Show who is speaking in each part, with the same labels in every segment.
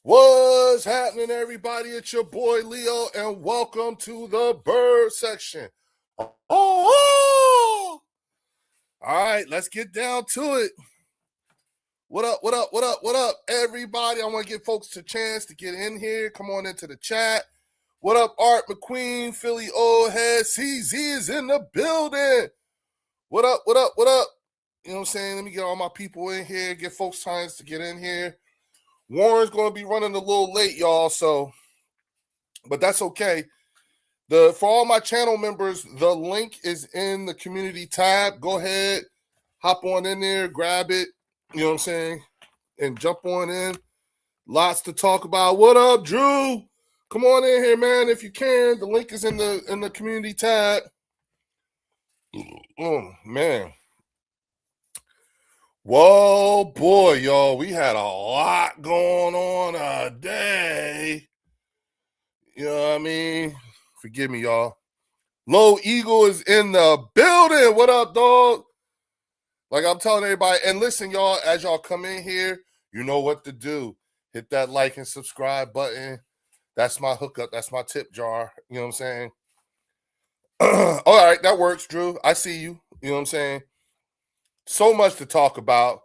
Speaker 1: What's happening, everybody? It's your boy Leo, and welcome to the bird section. Oh! All right, let's get down to it. What up, what up, what up, what up, everybody? I want to give folks a chance to get in here. Come on into the chat. What up, Art McQueen, Philly Old Head, CZ is in the building. What up, what up, what up? You know what I'm saying? Let me get all my people in here, give folks time to get in here. Warren's going to be running a little late, y'all, but that's okay. For all my channel members, the link is in the community tab. Go ahead, hop on in there, grab it, you know what I'm saying, and jump on in. Lots to talk about. What up, Drew? Come on in here, man, if you can. The link is in the community tab. Oh, man. Whoa, boy, y'all, we had a lot going on today. You know what I mean? Forgive me, y'all. Low Eagle is in the building. What up, dog? Like I'm telling everybody, and listen, y'all, as y'all come in here, you know what to do. Hit that like and subscribe button. That's my hookup. That's my tip jar. You know what I'm saying? All right, that works, Drew. I see you. You know what I'm saying? So much to talk about.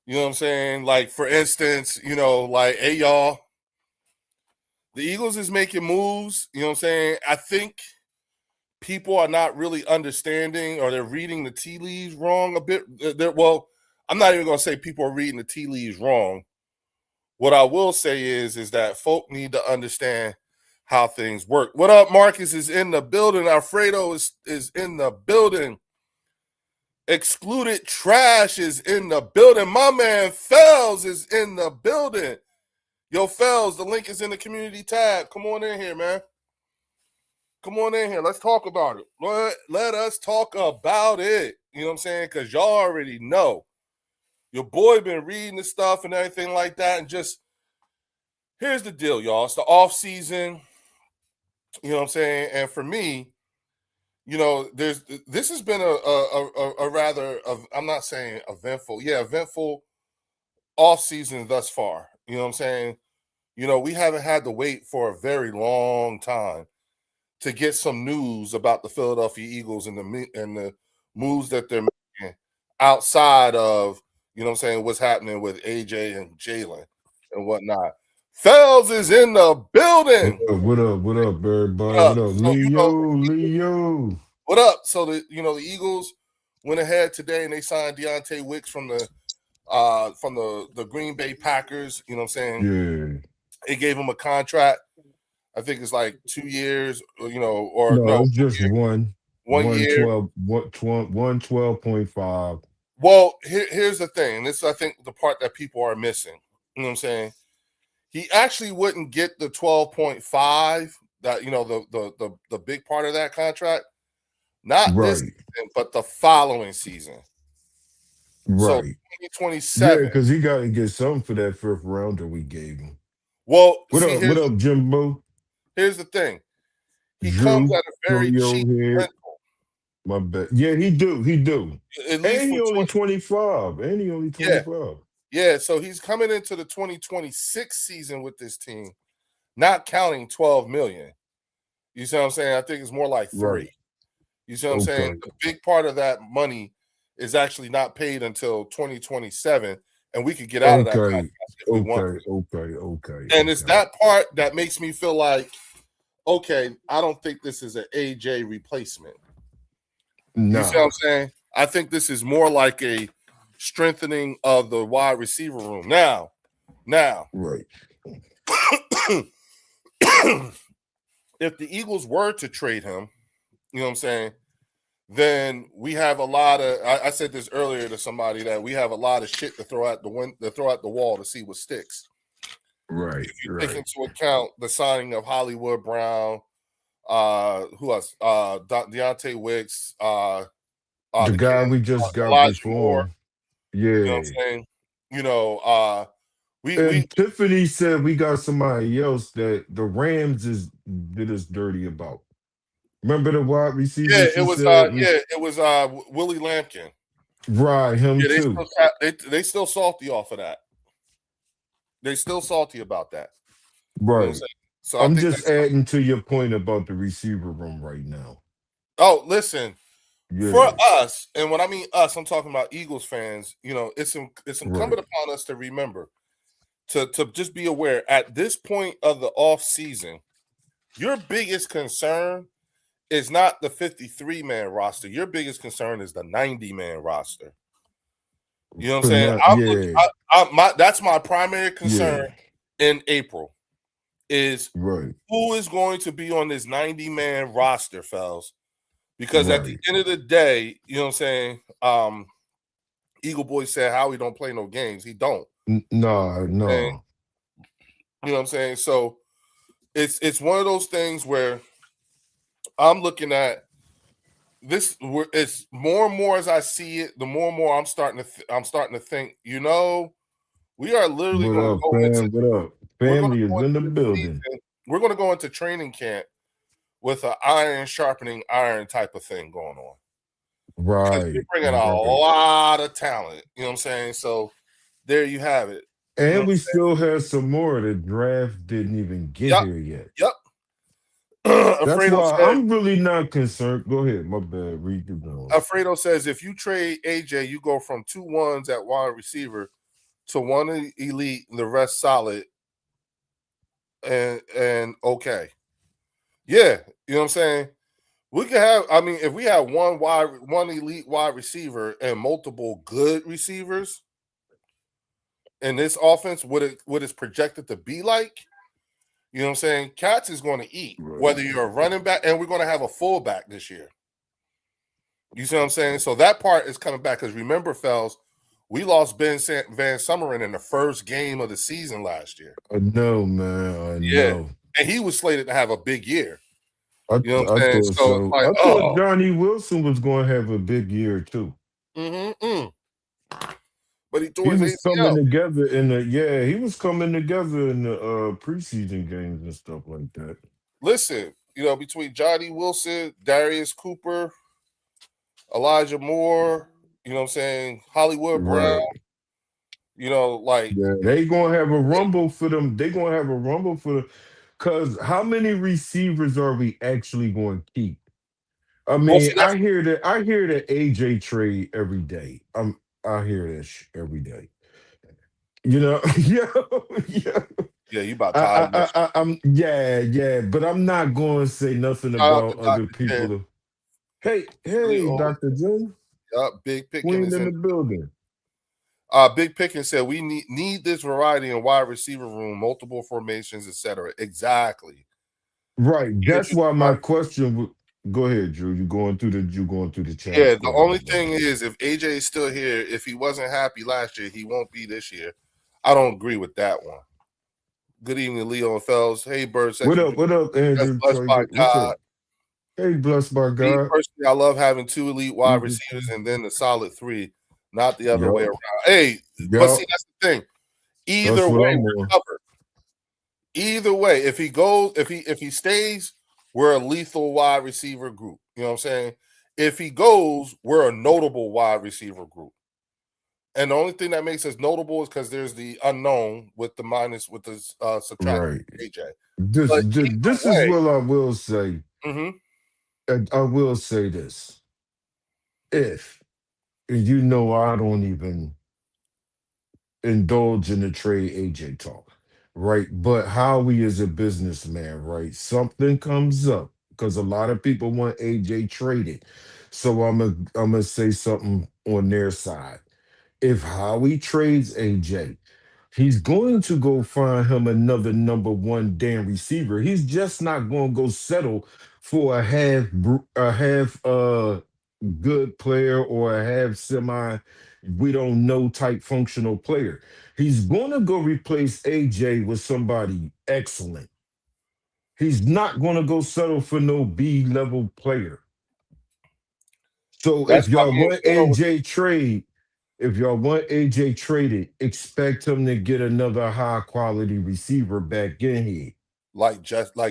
Speaker 1: You know what I'm saying? Like, for instance, hey, y'all, the Eagles is making moves. You know what I'm saying? I think people are not really understanding, or they're reading the tea leaves wrong a bit. Well, I'm not even going to say people are reading the tea leaves wrong. What I will say is that folk need to understand how things work. What up, Marcus is in the building. Alfredo is in the building. Excluded Trash is in the building. My man Fells is in the building. Yo, Fells, the link is in the community tab. Come on in here, man. Come on in here. Let's talk about it. Let us talk about it. You know what I'm saying? Because y'all already know. Your boy been reading the stuff and everything like that. And just, here's the deal, y'all. It's the off season. You know what I'm saying? And for me, this has been a rather, I'm not saying eventful off season thus far. You know what I'm saying? We haven't had to wait for a very long time to get some news about the Philadelphia Eagles and the moves that they're making outside of, you know what I'm saying, what's happening with AJ and Jalen and whatnot. Fells is in the building.
Speaker 2: What up, everybody?
Speaker 1: What
Speaker 2: What up,
Speaker 1: So,
Speaker 2: Leo?
Speaker 1: what up? So the Eagles went ahead today and they signed Deontay Wicks from the Green Bay Packers. You know what I'm saying?
Speaker 2: Yeah.
Speaker 1: They gave him a contract. I think it's like 2 years, or
Speaker 2: No,
Speaker 1: no,
Speaker 2: it's just
Speaker 1: 1 year.
Speaker 2: 112.5.
Speaker 1: Well, here's the thing. This is, I think, the part that people are missing. You know what I'm saying? He actually wouldn't get the 12.5, that the big part of that contract. Not this
Speaker 2: Right.
Speaker 1: season, but the following season. So
Speaker 2: Right. Yeah,
Speaker 1: 2027.
Speaker 2: because he got to get something for that fifth rounder we gave him.
Speaker 1: Well,
Speaker 2: What
Speaker 1: see,
Speaker 2: up? What up, Jimbo?
Speaker 1: here's the thing. He comes
Speaker 2: Drew,
Speaker 1: at a very cheap
Speaker 2: Julio here.
Speaker 1: rental,
Speaker 2: My bad. Yeah, he do. He do.
Speaker 1: at least
Speaker 2: And he
Speaker 1: from
Speaker 2: only
Speaker 1: 20.
Speaker 2: 25. And he only
Speaker 1: Yeah,
Speaker 2: 25.
Speaker 1: yeah. So he's coming into the 2026 season with this team, not counting 12 million. You see what I'm saying? I think it's more like 3.
Speaker 2: Right.
Speaker 1: You see what I'm saying?
Speaker 2: Okay.
Speaker 1: The big part of that money is actually not paid until 2027, and we could get out of that
Speaker 2: Okay.
Speaker 1: contract if we want to. And it's
Speaker 2: Okay.
Speaker 1: that part that makes me feel like, okay, I don't think this is an AJ replacement. You see what
Speaker 2: Nah.
Speaker 1: I'm saying? I think this is more like a strengthening of the wide receiver room. Now,
Speaker 2: Right.
Speaker 1: if the Eagles were to trade him, you know what I'm saying, then we have a lot of. I said this earlier to somebody that we have a lot of shit to throw out the wall to see what sticks.
Speaker 2: Right.
Speaker 1: If you take
Speaker 2: Right.
Speaker 1: into account the signing of Hollywood Brown, who else? Deontay Wicks,
Speaker 2: The
Speaker 1: the
Speaker 2: guy
Speaker 1: kid
Speaker 2: we just got
Speaker 1: Elijah Moore.
Speaker 2: before.
Speaker 1: You know what
Speaker 2: Yeah.
Speaker 1: I'm saying? You know, we
Speaker 2: And Tiffany said we got somebody else that the Rams is did us dirty about. Remember the wide receiver
Speaker 1: yeah,
Speaker 2: she said?
Speaker 1: it was Willie Lampkin.
Speaker 2: Right, him
Speaker 1: Yeah,
Speaker 2: too.
Speaker 1: they still salty off of that. They're still salty about that. You know what I'm
Speaker 2: Right.
Speaker 1: saying? So I
Speaker 2: I'm
Speaker 1: think
Speaker 2: just
Speaker 1: that's.
Speaker 2: adding to your point about the receiver room right now.
Speaker 1: Oh, listen. For
Speaker 2: Yeah.
Speaker 1: us, and when I mean us, I'm talking about Eagles fans. It's
Speaker 2: Right.
Speaker 1: incumbent upon us to remember to just be aware at this point of the off season, your biggest concern is not the 53-man roster. Your biggest concern is the 90-man roster. You know what I'm
Speaker 2: For
Speaker 1: saying?
Speaker 2: not, yeah.
Speaker 1: That's my primary concern
Speaker 2: Yeah.
Speaker 1: in April is
Speaker 2: Right.
Speaker 1: who is going to be on this 90-man roster, fellas. Because at the
Speaker 2: Right.
Speaker 1: end of the day, you know what I'm saying? Eagle Boy said Howie don't play no games. He don't.
Speaker 2: Nah,
Speaker 1: And
Speaker 2: no.
Speaker 1: you know what I'm saying? So it's one of those things where I'm looking at this. It's more and more as I see it, the more and more I'm starting to think. We are literally
Speaker 2: What
Speaker 1: going to
Speaker 2: up,
Speaker 1: go into
Speaker 2: fam? What up?
Speaker 1: we're going to
Speaker 2: Family is
Speaker 1: go
Speaker 2: in
Speaker 1: into
Speaker 2: the
Speaker 1: the
Speaker 2: building.
Speaker 1: season. We're going to go into training camp with an iron sharpening iron type of thing going on because we're
Speaker 2: Right.
Speaker 1: bringing a
Speaker 2: Right.
Speaker 1: lot of talent. You know what I'm saying? So there you have it. You know
Speaker 2: And
Speaker 1: what
Speaker 2: we
Speaker 1: I'm
Speaker 2: still have some more. The draft didn't even get
Speaker 1: saying?
Speaker 2: here yet.
Speaker 1: Yep.
Speaker 2: That's
Speaker 1: Alfredo
Speaker 2: why
Speaker 1: said.
Speaker 2: I'm really not concerned. Go ahead. My bad. Read the down.
Speaker 1: Alfredo says if you trade AJ, you go from 2 1s at wide receiver to one elite, the rest solid, and okay. Yeah, you know what I'm saying? We could have, I mean, if we have one elite wide receiver and multiple good receivers in this offense, what it's projected to be like, you know what I'm saying? Cats is going to eat,
Speaker 2: Right.
Speaker 1: whether you're a running back, and we're going to have a fullback this year. You see what I'm saying? So that part is coming back because remember, Fells, we lost Van Summeren in the first game of the season last year.
Speaker 2: I know, man. I
Speaker 1: Yeah.
Speaker 2: know.
Speaker 1: And he was slated to have a big year. You know what
Speaker 2: I
Speaker 1: I'm saying?
Speaker 2: thought
Speaker 1: So it's
Speaker 2: so.
Speaker 1: like,
Speaker 2: I thought
Speaker 1: oh,
Speaker 2: Johnny Wilson was going to have a big year too.
Speaker 1: But he tore
Speaker 2: He
Speaker 1: his
Speaker 2: was coming
Speaker 1: ACL.
Speaker 2: together in the he was coming together in the preseason games and stuff like that.
Speaker 1: Listen, between Johnny Wilson, Darius Cooper, Elijah Moore, you know what I'm saying, Hollywood Brown,
Speaker 2: Right.
Speaker 1: like
Speaker 2: Yeah, they gonna have a rumble for them. They gonna have a rumble for cause how many receivers are we actually going to keep? I
Speaker 1: well,
Speaker 2: mean,
Speaker 1: see that's
Speaker 2: I hear the AJ trade every day. I hear this every day. You know, yeah, yeah.
Speaker 1: yeah, you about tired of this.
Speaker 2: I'm yeah, but I'm not going to say nothing
Speaker 1: Shout out to
Speaker 2: about other
Speaker 1: Dr. Jen,
Speaker 2: people. Hey,
Speaker 1: really
Speaker 2: hey,
Speaker 1: always
Speaker 2: Dr. Jen,
Speaker 1: Big Picking
Speaker 2: Queen
Speaker 1: is
Speaker 2: in
Speaker 1: in.
Speaker 2: the building.
Speaker 1: Big Pickens said we need this variety in wide receiver room, multiple formations, etc. Exactly.
Speaker 2: Right.
Speaker 1: If
Speaker 2: That's
Speaker 1: you
Speaker 2: why my
Speaker 1: start-
Speaker 2: question go ahead, Drew. You going through the
Speaker 1: Yeah,
Speaker 2: chats. Go
Speaker 1: the
Speaker 2: ahead,
Speaker 1: only
Speaker 2: my brother.
Speaker 1: thing is if AJ is still here, if he wasn't happy last year, he won't be this year. I don't agree with that one. Good evening, Leo and Fells. Hey, Bird
Speaker 2: What
Speaker 1: Section.
Speaker 2: up? What up,
Speaker 1: That's
Speaker 2: Andrew?
Speaker 1: blessed by
Speaker 2: What's
Speaker 1: God.
Speaker 2: up? Hey, blessed by
Speaker 1: Me
Speaker 2: God.
Speaker 1: personally, I love having two elite wide
Speaker 2: Eagles.
Speaker 1: receivers and then the solid three, not the other way
Speaker 2: Yup.
Speaker 1: around. Hey, but see,
Speaker 2: Yup.
Speaker 1: that's the thing. Either
Speaker 2: That's what
Speaker 1: way,
Speaker 2: I'm
Speaker 1: we're
Speaker 2: on.
Speaker 1: covered. Either way, if he stays, we're a lethal wide receiver group. You know what I'm saying? If he goes, we're a notable wide receiver group. And the only thing that makes us notable is because there's the unknown with the subtract
Speaker 2: Right.
Speaker 1: AJ.
Speaker 2: This,
Speaker 1: But
Speaker 2: this
Speaker 1: either
Speaker 2: this is
Speaker 1: way,
Speaker 2: what I will say.
Speaker 1: mhm,
Speaker 2: I will say this. If and you know I don't even indulge in the trade AJ talk, right? But Howie is a businessman, right? Something comes up because a lot of people want AJ traded. So I'm gonna say something on their side. If Howie trades AJ, he's going to go find him another number one damn receiver. He's just not going to go settle for a half good player or a half semi we don't know type functional player. He's going to go replace AJ with somebody excellent. He's not going to go settle for no B level player. So
Speaker 1: that's why me and Bruno was
Speaker 2: if y'all want AJ traded, expect him to get another high quality receiver back in here.
Speaker 1: like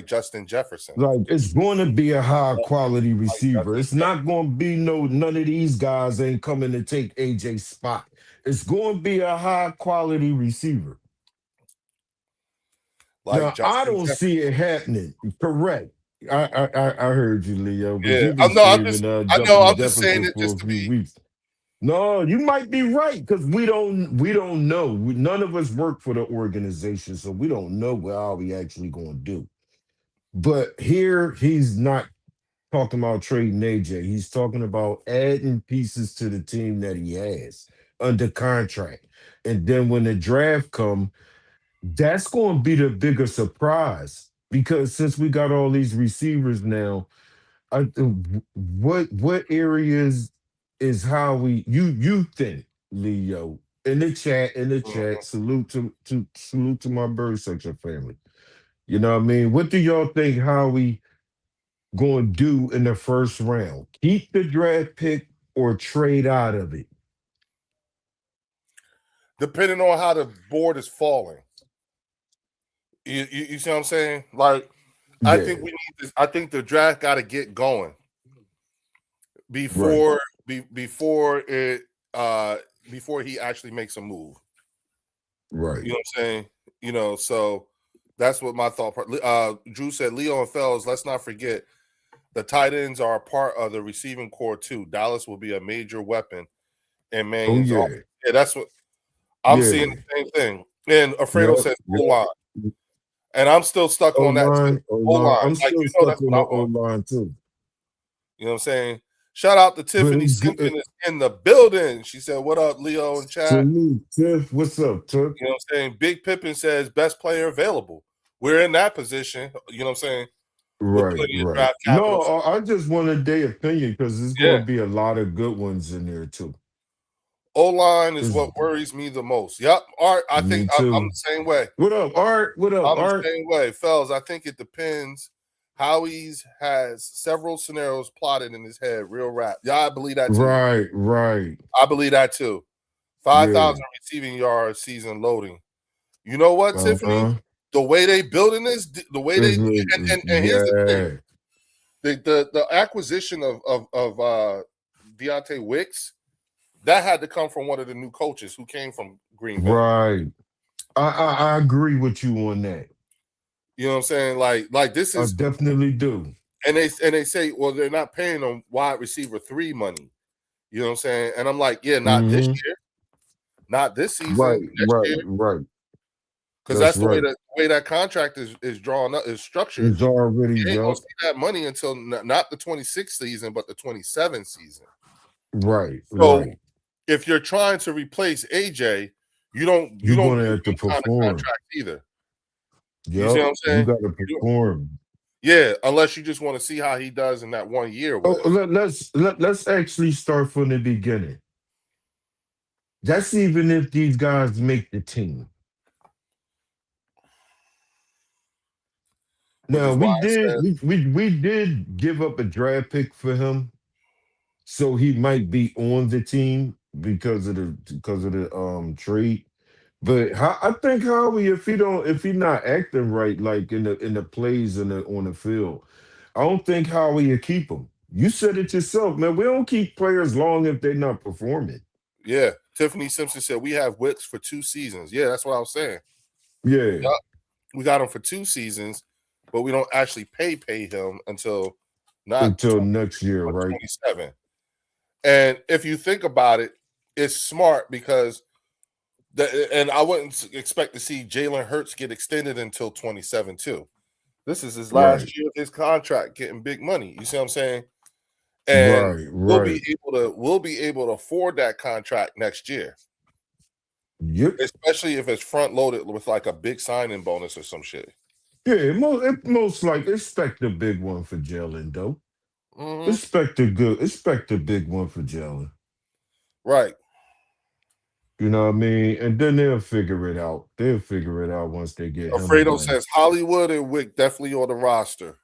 Speaker 1: Justin Jefferson.
Speaker 2: Like it's going to be a high quality
Speaker 1: Like
Speaker 2: receiver.
Speaker 1: Justin
Speaker 2: It's not going to be none of these guys ain't coming to take AJ's spot. It's going to be a high quality receiver.
Speaker 1: like
Speaker 2: Now I
Speaker 1: Justin
Speaker 2: don't
Speaker 1: Jefferson.
Speaker 2: see it happening. Correct. I heard you, Leo, because
Speaker 1: Yeah,
Speaker 2: you've been
Speaker 1: no,
Speaker 2: screaming
Speaker 1: I know,
Speaker 2: Justin
Speaker 1: I'm just saying
Speaker 2: Jefferson
Speaker 1: it
Speaker 2: for
Speaker 1: just
Speaker 2: a
Speaker 1: to
Speaker 2: few
Speaker 1: be.
Speaker 2: weeks. No, you might be right because we don't know. None of us work for the organization, so we don't know what are we actually going to do. But here he's not talking about trading AJ. He's talking about adding pieces to the team that he has under contract. And then when the draft come, that's going to be the bigger surprise because since we got all these receivers now, what areas is how you think, Leo, in the chat,
Speaker 1: Mhm.
Speaker 2: salute to my bird section family. You know what I mean? What do y'all think how we going to do in the first round? Keep the draft pick or trade out of it?
Speaker 1: Depending on how the board is falling. You see what I'm saying? Like, I think
Speaker 2: Yeah,
Speaker 1: we need this. I think the draft got to get going
Speaker 2: right,
Speaker 1: before before it before he actually makes a move.
Speaker 2: right.
Speaker 1: You know what I'm saying? So that's what my thought. Drew said, Leo and Fells. Let's not forget the tight ends are a part of the receiving core too. Dallas will be a major weapon in
Speaker 2: Oh
Speaker 1: Mannion's offense.
Speaker 2: yeah,
Speaker 1: Yeah, that's what I'm seeing.
Speaker 2: yeah.
Speaker 1: The same thing. And Alfredo
Speaker 2: Yep,
Speaker 1: says O
Speaker 2: yep.
Speaker 1: line, and I'm still stuck
Speaker 2: O
Speaker 1: on that too.
Speaker 2: line, O
Speaker 1: O
Speaker 2: line.
Speaker 1: line,
Speaker 2: I'm
Speaker 1: like
Speaker 2: still stuck
Speaker 1: that's
Speaker 2: on
Speaker 1: what
Speaker 2: the
Speaker 1: I'm
Speaker 2: O
Speaker 1: on.
Speaker 2: line too.
Speaker 1: You know what I'm saying? Shout out to
Speaker 2: But
Speaker 1: Tiffany
Speaker 2: it's good.
Speaker 1: Simpson is in the building. She said, "What up, Leo and chat?"
Speaker 2: Salute, Tiff. What's up, Tiff?
Speaker 1: You know what I'm saying? Big Pippin says best player available. We're in that position. You know what I'm saying? With
Speaker 2: Right,
Speaker 1: plenty of
Speaker 2: right.
Speaker 1: draft capital.
Speaker 2: No, I just wanted their opinion because there's
Speaker 1: Yeah.
Speaker 2: going to be a lot of good ones in there too.
Speaker 1: O line is
Speaker 2: It's,
Speaker 1: what worries me the most. Yep. Art, I think
Speaker 2: me
Speaker 1: I'm
Speaker 2: too.
Speaker 1: the same way.
Speaker 2: What up, Art? What up,
Speaker 1: I'm the
Speaker 2: Art?
Speaker 1: same way. Fells, I think it depends. Howie's has several scenarios plotted in his head. Real rap. Yeah, I believe that too.
Speaker 2: Right, right.
Speaker 1: I believe that too. 5,000
Speaker 2: Yeah.
Speaker 1: receiving yards season loading. You know what, Tiffany?
Speaker 2: Uh-huh.
Speaker 1: The way they building this, the way they
Speaker 2: It's
Speaker 1: and here's the thing:
Speaker 2: yeah.
Speaker 1: the acquisition of Deontay Wicks that had to come from one of the new coaches who came from Green Bay.
Speaker 2: Right. I agree with you on that.
Speaker 1: You know what I'm saying? Like this
Speaker 2: I
Speaker 1: is,
Speaker 2: definitely do.
Speaker 1: and they say, well, they're not paying them wide receiver 3 money. You know what I'm saying? And I'm like, yeah, not this
Speaker 2: Hmm.
Speaker 1: year, not this season,
Speaker 2: Right,
Speaker 1: next
Speaker 2: right,
Speaker 1: year,
Speaker 2: right.
Speaker 1: because
Speaker 2: That's
Speaker 1: that's
Speaker 2: right.
Speaker 1: the way that contract is drawn up, is structured.
Speaker 2: It's already
Speaker 1: You ain't gonna
Speaker 2: yup.
Speaker 1: see that money until not the 26th season, but the 27th season.
Speaker 2: Right,
Speaker 1: So
Speaker 2: right.
Speaker 1: if you're trying to replace AJ, you
Speaker 2: You're
Speaker 1: don't
Speaker 2: gonna
Speaker 1: do
Speaker 2: have to
Speaker 1: any kind of
Speaker 2: perform.
Speaker 1: contract either. You see
Speaker 2: Yup.
Speaker 1: what I'm
Speaker 2: You
Speaker 1: saying?
Speaker 2: gotta
Speaker 1: You-
Speaker 2: perform.
Speaker 1: yeah, unless you just want to see how he does in that 1 year
Speaker 2: Oh,
Speaker 1: with us.
Speaker 2: let's actually start from the beginning. That's even if these guys make the team.
Speaker 1: Which
Speaker 2: Now
Speaker 1: is why
Speaker 2: we
Speaker 1: I
Speaker 2: did
Speaker 1: said,
Speaker 2: we did give up a draft pick for him, so he might be on the team because of the trade. But I think Howie, if he not acting right, like in the plays on the field, I don't think Howie will keep him. You said it yourself, man. We don't keep players long if they're not performing.
Speaker 1: yeah. Tiffany Simpson said we have Wicks for 2 seasons. Yeah, that's what I was saying.
Speaker 2: Yeah,
Speaker 1: Yup. We got him for 2 seasons, but we don't actually pay him until not
Speaker 2: until
Speaker 1: 26,
Speaker 2: next year,
Speaker 1: but
Speaker 2: right?
Speaker 1: 27. And if you think about it, it's smart because and I wouldn't expect to see Jalen Hurts get extended until 27 too. This is his
Speaker 2: Right,
Speaker 1: last year of his contract getting big money. You see what I'm saying? And
Speaker 2: right, right.
Speaker 1: we'll be able to afford that contract next year,
Speaker 2: Yep.
Speaker 1: especially if it's front loaded with like a big signing bonus or some shit.
Speaker 2: Yeah, most like expect a big one for Jalen though.
Speaker 1: Hmm.
Speaker 2: Expect a big one for Jalen.
Speaker 1: Right.
Speaker 2: You know what I mean? And then they'll figure it out. They'll figure it out once they get him
Speaker 1: Alfredo
Speaker 2: money.
Speaker 1: says Hollywood and Wick definitely on the roster.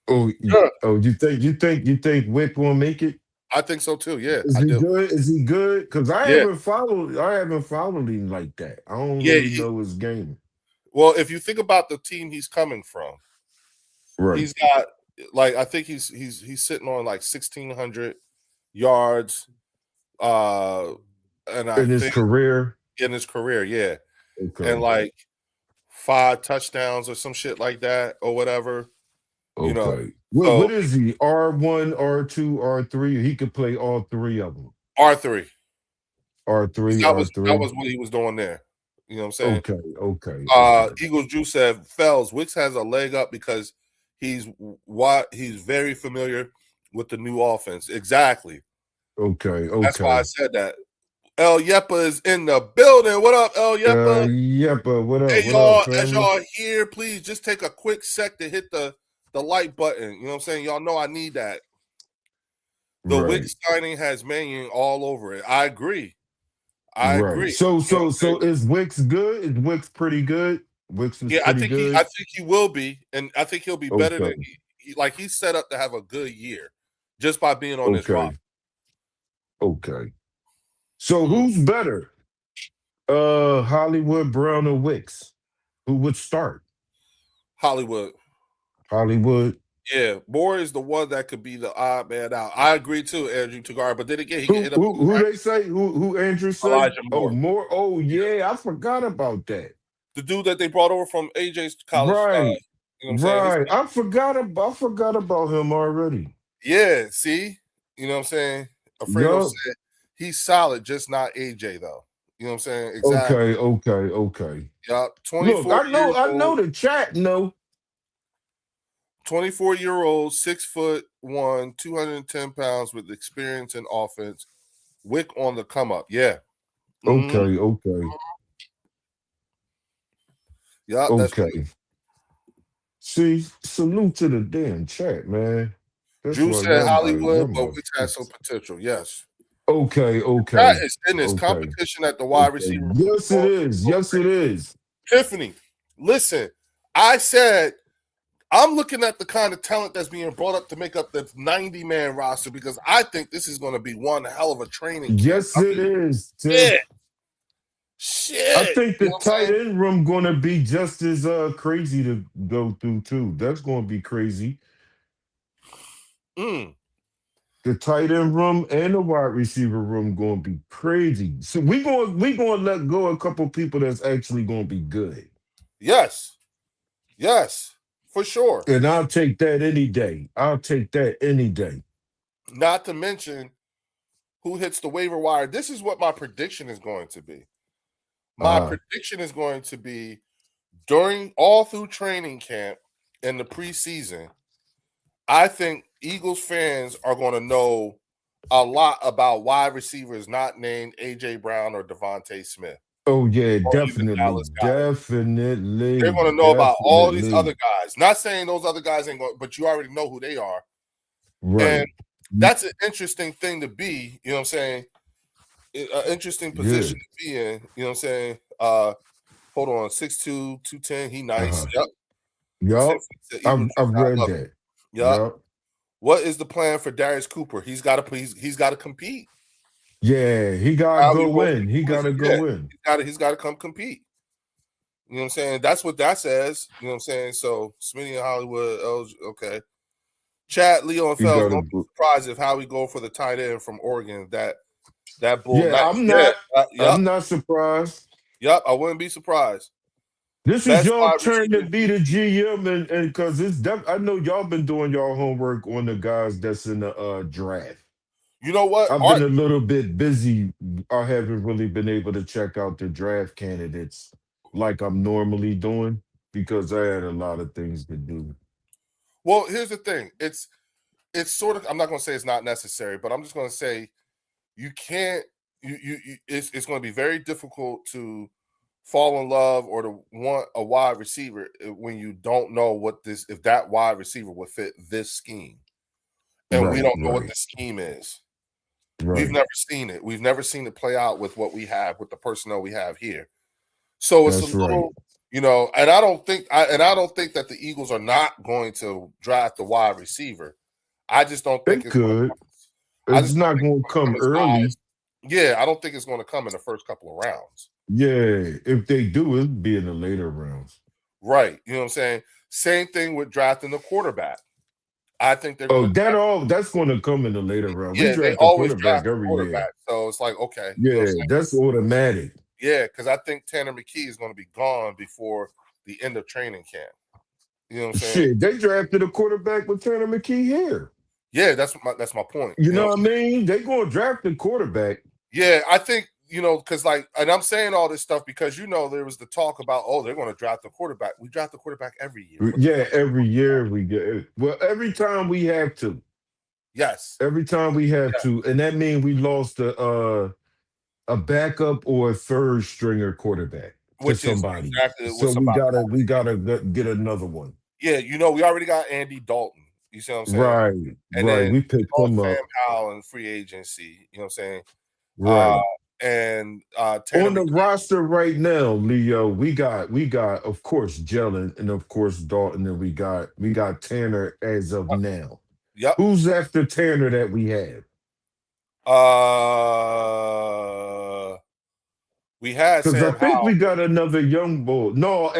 Speaker 2: Oh,
Speaker 1: Yeah,
Speaker 2: you think Wick will make it?
Speaker 1: I think so too. Yeah,
Speaker 2: Is
Speaker 1: I
Speaker 2: he
Speaker 1: do.
Speaker 2: good? Is he good? Because
Speaker 1: Yeah,
Speaker 2: I haven't followed him like that. I don't
Speaker 1: yeah.
Speaker 2: really know his game.
Speaker 1: Well, if you think about the team he's coming from,
Speaker 2: Right.
Speaker 1: he's got like I think he's sitting on like 1,600 yards, and I
Speaker 2: In his
Speaker 1: think
Speaker 2: career.
Speaker 1: in his career, yeah, and
Speaker 2: Okay.
Speaker 1: like 5 touchdowns or some shit like that or whatever. You know,
Speaker 2: Okay. What
Speaker 1: so
Speaker 2: is he? R1, R2, R3? He could play all three of them.
Speaker 1: R3.
Speaker 2: R3,
Speaker 1: That
Speaker 2: R3.
Speaker 1: was what he was doing there. You know what I'm saying?
Speaker 2: Okay, okay, okay.
Speaker 1: Eagles Drew said Fells Wicks has a leg up because he's very familiar with the new offense. Exactly.
Speaker 2: Okay,
Speaker 1: That's why I
Speaker 2: okay.
Speaker 1: said that. El Yepa is in the building. What up, El Yepa?
Speaker 2: Yepa,
Speaker 1: Hey
Speaker 2: what up,
Speaker 1: y'all, as
Speaker 2: family?
Speaker 1: y'all here, please just take a quick sec to hit the like button. You know what I'm saying? Y'all know I need that. The
Speaker 2: Right,
Speaker 1: Wicks signing has Mannion all over it. I agree. I
Speaker 2: right.
Speaker 1: agree. You know what I'm saying?
Speaker 2: So is Wicks good? Is Wicks pretty good? Wicks is
Speaker 1: Yeah,
Speaker 2: pretty
Speaker 1: I
Speaker 2: good.
Speaker 1: think he will be, and I think he'll be better than
Speaker 2: Okay,
Speaker 1: he's set up to have a good year just by being on this roster.
Speaker 2: okay, okay. So
Speaker 1: Mm.
Speaker 2: who's better? Hollywood Brown or Wicks? Who would start?
Speaker 1: Hollywood.
Speaker 2: Hollywood.
Speaker 1: Yeah, Moore is the one that could be the odd man out. I agree too, Andrew Tagar, but then again, he can hit up
Speaker 2: Who they say? Who Andrew say?
Speaker 1: Elijah
Speaker 2: Oh,
Speaker 1: Moore.
Speaker 2: more. Oh yeah, I forgot about that.
Speaker 1: The dude that they brought over from AJ's college.
Speaker 2: Right,
Speaker 1: You know what I'm saying?
Speaker 2: right. I forgot about him already.
Speaker 1: Yeah, see? You know what I'm saying? Alfredo
Speaker 2: Yup.
Speaker 1: said he's solid, just not AJ though. You know what I'm saying? Exactly.
Speaker 2: Okay, okay, okay.
Speaker 1: Yup.
Speaker 2: Look,
Speaker 1: 24 years
Speaker 2: I know
Speaker 1: old,
Speaker 2: the chat. No.
Speaker 1: 24-year-old, 6'1", 210 pounds with experience in offense. Wick on the come up. Yeah. Mm-hmm.
Speaker 2: Okay, okay,
Speaker 1: Yup, that's right.
Speaker 2: okay. See, salute to the damn chat, man. That's
Speaker 1: Drew
Speaker 2: why
Speaker 1: said
Speaker 2: y'all
Speaker 1: Hollywood,
Speaker 2: my
Speaker 1: but Wicks has some potential. Yes.
Speaker 2: okay,
Speaker 1: That
Speaker 2: okay,
Speaker 1: is in this
Speaker 2: okay,
Speaker 1: competition at the wide
Speaker 2: okay.
Speaker 1: receiver.
Speaker 2: Yes, it is. Yes, it is.
Speaker 1: Tiffany, listen, I said I'm looking at the kind of talent that's being brought up to make up the 90-man roster because I think this is going to be one hell of a training camp.
Speaker 2: Yes, it is,
Speaker 1: Shit.
Speaker 2: Tiff.
Speaker 1: Shit.
Speaker 2: I think
Speaker 1: You
Speaker 2: the
Speaker 1: know what I'm
Speaker 2: tight
Speaker 1: saying?
Speaker 2: end room gonna be just as crazy to go through too. That's gonna be crazy.
Speaker 1: Mm.
Speaker 2: The tight end room and the wide receiver room gonna be crazy. So we gonna let go a couple people that's actually gonna be good.
Speaker 1: Yes. Yes. For sure.
Speaker 2: And I'll take that any day. I'll take that any day.
Speaker 1: Not to mention who hits the waiver wire. This is what my prediction is going to be. My prediction is going to be during all through training camp and the preseason, I think Eagles fans are going to know a lot about wide receivers not named AJ Brown or Devontae Smith.
Speaker 2: Oh yeah,
Speaker 1: Or even
Speaker 2: definitely.
Speaker 1: Dallas Goedert.
Speaker 2: Definitely.
Speaker 1: They're going to know about all these other guys. Not saying those other guys ain't going, but you already know who they are.
Speaker 2: Right.
Speaker 1: And that's an interesting thing to be. You know what I'm saying? An interesting position to be in. You know what I'm saying? Hold on, 6'2", 210. He nice.
Speaker 2: Yup. I've read that.
Speaker 1: Yup. What is the plan for Darius Cooper? He's got to compete.
Speaker 2: Yeah, he gotta go in. He gotta go in.
Speaker 1: He's got to come compete. You know what I'm saying? That's what that says. You know what I'm saying? So Smitty and Hollywood, okay. Chad, Leo, and Fells, don't be surprised if how we go for the tight end from Oregon. That bull.
Speaker 2: Yeah, I'm not surprised.
Speaker 1: Yep, I wouldn't be surprised.
Speaker 2: This is your turn to be the GM, and because I know y'all been doing y'all homework on the guys that's in the draft.
Speaker 1: You know what?
Speaker 2: I've been a little bit busy. I haven't really been able to check out the draft candidates like I'm normally doing because I had a lot of things to do.
Speaker 1: Well, here's the thing. It's sort of, I'm not going to say it's not necessary, but I'm just going to say you can't, it's going to be very difficult to fall in love or to want a wide receiver when you don't know if that wide receiver would fit this scheme. And we don't know what the scheme is. Right. We've never seen it. We've never seen it play out with what we have, with the personnel we have here. So it's a little, and I don't think that the Eagles are not going to draft the wide receiver. I just don't think
Speaker 2: it's could. It's not going to come early.
Speaker 1: Yeah, I don't think it's going to come in the first couple of rounds.
Speaker 2: Yeah, if they do, it'll be in the later rounds.
Speaker 1: Right. You know what I'm saying? Same thing with drafting the quarterback. I think they're
Speaker 2: that's going to come in the later rounds.
Speaker 1: Yeah,
Speaker 2: we draft
Speaker 1: the quarterback
Speaker 2: draft every year.
Speaker 1: So it's like, okay.
Speaker 2: Yeah, that's automatic.
Speaker 1: Yeah, because I think Tanner McKee is going to be gone before the end of training camp. You know what I'm saying?
Speaker 2: Shit, they drafted a quarterback with Tanner McKee here.
Speaker 1: Yeah, that's my point.
Speaker 2: You know what I mean? They going to draft a quarterback.
Speaker 1: Yeah, I think, because and I'm saying all this stuff because, there was the talk about, they're going to draft a quarterback. We draft a quarterback every year.
Speaker 2: Yeah, every year we get. Well, every time we have to.
Speaker 1: Yes.
Speaker 2: Every time we have to. And that means we lost a backup or a third stringer quarterback to somebody. So we gotta get another one.
Speaker 1: Yeah, we already got Andy Dalton. You see what I'm saying?
Speaker 2: Right.
Speaker 1: And
Speaker 2: right.
Speaker 1: then
Speaker 2: We picked him up.
Speaker 1: Sam Howell in free agency. You know what I'm saying?
Speaker 2: Right.
Speaker 1: And
Speaker 2: on the roster right now, Leo, we got of course Jalen and of course Dalton, and we got Tanner as of now.
Speaker 1: Yep.
Speaker 2: Who's after Tanner that we have?
Speaker 1: We had
Speaker 2: because I think
Speaker 1: Howell.
Speaker 2: we got another young bull. No,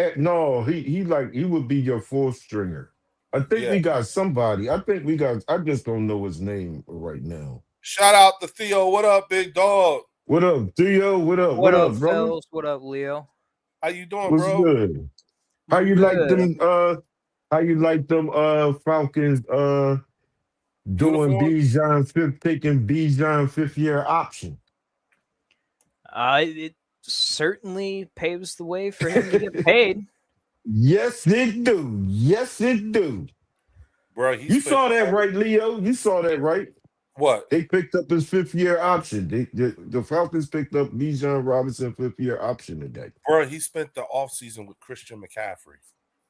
Speaker 2: he would be your fourth stringer. I think we got somebody. I just don't know his name right now.
Speaker 1: Shout out to Theo. What up, big dog?
Speaker 2: What up, Theo? What up?
Speaker 3: What up,
Speaker 2: bro?
Speaker 3: Fells? What up, Leo?
Speaker 1: How you doing,
Speaker 2: What's
Speaker 1: bro?
Speaker 2: good? How you like them? How you like them? Falcons doing taking Bijan 5-year option.
Speaker 3: It certainly paves the way for him to get paid.
Speaker 2: Yes, it do. Yes, it do.
Speaker 1: Bro,
Speaker 2: you saw that right, Leo? You saw that right?
Speaker 1: What?
Speaker 2: They picked up his 5-year option. The Falcons picked up Bijan Robinson 5-year option today.
Speaker 1: Bro, he spent the offseason with Christian McCaffrey.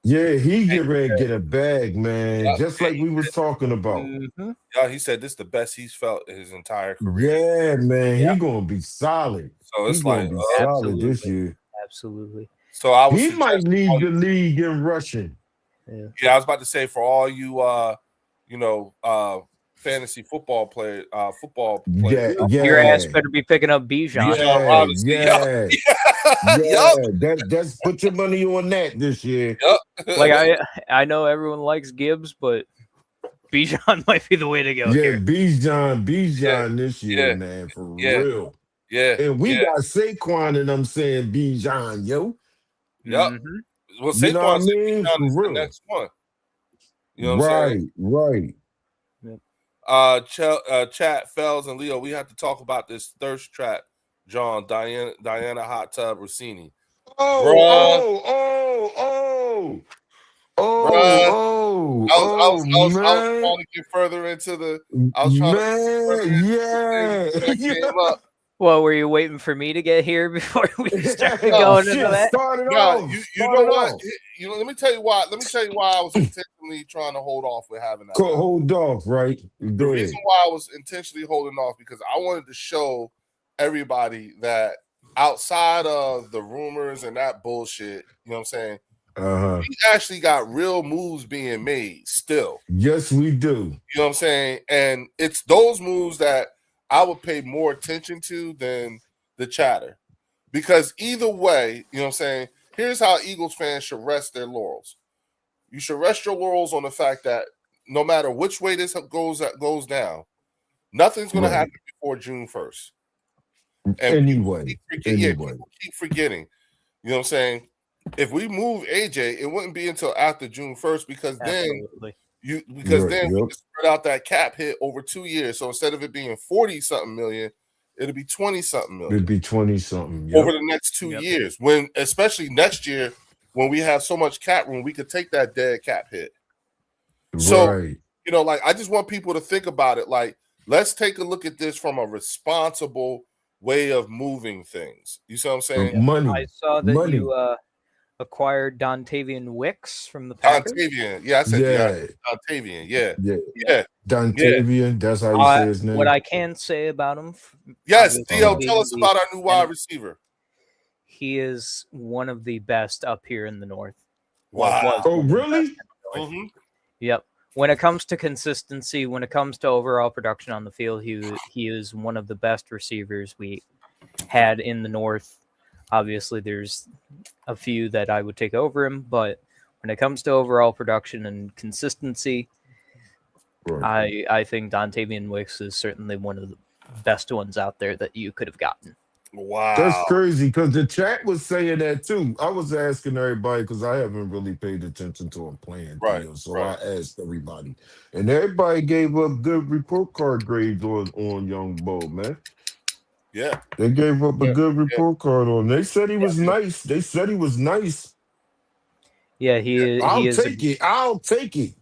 Speaker 2: Yeah, he get ready to get a bag, man. Just like we was talking about.
Speaker 3: Mm-hmm.
Speaker 1: Yeah, he said this is the best he's felt in his entire career.
Speaker 2: Yeah, man. He gonna be solid.
Speaker 1: So it's
Speaker 2: gonna be solid this year.
Speaker 3: Absolutely.
Speaker 1: So
Speaker 2: he might lead the league in rushing.
Speaker 1: Yeah, I was about to say for all you fantasy football player.
Speaker 3: Your ass better be picking up Bijan.
Speaker 2: That's put your money on that this year.
Speaker 1: Yep.
Speaker 3: Like I know everyone likes Gibbs, but Bijan might be the way to go.
Speaker 2: Yeah, Bijan this year, man, for real.
Speaker 1: Yeah,
Speaker 2: and we got Saquon, and I'm saying Bijan, yo.
Speaker 1: Yep.
Speaker 3: Mm-hmm.
Speaker 1: Well, Saquon
Speaker 2: is
Speaker 1: the next one. You know
Speaker 2: what I'm saying? Right.
Speaker 1: Chat, Fells, and Leo, we have to talk about this thirst trap, John, Diana Hot Tub Rossini.
Speaker 2: I was
Speaker 1: trying to get further into the.
Speaker 2: Came up.
Speaker 3: Well, were you waiting for me to get here before we started going into that?
Speaker 1: You know what? Let me tell you why. Let me tell you why I was intentionally trying to hold off with having that.
Speaker 2: Hold off, right?
Speaker 1: The reason why I was intentionally holding off because I wanted to show everybody that outside of the rumors and that bullshit, you know what I'm saying? We actually got real moves being made still.
Speaker 2: Yes, we do.
Speaker 1: You know what I'm saying? And it's those moves that I would pay more attention to than the chatter. Because either way, you know what I'm saying? Here's how Eagles fans should rest their laurels. You should rest your laurels on the fact that no matter which way this goes down, nothing's going to happen before June 1st. And
Speaker 2: anyway.
Speaker 1: People keep forgetting. You know what I'm saying? If we move AJ, it wouldn't be until after June 1st because then we can spread out that cap hit over 2 years. So instead of it being 40-something million, it'll be 20-something million.
Speaker 2: It'll be 20-something
Speaker 1: over the next 2 years. When especially next year, when we have so much cap room, we could take that dead cap hit. So I just want people to think about it. Like, let's take a look at this from a responsible way of moving things. You see what I'm saying?
Speaker 2: Money.
Speaker 3: I saw that you acquired Dontavian Wicks from the Packers.
Speaker 1: Dontavian, I said Dontavian, yeah.
Speaker 2: Dontavian, that's how you say his name.
Speaker 3: What I can say about him,
Speaker 1: yes, Theo, tell us about our new wide receiver.
Speaker 3: He is one of the best up here in the North.
Speaker 1: Wow!
Speaker 2: Oh, really?
Speaker 1: Mm-hmm.
Speaker 3: Yep. When it comes to consistency, when it comes to overall production on the field, he is one of the best receivers we had in the North. Obviously, there's a few that I would take over him, but when it comes to overall production and consistency, I think Dontavian Wicks is certainly one of the best ones out there that you could have gotten.
Speaker 2: That's
Speaker 1: Wow.
Speaker 2: crazy because the chat was saying that too. I was asking everybody because I haven't really paid attention to him playing
Speaker 1: Right.
Speaker 2: Theo. So I
Speaker 1: Right.
Speaker 2: asked everybody. And everybody gave up good report card grades on Young Bo, man.
Speaker 1: Yeah.
Speaker 2: They gave up a
Speaker 1: Yeah.
Speaker 2: good
Speaker 1: Yeah.
Speaker 2: report card on. They said he
Speaker 3: Yeah.
Speaker 2: was nice. They said he was nice.
Speaker 3: Yeah, he
Speaker 2: I'll
Speaker 3: is.
Speaker 2: take it. I'll take it.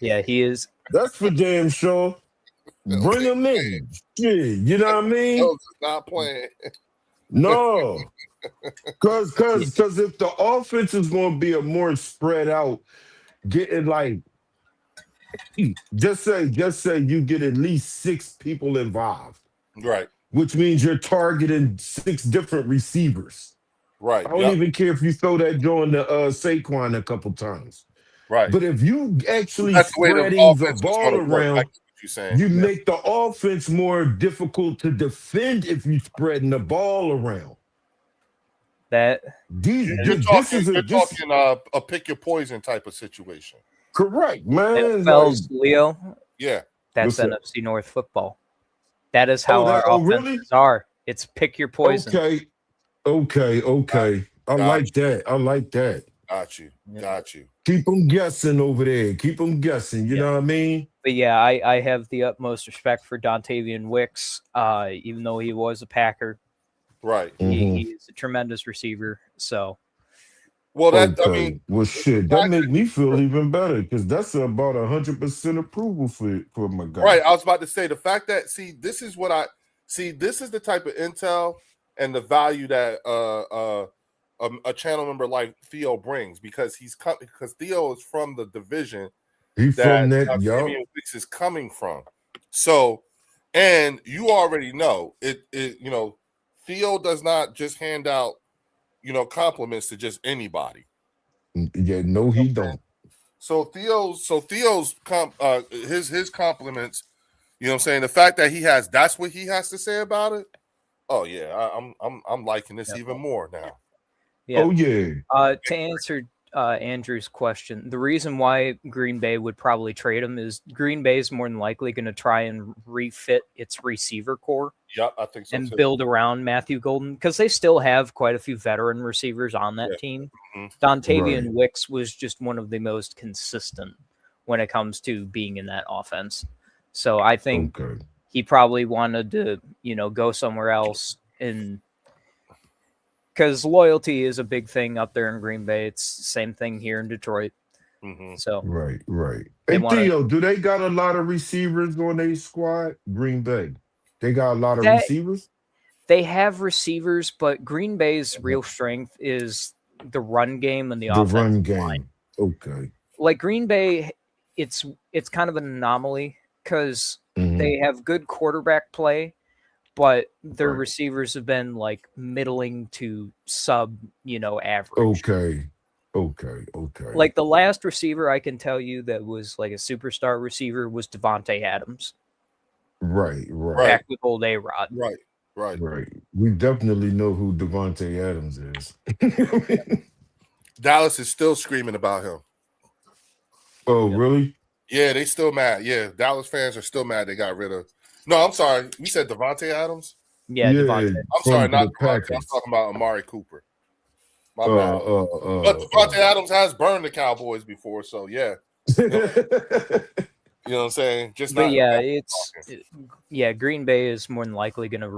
Speaker 3: Yeah, he is.
Speaker 2: That's for damn sure.
Speaker 1: They'll
Speaker 2: Bring
Speaker 1: take
Speaker 2: him in. Shit, you know what I mean?
Speaker 1: those not playing.
Speaker 2: No. Cause
Speaker 3: Yeah,
Speaker 2: cause cause if the offense is gonna be a more spread out, getting like just say you get at least 6 people involved,
Speaker 1: Right.
Speaker 2: which means you're targeting 6 different receivers.
Speaker 1: Right.
Speaker 2: I don't
Speaker 1: Yep.
Speaker 2: even care if you throw that joint to Saquon a couple times.
Speaker 1: Right.
Speaker 2: But if you actually
Speaker 1: That's the way the
Speaker 2: spreading the
Speaker 1: offense was
Speaker 2: ball
Speaker 1: going to work. I
Speaker 2: around,
Speaker 1: get what you're saying.
Speaker 2: you
Speaker 1: Yeah.
Speaker 2: make the offense more difficult to defend if you spreading the ball around.
Speaker 3: that
Speaker 1: You're
Speaker 2: This
Speaker 1: talking.
Speaker 2: is
Speaker 1: You're talking a pick your poison type of situation.
Speaker 2: correct, man. Like,
Speaker 3: Fells, Leo.
Speaker 1: Yeah.
Speaker 3: That's
Speaker 2: what's up?
Speaker 3: NFC North football. That is how our
Speaker 2: Really?
Speaker 3: offenses are. It's pick your poison.
Speaker 2: Okay. I
Speaker 1: Got
Speaker 2: like that. I like that.
Speaker 1: Got you.
Speaker 3: Yeah.
Speaker 1: Got you.
Speaker 2: Keep them guessing over there. Keep them guessing. You
Speaker 3: Yeah.
Speaker 2: know what I mean?
Speaker 3: But yeah, I have the utmost respect for Dontavian Wicks. Even though he was a Packer,
Speaker 1: Right.
Speaker 3: he is a tremendous receiver. So
Speaker 1: Well, that I
Speaker 2: Okay.
Speaker 1: mean,
Speaker 2: Well, shit, that make me feel even better because that's about 100% approval for my guy.
Speaker 1: right. I was about to say the fact that this is what I see. This is the type of intel and the value that a channel member like Theo brings because because Theo is from the division
Speaker 2: He
Speaker 1: that
Speaker 2: from that, y'all.
Speaker 1: Damian Wicks is coming from. So, and you already know it. Theo does not just hand out compliments to just anybody.
Speaker 2: Yeah, no, he don't.
Speaker 1: So Theo's his compliments, what I'm saying, the fact that that's what he has to say about it. Oh yeah, I'm liking this even more now.
Speaker 3: yeah.
Speaker 2: Oh yeah.
Speaker 3: To answer Andrew's question, the reason why Green Bay would probably trade him is Green Bay is more than likely going to try and refit its receiver core
Speaker 1: Yeah, I think so
Speaker 3: and
Speaker 1: too.
Speaker 3: build around Matthew Golden because they still have quite a few veteran receivers on that team. Dontavian
Speaker 2: Right.
Speaker 3: Wicks was just one of the most consistent when it comes to being in that offense. So I think
Speaker 2: Okay.
Speaker 3: he probably wanted to, go somewhere else and because loyalty is a big thing up there in Green Bay. It's the same thing here in Detroit. So
Speaker 2: Right.
Speaker 3: They
Speaker 2: Hey
Speaker 3: wanna-
Speaker 2: Theo, do they got a lot of receivers on their squad? Green Bay. They got a lot of
Speaker 3: That-
Speaker 2: receivers?
Speaker 3: they have receivers, but Green Bay's real strength is the run game and the offensive
Speaker 2: run game.
Speaker 3: line.
Speaker 2: Okay.
Speaker 3: Like Green Bay, it's kind of an anomaly because
Speaker 2: Mhm.
Speaker 3: they have good quarterback play, but their
Speaker 2: Right.
Speaker 3: receivers have been like middling to sub, average.
Speaker 2: Okay.
Speaker 3: Like the last receiver I can tell you that was like a superstar receiver was Devontae Adams.
Speaker 2: Right.
Speaker 3: Back with old A-Rod.
Speaker 1: Right.
Speaker 2: We definitely know who Devontae Adams is.
Speaker 1: Dallas is still screaming about him.
Speaker 2: Oh, really?
Speaker 1: Yeah, they still mad. Yeah, Dallas fans are still mad they got rid of. No, I'm sorry. We said Devontae Adams.
Speaker 3: Yeah, Devontae.
Speaker 1: I'm sorry,
Speaker 2: from
Speaker 1: not
Speaker 2: the
Speaker 1: Devontae. I'm
Speaker 2: Packers.
Speaker 1: talking about Amari Cooper. My bad. But
Speaker 2: But
Speaker 1: Devontae Adams has burned the Cowboys before, so yeah. You know what I'm saying? Just
Speaker 3: But
Speaker 1: not.
Speaker 3: yeah, Green Bay is more than likely going to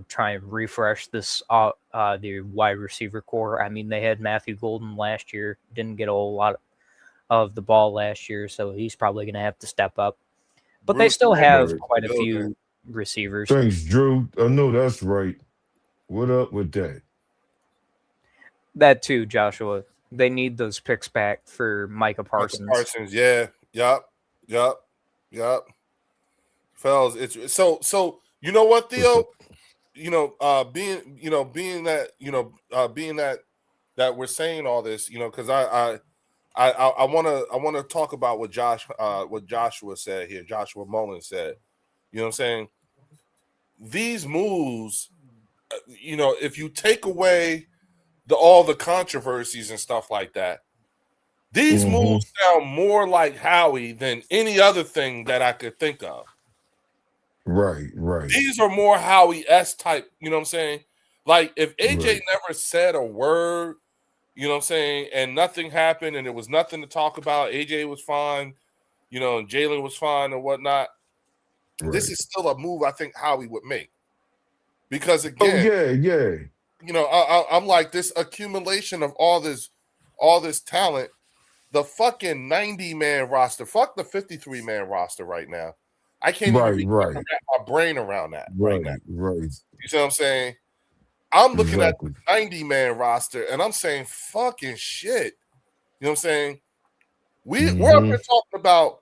Speaker 3: try and refresh this the wide receiver core. I mean, they had Matthew Golden last year, didn't get a whole lot of the ball last year, so he's probably going to have to step up. But they
Speaker 1: Bruce
Speaker 3: still have
Speaker 2: Leonard.
Speaker 3: quite a few receivers.
Speaker 2: Thanks, Drew. I know that's right. What up with that?
Speaker 3: That too, Joshua. They need those picks back for Micah Parsons.
Speaker 1: Yeah. Yup. Fells, it's so you know what, Theo? Being that we're saying all this, because I want to talk about what Joshua said here. Joshua Mullen said, you know what I'm saying? These moves, if you take away all the controversies and stuff like that, these moves sound more like Howie than any other thing that I could think of.
Speaker 2: Right.
Speaker 1: These are more Howie S type, you know what I'm saying? Like if AJ
Speaker 2: Right.
Speaker 1: never said a word, you know what I'm saying, and nothing happened and there was nothing to talk about, AJ was fine, you know, and Jalen was fine and whatnot. This
Speaker 2: Right.
Speaker 1: is still a move I think Howie would make. Because
Speaker 2: Oh
Speaker 1: again,
Speaker 2: yeah.
Speaker 1: you know, I'm like this accumulation of all this talent, the fucking 90-man roster, fuck the 53-man roster right now. I can't even begin to
Speaker 2: Right.
Speaker 1: wrap my brain around that right now.
Speaker 2: Right.
Speaker 1: You see what I'm saying? I'm looking at
Speaker 2: Exactly.
Speaker 1: the 90-man roster and I'm saying fucking shit. You know what I'm saying? We're up here talking about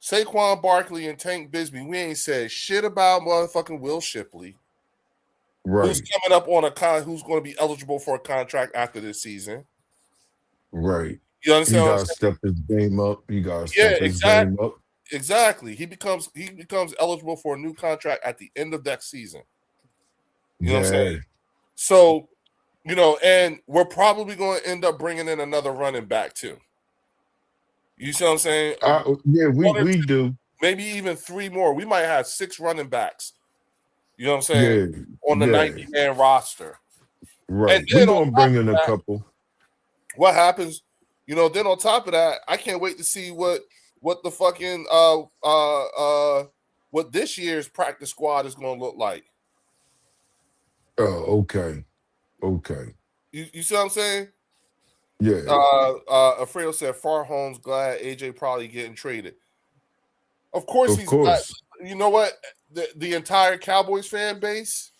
Speaker 1: Saquon Barkley and Tank Bigsby. We ain't said shit about motherfucking Will Shipley.
Speaker 2: Right.
Speaker 1: Who's coming up on who's going to be eligible for a contract after this season.
Speaker 2: Right.
Speaker 1: You understand
Speaker 2: He
Speaker 1: what I'm
Speaker 2: got to
Speaker 1: saying?
Speaker 2: step his game up. He got to step his
Speaker 1: exactly.
Speaker 2: game up.
Speaker 1: Exactly. He becomes eligible for a new contract at the end of that season. You know what I'm saying? So, you know, and we're probably going to end up bringing in another running back too. You see what I'm saying?
Speaker 2: Yeah, we do.
Speaker 1: Maybe even 3 more. We might have 6 running backs. You know what I'm saying? On the 90-man roster.
Speaker 2: Right.
Speaker 1: And
Speaker 2: We're
Speaker 1: then
Speaker 2: going to bring in a couple.
Speaker 1: What happens, you know, then on top of that, I can't wait to see what the fucking what this year's practice squad is going to look like.
Speaker 2: Oh, okay.
Speaker 1: You see what I'm saying?
Speaker 2: Yeah.
Speaker 1: Alfredo said Farhomes glad AJ probably getting traded. Of course he's glad. You know what? The entire Cowboys fan base,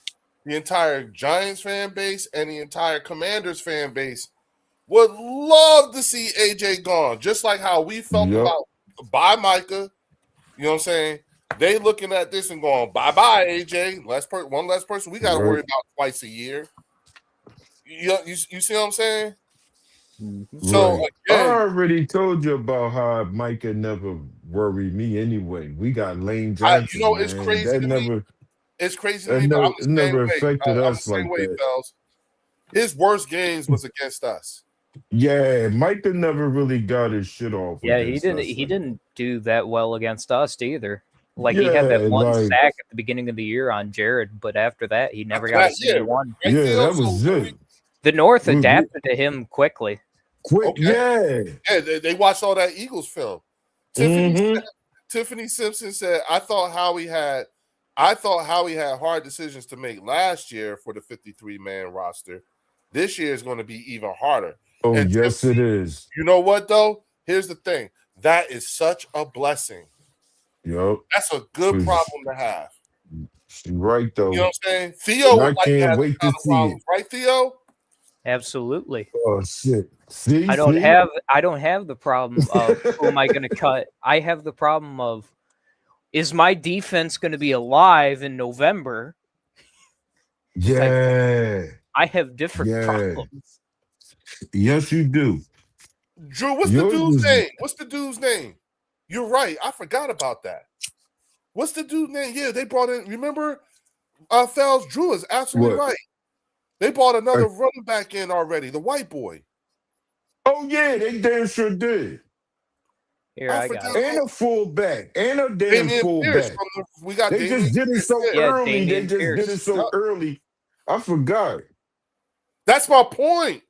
Speaker 1: the entire Giants fan base, and the entire Commanders fan base would love to see AJ gone. Just like how we felt about bye Micah. You know what I'm saying? They looking at this and going, bye-bye, AJ. One less person we got to worry about twice a year. You see what I'm saying? So again,
Speaker 2: I already told you about how Micah never worried me anyway. We got Lane Johnson.
Speaker 1: you know, it's crazy
Speaker 2: that
Speaker 1: to
Speaker 2: never,
Speaker 1: me. It's crazy to me, but I'm the same
Speaker 2: never
Speaker 1: way.
Speaker 2: affected
Speaker 1: I'm
Speaker 2: us
Speaker 1: the same
Speaker 2: like
Speaker 1: way,
Speaker 2: that.
Speaker 1: fellas. His worst games was against us.
Speaker 2: Yeah, Micah never really got his shit off.
Speaker 3: Yeah, he didn't do that well against us either. Like he had that one sack at the beginning of the year on Jared, but after that, he never got a single one.
Speaker 2: Yeah, that was it.
Speaker 3: The North adapted to him quickly.
Speaker 1: Yeah, they watched all that Eagles film. Tiffany Simpson said, I thought Howie had hard decisions to make last year for the 53-man roster. This year is going to be even harder.
Speaker 2: Oh, and yes, Tiffany, it is.
Speaker 1: You know what, though? Here's the thing. That is such a blessing.
Speaker 2: Yep.
Speaker 1: That's a good problem to have.
Speaker 2: She's right, though.
Speaker 1: You know what I'm saying? Theo would like
Speaker 2: can't wait to see
Speaker 1: problems, right, Theo?
Speaker 3: Absolutely.
Speaker 2: Oh shit. See,
Speaker 3: I don't have the problem of who am I going to cut. I have the problem of, is my defense going to be alive in November?
Speaker 2: Yeah.
Speaker 3: I have different problems.
Speaker 2: Yes, you do.
Speaker 1: Drew, what's the dude's name? What's the dude's name? You're right. I forgot about that. What's the dude's name? Yeah, they brought in, remember, Fells, Drew is absolutely right. They brought another running back in already, the white boy.
Speaker 2: Oh, yeah, they damn sure did.
Speaker 3: Here, I got
Speaker 2: it. And a fullback. And a damn fullback.
Speaker 1: We got
Speaker 2: they just did it so early. They just did it so early. I forgot.
Speaker 1: That's my point.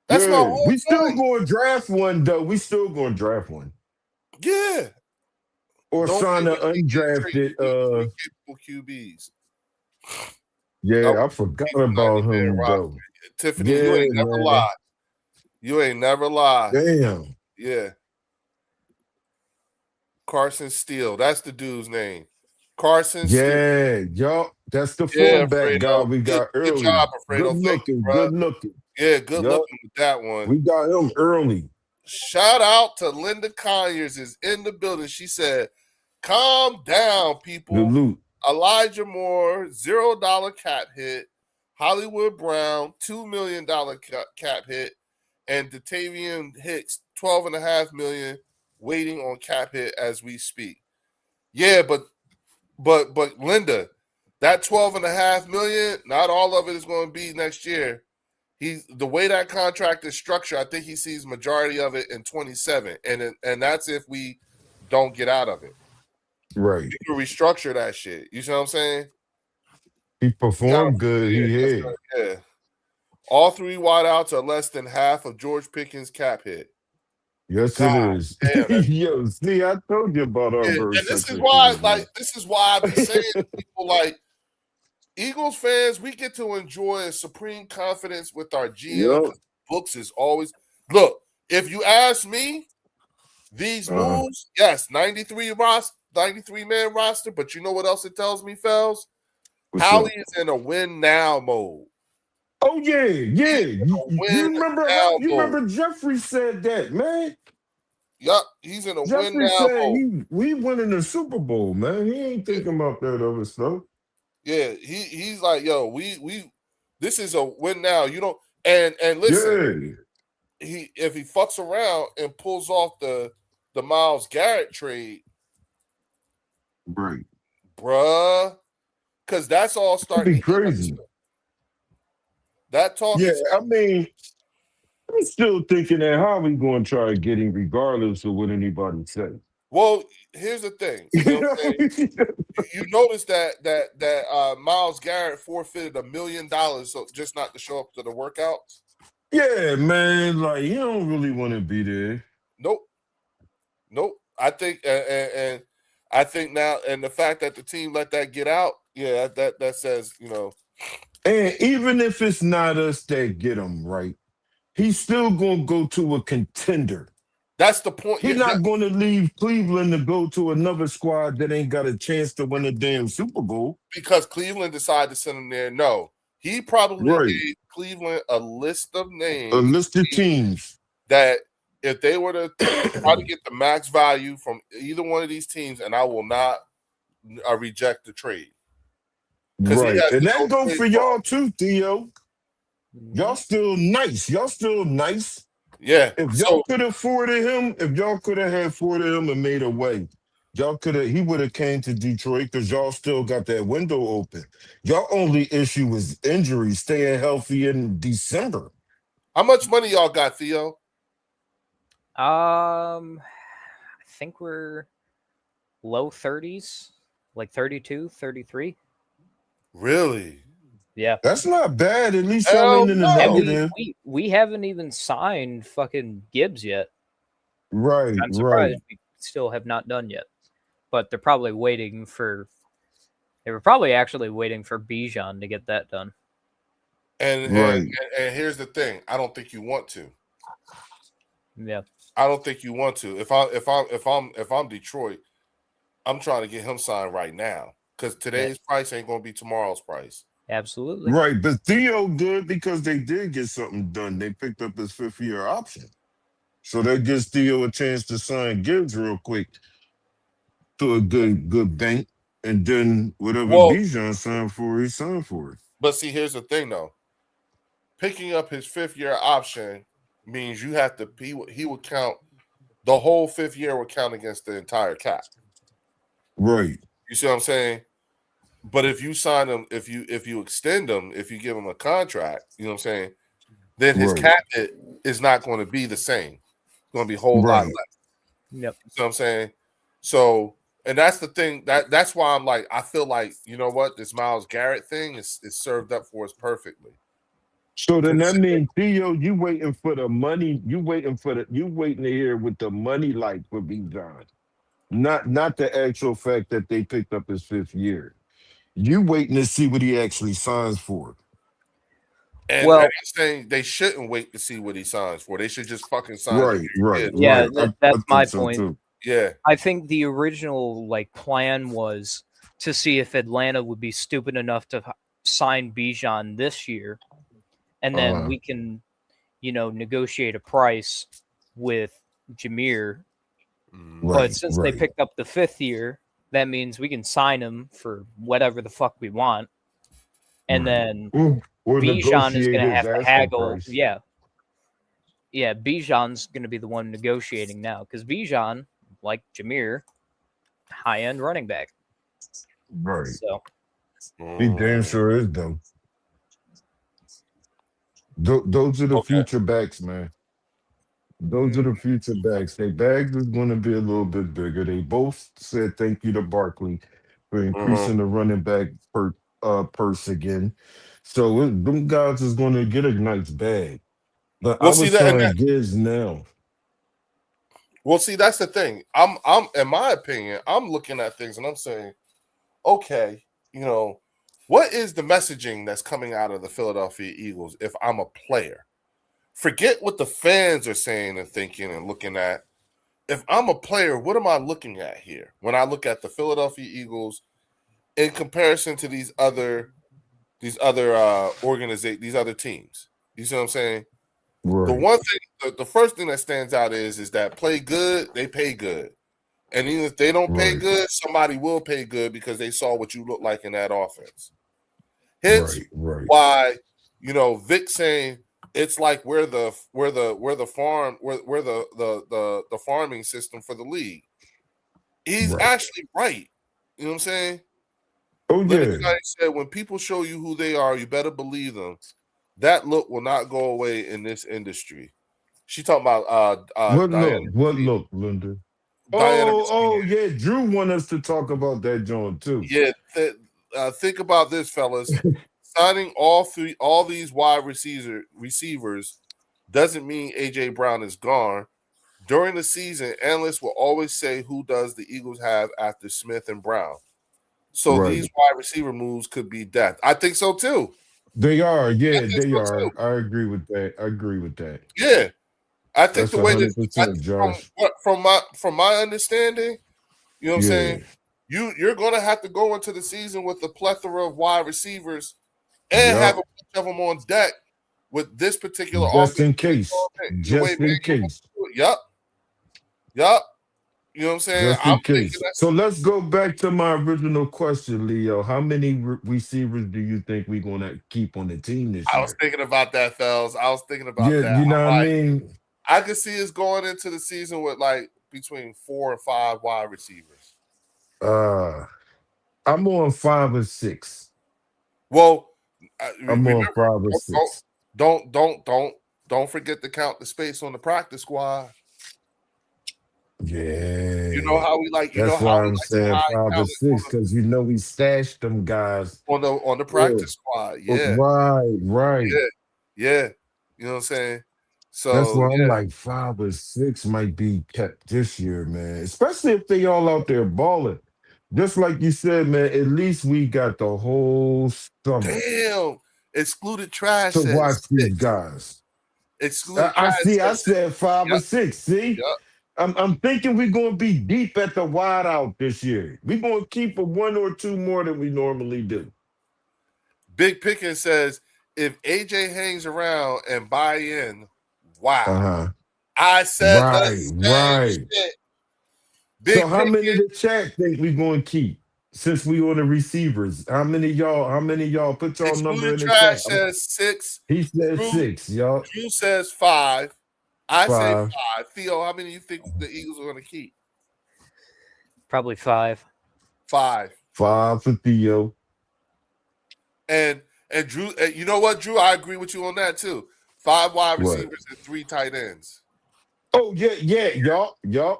Speaker 1: That's my whole
Speaker 2: point. Still going to draft one, though. We still going to draft one.
Speaker 1: Yeah.
Speaker 2: Or sign an undrafted
Speaker 1: QBs.
Speaker 2: Yeah, I forgot about him, though.
Speaker 1: Tiffany, you ain't never lied. You ain't never lied.
Speaker 2: Damn.
Speaker 1: Yeah. Carson Steele. That's the dude's name. Carson Steele.
Speaker 2: Yeah, y'all. That's the fullback guy we got early.
Speaker 1: Good job, Alfredo.
Speaker 2: Good looking.
Speaker 1: Yeah, good looking with that one.
Speaker 2: We got him early.
Speaker 1: Shout out to Linda Conyers is in the building. She said, calm down, people.
Speaker 2: The loot.
Speaker 1: Elijah Moore, $0 cap hit. Hollywood Brown, $2 million cap hit. And Datavian Hicks, $12.5 million, waiting on cap hit as we speak. Yeah, but Linda, that $12.5 million, not all of it is going to be next year. The way that contract is structured, I think he sees majority of it in 27, and that's if we don't get out of it.
Speaker 2: Right.
Speaker 1: You can restructure that shit. You see what I'm saying?
Speaker 2: He performed good.
Speaker 1: Yeah,
Speaker 2: He
Speaker 1: yes,
Speaker 2: had.
Speaker 1: sir, yeah. All 3 wideouts are less than half of George Pickens' cap hit.
Speaker 2: Yes, it
Speaker 1: God
Speaker 2: is.
Speaker 1: damn, that's
Speaker 2: Yo, see, I told you about our
Speaker 1: yeah.
Speaker 2: bird
Speaker 1: And this is
Speaker 2: section.
Speaker 1: why, I be saying to people like Eagles fans, we get to enjoy a supreme confidence with our GM
Speaker 2: Yep.
Speaker 1: because books is always look. If you ask me, these moves, yes, 93 man roster, but you know what else it tells me, Fells?
Speaker 2: What's
Speaker 1: Howie
Speaker 2: up?
Speaker 1: is in a win now mode.
Speaker 2: Oh yeah, yeah.
Speaker 1: He's in a
Speaker 2: You
Speaker 1: win
Speaker 2: remember
Speaker 1: now
Speaker 2: you
Speaker 1: mode.
Speaker 2: remember Jeffrey said that, man.
Speaker 1: Yup, he's in a win
Speaker 2: Jeffrey
Speaker 1: now
Speaker 2: said
Speaker 1: mode.
Speaker 2: we winning the Super Bowl, man. He ain't thinking about that other stuff.
Speaker 1: Yeah, he's like, yo, we this is a win now. You don't and listen,
Speaker 2: Yeah.
Speaker 1: if he fucks around and pulls off the Myles Garrett trade,
Speaker 2: Right.
Speaker 1: bruh, because that's all
Speaker 2: That'd
Speaker 1: starting
Speaker 2: be
Speaker 1: to heat up.
Speaker 2: crazy.
Speaker 1: That talk
Speaker 2: Yeah,
Speaker 1: is
Speaker 2: I mean, I'm still thinking that how we gonna try to get him regardless of what anybody say.
Speaker 1: well. Here's the thing, you know
Speaker 2: You
Speaker 1: what
Speaker 2: know
Speaker 1: I'm saying?
Speaker 2: what I mean?
Speaker 1: You notice that Myles Garrett forfeited $1 million, so just not to show up to the workouts.
Speaker 2: Yeah, man. Like you don't really want to be there.
Speaker 1: Nope. I think and I think now, and the fact that the team let that get out, yeah, that says, you know.
Speaker 2: And even if it's not us that get him right, he's still gonna go to a contender.
Speaker 1: That's the point.
Speaker 2: He's not going to leave Cleveland to go to another squad that ain't got a chance to win a damn Super Bowl.
Speaker 1: Because Cleveland decided to send him there. No, he probably
Speaker 2: Right.
Speaker 1: gave Cleveland a list of names,
Speaker 2: A list of teams
Speaker 1: that if they were to try to get the max value from either one of these teams, and I will not reject the trade.
Speaker 2: Right. And that
Speaker 1: no
Speaker 2: go
Speaker 1: trade
Speaker 2: for y'all too, Theo. Y'all
Speaker 3: Mhm.
Speaker 2: still nice. Y'all still nice.
Speaker 1: Yeah.
Speaker 2: If
Speaker 1: So
Speaker 2: y'all could have afforded him, if y'all could have had afforded him and made a way, y'all could have, he would have came to Detroit because y'all still got that window open. Y'all only issue was injury, staying healthy in December.
Speaker 1: how much money y'all got, Theo?
Speaker 3: I think we're low 30s, like 32, 33.
Speaker 1: Really?
Speaker 3: Yeah.
Speaker 2: That's not bad. At least y'all
Speaker 1: Hell
Speaker 2: ain't in the
Speaker 1: no.
Speaker 3: And
Speaker 2: negative.
Speaker 3: we haven't even signed fucking Gibbs yet.
Speaker 2: Right,
Speaker 3: I'm
Speaker 2: right.
Speaker 3: surprised we still have not done yet. But they're probably waiting for. They were probably actually waiting for Bijan to get that done.
Speaker 1: And
Speaker 2: Right.
Speaker 1: and here's the thing. I don't think you want to.
Speaker 3: Yeah.
Speaker 1: I don't think you want to. If I'm Detroit, I'm trying to get him signed right now because today's price ain't going to be tomorrow's price.
Speaker 3: Absolutely.
Speaker 2: Right. But Theo good because they did get something done. They picked up his 5th-year option. So that gives Theo a chance to sign Gibbs real quick to a good bank. And then whatever
Speaker 1: Well,
Speaker 2: Bijan signed for, he signed for it.
Speaker 1: but see, here's the thing though. Picking up his 5th-year option means you have to. He would count the whole 5th year would count against the entire cap.
Speaker 2: Right.
Speaker 1: You see what I'm saying? But if you sign him, if you extend him, if you give him a contract, you know what I'm saying, then his
Speaker 2: Right.
Speaker 1: cap hit is not going to be the same. It's going to be a whole lot
Speaker 2: Right.
Speaker 1: less.
Speaker 3: Yep.
Speaker 1: You know what I'm saying? So, and that's the thing that's why I'm like, I feel like, you know what, this Myles Garrett thing is served up for us perfectly.
Speaker 2: So then that means Theo, you waiting for the money, you waiting to hear what the money like for Bijan. Not the actual fact that they picked up his 5th year. You waiting to see what he actually signs for.
Speaker 1: And
Speaker 3: Well,
Speaker 1: I'm saying they shouldn't wait to see what he signs for. They should just fucking sign him.
Speaker 2: Right.
Speaker 3: yeah,
Speaker 2: I
Speaker 3: that's my
Speaker 2: think so
Speaker 3: point.
Speaker 2: too.
Speaker 1: Yeah.
Speaker 3: I think the original plan was to see if Atlanta would be stupid enough to sign Bijan this year, and then we can, negotiate a price with Jameer. But since they picked up the 5th year, that means we can sign him for whatever the fuck we want, and then
Speaker 2: Or
Speaker 3: Bijan is going to
Speaker 2: his
Speaker 3: have to
Speaker 2: asking
Speaker 3: haggle.
Speaker 2: price.
Speaker 3: Yeah, Bijan's going to be the one negotiating now because Bijan, like Jameer, high-end running back.
Speaker 2: Right.
Speaker 3: So
Speaker 2: He damn sure is though. Those are the future backs, man. Those are the future bags. Their bags is going to be a little bit bigger. They both said thank you to Barkley for
Speaker 1: Mhm.
Speaker 2: increasing the running back purse again. So them guys is going to get a nice bag. But I
Speaker 1: We'll see
Speaker 2: was
Speaker 1: that, and
Speaker 2: telling Giz now.
Speaker 1: well, see, that's the thing. I'm, in my opinion, I'm looking at things and I'm saying, okay, what is the messaging that's coming out of the Philadelphia Eagles if I'm a player? Forget what the fans are saying and thinking and looking at. If I'm a player, what am I looking at here when I look at the Philadelphia Eagles in comparison to these other teams? You see what I'm saying? The
Speaker 2: Right,
Speaker 1: one thing, the first thing that stands out is that play good, they pay good. And even if they don't pay
Speaker 2: right,
Speaker 1: good, somebody will pay good because they saw what you look like in that offense. Hence
Speaker 2: right, right,
Speaker 1: why, Vic saying it's like we're the farming system for the league. He's
Speaker 2: right.
Speaker 1: actually right. You know what I'm saying?
Speaker 2: Oh
Speaker 1: Lenny
Speaker 2: yeah,
Speaker 1: Knight said, when people show you who they are, you better believe them. That look will not go away in this industry. She talking about
Speaker 2: what look, Linda?
Speaker 1: Diana
Speaker 2: Oh yeah. Drew want us to talk about that joint too.
Speaker 1: Yeah, think about this, fellas. Signing all these wide receivers doesn't mean AJ Brown is gone. During the season, analysts will always say who does the Eagles have after Smith and Brown. So these
Speaker 2: Right.
Speaker 1: wide receiver moves could be death. I think so too.
Speaker 2: They are.
Speaker 1: I
Speaker 2: Yeah,
Speaker 1: think
Speaker 2: they
Speaker 1: so too.
Speaker 2: are. I agree with that. I agree with that.
Speaker 1: Yeah, I think
Speaker 2: That's
Speaker 1: the way that
Speaker 2: 100%, Josh.
Speaker 1: from my understanding, you know what I'm saying.
Speaker 2: Yeah.
Speaker 1: You're going to have to go into the season with a plethora of wide receivers and have a
Speaker 2: Yup.
Speaker 1: bunch of them on deck with this particular
Speaker 2: Just
Speaker 1: offense.
Speaker 2: in case.
Speaker 1: The way
Speaker 2: Just in
Speaker 1: Manuel wants
Speaker 2: case.
Speaker 1: to do it. Yup. You know what I'm saying?
Speaker 2: Just
Speaker 1: I'm
Speaker 2: in
Speaker 1: thinking
Speaker 2: case.
Speaker 1: that's
Speaker 2: So let's go back to my original question, Leo. How many receivers do you think we're going to keep on the team this
Speaker 1: I was
Speaker 2: year?
Speaker 1: thinking about that, fellas. I was thinking about
Speaker 2: Yeah,
Speaker 1: that.
Speaker 2: you know what
Speaker 1: I'm
Speaker 2: I
Speaker 1: like,
Speaker 2: mean?
Speaker 1: I could see us going into the season with like between 4 and 5 wide receivers.
Speaker 2: Uh, I'm on 5 or 6.
Speaker 1: Well,
Speaker 2: I'm
Speaker 1: remember,
Speaker 2: on 5 or 6.
Speaker 1: don't don't don't don't forget to count the space on the practice squad. You know
Speaker 2: Yeah.
Speaker 1: how we like. You know
Speaker 2: That's
Speaker 1: how
Speaker 2: why
Speaker 1: we
Speaker 2: I'm
Speaker 1: like to
Speaker 2: saying
Speaker 1: hide
Speaker 2: five or
Speaker 1: talent
Speaker 2: six, because we stashed them guys.
Speaker 1: on the
Speaker 2: Well,
Speaker 1: practice squad.
Speaker 2: oh,
Speaker 1: Yeah,
Speaker 2: right, right.
Speaker 1: yeah, yeah. You know what I'm saying?
Speaker 2: That's
Speaker 1: So
Speaker 2: why I'm
Speaker 1: yeah,
Speaker 2: like 5 or 6 might be kept this year, man. Especially if they all out there balling. Just like you said, man, at least we got the whole summer
Speaker 1: damn. Excluded trash
Speaker 2: to
Speaker 1: says
Speaker 2: watch these
Speaker 1: 6.
Speaker 2: guys.
Speaker 1: Excluded
Speaker 2: I
Speaker 1: trash
Speaker 2: see, I
Speaker 1: says 6.
Speaker 2: said five or
Speaker 1: Yep,
Speaker 2: six. See?
Speaker 1: yep.
Speaker 2: I'm thinking we're gonna be deep at the wide out this year. We're gonna keep a 1 or 2 more than we normally do.
Speaker 1: Big Pickens says if AJ hangs around and buy in, wow.
Speaker 2: Uh-huh.
Speaker 1: I said the
Speaker 2: Right,
Speaker 1: same
Speaker 2: right.
Speaker 1: shit.
Speaker 2: So
Speaker 1: Big
Speaker 2: how many
Speaker 1: Pickens,
Speaker 2: the chat think we gonna keep since we on the receivers? How many y'all put y'all number
Speaker 1: excluded
Speaker 2: in the
Speaker 1: trash
Speaker 2: chat?
Speaker 1: says 6.
Speaker 2: He said
Speaker 1: Drew,
Speaker 2: 6, y'all.
Speaker 1: Drew says 5. I say
Speaker 2: 5.
Speaker 1: 5. Theo, how many do you think the Eagles are going to keep?
Speaker 3: Probably 5.
Speaker 1: 5.
Speaker 2: 5 for Theo.
Speaker 1: And Drew, you know what, Drew? I agree with you on that too. 5 wide
Speaker 2: What?
Speaker 1: receivers and 3 tight ends.
Speaker 2: Oh, yeah, y'all.
Speaker 1: Yep.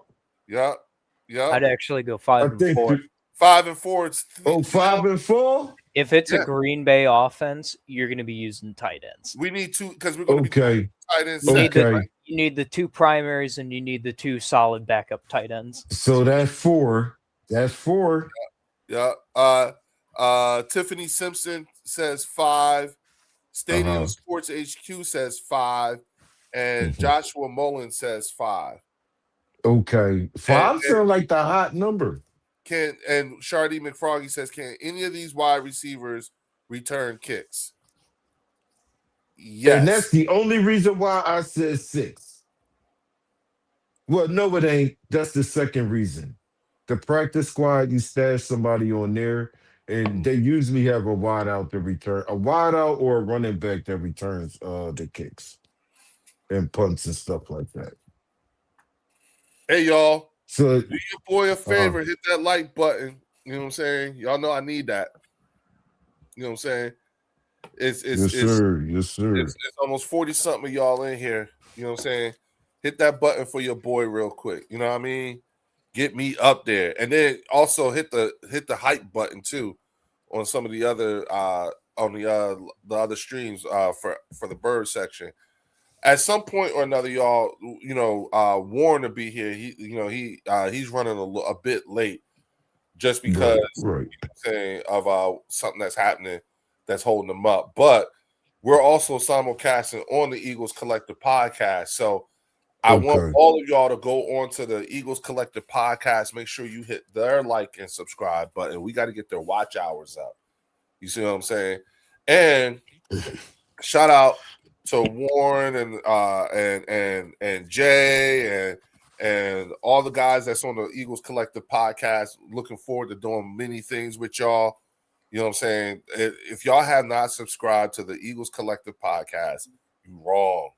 Speaker 1: Yep.
Speaker 3: I'd actually go
Speaker 2: I
Speaker 3: 5 and
Speaker 2: think
Speaker 3: 4.
Speaker 1: 5 and 4. It's
Speaker 2: oh, 5 and 4?
Speaker 3: If it's a
Speaker 1: Yeah.
Speaker 3: Green Bay offense, you're going to be using tight ends.
Speaker 1: We need 2 because we're going to be
Speaker 2: Okay.
Speaker 1: tight ends.
Speaker 3: You need the
Speaker 2: Okay.
Speaker 3: you need the 2 primaries and you need the 2 solid backup tight ends.
Speaker 2: So that's 4. That's 4.
Speaker 1: Yeah. Tiffany Simpson says 5. Stadium
Speaker 2: Uh-huh.
Speaker 1: Sports HQ says 5. And
Speaker 2: Mhm.
Speaker 1: Joshua Mullen says 5.
Speaker 2: Okay.
Speaker 1: And,
Speaker 2: 5 sound like the hot number.
Speaker 1: and Shardy McFroggy says, can any of these wide receivers return kicks?
Speaker 2: And that's
Speaker 1: Yes.
Speaker 2: the only reason why I said 6. Well, no, it ain't. That's the second reason. The practice squad, you stash somebody on there, and they usually have a wide out to return, a wide out or a running back that returns the kicks and punts and stuff like that.
Speaker 1: Hey, y'all.
Speaker 2: So
Speaker 1: Do your boy a favor. Hit that like button. You know what I'm saying? Y'all know I need that. You know what I'm saying?
Speaker 2: yes, sir. Yes, sir.
Speaker 1: It's almost 40 something of y'all in here. You know what I'm saying? hit that button for your boy real quick. You know what I mean? Get me up there, and then also hit the hype button too on some of the other on the other streams for the bird section. At some point or another, y'all, Warren to be here. He's running a bit late just because
Speaker 2: right.
Speaker 1: saying of something that's happening that's holding them up. But we're also simulcasting on the Eagles Collective podcast. So I want all of y'all to go on to the Eagles Collective podcast. Make sure you hit their like and subscribe button. We got to get their watch hours up. You see what I'm saying? And shout out to Warren and Jay and all the guys that's on the Eagles Collective podcast. Looking forward to doing many things with y'all. You know what I'm saying? If y'all have not subscribed to the Eagles Collective podcast, you wrong.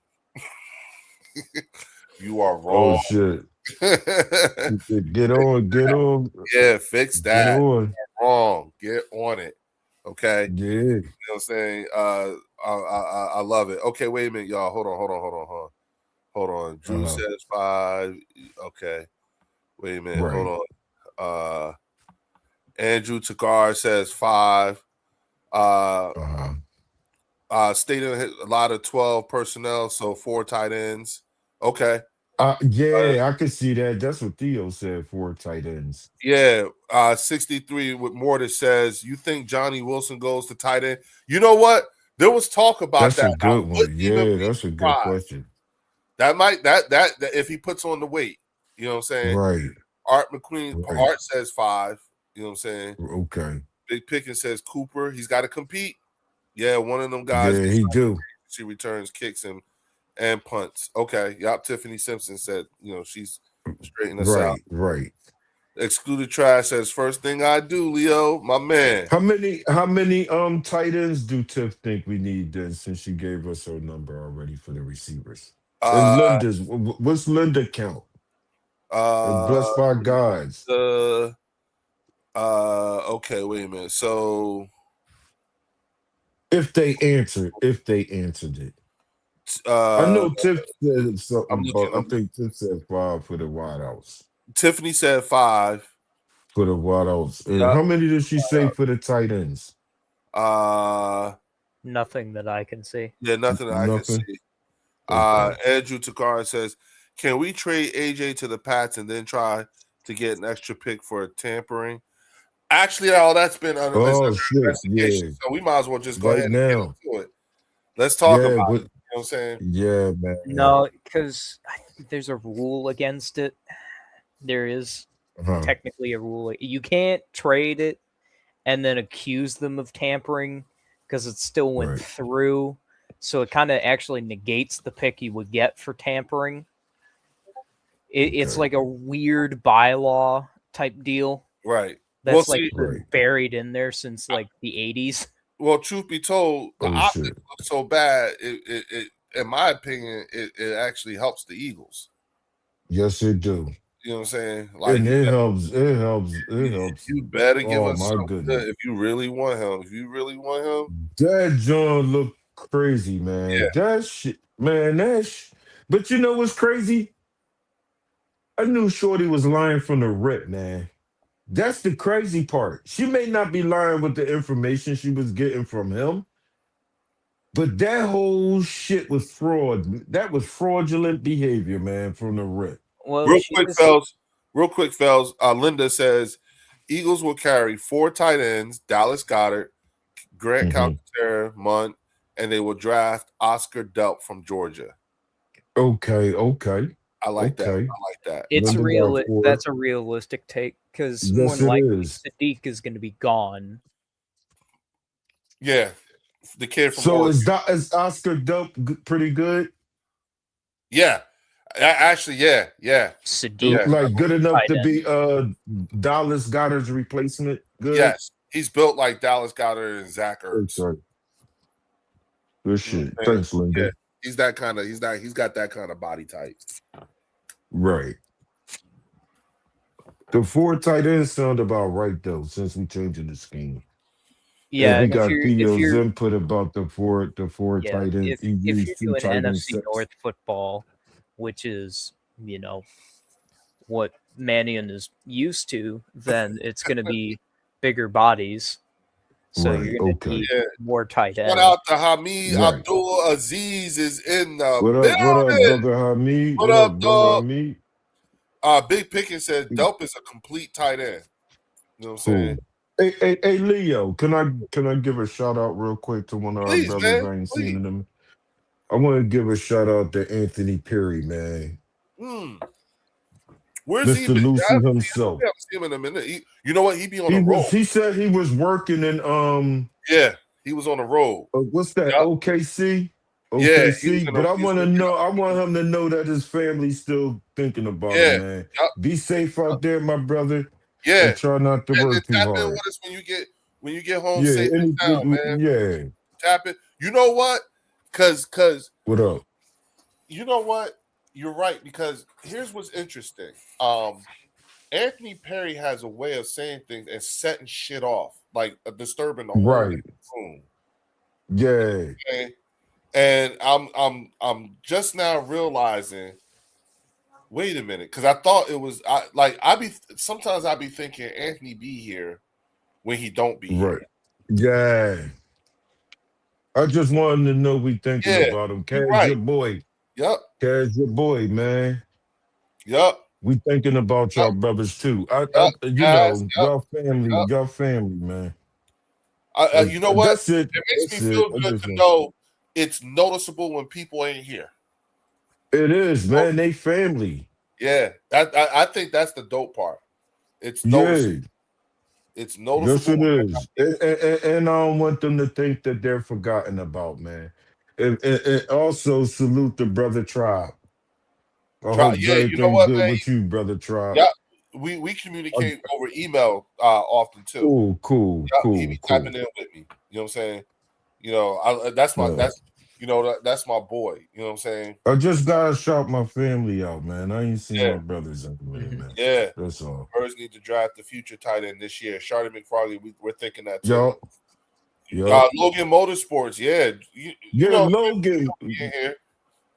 Speaker 1: You are wrong.
Speaker 2: Oh shit. Get on.
Speaker 1: Yeah, fix that.
Speaker 2: Get on.
Speaker 1: Wrong. Get on it. Okay.
Speaker 2: Yeah.
Speaker 1: You know what I'm saying? I love it. Okay, wait a minute, y'all. Hold on. Drew says 5. Okay. Wait a minute.
Speaker 2: Right.
Speaker 1: Hold on. Andrew Tagar says 5. Stating a lot of 12 personnel, so 4 tight ends. Okay.
Speaker 2: Yeah, I could see that. That's what Theo said, 4 tight ends.
Speaker 1: Yeah. 63 with more that says, you think Johnny Wilson goes to tight end? You know what? There was talk about
Speaker 2: that's
Speaker 1: that.
Speaker 2: A good one. Yeah, that's a good question.
Speaker 1: That might that if he puts on the weight, you know what I'm saying?
Speaker 2: Right.
Speaker 1: Art McQueen, Art says 5. You know what I'm saying?
Speaker 2: Okay.
Speaker 1: Big Pickens says Cooper. He's got to compete. Yeah, one of them guys.
Speaker 2: Yeah, he do.
Speaker 1: She returns kicks and punts. Okay. Yup. Tiffany Simpson said, she's straightening us out.
Speaker 2: Right.
Speaker 1: Excluded Trash says, first thing I do, Leo, my man.
Speaker 2: How many tight ends do Tiff think we need then, since she gave us her number already for the receivers? And Linda's, what's Linda count? Blessed by God's.
Speaker 1: Okay, wait a minute. So
Speaker 2: if they answered it. I know Tiff said something, but I think Tiff said 5 for the wideouts.
Speaker 1: Tiffany said 5
Speaker 2: for the wideouts. And how many did she say for the tight ends?
Speaker 3: Nothing that I can see.
Speaker 1: Yeah, nothing that I can see. Andrew Takara says, can we trade AJ to the Pats and then try to get an extra pick for tampering? Actually, that's been under investigation. So we might as well just go ahead and get into it. Let's talk about it. You know what I'm saying?
Speaker 2: Yeah, man.
Speaker 3: No, because there's a rule against it. There is technically a rule. You can't trade it and then accuse them of tampering because it still went through. So it kind of actually negates the pick you would get for tampering. It's like a weird bylaw type deal.
Speaker 1: Right.
Speaker 3: That's buried in there since like the 80s.
Speaker 1: Well, truth be told, the optics look so bad. It in my opinion, it actually helps the Eagles.
Speaker 2: Yes, it do.
Speaker 1: You know what I'm saying? Like,
Speaker 2: and it helps.
Speaker 1: You better give us something if you really want him.
Speaker 2: That John look crazy, man.
Speaker 1: Yeah.
Speaker 2: That shit, man. But you know what's crazy? I knew Shorty was lying from the rip, man. That's the crazy part. She may not be lying with the information she was getting from him, but that whole shit was fraud. That was fraudulent behavior, man, from the rip.
Speaker 3: Well,
Speaker 1: real quick, fellas. Linda says Eagles will carry 4 tight ends: Dallas Goedert, Grant Calcaterra, Munt, and they will draft Oscar Delp from Georgia.
Speaker 2: Okay.
Speaker 1: I like that.
Speaker 3: It's that's a realistic take because more than likely Sadiq is going to be gone.
Speaker 1: Yeah, the kid from.
Speaker 2: So is Oscar Delp pretty good?
Speaker 1: Yeah, actually, yeah.
Speaker 3: Sadiq,
Speaker 2: like good enough to be Dallas Goedert's replacement. Good.
Speaker 1: Yes, he's built like Dallas Goedert and Zach Ertz.
Speaker 2: Sorry. Good shit. Thanks, Linda.
Speaker 1: Yeah. He's got that kind of body type.
Speaker 2: Right. The 4 tight ends sound about right though, since we changing the scheme.
Speaker 3: Yeah,
Speaker 2: we got Theo's input about the four tight ends.
Speaker 3: If you're doing NFC North football, which is, what Mannion is used to, then it's going to be bigger bodies. So
Speaker 2: Right,
Speaker 3: you're going to
Speaker 2: okay.
Speaker 3: need
Speaker 1: Yeah.
Speaker 3: more tight
Speaker 1: Shout
Speaker 3: ends.
Speaker 1: out to Hamid
Speaker 2: Right.
Speaker 1: Abdul Aziz is in the
Speaker 2: What up,
Speaker 1: building.
Speaker 2: brother Hamid?
Speaker 1: What
Speaker 2: What
Speaker 1: up,
Speaker 2: up, brother
Speaker 1: dog?
Speaker 2: Hamid?
Speaker 1: Big Pickens said Delp is a complete tight end. You know what I'm saying?
Speaker 2: Cool. Hey, Leo, can I give a shout out real quick to one of our
Speaker 1: Please,
Speaker 2: brothers
Speaker 1: man.
Speaker 2: I ain't
Speaker 1: Please.
Speaker 2: seen them? I want to give a shout out to Anthony Perry, man.
Speaker 1: Where's he
Speaker 2: Mr.
Speaker 1: been?
Speaker 2: Lucy
Speaker 1: We
Speaker 2: himself.
Speaker 1: haven't seen him in a minute. You know what? He be on the road.
Speaker 2: He said he was working in
Speaker 1: Yeah, he was on the road.
Speaker 2: what's that?
Speaker 1: Yup.
Speaker 2: OKC?
Speaker 1: Yeah, he was
Speaker 2: OKC.
Speaker 1: in
Speaker 2: But I
Speaker 1: he's
Speaker 2: want to
Speaker 1: in-
Speaker 2: know, I want him to know that his family's still thinking about
Speaker 1: Yeah,
Speaker 2: him, man.
Speaker 1: yup.
Speaker 2: Be safe out there, my brother.
Speaker 1: Yeah,
Speaker 2: And try not to
Speaker 1: and then
Speaker 2: work too
Speaker 1: tap in
Speaker 2: hard.
Speaker 1: with us when you get home
Speaker 2: Yeah,
Speaker 1: safe and sound, man.
Speaker 2: yeah.
Speaker 1: Tap it. You know what? Cause
Speaker 2: What up?
Speaker 1: you know what? You're right, because here's what's interesting. Anthony Perry has a way of saying things and setting shit off, like disturbing the whole
Speaker 2: Right.
Speaker 1: room.
Speaker 2: Yeah.
Speaker 1: Okay? And I'm just now realizing, wait a minute, because I thought it was sometimes I be thinking Anthony be here when he don't be here.
Speaker 2: Right. Yeah. I just wanted to know we thinking
Speaker 1: Yeah,
Speaker 2: about him.
Speaker 1: you're
Speaker 2: Kaz
Speaker 1: right.
Speaker 2: your boy.
Speaker 1: Yep.
Speaker 2: Kaz your boy, man.
Speaker 1: Yep.
Speaker 2: We thinking about y'all brothers too.
Speaker 1: Guys,
Speaker 2: y'all family, man.
Speaker 1: You know what?
Speaker 2: That's it.
Speaker 1: It makes
Speaker 2: That's
Speaker 1: me feel
Speaker 2: it.
Speaker 1: good to know it's noticeable when people ain't here.
Speaker 2: It is, man. They family.
Speaker 1: Yeah, I think that's the dope part. It's noticeable.
Speaker 2: Yeah.
Speaker 1: It's noticeable.
Speaker 2: Yes, it is. And I don't want them to think that they're forgotten about, man. And also salute the brother Tribe. I hope
Speaker 1: you know
Speaker 2: everything's
Speaker 1: what,
Speaker 2: good
Speaker 1: man?
Speaker 2: with you, brother Tribe.
Speaker 1: Yeah, we communicate over email often too.
Speaker 2: Cool.
Speaker 1: He be typing in with me. You know what I'm saying? That's my that's my boy. You know what I'm saying?
Speaker 2: I just gotta shout my family out, man. I ain't seen my brothers in a minute, man.
Speaker 1: Yeah,
Speaker 2: that's all.
Speaker 1: Birds need to draft the future tight end this year. Charlotte McFarley, we're thinking that too.
Speaker 2: Yo.
Speaker 1: Logan Motorsports, yeah.
Speaker 2: Logan.
Speaker 1: Here.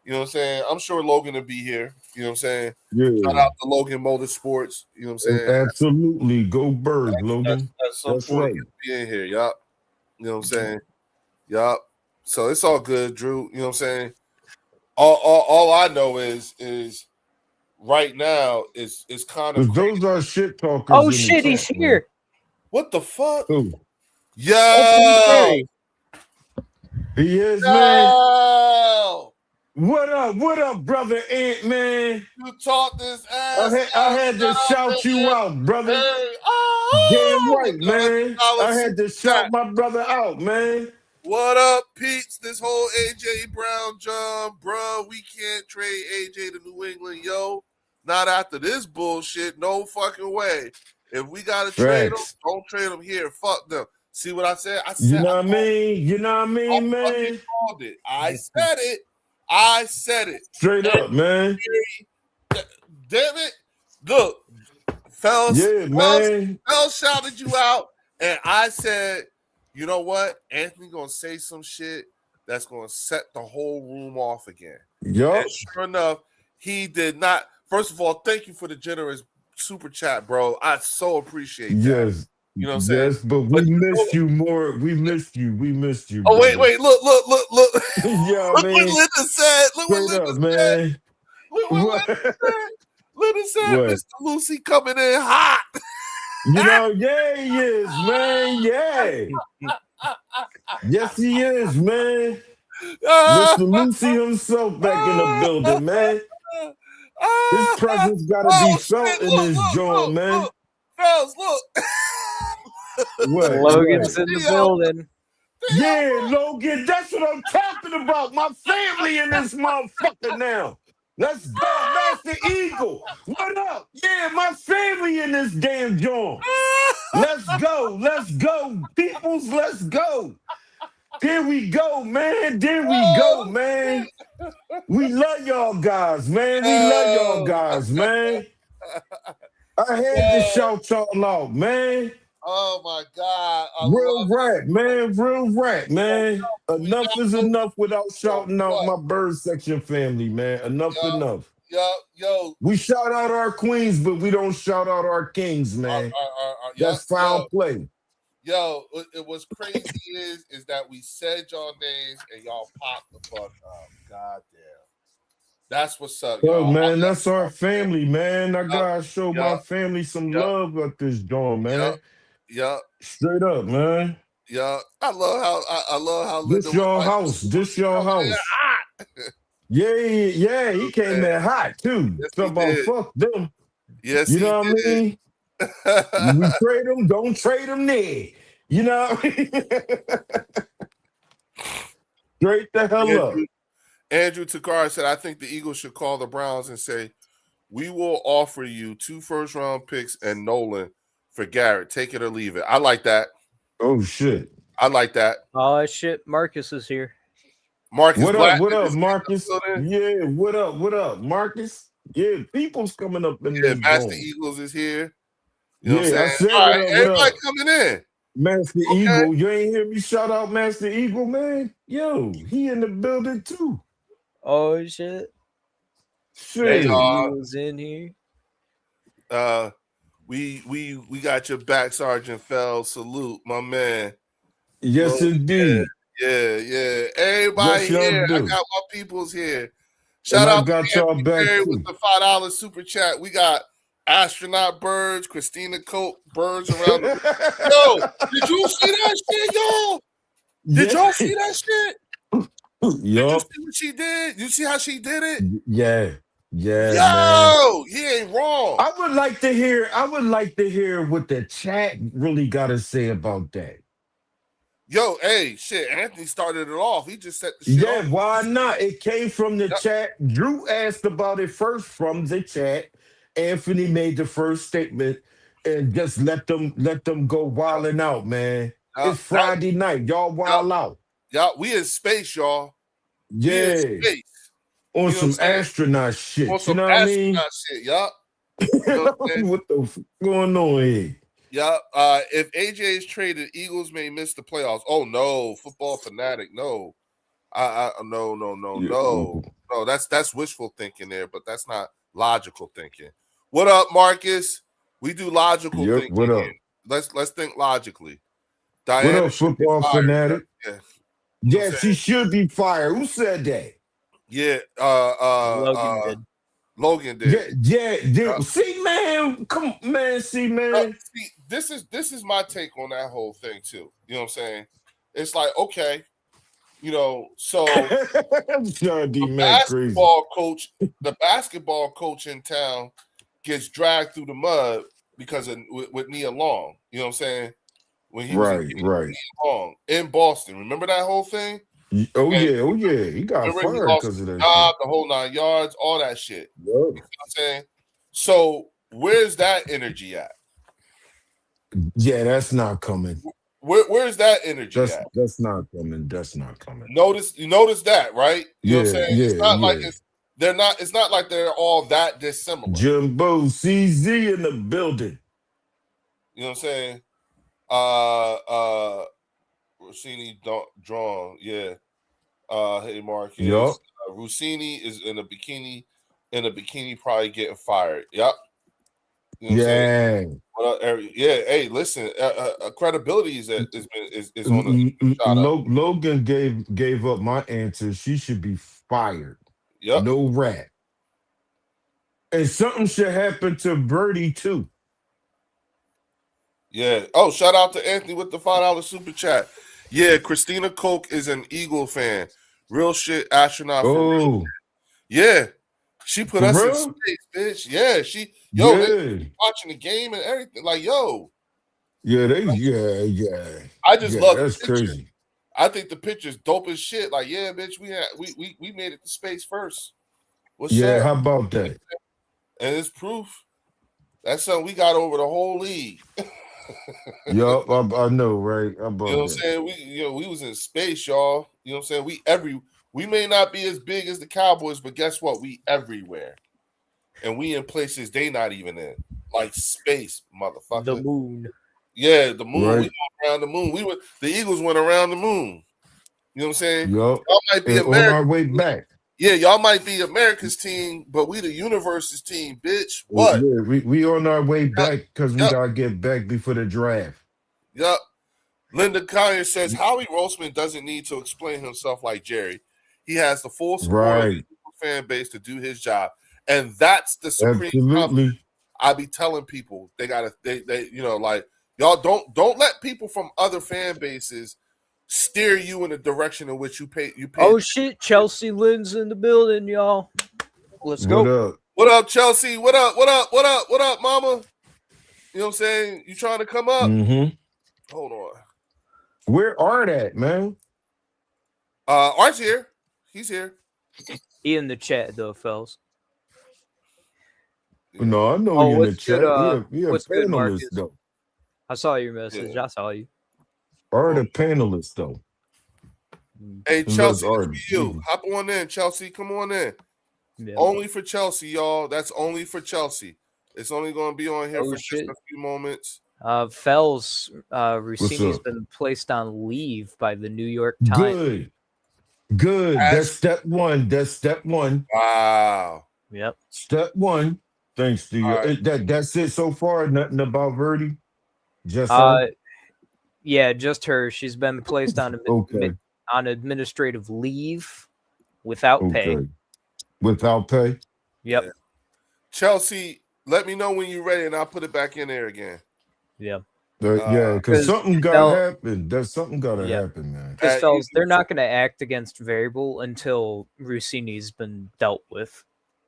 Speaker 1: You know what I'm saying? I'm sure Logan will be here. You know what I'm saying?
Speaker 2: Yeah.
Speaker 1: Shout out to Logan Motorsports. You know what I'm saying?
Speaker 2: Absolutely. Go Birds, Logan.
Speaker 1: That's right. Be in here, yup. You know what I'm saying? Yup. So it's all good, Drew. You know what I'm saying? All I know is right now is kind of
Speaker 2: those are shit talkers.
Speaker 3: Oh shit, he's here.
Speaker 1: What the fuck?
Speaker 2: Who?
Speaker 1: Yo!
Speaker 2: He is, man. What up, brother Ant, man?
Speaker 1: You taught this ass.
Speaker 2: I had to shout you out, brother.
Speaker 1: Hey,
Speaker 2: damn right, man. I had to shout my brother out, man.
Speaker 1: What up, peeps? This whole AJ Brown job, bro. We can't trade AJ to New England, yo. Not after this bullshit. No fucking way. If we gotta trade them, don't trade them here. Fuck them. See what I said?
Speaker 2: You know what I mean? You know what I mean, man?
Speaker 1: Called it. I said it.
Speaker 2: Straight up, man.
Speaker 1: Damn it. Look, fellas.
Speaker 2: Yeah, man.
Speaker 1: Fellas shouted you out, and I said, you know what? Anthony gonna say some shit that's gonna set the whole room off again.
Speaker 2: Yup.
Speaker 1: And sure enough, he did not. First of all, thank you for the generous super chat, bro. I so appreciate that.
Speaker 2: Yes.
Speaker 1: You know what I'm saying?
Speaker 2: Yes, but we missed you more. We missed you.
Speaker 1: Oh, wait. Look.
Speaker 2: Yeah,
Speaker 1: look
Speaker 2: man.
Speaker 1: what Linda said. Look what
Speaker 2: Straight
Speaker 1: Linda
Speaker 2: up,
Speaker 1: said.
Speaker 2: man.
Speaker 1: Look what Linda said. Linda said, Mr. Lucy coming in hot.
Speaker 2: You know, yeah, he is, man. Yeah. Yes, he is, man. Mr. Lucy himself back in the building, man. His presence gotta be felt in this joint, man.
Speaker 1: Fellas, look.
Speaker 2: What?
Speaker 3: Logan's in the building.
Speaker 2: Yeah, Logan, that's what I'm talking about. My family in this motherfucker now. Let's go, Master Eagle. What up? Yeah, my family in this damn joint. Let's go. Peoples, let's go. There we go, man. We love y'all guys, man. I had to shout y'all out, man.
Speaker 1: Oh my God. I
Speaker 2: Real
Speaker 1: love
Speaker 2: rap, man. Real rap, man.
Speaker 1: we
Speaker 2: Enough
Speaker 1: got
Speaker 2: is
Speaker 1: those
Speaker 2: enough without
Speaker 1: people.
Speaker 2: shouting out
Speaker 1: What?
Speaker 2: my bird section family, man. Enough,
Speaker 1: Yo,
Speaker 2: enough.
Speaker 1: yo,
Speaker 2: We shout out our queens, but we don't shout out our kings, man.
Speaker 1: yo,
Speaker 2: That's foul play.
Speaker 1: it was crazy is that we said y'all names and y'all popped the fuck up. God damn. That's what's up,
Speaker 2: Oh
Speaker 1: y'all.
Speaker 2: man, that's our family, man. I
Speaker 1: Yup,
Speaker 2: gotta show my
Speaker 1: yup,
Speaker 2: family some
Speaker 1: yup,
Speaker 2: love at this joint,
Speaker 1: yup,
Speaker 2: man.
Speaker 1: yup,
Speaker 2: Straight up, man.
Speaker 1: yup. I love how Linda
Speaker 2: This
Speaker 1: was
Speaker 2: your
Speaker 1: like,
Speaker 2: house.
Speaker 1: "Ooh,
Speaker 2: This
Speaker 1: she
Speaker 2: your
Speaker 1: coming in
Speaker 2: house.
Speaker 1: hot."
Speaker 2: Yeah, yeah, he came
Speaker 1: Man,
Speaker 2: in hot too.
Speaker 1: yes,
Speaker 2: Talk
Speaker 1: he
Speaker 2: about
Speaker 1: did.
Speaker 2: fuck them.
Speaker 1: Yes,
Speaker 2: You
Speaker 1: he
Speaker 2: know what I
Speaker 1: did.
Speaker 2: mean? We trade them, don't trade them there. You know what I mean? Straight the hell up.
Speaker 1: Andrew Takara said, I think the Eagles should call the Browns and say, we will offer you 2 first-round picks and Nolan for Garrett. Take it or leave it. I like that.
Speaker 2: Oh shit.
Speaker 1: I like that.
Speaker 3: Oh shit, Marcus is here.
Speaker 1: Marcus
Speaker 2: What
Speaker 1: Black.
Speaker 2: up, Marcus? Yeah, what up, Marcus? Yeah, people's coming up in
Speaker 1: Yeah,
Speaker 2: this
Speaker 1: Master
Speaker 2: joint.
Speaker 1: Eagles is here. You know what I'm
Speaker 2: Yeah, I
Speaker 1: saying?
Speaker 2: said
Speaker 1: All
Speaker 2: what
Speaker 1: right,
Speaker 2: up, what
Speaker 1: everybody
Speaker 2: up?
Speaker 1: coming in.
Speaker 2: Master
Speaker 1: Okay.
Speaker 2: Eagle. You ain't hear me shout out Master Eagle, man? Yo, he in the building too.
Speaker 3: Oh shit,
Speaker 1: Hey,
Speaker 2: Shit.
Speaker 3: Eagles in here.
Speaker 1: We got your back, Sergeant Fell. Salute, my man.
Speaker 2: Yes, indeed.
Speaker 1: Yeah. Everybody
Speaker 2: Yes, y'all
Speaker 1: here. I
Speaker 2: do.
Speaker 1: got my peoples here.
Speaker 2: And
Speaker 1: Shout
Speaker 2: I
Speaker 1: out
Speaker 2: got
Speaker 1: to
Speaker 2: y'all
Speaker 1: Anthony
Speaker 2: back
Speaker 1: Perry
Speaker 2: too.
Speaker 1: with the $5 super chat. We got astronaut birds, Christina Coke, birds around the Yo, did you see that shit, y'all? Did y'all see that shit? Did you
Speaker 2: Yup.
Speaker 1: see what she did? You see how she did it?
Speaker 2: Yeah. Yeah, man.
Speaker 1: Yo, he ain't wrong.
Speaker 2: I would like to hear what the chat really gotta say about that.
Speaker 1: Yo, hey, shit, Anthony started it off. He just set the shit
Speaker 2: Yeah,
Speaker 1: off.
Speaker 2: why not? It came from the
Speaker 1: Yup.
Speaker 2: chat. Drew asked about it first from the chat. Anthony made the first statement and just let them go wilding out, man. It's
Speaker 1: That,
Speaker 2: Friday night. Y'all
Speaker 1: yup,
Speaker 2: wild out.
Speaker 1: yup, we in space, y'all. We in
Speaker 2: Yeah.
Speaker 1: space.
Speaker 2: On
Speaker 1: You know what I'm
Speaker 2: some
Speaker 1: saying?
Speaker 2: astronaut
Speaker 1: On
Speaker 2: shit. You
Speaker 1: some
Speaker 2: know what I mean?
Speaker 1: astronaut shit, yup. You know what I'm saying?
Speaker 2: What the fuck going on here?
Speaker 1: Yeah. If AJ is traded, Eagles may miss the playoffs. Oh no, football fanatic. No. No. No, that's wishful thinking there, but that's not logical thinking. What up, Marcus? We do logical
Speaker 2: Yep.
Speaker 1: thinking
Speaker 2: What
Speaker 1: here.
Speaker 2: up?
Speaker 1: Let's think logically.
Speaker 2: What
Speaker 1: Diana
Speaker 2: up,
Speaker 1: should be
Speaker 2: football
Speaker 1: fired.
Speaker 2: fanatic?
Speaker 1: Yeah. You know what I'm
Speaker 2: Yeah, she
Speaker 1: saying?
Speaker 2: should be fired. Who said that?
Speaker 1: Yeah.
Speaker 3: Logan did.
Speaker 1: Logan did.
Speaker 2: Yeah. See, man, come on, man. See, man.
Speaker 1: See, this is my take on that whole thing too. You know what I'm saying? It's like, okay, so
Speaker 2: John D. Mac crazy.
Speaker 1: the basketball coach in town gets dragged through the mud because of with Nia Long. You know what I'm saying? When he was
Speaker 2: Right.
Speaker 1: engaged with Nia Long in Boston. Remember that whole thing?
Speaker 2: Oh
Speaker 1: And
Speaker 2: yeah. He got
Speaker 1: remember he
Speaker 2: fired
Speaker 1: lost
Speaker 2: because
Speaker 1: his
Speaker 2: of that
Speaker 1: job,
Speaker 2: shit.
Speaker 1: the whole 9 yards, all that shit.
Speaker 2: Yep.
Speaker 1: You know what I'm saying? So where's that energy at?
Speaker 2: Yeah, that's not coming.
Speaker 1: Where's that energy at?
Speaker 2: That's not coming. That's not coming.
Speaker 1: You notice that, right? You know what I'm saying?
Speaker 2: Yeah.
Speaker 1: It's not like they're all that dissimilar.
Speaker 2: Jimbo CZ in the building.
Speaker 1: You know what I'm saying? Rossini drawn, yeah. Hey Marcus.
Speaker 2: Yup.
Speaker 1: Rossini is in a bikini probably getting fired. Yep. You know what I'm saying? Yeah. Hey, listen. Credibility is on a shot up.
Speaker 2: Logan gave up my answer. She should be fired.
Speaker 1: Yep.
Speaker 2: No rat. And something should happen to Birdie too.
Speaker 1: Yeah. Oh, shout out to Anthony with the $5 super chat. Yeah, Christina Koch is an Eagle fan. Real shit, astronaut for real. Yeah. She put us in space, bitch. Yeah, they watching the game and everything. Like, yo.
Speaker 2: Yeah,
Speaker 1: I just love
Speaker 2: that's
Speaker 1: the picture.
Speaker 2: crazy.
Speaker 1: I think the picture's dope as shit. Like, yeah, bitch, we made it to space first. What's up?
Speaker 2: How about that?
Speaker 1: And it's proof. That's something we got over the whole league.
Speaker 2: Yup, I know, right?
Speaker 1: You know what I'm saying? We was in space, y'all. You know what I'm saying? We may not be as big as the Cowboys, but guess what? We everywhere. And we in places they not even in. Like space, motherfucker.
Speaker 3: The moon.
Speaker 1: Yeah, the moon. We
Speaker 2: Right.
Speaker 1: went around the moon. The Eagles went around the moon. You know what I'm saying?
Speaker 2: Yup.
Speaker 1: Y'all might be
Speaker 2: And on our
Speaker 1: America.
Speaker 2: way back.
Speaker 1: Yeah, y'all might be America's team, but we the universe's team, bitch.
Speaker 2: Yeah,
Speaker 1: What?
Speaker 2: we on our way
Speaker 1: Yup,
Speaker 2: back because we
Speaker 1: yup,
Speaker 2: gotta get back before the draft.
Speaker 1: yup. Linda Collier says Howie Roseman doesn't need to explain himself like Jerry. He has the full support of
Speaker 2: Right.
Speaker 1: the fan base to do his job, and that's the supreme compliment.
Speaker 2: Absolutely.
Speaker 1: I be telling people they gotta they you know, like, y'all don't let people from other fan bases steer you in the direction in which you pay.
Speaker 3: Oh shit, Chelsea Lynn's in the building, y'all. Let's go.
Speaker 2: What up?
Speaker 1: What up, Chelsea? What up? What up? What up? What up, mama? You know what I'm saying? You trying to come up?
Speaker 2: Mm-hmm.
Speaker 1: Hold on.
Speaker 2: Where are that, man?
Speaker 1: Art's here. He's here.
Speaker 3: He in the chat though, fellas.
Speaker 2: No, I know
Speaker 3: Oh,
Speaker 2: you in the
Speaker 3: what's
Speaker 2: chat.
Speaker 3: good,
Speaker 2: We have
Speaker 3: what's good,
Speaker 2: panelists
Speaker 3: Marcus?
Speaker 2: though.
Speaker 3: I saw your message.
Speaker 1: Yeah.
Speaker 3: I saw you.
Speaker 2: Are the panelists though?
Speaker 1: Hey,
Speaker 2: Unless
Speaker 1: Chelsea,
Speaker 2: Art
Speaker 1: it's for
Speaker 2: is
Speaker 1: you.
Speaker 2: busy.
Speaker 1: Hop on in, Chelsea. Come on in.
Speaker 3: Yeah.
Speaker 1: Only for Chelsea, y'all. That's only for Chelsea. It's only going to be on here
Speaker 3: Oh,
Speaker 1: for
Speaker 3: shit.
Speaker 1: just a few moments.
Speaker 3: Fells, Rossini's
Speaker 2: up?
Speaker 3: been placed on leave by the New York Times.
Speaker 2: Good.
Speaker 1: As-
Speaker 2: That's step one.
Speaker 1: Wow.
Speaker 3: Yep.
Speaker 2: Step one. Thanks to you.
Speaker 1: All right.
Speaker 2: That's it so far. Nothing about Verdi. Just her?
Speaker 3: Yeah, just her. She's been placed on
Speaker 2: Okay.
Speaker 3: on administrative leave without pay.
Speaker 2: Okay. Without pay.
Speaker 3: Yep.
Speaker 1: Yeah. Chelsea, let me know when you're ready, and I'll put it back in there again.
Speaker 3: Yeah.
Speaker 2: Yeah, because
Speaker 3: 'cause
Speaker 2: something
Speaker 3: they'll-
Speaker 2: gotta happen. There's something gotta
Speaker 3: Yeah.
Speaker 2: happen, man.
Speaker 3: Because
Speaker 1: Uh,
Speaker 3: fellas, they're
Speaker 1: you-
Speaker 3: not going to act against variable until Rossini's been dealt with,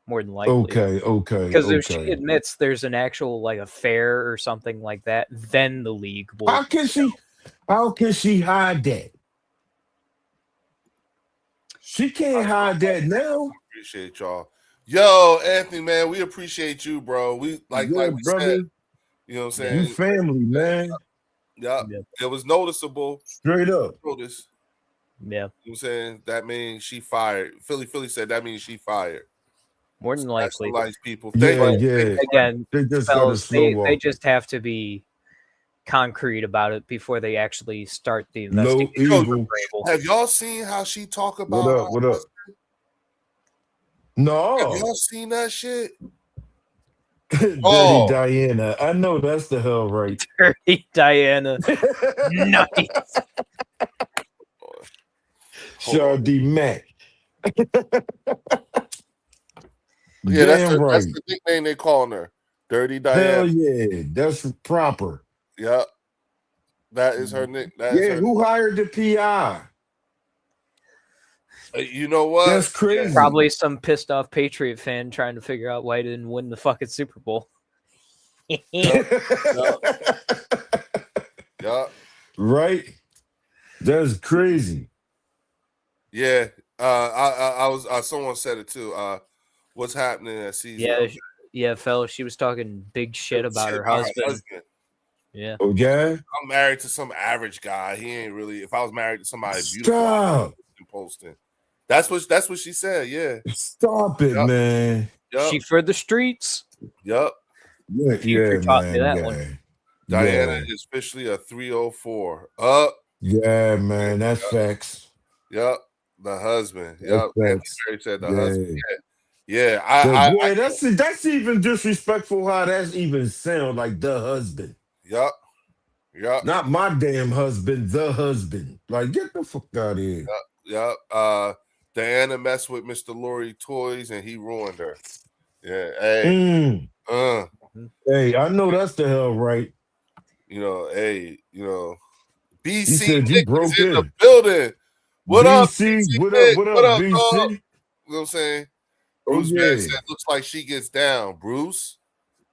Speaker 3: more than likely.
Speaker 2: Okay.
Speaker 3: Because if she admits there's an actual like affair or something like that, then the league will.
Speaker 2: How can she hide that? She can't hide that now.
Speaker 1: Appreciate y'all. Yo, Anthony, man, we appreciate you, bro. We like
Speaker 2: Yeah,
Speaker 1: we
Speaker 2: brother.
Speaker 1: said, you know what I'm
Speaker 2: You
Speaker 1: saying?
Speaker 2: family, man.
Speaker 1: Yeah,
Speaker 3: Yeah.
Speaker 1: it was noticeable.
Speaker 2: Straight up.
Speaker 1: Notice.
Speaker 3: Yeah.
Speaker 1: You know what I'm saying? That means she fired. Philly said that means she fired.
Speaker 3: More than likely.
Speaker 1: Nationalize people.
Speaker 2: Yeah,
Speaker 1: Thank you.
Speaker 2: yeah.
Speaker 3: Again,
Speaker 2: They just gotta
Speaker 3: fellas,
Speaker 2: slow
Speaker 3: they
Speaker 2: walk.
Speaker 3: just have to be concrete about it before they actually start the
Speaker 2: Low
Speaker 3: investigation.
Speaker 2: evil.
Speaker 1: Have y'all seen how she talk about?
Speaker 2: What up? What up?
Speaker 1: Have
Speaker 2: No.
Speaker 1: y'all seen that shit?
Speaker 2: Dirty
Speaker 1: Oh.
Speaker 2: Diana. I know that's the hell right.
Speaker 3: Dirty Diana. Nice.
Speaker 2: Shaw D. Mac.
Speaker 1: Yeah, that's
Speaker 2: Damn right.
Speaker 1: the nickname they calling her. Dirty
Speaker 2: Hell
Speaker 1: Diana.
Speaker 2: yeah. That's proper.
Speaker 1: Yep. That is her nick. That is
Speaker 2: Yeah,
Speaker 1: her.
Speaker 2: who hired the PI?
Speaker 1: You know what?
Speaker 2: That's crazy.
Speaker 3: Probably some pissed off Patriot fan trying to figure out why he didn't win the fucking Super Bowl.
Speaker 1: Yep.
Speaker 2: Right? That's crazy.
Speaker 1: Yeah. I was someone said it too. What's happening at season?
Speaker 3: Yeah, fellas, she was talking big shit about her husband. Yeah.
Speaker 2: Oh, yeah?
Speaker 1: I'm married to some average guy. He ain't really. If I was married to somebody beautiful,
Speaker 2: Stop.
Speaker 1: posting. That's what she said. Yeah.
Speaker 2: Stop it,
Speaker 1: Yep.
Speaker 2: man.
Speaker 1: Yep.
Speaker 3: She for the streets.
Speaker 1: Yep.
Speaker 2: Yeah,
Speaker 3: Future taught me
Speaker 2: man.
Speaker 3: that one.
Speaker 2: Yeah.
Speaker 1: Diana
Speaker 2: Yeah.
Speaker 1: is officially a 304. Up.
Speaker 2: Yeah, man. That's facts.
Speaker 1: Yep. The husband.
Speaker 2: That's
Speaker 1: Yep.
Speaker 2: facts.
Speaker 1: Mary said the
Speaker 2: Yeah.
Speaker 1: husband. Yeah.
Speaker 2: Yeah, that's even disrespectful how that's even sound like the husband.
Speaker 1: Yep. Yep.
Speaker 2: Not my damn husband, the husband. Like, get the fuck out of here.
Speaker 1: Yep. Diana messed with Mr. Laurie Toys and he ruined her. Yeah. Hey.
Speaker 2: Hey, I know that's the hell right.
Speaker 1: Hey, BC
Speaker 2: He said you
Speaker 1: Nick
Speaker 2: broke
Speaker 1: is in the
Speaker 2: in.
Speaker 1: building. What up,
Speaker 2: BC? What
Speaker 1: Nick?
Speaker 2: up,
Speaker 1: What up,
Speaker 2: BC?
Speaker 1: dog? You know what I'm saying?
Speaker 2: Oh,
Speaker 1: Bruce
Speaker 2: yeah.
Speaker 1: Banks said, looks like she gets down. Bruce,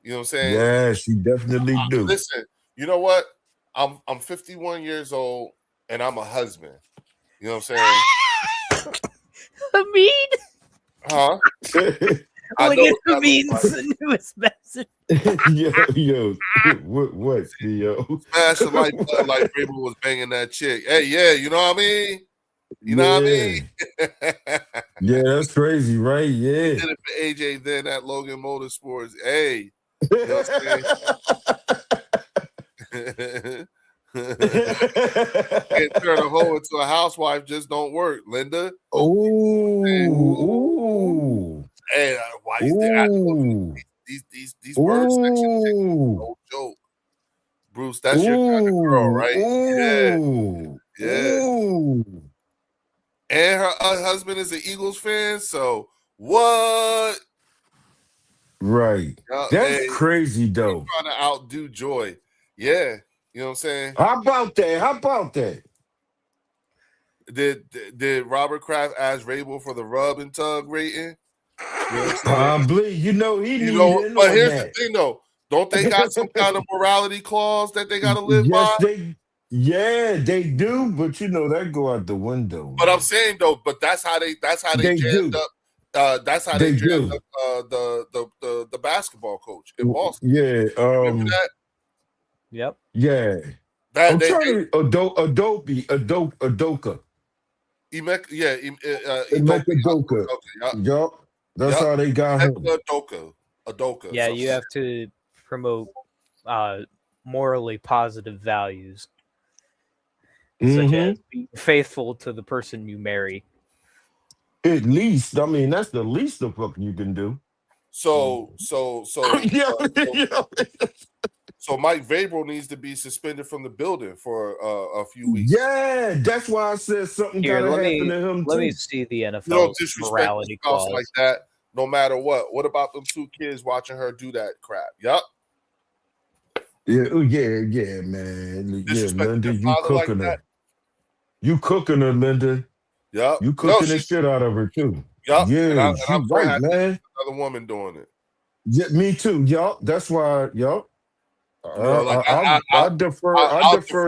Speaker 1: you know what I'm saying?
Speaker 2: Yeah, she definitely do.
Speaker 1: Listen, you know what? I'm 51 years old and I'm a husband. You know what I'm saying?
Speaker 3: Hamid.
Speaker 1: Huh? I
Speaker 3: Look
Speaker 1: know
Speaker 3: at
Speaker 1: what that
Speaker 3: Hamid's newest message.
Speaker 2: yo, what, yo?
Speaker 1: Smash the like button like Rainbow was banging that chick. Hey, yeah, you know what I mean? You know what I mean?
Speaker 2: Yeah, that's crazy, right? Yeah.
Speaker 1: Did it for AJ then at Logan Motorsports. Hey, you know what I'm saying? Can't turn a hoe into a housewife just don't work, Linda.
Speaker 2: Ooh.
Speaker 1: Hey, why you
Speaker 2: Ooh.
Speaker 1: these bird section chicks, no joke. Bruce, that's your kind of girl, right?
Speaker 2: Ooh.
Speaker 1: Yeah.
Speaker 2: Ooh.
Speaker 1: And her husband is an Eagles fan, so what?
Speaker 2: Right. That's
Speaker 1: Hey,
Speaker 2: crazy though.
Speaker 1: trying to outdo Joy. Yeah. You know what I'm saying?
Speaker 2: How about that?
Speaker 1: Did Robert Kraft ask Rabel for the rub and tug rating? You know what I'm saying?
Speaker 2: Probably. He need in
Speaker 1: But
Speaker 2: on
Speaker 1: here's
Speaker 2: that.
Speaker 1: the thing though. Don't they got some kind of morality clause that they gotta live
Speaker 2: Yes,
Speaker 1: by?
Speaker 2: they do, but that go out the window,
Speaker 1: But I'm
Speaker 2: man.
Speaker 1: saying though, but that's how they
Speaker 2: They
Speaker 1: jammed
Speaker 2: do.
Speaker 1: up. That's how they
Speaker 2: They
Speaker 1: jammed
Speaker 2: do.
Speaker 1: up the basketball coach in Boston.
Speaker 2: Yeah.
Speaker 1: Remember that?
Speaker 3: Yep.
Speaker 2: Yeah.
Speaker 1: That
Speaker 2: I'm
Speaker 1: they
Speaker 2: trying to Adoka.
Speaker 1: Emeka, yeah,
Speaker 2: Emeka Doka.
Speaker 1: Okay,
Speaker 2: Yup. That's
Speaker 1: yep.
Speaker 2: how they got him.
Speaker 1: Adoka.
Speaker 3: Yeah,
Speaker 1: something
Speaker 3: you
Speaker 1: like
Speaker 3: have to promote morally positive values, such as being faithful to the person you marry.
Speaker 2: At least, I mean, that's the least the fuck you can do.
Speaker 1: So
Speaker 2: Yeah.
Speaker 1: so Mike Vrabel needs to be suspended from the building for a few weeks.
Speaker 2: Yeah, that's why I said something
Speaker 3: Here,
Speaker 2: gotta
Speaker 3: let
Speaker 2: happen
Speaker 3: me
Speaker 2: to him
Speaker 3: let
Speaker 2: too.
Speaker 3: me see the
Speaker 1: You don't
Speaker 3: NFL's
Speaker 1: disrespect your
Speaker 3: morality
Speaker 1: spouse
Speaker 3: clause.
Speaker 1: like that, no matter what. What about them two kids watching her do that crap? Yup.
Speaker 2: Yeah, man. Yeah,
Speaker 1: Disrespecting
Speaker 2: Linda,
Speaker 1: your
Speaker 2: you
Speaker 1: father like
Speaker 2: cooking
Speaker 1: that?
Speaker 2: her. You cooking her, Linda.
Speaker 1: Yup.
Speaker 2: You cooking the shit out of her too.
Speaker 1: Yup. And
Speaker 2: Yeah,
Speaker 1: I'm
Speaker 2: she
Speaker 1: so
Speaker 2: right,
Speaker 1: happy
Speaker 2: man.
Speaker 1: another woman doing it.
Speaker 2: Yeah, me too. Yup. That's why, yup.
Speaker 1: You know, like
Speaker 2: I defer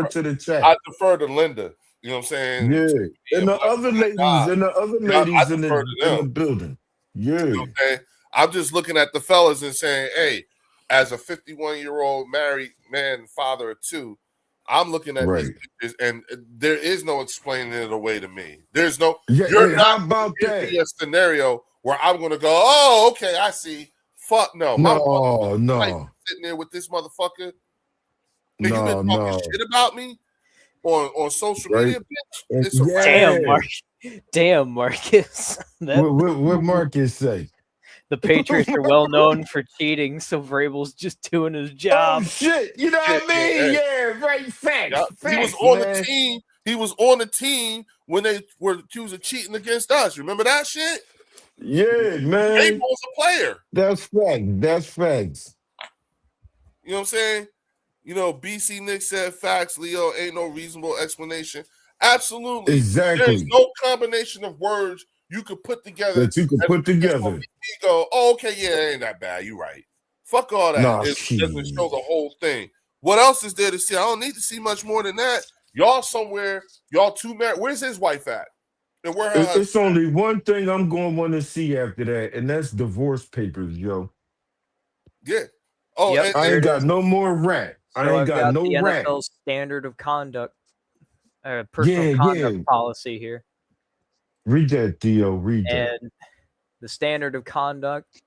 Speaker 2: to the chat.
Speaker 1: I defer to Linda. You know what I'm saying?
Speaker 2: Yeah. And the other ladies,
Speaker 1: I defer to
Speaker 2: in the
Speaker 1: them.
Speaker 2: building. Yeah.
Speaker 1: You know what I'm saying? I'm just looking at the fellas and saying, hey, as a 51-year-old married man, father of two, I'm looking at these pictures, and there is no explaining it away to me. There's no.
Speaker 2: Yeah,
Speaker 1: You're
Speaker 2: hey,
Speaker 1: not
Speaker 2: how about
Speaker 1: giving
Speaker 2: that?
Speaker 1: me a scenario where I'm going to go, oh, okay, I see. Fuck no. My
Speaker 2: No.
Speaker 1: sitting there with this motherfucker. And you've been talking shit about me on social media, bitch. It's a wrap.
Speaker 3: Damn, Marcus.
Speaker 2: What Marcus say?
Speaker 3: The Patriots are well known for cheating, so Vrabel's just doing his job.
Speaker 2: Oh shit! You know what I mean?
Speaker 1: Hey.
Speaker 2: Yeah, right. Facts.
Speaker 1: Yeah.
Speaker 2: Facts.
Speaker 1: He was on
Speaker 2: man.
Speaker 1: the team. He was on the team when they were accused of cheating against us. Remember that shit?
Speaker 2: Yeah, man.
Speaker 1: Vrabel was a player.
Speaker 2: That's facts.
Speaker 1: You know what I'm saying? You know, BC Nick said facts, Leo, ain't no reasonable explanation. Absolutely.
Speaker 2: Exactly.
Speaker 1: There's no combination of words you could put together
Speaker 2: that you can put together.
Speaker 1: You go, oh, okay, yeah, it ain't that bad. You're right. Fuck all that.
Speaker 2: Nah,
Speaker 1: it doesn't show the whole thing. What else is there to see? I don't need to see much more than that. Y'all somewhere, y'all two married. Where's his wife at? And where her husband?
Speaker 2: It's only one thing I'm going to want to see after that, and that's divorce papers, yo.
Speaker 1: Yeah. Oh,
Speaker 3: yep,
Speaker 2: I ain't got no more rat.
Speaker 3: So
Speaker 2: I ain't got no
Speaker 3: the
Speaker 2: rat.
Speaker 3: NFL standard of conduct, personal conduct policy here.
Speaker 2: Read that, Theo. Read that.
Speaker 3: And the standard of conduct,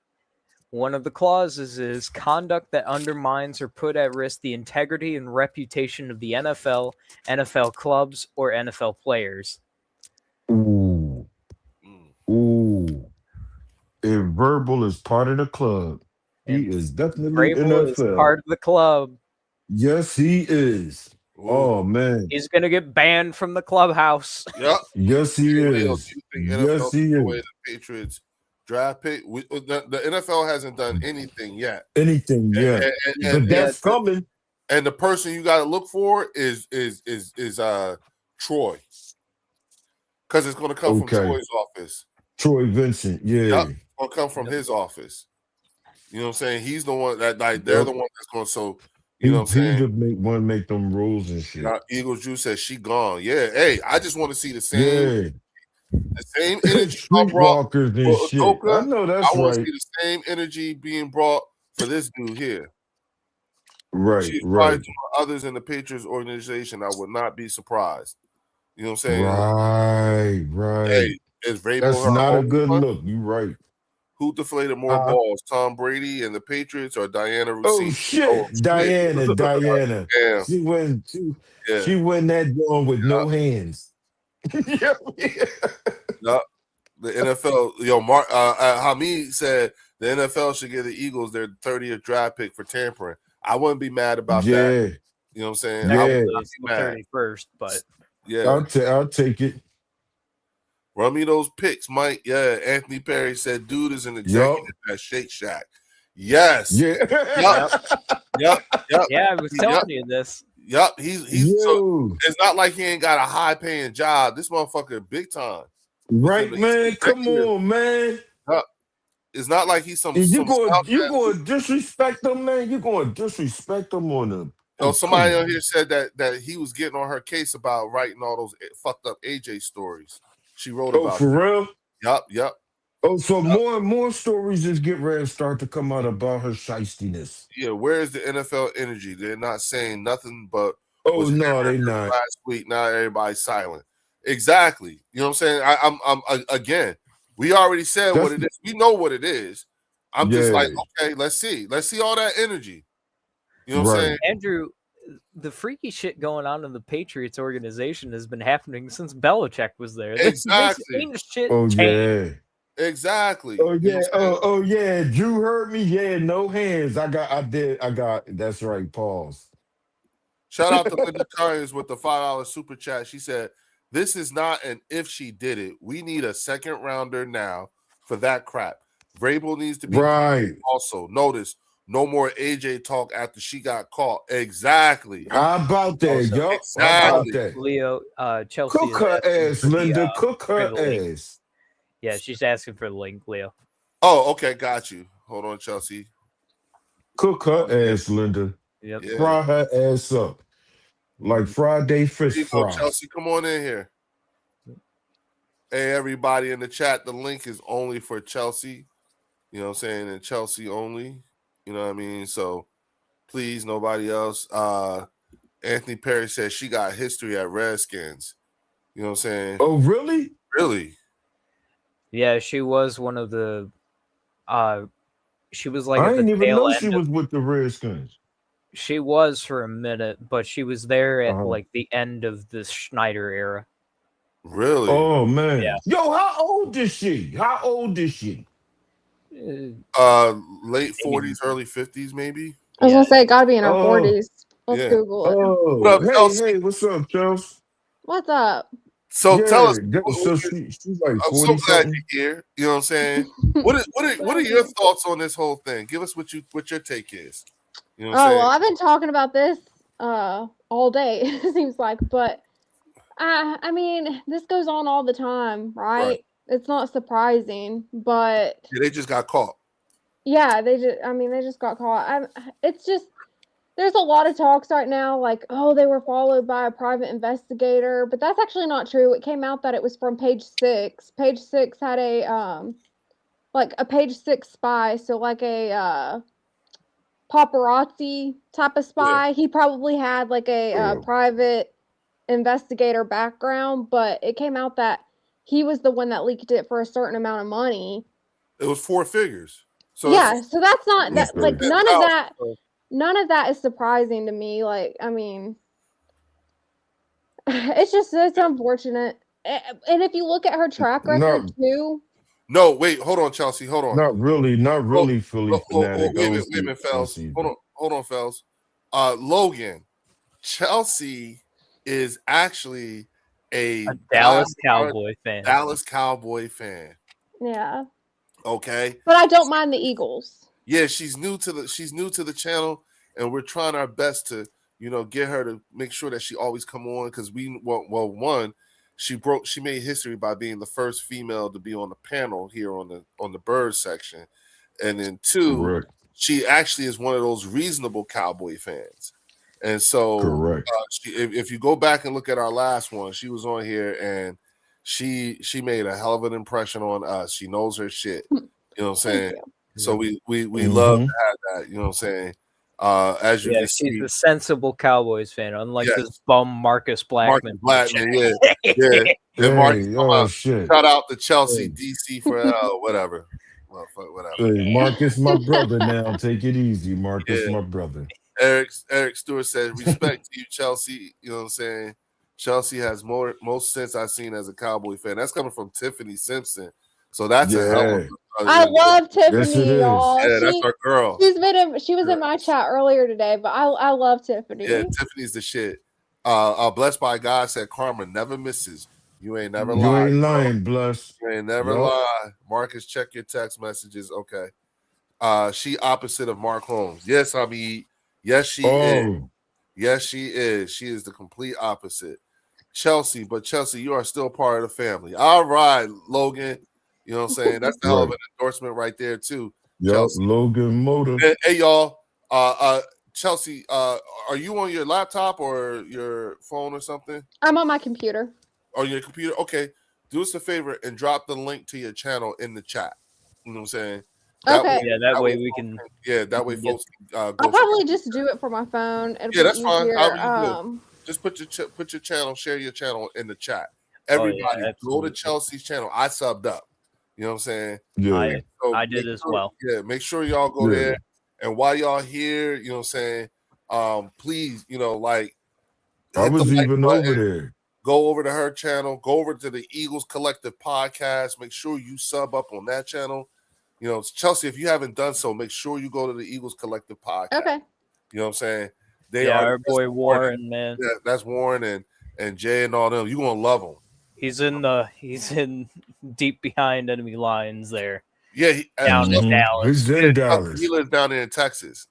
Speaker 3: one of the clauses is conduct that undermines or put at risk the integrity and reputation of the NFL, NFL clubs, or NFL players.
Speaker 2: Ooh. If Verbal is part of the club, he is definitely
Speaker 3: Vrabel
Speaker 2: NFL.
Speaker 3: is part of the club.
Speaker 2: Yes, he is. Ooh. Oh, man.
Speaker 3: He's going to get banned from the clubhouse.
Speaker 1: Yep.
Speaker 2: Yes, he is. Yes, he is.
Speaker 1: The Patriots draft pick. The NFL hasn't done anything yet.
Speaker 2: But that's coming.
Speaker 1: And the person you got to look for is Troy, because it's going to come from Troy's office.
Speaker 2: Troy Vincent, yeah.
Speaker 1: It's going to come from his office. You know what I'm saying? He's the one that they're the one that's going. So you know what I'm saying?
Speaker 2: He just make them rules and shit.
Speaker 1: Eagles Juice says she gone. Yeah. Hey, I just want to see the same. The same energy
Speaker 2: Streetwalkers and shit.
Speaker 1: Adoka,
Speaker 2: I know that's right.
Speaker 1: I want to see the same energy being brought for this dude here.
Speaker 2: Right,
Speaker 1: She's
Speaker 2: right.
Speaker 1: to others in the Patriots organization, I would not be surprised. You know what I'm saying?
Speaker 2: Right.
Speaker 1: Hey, is Vrabel
Speaker 2: that's not a good look. You right.
Speaker 1: Who deflated more balls, Tom Brady and the Patriots or Diana
Speaker 2: Oh
Speaker 1: Rousseff?
Speaker 2: shit, Diana.
Speaker 1: Damn.
Speaker 2: She went
Speaker 1: Yeah.
Speaker 2: she went that going with no hands. Yeah.
Speaker 1: No, the NFL, Hamid said the NFL should give the Eagles their 30th draft pick for tampering. I wouldn't be mad about that.
Speaker 2: Yeah.
Speaker 1: You know what I'm saying?
Speaker 2: Yeah.
Speaker 1: I would
Speaker 3: Actually,
Speaker 1: not
Speaker 3: it's
Speaker 1: be
Speaker 3: the
Speaker 1: mad.
Speaker 3: 31st, but
Speaker 1: Yeah.
Speaker 2: I'll take it.
Speaker 1: Run me those picks, Mike. Yeah. Anthony Perry said, dude is an executive at Shake Shack. Yes.
Speaker 2: Yeah.
Speaker 1: Yep.
Speaker 3: yeah, I was telling you this.
Speaker 1: Yep. He's so
Speaker 2: Yo.
Speaker 1: it's not like he ain't got a high paying job. This motherfucker big time.
Speaker 2: Right,
Speaker 1: He's
Speaker 2: man. Come on, man.
Speaker 1: It's not like he's some.
Speaker 2: You going to disrespect them, man? You going to disrespect them on them?
Speaker 1: Somebody on here said that he was getting on her case about writing all those fucked up AJ stories. She wrote about.
Speaker 2: For real?
Speaker 1: Yep.
Speaker 2: Oh, so more and more stories is getting ready to start to come out about her shystiness.
Speaker 1: Yeah, where's the NFL energy? They're not saying nothing but.
Speaker 2: Oh no, they not.
Speaker 1: Last week, now everybody's silent. Exactly. You know what I'm saying? I'm again. We already said what it is. We know what it is. I'm just like, okay, let's see all that energy. You know what I'm saying?
Speaker 3: Andrew, the freaky shit going on in the Patriots organization has been happening since Belichick was there.
Speaker 1: Exactly.
Speaker 2: Yeah.
Speaker 1: Exactly.
Speaker 2: Oh yeah. Oh yeah. Drew heard me. Yeah, no hands. I got. That's right. Pause.
Speaker 1: Shout out to Linda Curries with the $5 super chat. She said, "This is not an if she did it. We need a second rounder now for that crap. Vrabel needs to be
Speaker 2: right.
Speaker 1: Also, notice no more AJ talk after she got caught. Exactly.
Speaker 2: How about that, yo?
Speaker 1: Exactly.
Speaker 2: How about that?
Speaker 3: Leo, Chelsea.
Speaker 2: Cook her ass, Linda. Cook her ass.
Speaker 3: Yeah, she's asking for the link, Leo.
Speaker 1: Oh, okay, got you. Hold on, Chelsea.
Speaker 2: Cook her ass, Linda.
Speaker 3: Yep.
Speaker 1: Yeah.
Speaker 2: Fry her ass up like Friday fish fries.
Speaker 1: Chelsea, come on in here. Hey, everybody in the chat, the link is only for Chelsea. You know what I'm saying? And Chelsea only. You know what I mean? So please, nobody else. Anthony Perry says she got history at Redskins. You know what I'm saying?
Speaker 2: Oh, really?
Speaker 1: Really?
Speaker 3: Yeah, she was one of the she was like
Speaker 2: I
Speaker 3: at the
Speaker 2: didn't even
Speaker 3: tail
Speaker 2: know
Speaker 3: end
Speaker 2: she was with the Redskins.
Speaker 3: She was for a minute, but she was there at like the end of the Schneider era.
Speaker 1: Really?
Speaker 2: Oh man.
Speaker 3: Yeah.
Speaker 2: Yo, how old is she?
Speaker 1: Late 40s, early 50s, maybe.
Speaker 4: I was gonna say, gotta be in her 40s. Let's
Speaker 1: yeah.
Speaker 4: Google it.
Speaker 2: Oh,
Speaker 1: what up,
Speaker 2: hey, what's up, Chelsea?
Speaker 4: What's up?
Speaker 1: So tell us.
Speaker 2: So she's like 40
Speaker 1: I'm so glad
Speaker 2: something.
Speaker 1: you're here. You know what I'm saying? What are your thoughts on this whole thing? Give us what your take is. You know what I'm saying?
Speaker 4: Well, I've been talking about this all day, it seems like, but I mean, this goes on all the time, right? It's not surprising, but
Speaker 1: yeah, they just got caught.
Speaker 4: Yeah, they just got caught. It's just there's a lot of talks right now, like, oh, they were followed by a private investigator, but that's actually not true. It came out that it was from Page Six. Page Six had a like a Page Six spy, so like a paparazzi type of spy. Yeah. He probably had like a private investigator background, but it came out that he was the one that leaked it for a certain amount of money.
Speaker 1: It was 4 figures. So
Speaker 4: yeah, so that's not that like none of that is surprising to me. Like, I mean, it's unfortunate. And if you look at her track record too.
Speaker 1: No, wait, hold on, Chelsea. Hold on.
Speaker 2: Not really, Philly fanatic.
Speaker 1: Wait a minute, Fells. Hold on, Fells. Logan, Chelsea is actually a
Speaker 3: Dallas Cowboy fan.
Speaker 1: Dallas Cowboy fan.
Speaker 4: Yeah.
Speaker 1: Okay.
Speaker 4: But I don't mind the Eagles.
Speaker 1: Yeah, she's new to the channel, and we're trying our best to, get her to make sure that she always come on because one, she made history by being the first female to be on the panel here on the Birds section, and then 2, she actually is one of those reasonable Cowboy fans, and so if you go back and look at our last one, she was on here and she made a hell of an impression on us. She knows her shit. You know what I'm saying? So we love to have that. You know what I'm saying? As you can see,
Speaker 3: she's a sensible Cowboys fan, unlike this bum Marcus Blackman.
Speaker 1: Yeah.
Speaker 2: Hey,
Speaker 1: Shout out to Chelsea, DC for whatever. Motherfucker, whatever.
Speaker 2: Hey, Marcus, my brother. Now take it easy, Marcus,
Speaker 1: Yeah.
Speaker 2: my brother.
Speaker 1: Eric Stewart said, respect to you, Chelsea. You know what I'm saying? Chelsea has most sense I've seen as a Cowboy fan. That's coming from Tiffany Simpson. So that's a hell of
Speaker 2: Yeah,
Speaker 4: I love
Speaker 2: yes, it
Speaker 4: Tiffany,
Speaker 2: is.
Speaker 4: y'all.
Speaker 1: Yeah, that's our girl.
Speaker 4: She was in my chat earlier today, but I love Tiffany.
Speaker 1: Yeah, Tiffany's the shit. Blessed by God said karma never misses. You ain't never
Speaker 2: You
Speaker 1: lied.
Speaker 2: ain't
Speaker 1: bro.
Speaker 2: lying, bless.
Speaker 1: You ain't never
Speaker 2: Yup.
Speaker 1: lie. Marcus, check your text messages. Okay. She opposite of Mark Holmes. Yes, I mean, yes, she is.
Speaker 2: Oh,
Speaker 1: Yes, she is. She is the complete opposite. Chelsea, but Chelsea, you are still part of the family. All right, Logan. You know what I'm saying? That's the hell of
Speaker 2: right.
Speaker 1: an endorsement right there, too.
Speaker 2: Yup,
Speaker 1: Chelsea.
Speaker 2: Logan Motor.
Speaker 1: Hey, y'all. Chelsea, are you on your laptop or your phone or something?
Speaker 4: I'm on my computer.
Speaker 1: Or your computer? Okay. Do us a favor and drop the link to your channel in the chat. You know what I'm saying?
Speaker 4: Okay.
Speaker 3: Yeah, that way we can.
Speaker 1: Yeah, that way
Speaker 3: can get-
Speaker 1: folks can go.
Speaker 4: I'll probably just do it for my phone. It'll
Speaker 1: Yeah,
Speaker 4: be
Speaker 1: that's fine.
Speaker 4: easier.
Speaker 1: However you do. Just put your channel, share your channel in the chat. Everybody, go to
Speaker 3: absolutely.
Speaker 1: Chelsea's channel. I subbed up. You know what I'm saying?
Speaker 2: Yeah,
Speaker 3: I did as well.
Speaker 1: Yeah, make sure y'all go
Speaker 2: Yeah.
Speaker 1: there. And while y'all here, you know what I'm saying? Please, like
Speaker 2: I
Speaker 1: hit the
Speaker 2: was
Speaker 1: like
Speaker 2: even
Speaker 1: button.
Speaker 2: over there.
Speaker 1: Go over to her channel. Go over to the Eagles Collective podcast. Make sure you sub up on that channel. You know, Chelsea, if you haven't done so, make sure you go to the Eagles Collective podcast.
Speaker 4: Okay.
Speaker 1: You know what I'm saying? They
Speaker 3: Yeah,
Speaker 1: are
Speaker 3: our boy Warren, man.
Speaker 1: Yeah, that's Warren and Jay and all them. You're gonna love them.
Speaker 3: He's in deep behind enemy lines there.
Speaker 1: Yeah,
Speaker 3: Down in Dallas.
Speaker 2: He's in Dallas.
Speaker 1: He lives down there in Texas.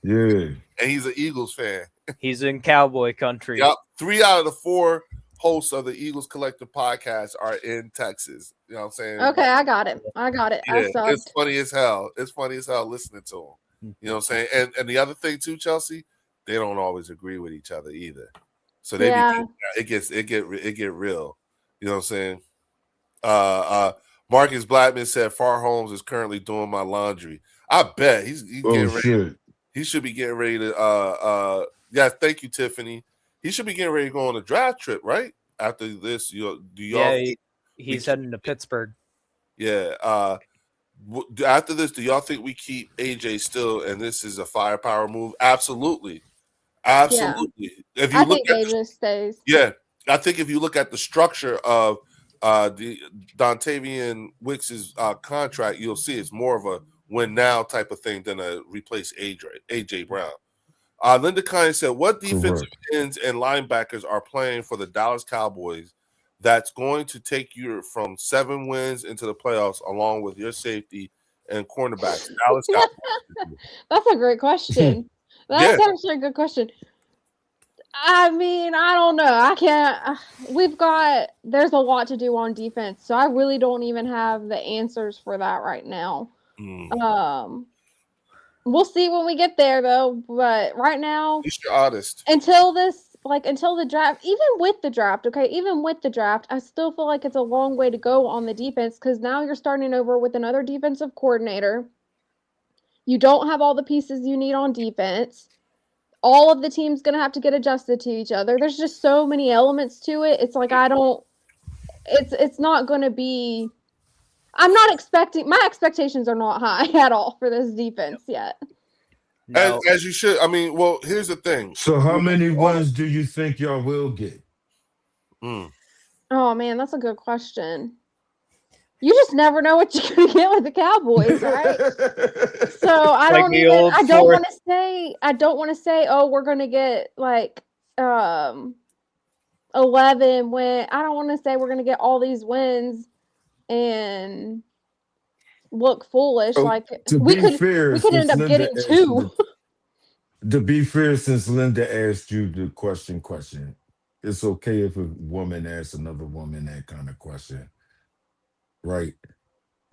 Speaker 2: Yeah.
Speaker 1: And he's an Eagles fan.
Speaker 3: He's in cowboy country.
Speaker 1: Yep. 3 out of the 4 hosts of the Eagles Collective podcast are in Texas. You know what I'm saying?
Speaker 4: Okay, I got it.
Speaker 1: Yeah, it's funny as hell. It's funny as hell listening to them. You know what I'm saying? And the other thing too, Chelsea, they don't always agree with each other either. So it get real. You know what I'm saying? Marcus Blackman said Far Holmes is currently doing my laundry. I bet he's getting ready.
Speaker 2: Shit.
Speaker 1: He should be getting ready to yeah, thank you, Tiffany. He should be getting ready to go on a draft trip, right? After this,
Speaker 3: he's heading to Pittsburgh.
Speaker 1: Yeah. After this, do y'all think we keep AJ still and this is a firepower move? Absolutely. Absolutely.
Speaker 4: Yeah.
Speaker 1: If you
Speaker 4: I think AJ stays.
Speaker 1: Yeah. I think if you look at the structure of the Dontavian Wicks's contract, you'll see it's more of a win now type of thing than a replace AJ Brown. Linda Kine said, what defensive ends and linebackers are playing for the Dallas Cowboys that's going to take you from 7 wins into the playoffs along with your safety and cornerbacks? Dallas Cowboys.
Speaker 4: That's a great question. That's actually a good question. I mean, I don't know. I can't. There's a lot to do on defense, so I really don't even have the answers for that right now. We'll see when we get there, though. But right now,
Speaker 1: at least you're honest.
Speaker 4: Until the draft, even with the draft, I still feel like it's a long way to go on the defense because now you're starting over with another defensive coordinator. You don't have all the pieces you need on defense. All of the team's going to have to get adjusted to each other. There's just so many elements to it. It's like it's not going to be. My expectations are not high at all for this defense yet.
Speaker 3: No.
Speaker 1: As you should. I mean, well, here's the thing.
Speaker 2: So how many wins do you think y'all will get?
Speaker 4: Oh man, that's a good question. You just never know what you're gonna get with the Cowboys, right? So I don't want to say, oh, we're gonna get like 11 win. I don't want to say we're gonna get all these wins and look foolish. Like we could end up getting 2.
Speaker 2: To be fair, since Linda asked you the question, it's okay if a woman asks another woman that kind of question, right?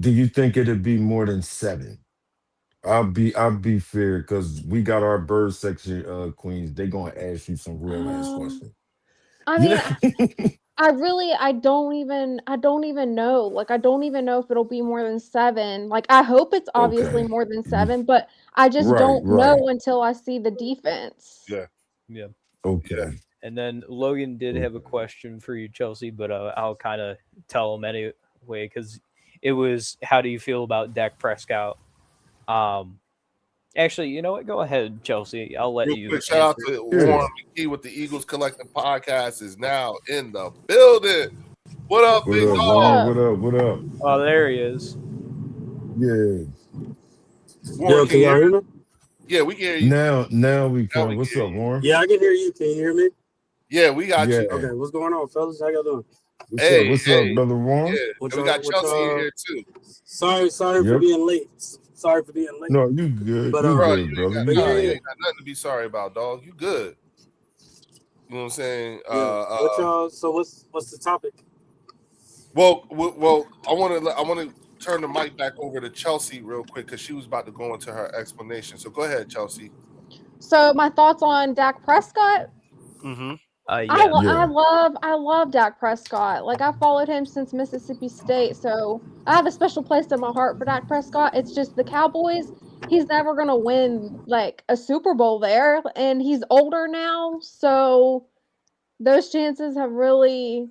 Speaker 2: Do you think it'd be more than 7? I'll be fair because we got our bird section queens. They gonna ask you some real ass questions.
Speaker 4: I mean, I don't even know. Like, I don't even know if it'll be more than 7. Like, I hope it's obviously more than 7, but I just don't know until I see the defense.
Speaker 3: Yeah.
Speaker 2: Okay.
Speaker 3: And then Logan did have a question for you, Chelsea, but I'll kind of tell him anyway because it was how do you feel about Dak Prescott? Actually, you know what? Go ahead, Chelsea. I'll let
Speaker 1: Real
Speaker 3: you.
Speaker 1: quick, shout out
Speaker 3: answer.
Speaker 1: to
Speaker 2: Yeah.
Speaker 1: Warren McKee with the Eagles Collective Podcast is now in the building. What up,
Speaker 2: What
Speaker 1: big
Speaker 2: up,
Speaker 1: dog?
Speaker 2: Warren? What up? What up?
Speaker 3: Oh, there he is.
Speaker 2: Yeah.
Speaker 1: Warren,
Speaker 5: Yo, can y'all hear me?
Speaker 1: Yeah, we can hear you.
Speaker 2: Now we
Speaker 1: Now
Speaker 2: can.
Speaker 1: we
Speaker 2: What's
Speaker 1: can
Speaker 2: up, Warren?
Speaker 5: Yeah, I can hear you. Can you hear me?
Speaker 1: Yeah, we got
Speaker 2: Yeah.
Speaker 1: you.
Speaker 5: Okay, what's going on, fellas? How y'all doing?
Speaker 2: What's up, brother Warren?
Speaker 1: Yeah,
Speaker 5: What
Speaker 1: and we
Speaker 5: y'all-
Speaker 1: got
Speaker 5: what
Speaker 1: Chelsea in
Speaker 5: y'all-
Speaker 1: here too.
Speaker 5: Sorry for
Speaker 2: Yep.
Speaker 5: being late. Sorry for being late.
Speaker 2: No, you good.
Speaker 5: But,
Speaker 2: you
Speaker 1: Bro,
Speaker 2: good,
Speaker 1: you
Speaker 2: brother.
Speaker 1: ain't
Speaker 2: You
Speaker 1: got,
Speaker 5: yeah,
Speaker 1: nah,
Speaker 2: good.
Speaker 1: you
Speaker 5: yeah.
Speaker 1: ain't got nothing to be sorry about, dog. You good. You know what I'm saying?
Speaker 5: Yeah. What y'all? So what's the topic?
Speaker 1: Well, I want to turn the mic back over to Chelsea real quick because she was about to go into her explanation. So go ahead, Chelsea.
Speaker 4: So my thoughts on Dak Prescott.
Speaker 1: Mm-hmm.
Speaker 4: I
Speaker 2: Yeah.
Speaker 4: love Dak Prescott. Like I followed him since Mississippi State, so I have a special place in my heart for Dak Prescott. It's just the Cowboys. He's never gonna win like a Super Bowl there, and he's older now, so those chances have really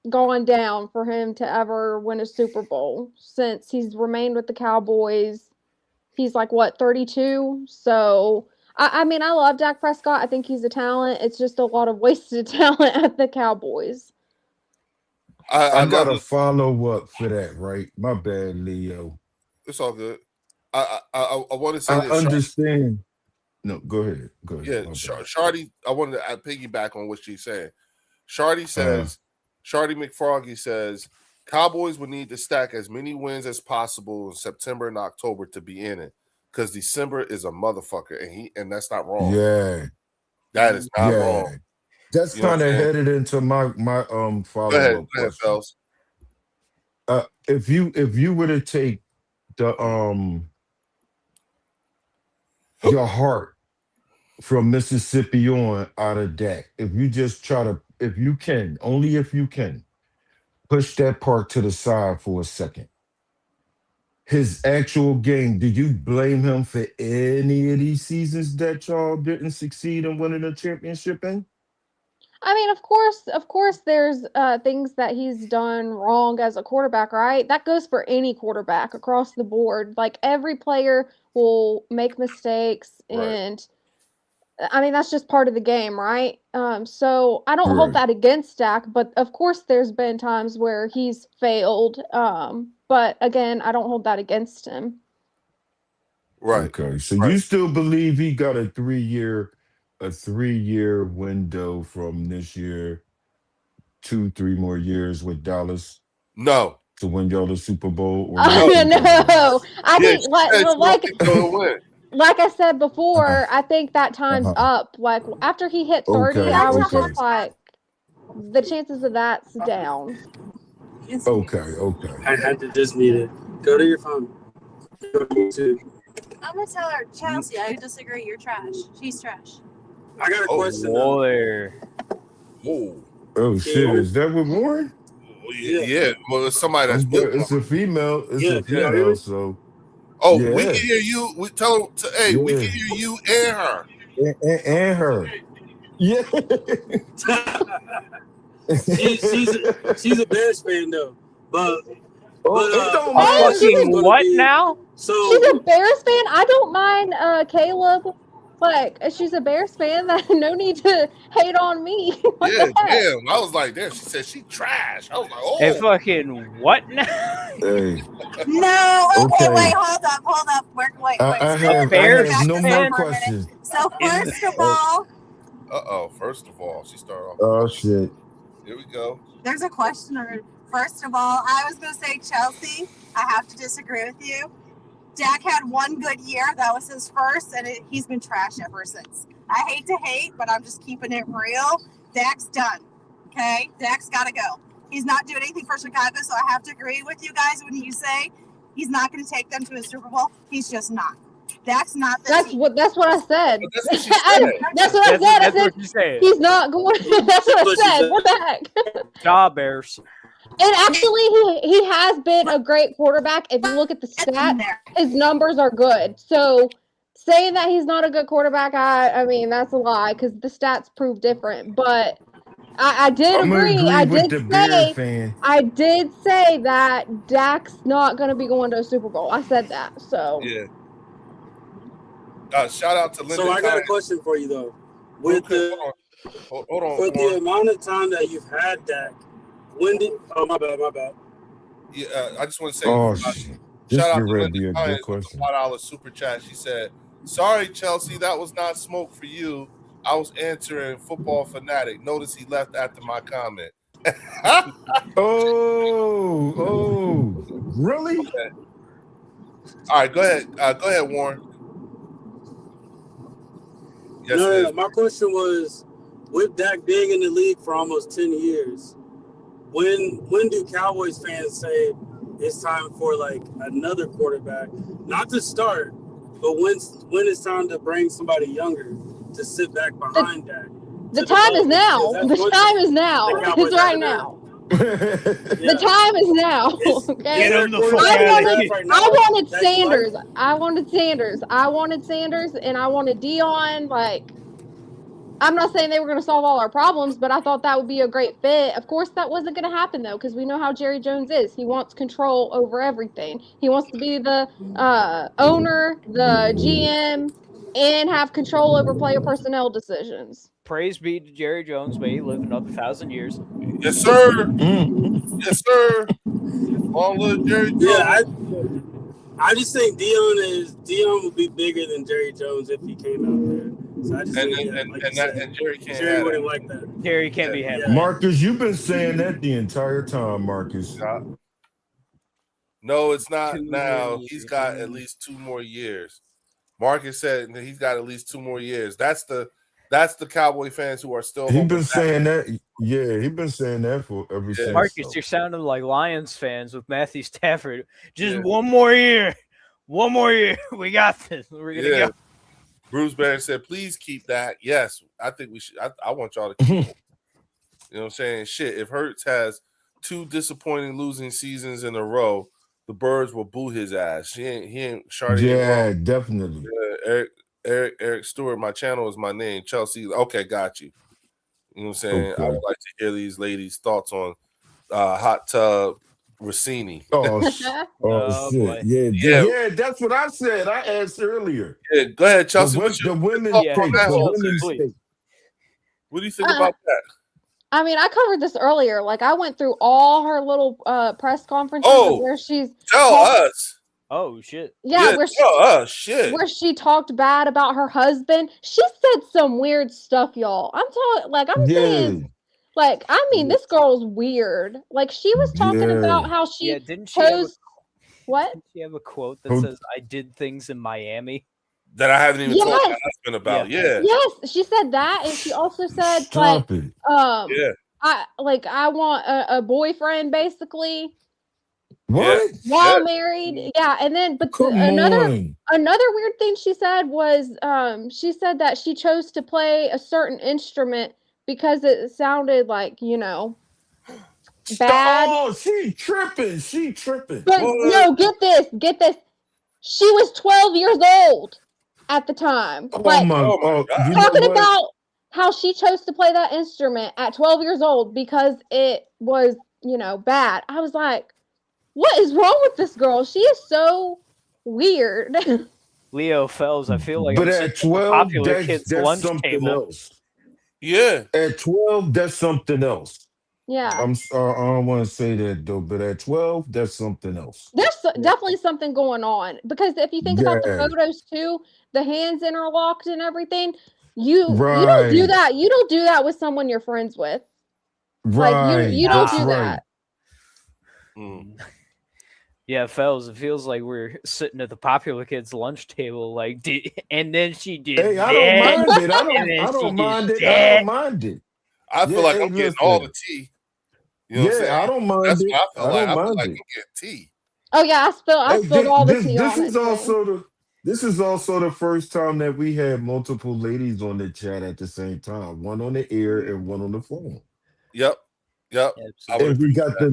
Speaker 4: gone down for him to ever win a Super Bowl since he's remained with the Cowboys. He's like what 32, so. I mean, I love Dak Prescott. I think he's a talent. It's just a lot of wasted talent at the Cowboys.
Speaker 1: I
Speaker 2: got
Speaker 1: love
Speaker 2: a follow up for that, right? My bad, Leo.
Speaker 1: It's all good. I want to say
Speaker 2: I
Speaker 1: this.
Speaker 2: understand. No, go ahead. Go ahead.
Speaker 1: Yeah,
Speaker 2: My bad.
Speaker 1: Shardy. I wanted to piggyback on what she's saying. Shardy says, Shardy McFroggy says, Cowboys would need to stack as many wins as possible in September and October to be in it, because December is a motherfucker, and that's not wrong.
Speaker 2: Yeah.
Speaker 1: That is not wrong.
Speaker 2: That's
Speaker 1: You know what
Speaker 2: kind of
Speaker 1: I'm saying?
Speaker 2: headed into my follow
Speaker 1: Go ahead,
Speaker 2: up question.
Speaker 1: Phelps.
Speaker 2: If you were to take the your heart from Mississippi on out of Dak, if you just try to, if you can, only if you can, push that part to the side for a second. His actual game, do you blame him for any of these seasons that y'all didn't succeed in winning a championship in?
Speaker 4: I mean, of course, there's things that he's done wrong as a quarterback, right? That goes for any quarterback across the board. Like every player will make mistakes,
Speaker 1: Right.
Speaker 4: and I mean that's just part of the game, right? So I don't hold
Speaker 2: Right.
Speaker 4: that against Dak, but of course there's been times where he's failed. But again, I don't hold that against him.
Speaker 1: Right.
Speaker 2: Okay. So
Speaker 1: Right.
Speaker 2: you still believe he got a 3-year window from this year, 2-3 more years with Dallas
Speaker 1: No.
Speaker 2: to win y'all the Super Bowl? Or
Speaker 4: No,
Speaker 2: you think otherwise?
Speaker 4: I
Speaker 1: Yeah,
Speaker 4: think
Speaker 1: she said she don't
Speaker 4: like
Speaker 1: think he's gonna win.
Speaker 4: like I said before, I think that time's up. Like after he hit 30,
Speaker 2: Okay,
Speaker 4: I was
Speaker 2: okay.
Speaker 4: just like, the chances of that's down.
Speaker 2: Okay.
Speaker 5: I had to just mute it. Go to your phone. Go to YouTube.
Speaker 6: I'm gonna tell her, Chelsea, I disagree. You're trash. She's trash.
Speaker 5: I got a
Speaker 1: Oh,
Speaker 5: question. though.
Speaker 3: Whoa there.
Speaker 1: Oh.
Speaker 2: Oh shit! Is that with Warren?
Speaker 1: Yeah. Well, it's somebody that's with
Speaker 2: It's a female. It's
Speaker 5: Yeah,
Speaker 2: a
Speaker 5: can y'all hear
Speaker 2: female.
Speaker 5: me?
Speaker 2: So
Speaker 1: Oh,
Speaker 2: Yeah.
Speaker 1: we can hear you. We tell her, hey, we
Speaker 2: Yeah.
Speaker 1: can hear you and her.
Speaker 2: and her. Yeah.
Speaker 5: she's a Bears fan though, but
Speaker 2: it don't
Speaker 4: Oh,
Speaker 2: matter.
Speaker 4: she's
Speaker 3: Fucking
Speaker 5: gonna
Speaker 3: what
Speaker 5: be-
Speaker 3: now?
Speaker 5: so
Speaker 4: She's a Bears fan. I don't mind Caleb. Like she's a Bears fan. No need to hate on me. What
Speaker 1: Yeah,
Speaker 4: the heck?
Speaker 1: damn. I was like, damn. She said she trash. I was like,
Speaker 3: Hey,
Speaker 1: oh.
Speaker 3: fucking what now?
Speaker 2: Hey,
Speaker 6: No. Okay,
Speaker 2: Okay.
Speaker 6: wait, hold up. Wait.
Speaker 2: I
Speaker 6: So
Speaker 2: have
Speaker 3: Bears
Speaker 2: no
Speaker 3: fan?
Speaker 2: more questions.
Speaker 6: So first of all,
Speaker 1: First of all, she started off.
Speaker 2: Oh shit.
Speaker 1: Here we go.
Speaker 6: there's a questioner. First of all, I was gonna say Chelsea. I have to disagree with you. Dak had one good year. That was his first, and he's been trash ever since. I hate to hate, but I'm just keeping it real. Dak's done. Okay? Dak's got to go. He's not doing anything for Chicago, so I have to agree with you guys when you say he's not going to take them to a Super Bowl. He's just not. Dak's not the
Speaker 4: That's
Speaker 6: team.
Speaker 4: what I said.
Speaker 1: But that's what she said.
Speaker 4: That's what I said. I
Speaker 3: That's
Speaker 4: said
Speaker 3: what you said.
Speaker 4: he's not going. That's what I
Speaker 5: But she
Speaker 4: said.
Speaker 5: said-
Speaker 4: What the heck?
Speaker 3: Job Bears.
Speaker 4: And actually, he has been a great quarterback. If you look at the
Speaker 6: It's in
Speaker 4: stats,
Speaker 6: there.
Speaker 4: his numbers are good. So saying that he's not a good quarterback, I mean that's a lie because the stats prove different. But I did
Speaker 2: I'm gonna
Speaker 4: agree.
Speaker 2: agree
Speaker 4: I
Speaker 2: with
Speaker 4: did
Speaker 2: the Bear
Speaker 4: say
Speaker 2: fan.
Speaker 4: I did say that Dak's not going to be going to a Super Bowl. I said that. So
Speaker 1: Yeah. Shout out to Linda.
Speaker 5: So I got a
Speaker 1: Kine.
Speaker 5: question for you though.
Speaker 1: Real
Speaker 5: With
Speaker 1: quick,
Speaker 5: the
Speaker 1: hold on,
Speaker 5: for the
Speaker 1: Warren.
Speaker 5: amount of time that you've had Dak, when did? Oh my bad.
Speaker 1: Yeah, I just want to say
Speaker 2: Oh shit. This
Speaker 1: shout out
Speaker 2: get
Speaker 1: to
Speaker 2: ready to
Speaker 1: Linda
Speaker 2: be a
Speaker 1: Kine
Speaker 2: good
Speaker 1: with the
Speaker 2: question.
Speaker 1: $5 super chat. She said, "Sorry, Chelsea, that was not smoke for you. I was answering Football Fanatic. Notice he left after my comment."
Speaker 2: Oh, really?
Speaker 1: All right, go ahead. Go ahead, Warren. Yes,
Speaker 5: No,
Speaker 1: it
Speaker 5: no,
Speaker 1: is.
Speaker 5: no. My question was, with Dak being in the league for almost 10 years, when do Cowboys fans say it's time for like another quarterback, not to start, but when it's time to bring somebody younger to sit back behind Dak?
Speaker 4: the time is now. The time is now. It's right
Speaker 5: have
Speaker 4: now.
Speaker 5: Yeah.
Speaker 4: The time is now.
Speaker 5: Is-
Speaker 4: Okay.
Speaker 5: is there
Speaker 3: him the
Speaker 5: a
Speaker 3: fuck
Speaker 5: quarterback
Speaker 3: outta
Speaker 5: on the
Speaker 3: here.
Speaker 5: draft right now
Speaker 4: I wanted
Speaker 5: that you like?
Speaker 4: Sanders. I wanted Sanders. I wanted Sanders, and I wanted Dion. Like, I'm not saying they were going to solve all our problems, but I thought that would be a great fit. Of course, that wasn't going to happen though, because we know how Jerry Jones is. He wants control over everything. He wants to be the owner, the GM, and have control over player personnel decisions.
Speaker 3: Praise be to Jerry Jones. May he live another 1,000 years.
Speaker 1: Yes, sir.
Speaker 2: Mm.
Speaker 1: Yes, sir. Long live Jerry Jones.
Speaker 5: Yeah, I just think Dion would be bigger than Jerry Jones if he came out there. So I just think
Speaker 1: and Jerry can't
Speaker 5: Jerry
Speaker 1: have
Speaker 5: wouldn't
Speaker 1: that.
Speaker 5: like that.
Speaker 3: Jerry can't be having
Speaker 5: Yeah.
Speaker 3: that.
Speaker 2: Marcus, you've been saying that the entire time, Marcus.
Speaker 1: No, it's not
Speaker 3: 2
Speaker 1: now.
Speaker 3: more
Speaker 1: He's got
Speaker 3: years.
Speaker 1: at least 2 more years. Marcus said that he's got at least 2 more years. That's the Cowboy fans who are still
Speaker 2: He's
Speaker 1: hoping
Speaker 2: been
Speaker 1: that.
Speaker 2: saying that. Yeah, he's been saying that for ever since.
Speaker 3: Marcus, you're sounding like Lions fans with Matthew Stafford. Just one more year. One more year. We got this. We're going to go.
Speaker 1: Bruce Barron said, please keep that. Yes, I think we should. I want y'all to keep it. You know what I'm saying? Shit, if Hurts has 2 disappointing losing seasons in a row, the Birds will boo his ass. He ain't Shardy.
Speaker 2: Yeah, definitely.
Speaker 1: Eric Stewart, my channel is my name. Chelsea. Okay, got you. You know what I'm saying?
Speaker 2: Okay.
Speaker 1: I would like to hear these ladies' thoughts on Hot Tub Rossini.
Speaker 2: Oh,
Speaker 3: Oh,
Speaker 2: shit.
Speaker 3: boy.
Speaker 2: Yeah, that's what I said. I asked earlier.
Speaker 1: Yeah, go ahead, Chelsea.
Speaker 2: The women's
Speaker 3: Yeah,
Speaker 2: take.
Speaker 3: yeah,
Speaker 2: The
Speaker 3: Chelsea,
Speaker 2: women's
Speaker 3: please.
Speaker 2: take.
Speaker 1: What do you think about that?
Speaker 4: I mean, I covered this earlier. Like, I went through all her little press conferences
Speaker 1: Oh,
Speaker 4: of where she's
Speaker 1: Tell us.
Speaker 3: Oh, shit.
Speaker 4: where
Speaker 1: tell us. Shit.
Speaker 4: where she talked bad about her husband. She said some weird stuff, y'all. I'm saying, like, I mean, this girl's weird. Like, she was talking about how she
Speaker 3: didn't she have
Speaker 4: chose what?
Speaker 3: Didn't she have a quote that says, I did things in Miami?
Speaker 1: That I haven't even told my
Speaker 4: Yes.
Speaker 1: husband about. Yeah.
Speaker 4: Yes, she said that, and she also said
Speaker 2: Stop it.
Speaker 1: Yeah.
Speaker 4: I want a boyfriend, basically.
Speaker 2: What?
Speaker 4: While married, and then another weird thing she said was she said that she chose to play a certain instrument because it sounded like, bad.
Speaker 2: Oh, she tripping.
Speaker 4: But no, get this. She was 12 years old at the time.
Speaker 2: Oh
Speaker 4: Like,
Speaker 2: my God. You know
Speaker 4: talking
Speaker 2: what?
Speaker 4: about how she chose to play that instrument at 12 years old because it was, bad. I was like, what is wrong with this girl? She is so weird.
Speaker 3: Leo Fells, I feel like
Speaker 2: But
Speaker 3: I'm
Speaker 2: at
Speaker 3: sitting
Speaker 2: 12,
Speaker 3: popular kids'
Speaker 2: that's
Speaker 3: lunch
Speaker 2: something
Speaker 3: table.
Speaker 2: else.
Speaker 1: Yeah.
Speaker 2: At 12, that's something else.
Speaker 4: Yeah.
Speaker 2: I don't want to say that though, but at 12, that's something else.
Speaker 4: There's definitely something going on because if you think about the photos too, the hands interlocked and everything, you don't do that. You don't do that with someone you're friends with.
Speaker 2: Right.
Speaker 4: Like you don't do that.
Speaker 3: Yeah, Fells, it feels like we're sitting at the popular kids' lunch table, like, and then she did.
Speaker 2: Hey, I don't mind it. I don't mind it.
Speaker 1: I feel like I'm getting all the tea. You know what I'm saying?
Speaker 2: I don't mind
Speaker 1: That's
Speaker 2: it.
Speaker 1: what I feel like. I feel
Speaker 2: mind
Speaker 1: like
Speaker 2: it.
Speaker 1: I'm getting tea.
Speaker 4: Oh yeah, I spilled all the tea on it.
Speaker 2: This is also the first time that we had multiple ladies on the chat at the same time. One on the air and one on the phone.
Speaker 1: Yep.
Speaker 2: And we got the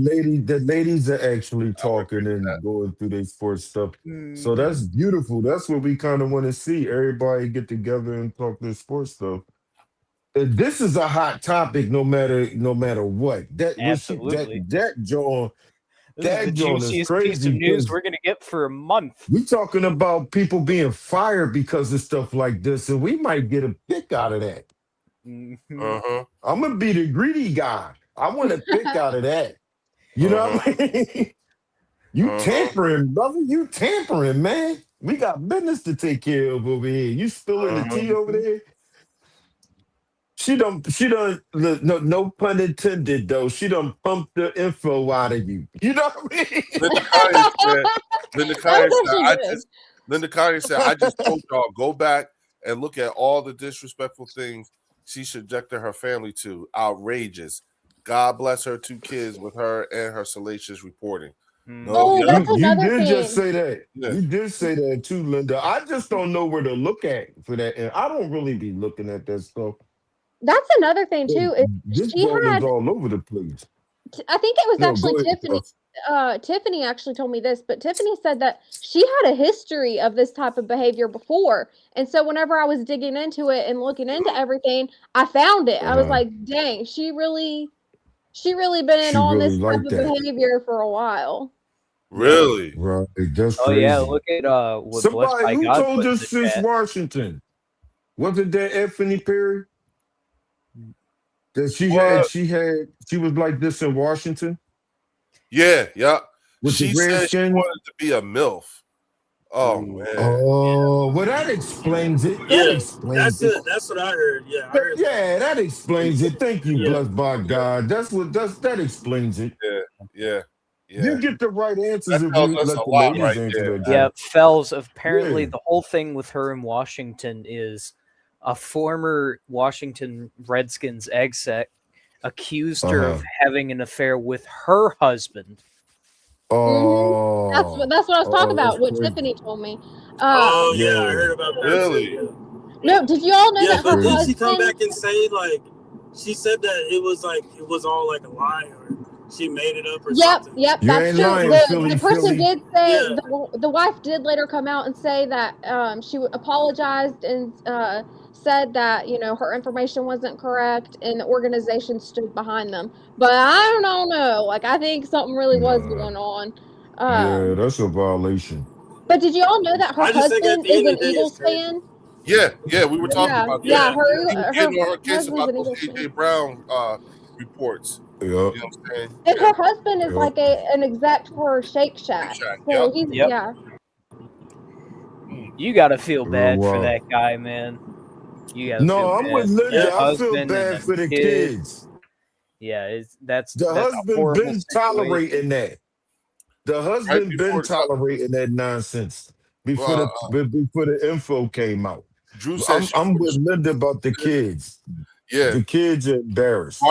Speaker 2: ladies are actually talking and going through their sports stuff. So that's beautiful. That's what we kind of want to see. Everybody get together and talk their sports stuff. This is a hot topic, no matter what.
Speaker 3: Absolutely.
Speaker 2: That John,
Speaker 3: This is the
Speaker 2: that John is
Speaker 3: juiciest piece of
Speaker 2: crazy
Speaker 3: news
Speaker 2: because
Speaker 3: we're gonna get for a month.
Speaker 2: we talking about people being fired because of stuff like this, and we might get a pick out of that.
Speaker 3: Mhm.
Speaker 1: Uh-huh.
Speaker 2: I'm gonna be the greedy guy. I want a pick out of that. You know what I mean? You tampering, brother. You tampering, man. We got business to take care of over here. You spilling the tea over there. She done. No pun intended, though. She done pumped the info out of you. You know what I mean?
Speaker 1: Linda
Speaker 4: That
Speaker 1: Kaya
Speaker 4: was
Speaker 1: said,
Speaker 4: actually good.
Speaker 1: I just told y'all, go back and look at all the disrespectful things she subjected her family to. Outrageous. God bless her 2 kids with her and her salacious reporting.
Speaker 3: Hmm.
Speaker 1: No,
Speaker 4: Oh,
Speaker 1: yeah,
Speaker 4: that's
Speaker 2: You
Speaker 4: another
Speaker 2: did just
Speaker 4: thing.
Speaker 2: say that.
Speaker 1: Yeah.
Speaker 2: You did say that too, Linda. I just don't know where to look at for that, and I don't really be looking at that stuff.
Speaker 4: That's another thing too. Is
Speaker 2: This
Speaker 4: she
Speaker 2: ball is
Speaker 4: had?
Speaker 2: all over the place.
Speaker 4: I think it was
Speaker 2: No,
Speaker 4: actually
Speaker 2: go ahead,
Speaker 4: Tiffany.
Speaker 2: bro.
Speaker 4: Tiffany actually told me this, but Tiffany said that she had a history of this type of behavior before. And so whenever I was digging into it and looking into everything, I found it. I was like, dang, she really been
Speaker 2: She
Speaker 4: on
Speaker 2: really
Speaker 4: this type
Speaker 2: like
Speaker 4: of
Speaker 2: that.
Speaker 4: behavior for a while.
Speaker 1: Really?
Speaker 2: Right. That's
Speaker 3: Oh
Speaker 2: crazy.
Speaker 3: yeah, look at what Blessed
Speaker 2: Somebody
Speaker 3: by
Speaker 2: who
Speaker 3: God
Speaker 2: told
Speaker 3: put in
Speaker 2: you
Speaker 3: the
Speaker 2: since
Speaker 3: chat.
Speaker 2: Washington? Wasn't that Anthony Perry? That
Speaker 1: What?
Speaker 2: she was like this in Washington
Speaker 1: Yeah.
Speaker 2: with the
Speaker 1: She said she
Speaker 2: Redskins?
Speaker 1: wanted to be a MILF. Oh
Speaker 3: Ooh.
Speaker 1: man.
Speaker 2: Oh, well, that explains it. That
Speaker 5: Yeah,
Speaker 2: explains it.
Speaker 5: that's what I heard. Yeah, I heard that.
Speaker 2: Yeah, that explains it. Thank you,
Speaker 5: Yeah.
Speaker 2: blessed by God. That explains it.
Speaker 1: Yeah.
Speaker 2: You get the right answers
Speaker 1: That
Speaker 2: if
Speaker 1: tells
Speaker 2: you
Speaker 1: us
Speaker 2: let
Speaker 1: a
Speaker 2: the
Speaker 1: lot
Speaker 2: ladies
Speaker 1: right
Speaker 2: answer
Speaker 1: there.
Speaker 2: that.
Speaker 3: Yeah,
Speaker 2: Job.
Speaker 3: Fells. Apparently,
Speaker 2: Yeah.
Speaker 3: the whole thing with her in Washington is a former Washington Redskins exec accused her of having an affair with her husband.
Speaker 2: Oh,
Speaker 4: That's what I was talking about.
Speaker 2: that's
Speaker 4: What
Speaker 2: crazy.
Speaker 4: Tiffany told me.
Speaker 5: Oh yeah, I
Speaker 2: Yeah.
Speaker 5: heard about that.
Speaker 1: Really?
Speaker 5: Too,
Speaker 4: No, did you all know
Speaker 5: yeah,
Speaker 4: that her
Speaker 5: but did she
Speaker 4: husband?
Speaker 5: come back and say like she said that it was all like a lie or she made it up or something?
Speaker 4: Yep,
Speaker 2: You
Speaker 4: that's
Speaker 2: ain't
Speaker 4: true.
Speaker 2: lying,
Speaker 4: The person
Speaker 2: Philly.
Speaker 4: did say
Speaker 5: Yeah.
Speaker 4: the wife did later come out and say that she apologized and said that her information wasn't correct and the organization stood behind them. But I don't know. Like I think something really was
Speaker 2: Nah.
Speaker 4: going on.
Speaker 2: Yeah, that's a violation.
Speaker 4: But did you all know that her
Speaker 5: I just think at
Speaker 4: husband
Speaker 5: the
Speaker 4: is
Speaker 5: end of
Speaker 4: an
Speaker 5: the day, it's
Speaker 4: Eagles
Speaker 5: crazy.
Speaker 4: fan?
Speaker 1: Yeah, we were talking about that.
Speaker 4: Yeah,
Speaker 1: He was
Speaker 4: her
Speaker 1: getting on her case
Speaker 4: husband's
Speaker 1: about
Speaker 4: an
Speaker 1: those
Speaker 4: Eagles
Speaker 1: AJ
Speaker 4: fan.
Speaker 1: Brown reports.
Speaker 2: Yep.
Speaker 1: You know what I'm saying?
Speaker 4: And her husband is
Speaker 2: Yep.
Speaker 4: like an exec for Shake Shack.
Speaker 1: Shack,
Speaker 4: So
Speaker 1: yep.
Speaker 4: he's
Speaker 3: Yep.
Speaker 4: yeah.
Speaker 3: You gotta feel
Speaker 2: Real
Speaker 3: bad for
Speaker 2: wild.
Speaker 3: that guy, man. You gotta
Speaker 2: No,
Speaker 3: feel
Speaker 2: I'm
Speaker 3: bad.
Speaker 2: with Linda.
Speaker 3: The
Speaker 2: I feel
Speaker 3: husband
Speaker 2: bad
Speaker 3: and
Speaker 2: for the
Speaker 3: kid.
Speaker 2: kids.
Speaker 3: Yeah, that's
Speaker 2: The
Speaker 3: a
Speaker 2: husband
Speaker 3: horrible
Speaker 2: been
Speaker 3: situation.
Speaker 2: tolerating that. The husband
Speaker 1: before
Speaker 2: been
Speaker 1: the-
Speaker 2: tolerating that nonsense before the info came out.
Speaker 1: Drew said
Speaker 2: I'm with Linda about the kids.
Speaker 1: Yeah.
Speaker 2: The kids are embarrassed.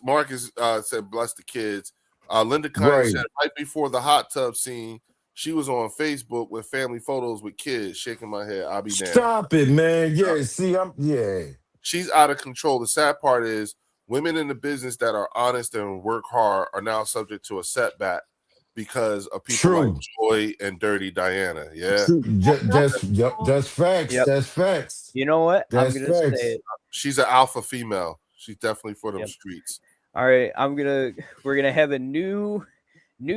Speaker 1: Marcus said bless the kids. Linda Kine
Speaker 2: Right.
Speaker 1: said right before the hot tub scene, she was on Facebook with family photos with kids, shaking my head. I'll be damned.
Speaker 2: Stop it, man. Yeah, see,
Speaker 1: She's out of control. The sad part is women in the business that are honest and work hard are now subject to a setback because of people
Speaker 2: True.
Speaker 1: like Joy and Dirty Diana. Yeah.
Speaker 2: True. That's facts.
Speaker 3: Yep.
Speaker 2: That's facts.
Speaker 3: You know what?
Speaker 2: That's
Speaker 3: I'm gonna
Speaker 2: facts.
Speaker 3: say it.
Speaker 1: She's an alpha female. She's definitely for them
Speaker 3: Yep.
Speaker 1: streets.
Speaker 3: All right, we're gonna have a new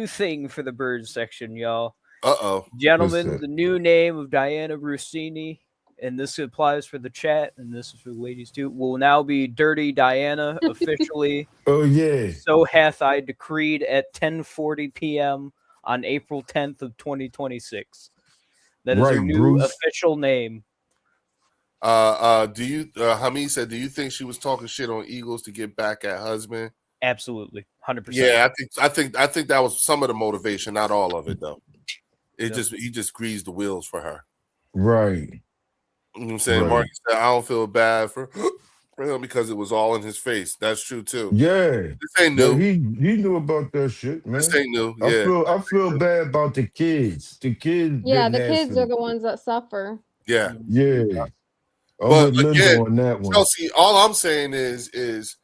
Speaker 3: thing for the bird section, y'all.
Speaker 1: Uh-oh.
Speaker 3: Gentlemen,
Speaker 2: that?
Speaker 3: the new name of Diana Rossini, and this applies for the chat, and this is for the ladies too, will now be Dirty Diana officially.
Speaker 2: Oh yeah.
Speaker 3: So hath I decreed at 10:40 p.m. on April 10th of 2026. That is her
Speaker 2: Right,
Speaker 3: new
Speaker 2: Bruce.
Speaker 3: official name.
Speaker 1: Do you Hamid said, do you think she was talking shit on Eagles to get back at husband?
Speaker 3: Absolutely, 100%.
Speaker 1: Yeah, I think that was some of the motivation, not all of it though. He just greased the wheels for her.
Speaker 2: Right.
Speaker 1: You know what I'm saying?
Speaker 2: Right.
Speaker 1: Marcus said, I don't feel bad for him because it was all in his face. That's true too.
Speaker 2: Yeah.
Speaker 1: This ain't
Speaker 2: Yeah,
Speaker 1: new.
Speaker 2: he knew about that shit, man.
Speaker 1: This ain't new. Yeah.
Speaker 2: I feel bad about the kids. The kids.
Speaker 4: Yeah,
Speaker 2: didn't
Speaker 4: the
Speaker 2: ask
Speaker 4: kids
Speaker 2: for
Speaker 4: are the ones that suffer.
Speaker 1: Yeah.
Speaker 2: Yeah. I'm
Speaker 1: But
Speaker 2: with Linda
Speaker 1: again,
Speaker 2: on that one.
Speaker 1: Chelsea, all I'm saying is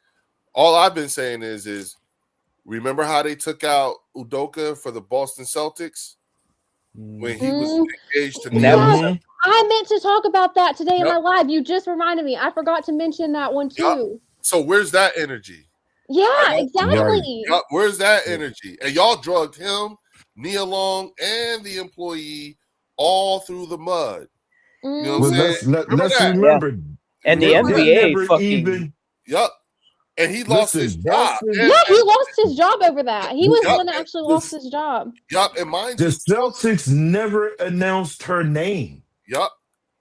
Speaker 1: all I've been saying is remember how they took out Udoka for the Boston Celtics when he was engaged to
Speaker 3: And that was
Speaker 2: Mhm.
Speaker 4: I I meant to talk about that today in
Speaker 1: Yep.
Speaker 4: my live. You just reminded me. I forgot to mention that one too.
Speaker 1: So where's that energy?
Speaker 4: Yeah,
Speaker 1: Right.
Speaker 4: exactly.
Speaker 1: Yup, where's that energy? And y'all drugged him, Nia Long, and the employee all through the mud. You know what I'm
Speaker 2: Well,
Speaker 1: saying?
Speaker 2: let's
Speaker 1: that?
Speaker 2: remember.
Speaker 3: And the
Speaker 2: that
Speaker 3: NBA
Speaker 2: never
Speaker 3: fucking
Speaker 2: even.
Speaker 1: Yup. And he lost his
Speaker 2: Listen,
Speaker 1: job.
Speaker 2: Boston.
Speaker 1: And,
Speaker 4: Yeah, he lost his job over that. He was the
Speaker 1: Yup,
Speaker 4: one that actually
Speaker 2: this-
Speaker 4: lost his job.
Speaker 1: yup, and mind
Speaker 2: The
Speaker 1: you,
Speaker 2: Celtics never announced her name
Speaker 1: yup,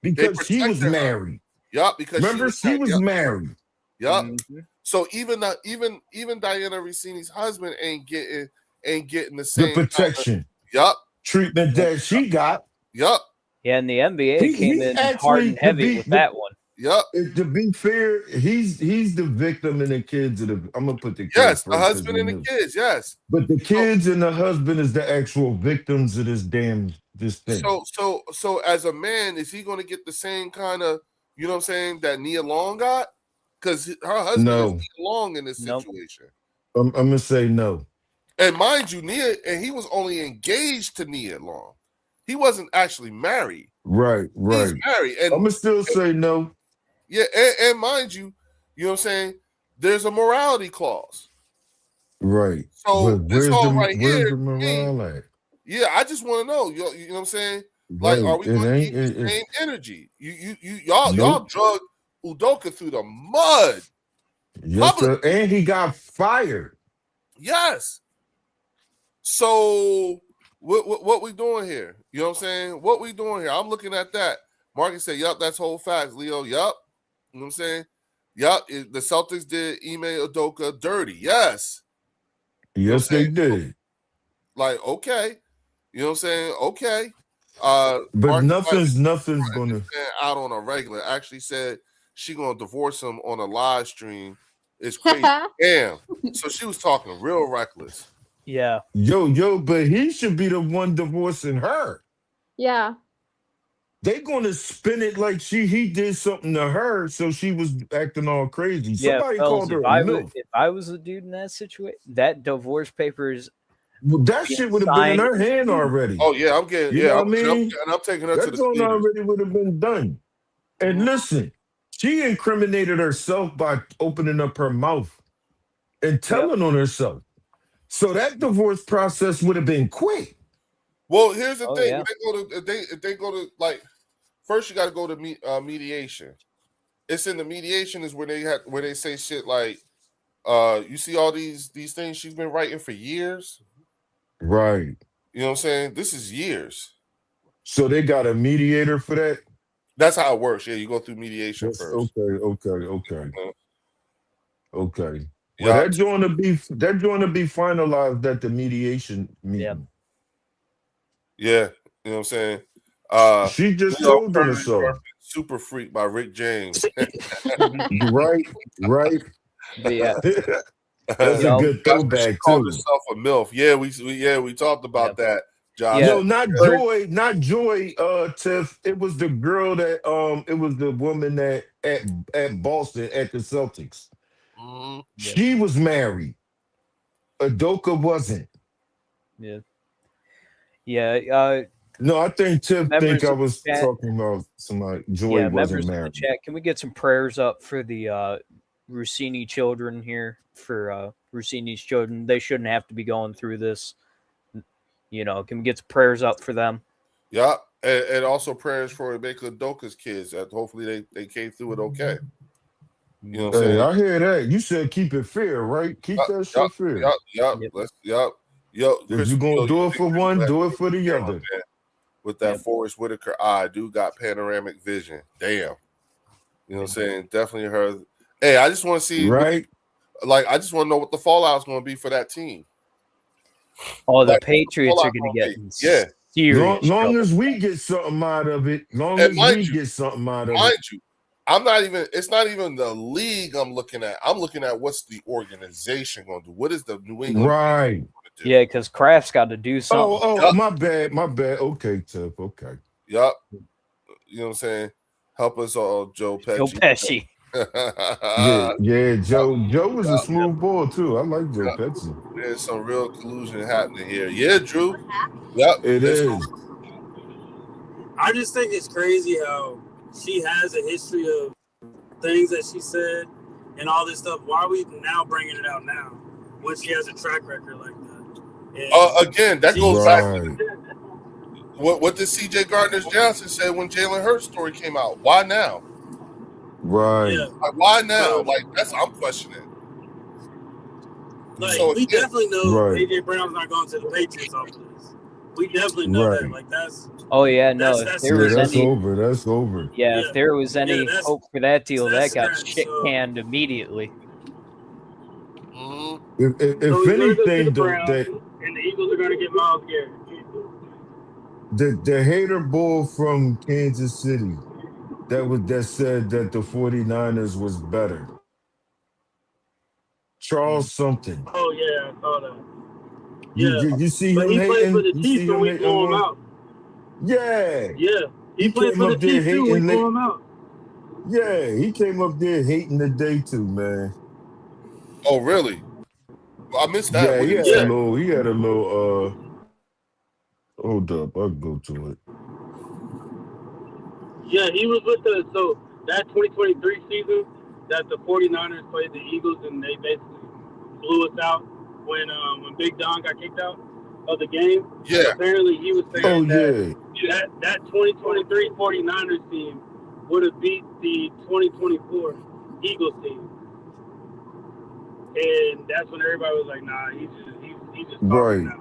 Speaker 2: because she was
Speaker 1: protected her.
Speaker 2: married.
Speaker 1: yup, because
Speaker 2: Remember, she was
Speaker 1: yup,
Speaker 2: married.
Speaker 1: yup.
Speaker 3: Mhm.
Speaker 1: So even Diana Rossini's husband ain't getting the
Speaker 2: The
Speaker 1: same
Speaker 2: protection
Speaker 1: yup,
Speaker 2: treatment that she got.
Speaker 1: yup,
Speaker 3: Yeah, and the NBA
Speaker 2: He
Speaker 3: came in
Speaker 2: actually
Speaker 3: hard and
Speaker 2: could
Speaker 3: heavy
Speaker 2: be-
Speaker 3: with that one.
Speaker 1: yup.
Speaker 2: To be fair, he's the victim and the kids are the. I'm gonna put the kids
Speaker 1: Yes,
Speaker 2: first
Speaker 1: the
Speaker 2: 'cause
Speaker 1: husband
Speaker 2: we
Speaker 1: and the
Speaker 2: knew.
Speaker 1: kids, yes.
Speaker 2: But the kids and the husband is the actual victims of this thing.
Speaker 1: So as a man, is he going to get the same kind of, you know what I'm saying, that Nia Long got? Because her husband
Speaker 2: No.
Speaker 1: is Nia Long in this
Speaker 3: Nope.
Speaker 1: situation.
Speaker 2: I'm gonna say no.
Speaker 1: And mind you, he was only engaged to Nia Long. He wasn't actually married.
Speaker 2: Right.
Speaker 1: He's married. And
Speaker 2: I'm gonna still say no.
Speaker 1: yeah, and mind you, you know what I'm saying? There's a morality clause.
Speaker 2: Right.
Speaker 1: So
Speaker 2: But
Speaker 1: this all right
Speaker 2: where's
Speaker 1: here,
Speaker 2: the morale at?
Speaker 1: yeah, I just want to know. You know what I'm saying? Like,
Speaker 2: Right.
Speaker 1: are we
Speaker 2: It
Speaker 1: going to
Speaker 2: ain't.
Speaker 1: keep the
Speaker 2: It,
Speaker 1: same energy? Y'all
Speaker 2: Nope.
Speaker 1: drug Udoka through the mud.
Speaker 2: yes, sir. And he got fired.
Speaker 1: Yes. So what we doing here? You know what I'm saying? What we doing here? I'm looking at that. Marcus said, "Yup, that's whole facts." Leo, yup. You know what I'm saying? Yup. The Celtics did Ime Udoka dirty. Yes.
Speaker 2: Yes, they did.
Speaker 1: Like, okay. You know what I'm saying? Okay.
Speaker 2: But
Speaker 1: Marcus
Speaker 2: nothing's gonna.
Speaker 1: out on a regular. Actually said she gonna divorce him on a live stream. It's crazy. Damn. So she was talking real reckless.
Speaker 3: Yeah.
Speaker 2: Yo, but he should be the one divorcing her.
Speaker 4: Yeah.
Speaker 2: They gonna spin it like he did something to her, so she was acting all crazy.
Speaker 3: Yeah,
Speaker 2: Somebody
Speaker 3: fellas,
Speaker 2: called her
Speaker 3: if
Speaker 2: a
Speaker 3: I
Speaker 2: MILF.
Speaker 3: if I was a dude in that situation, that divorce papers.
Speaker 2: Well, that
Speaker 3: being
Speaker 2: shit would have been in
Speaker 3: signed-
Speaker 2: her hand already.
Speaker 1: Oh yeah, I'm getting
Speaker 2: You know
Speaker 1: I'm,
Speaker 2: what I mean?
Speaker 1: I'm taking her to
Speaker 2: That
Speaker 1: the
Speaker 2: joint
Speaker 1: theater.
Speaker 2: already would have been done. And
Speaker 1: Mhm.
Speaker 2: listen, she incriminated herself by opening up her mouth and telling on herself. So that divorce process would have been quick.
Speaker 1: Well, here's the
Speaker 3: Oh,
Speaker 1: thing.
Speaker 3: yeah.
Speaker 1: If they go to like first, you got to go to mediation. It's in the mediation is where they say shit like, you see all these things she's been writing for years.
Speaker 2: Right.
Speaker 1: You know what I'm saying? This is years.
Speaker 2: So they got a mediator for that?
Speaker 1: That's how it works. Yeah, you go through mediation
Speaker 2: Yes,
Speaker 1: first.
Speaker 2: Okay. Well,
Speaker 1: Yeah.
Speaker 2: that joint to be finalized at the mediation meeting.
Speaker 1: Yeah, you know what I'm saying?
Speaker 2: She just
Speaker 1: Leo
Speaker 2: told on herself.
Speaker 1: Super Freak by Rick James.
Speaker 2: Right.
Speaker 3: But yeah,
Speaker 2: That's a good
Speaker 1: She
Speaker 2: throwback
Speaker 1: called
Speaker 2: too.
Speaker 1: herself a MILF. Yeah, we talked about that, Josh.
Speaker 3: Yeah.
Speaker 2: Yo, not Joy, Tiff. It was the girl that it was the woman that at Boston at the Celtics.
Speaker 1: Mhm.
Speaker 2: She was married. Udoka wasn't.
Speaker 3: yeah.
Speaker 2: No, I think Tiff
Speaker 3: Members
Speaker 2: think I
Speaker 3: of the
Speaker 2: was
Speaker 3: chat-
Speaker 2: talking about somebody. Joy
Speaker 3: Yeah,
Speaker 2: wasn't
Speaker 3: members of the
Speaker 2: married.
Speaker 3: chat, can we get some prayers up for the Rossini children here? For Rossini's children, they shouldn't have to be going through this. You know, can we get some prayers up for them?
Speaker 1: Yeah, and also prayers for Emeka Udoka's kids. That hopefully they came through it okay. You know what I'm
Speaker 2: Hey,
Speaker 1: saying?
Speaker 2: I hear that. You said keep it fair, right? Keep that shit fair.
Speaker 1: Yup.
Speaker 3: Yep.
Speaker 2: If you're gonna do it for one, do it for the other.
Speaker 1: With that
Speaker 3: Yep.
Speaker 1: Forrest Whitaker eye, dude got panoramic vision. Damn. You know what I'm saying? Definitely her. Hey, I just want to see
Speaker 2: Right?
Speaker 1: I just want to know what the fallout's going to be for that team.
Speaker 3: Oh, the
Speaker 1: Like,
Speaker 3: Patriots are
Speaker 1: fallout
Speaker 3: going to
Speaker 1: gonna
Speaker 3: get
Speaker 1: be.
Speaker 3: in
Speaker 1: Yeah.
Speaker 3: serious
Speaker 2: Long
Speaker 3: trouble.
Speaker 2: as we get something out of it, long
Speaker 1: And
Speaker 2: as
Speaker 1: mind
Speaker 2: we
Speaker 1: you-
Speaker 2: get something out of it.
Speaker 1: Mind you, it's not even the league I'm looking at. I'm looking at what's the organization going to do. What is the New England
Speaker 2: Right.
Speaker 1: going to do?
Speaker 3: Yeah, because Kraft's got to do something.
Speaker 2: Oh,
Speaker 1: Yup.
Speaker 2: my bad. Okay, Tiff. Okay.
Speaker 1: Yup. You know what I'm saying? Help us all, Joe Pesci.
Speaker 3: Joe Pesci.
Speaker 2: Yeah, Joe was a smooth boy too. I like Joe Pesci.
Speaker 1: There's some real collusion happening here. Yeah, Drew. Yep.
Speaker 2: It is.
Speaker 5: I just think it's crazy how she has a history of things that she said and all this stuff. Why are we now bringing it out now when she has a track record like that? And
Speaker 1: Again, that
Speaker 5: she-
Speaker 1: goes back
Speaker 2: Right.
Speaker 1: to what did C.J. Gardner-Johnson say when Jalen Hurts' story came out? Why now?
Speaker 2: Right.
Speaker 5: Yeah,
Speaker 1: Like, why now?
Speaker 5: So-
Speaker 1: Like, I'm questioning.
Speaker 5: like
Speaker 1: So,
Speaker 5: we
Speaker 1: yeah.
Speaker 5: definitely know
Speaker 2: Right.
Speaker 5: AJ Brown's not going to the Patriots off of this. We definitely know that.
Speaker 2: Right.
Speaker 5: Like that's
Speaker 3: Oh yeah, no. If
Speaker 5: That's-
Speaker 3: there
Speaker 2: Yeah,
Speaker 3: was
Speaker 2: that's
Speaker 3: any,
Speaker 2: over. That's over.
Speaker 3: yeah,
Speaker 5: Yeah.
Speaker 3: if there was any
Speaker 5: that's-
Speaker 3: hope for that deal, that
Speaker 5: that's
Speaker 3: got
Speaker 5: scratch,
Speaker 3: shit
Speaker 5: so-
Speaker 3: canned immediately.
Speaker 1: Mhm.
Speaker 2: If
Speaker 5: so he's gonna go to
Speaker 2: anything,
Speaker 5: the
Speaker 2: the,
Speaker 5: Browns, and the Eagles are going to get Myles Garrett.
Speaker 2: the hater bull from Kansas City that said that the 49ers was better. Charles something.
Speaker 5: Oh yeah, I saw that.
Speaker 2: You,
Speaker 5: Yeah,
Speaker 2: you see
Speaker 5: but
Speaker 2: him
Speaker 5: he played
Speaker 2: hating?
Speaker 5: for the
Speaker 2: You
Speaker 5: Chiefs
Speaker 2: see
Speaker 5: when
Speaker 2: him
Speaker 5: we
Speaker 2: hating
Speaker 5: blew him
Speaker 2: on-
Speaker 5: out.
Speaker 2: Yeah.
Speaker 5: Yeah, he
Speaker 2: He
Speaker 5: played
Speaker 2: came
Speaker 5: for the
Speaker 2: up there
Speaker 5: Chiefs too. We
Speaker 2: hating
Speaker 5: blew
Speaker 2: late.
Speaker 5: him out.
Speaker 2: Yeah, he came up there hating the day too, man.
Speaker 1: Oh, really? I missed that.
Speaker 2: Yeah,
Speaker 1: What
Speaker 2: he
Speaker 1: did
Speaker 2: had
Speaker 1: he
Speaker 2: a
Speaker 1: say?
Speaker 2: little. He had a little. Hold up, I'll go to it.
Speaker 5: Yeah, he was with the so that 2023 season that the 49ers played the Eagles and they basically blew us out when Big Don got kicked out of the game.
Speaker 1: Yeah.
Speaker 5: Apparently he was saying
Speaker 2: Oh
Speaker 5: that
Speaker 2: yeah,
Speaker 5: that 2023 49ers team would have beat the 2024 Eagles team. And that's when everybody was like, nah, he's just talking
Speaker 2: Right.
Speaker 5: now.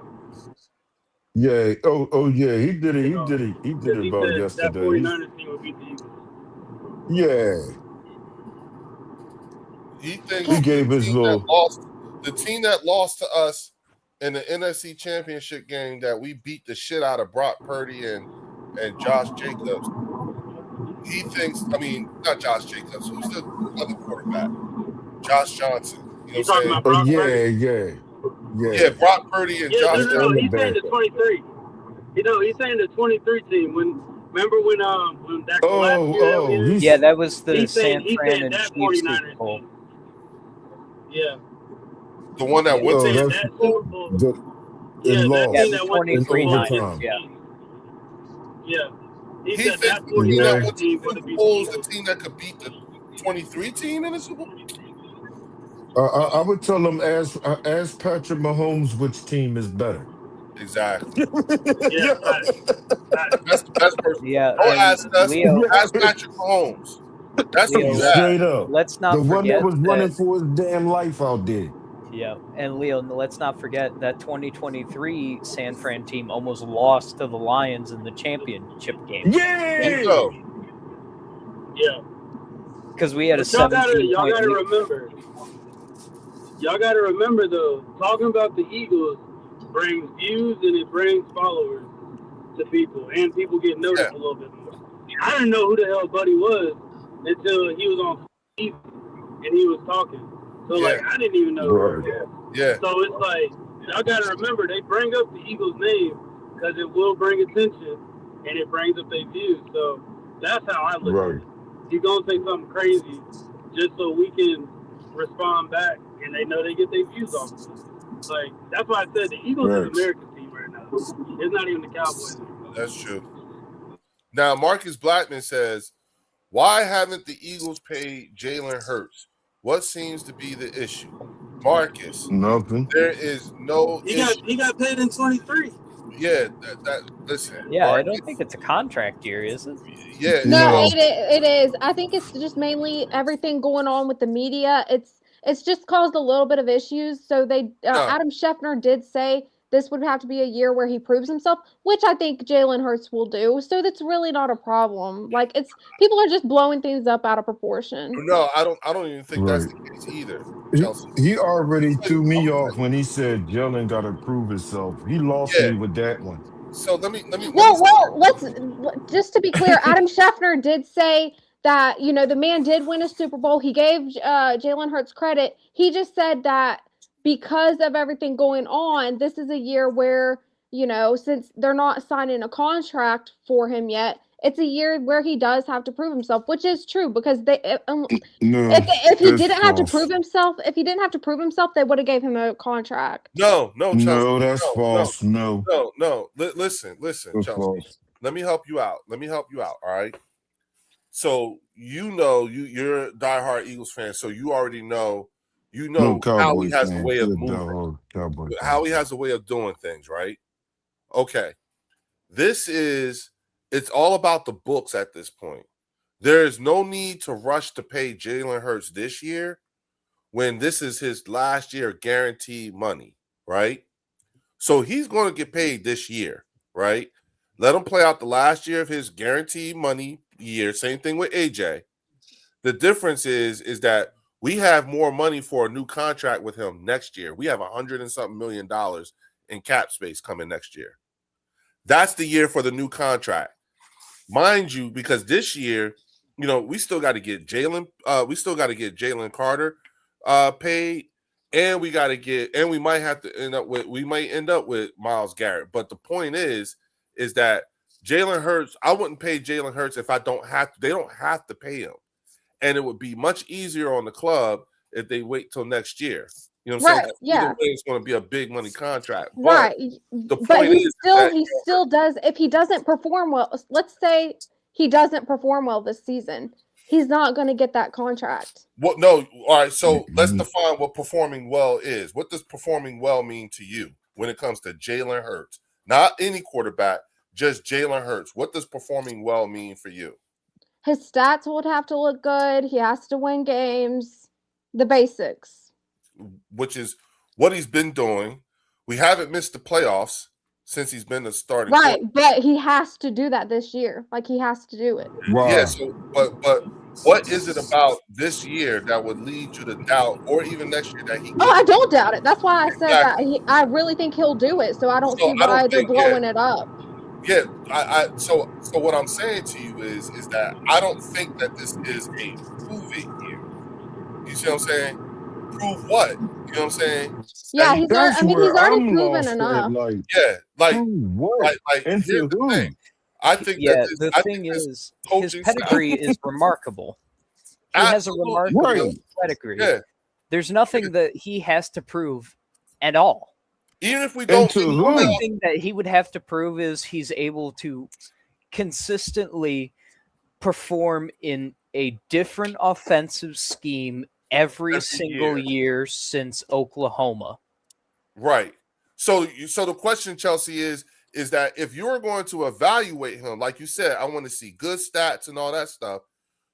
Speaker 2: yeah. Oh yeah. He did it. He
Speaker 5: know,
Speaker 2: did it. He did
Speaker 5: Because
Speaker 2: it
Speaker 5: he
Speaker 2: about
Speaker 5: said that
Speaker 2: yesterday.
Speaker 5: 49ers team would beat the Eagles.
Speaker 2: Yeah,
Speaker 1: He thinks
Speaker 2: he gave his little.
Speaker 1: the team that lost to us in the NFC Championship game that we beat the shit out of Brock Purdy and Josh Jacobs. He thinks, I mean, not Josh Jacobs. Who's the other quarterback? Josh Johnson. You know
Speaker 5: You
Speaker 1: what
Speaker 5: talking
Speaker 1: I'm
Speaker 5: about
Speaker 2: Oh
Speaker 5: Brock
Speaker 2: yeah,
Speaker 5: Purdy?
Speaker 2: yeah.
Speaker 1: saying? Yeah, Brock Purdy and
Speaker 5: Yeah,
Speaker 1: Josh
Speaker 5: no,
Speaker 1: Johnson.
Speaker 5: he's saying the 23. You know, he's saying the 23 team. Remember when that last year that we had?
Speaker 2: He's-
Speaker 3: Yeah, that was the
Speaker 5: He's saying
Speaker 3: San Fran and
Speaker 5: that
Speaker 3: Chiefs Super
Speaker 5: 49ers
Speaker 3: Bowl.
Speaker 5: team. Yeah.
Speaker 1: The one that
Speaker 5: He's
Speaker 1: went
Speaker 2: Oh,
Speaker 5: saying
Speaker 1: to
Speaker 2: that's-
Speaker 5: that Super Bowl.
Speaker 2: the-
Speaker 5: Yeah,
Speaker 2: it
Speaker 5: that
Speaker 2: lost.
Speaker 3: Yeah,
Speaker 5: team
Speaker 3: the
Speaker 5: that went to the
Speaker 3: 23
Speaker 5: Super Bowl
Speaker 2: overtime.
Speaker 3: Yeah.
Speaker 5: Yeah. He
Speaker 1: he
Speaker 5: said
Speaker 1: thinks
Speaker 5: that
Speaker 1: the team that
Speaker 5: 49ers
Speaker 1: went to
Speaker 5: team
Speaker 1: the
Speaker 5: would
Speaker 1: Super
Speaker 5: have beat
Speaker 1: Bowl is
Speaker 5: the
Speaker 1: the
Speaker 5: Eagles.
Speaker 1: team that could beat the 23 team in the Super Bowl.
Speaker 2: I would tell him ask Patrick Mahomes which team is better.
Speaker 1: Exactly.
Speaker 5: Yeah, facts.
Speaker 1: That's the best person.
Speaker 3: Yeah,
Speaker 1: Don't
Speaker 3: and
Speaker 1: ask us.
Speaker 3: Leo,
Speaker 1: Ask Patrick Mahomes. That's who
Speaker 3: Leo,
Speaker 1: you ask.
Speaker 2: Straight up.
Speaker 3: let's not
Speaker 2: The one
Speaker 3: forget
Speaker 2: that was running
Speaker 3: that.
Speaker 2: for his damn life out there.
Speaker 3: Yeah, and Leo, let's not forget that 2023 San Fran team almost lost to the Lions in the championship game
Speaker 2: Yeah.
Speaker 1: So,
Speaker 5: Yeah.
Speaker 3: because we had a
Speaker 5: But y'all gotta
Speaker 3: 17-point lead.
Speaker 5: remember. Y'all gotta remember though, talking about the Eagles brings views and it brings followers to people, and people get noticed a little bit more. I didn't know who the hell Buddy was until he was on TV and he was talking. So like I didn't even know.
Speaker 2: Right.
Speaker 1: yeah.
Speaker 5: So it's like y'all gotta remember they bring up the Eagles name because it will bring attention and it brings up their views. So that's how I look
Speaker 2: Right.
Speaker 5: at it. You're gonna say something crazy just so we can respond back and they know they get their views off of it. Like that's why I said the Eagles is
Speaker 2: Right.
Speaker 5: America's team right now. It's not even the Cowboys anymore.
Speaker 1: That's true. Now, Marcus Blackman says, why haven't the Eagles paid Jalen Hurts? What seems to be the issue? Marcus,
Speaker 2: Nothing.
Speaker 1: there is no issue.
Speaker 5: He got paid in 23.
Speaker 1: Yeah, listen.
Speaker 3: Yeah, I
Speaker 1: Marcus,
Speaker 3: don't think it's a contract year, is it?
Speaker 1: Yeah,
Speaker 4: No,
Speaker 2: No.
Speaker 4: it is. I think it's just mainly everything going on with the media. It's just caused a little bit of issues. So Adam Schefter did say this would have to be a year where he proves himself, which I think Jalen Hurts will do. So that's really not a problem. Like people are just blowing things up out of proportion.
Speaker 1: No, I don't even think that's
Speaker 2: Right.
Speaker 1: the case either,
Speaker 2: He,
Speaker 1: Chelsea.
Speaker 2: he already threw me off when he said Jalen got to prove himself. He lost
Speaker 1: Yeah.
Speaker 2: me with that one.
Speaker 1: So let me
Speaker 4: Well, just to be clear, Adam Schefter did say that, the man did win a Super Bowl. He gave Jalen Hurts credit. He just said that because of everything going on, this is a year where, since they're not signing a contract for him yet, it's a year where he does have to prove himself, which is true because
Speaker 2: No,
Speaker 4: if he
Speaker 2: that's
Speaker 4: didn't have to
Speaker 2: false.
Speaker 4: prove himself, they would have gave him a contract.
Speaker 1: no, Chelsea.
Speaker 2: No, that's
Speaker 1: no,
Speaker 2: false. No,
Speaker 1: No. Listen,
Speaker 2: that's
Speaker 1: Chelsea.
Speaker 2: false.
Speaker 1: Let me help you out. All right. So you're a diehard Eagles fan, so you already know
Speaker 2: No
Speaker 1: how he
Speaker 2: Cowboy
Speaker 1: has a
Speaker 2: fan.
Speaker 1: way of
Speaker 2: Good
Speaker 1: moving,
Speaker 2: dog, Cowboy fan.
Speaker 1: how he has a way of doing things, right? Okay. It's all about the books at this point. There is no need to rush to pay Jalen Hurts this year when this is his last year guaranteed money, right? So he's going to get paid this year, right? Let him play out the last year of his guaranteed money year. Same thing with AJ. The difference is that we have more money for a new contract with him next year. We have $100 and something million in cap space coming next year. That's the year for the new contract. Mind you, because this year, we still got to get Jalen. We still got to get Jalen Carter paid, and we might have to end up with Myles Garrett. But the point is that Jalen Hurts, I wouldn't pay Jalen Hurts if I don't have to. They don't have to pay him, and it would be much easier on the club if they wait till next year. You know what I'm saying?
Speaker 4: Yeah.
Speaker 1: Either way, it's going to be a big money contract.
Speaker 4: Right.
Speaker 1: The
Speaker 4: But
Speaker 1: point
Speaker 4: he
Speaker 1: is
Speaker 4: still does. If he doesn't perform well, let's say he doesn't perform well this season, he's not going to get that contract.
Speaker 1: Well, no. All right. So let's define what performing well is. What does performing well mean to you when it comes to Jalen Hurts? Not any quarterback, just Jalen Hurts. What does performing well mean for you?
Speaker 4: His stats would have to look good. He has to win games. The basics.
Speaker 1: Which is what he's been doing. We haven't missed the playoffs since he's been the starting.
Speaker 4: Right, but he has to do that this year. Like, he has to do it.
Speaker 2: Wow.
Speaker 1: Yeah. So, but what is it about this year that would lead you to doubt, or even next year that he?
Speaker 4: Oh, I don't doubt it. That's why I said
Speaker 1: Exactly.
Speaker 4: that. I really think he'll do it. So I don't see why they're blowing it up.
Speaker 1: Yeah. So what I'm saying to you is that I don't think that this is a prove it year. You see what I'm saying? Prove what? You know what I'm saying?
Speaker 4: Yeah, he's already proven
Speaker 2: lost
Speaker 4: enough.
Speaker 1: Like, here's the thing. I think
Speaker 3: the thing is his pedigree is remarkable. He has a remarkable pedigree.
Speaker 1: Yeah.
Speaker 3: There's nothing that he has to prove at all.
Speaker 1: Even if we don't,
Speaker 3: the only thing that he would have to prove is he's able to consistently perform in a different offensive scheme every single year since Oklahoma.
Speaker 1: Right. So the question, Chelsea, is that if you're going to evaluate him, like you said, I want to see good stats and all that stuff.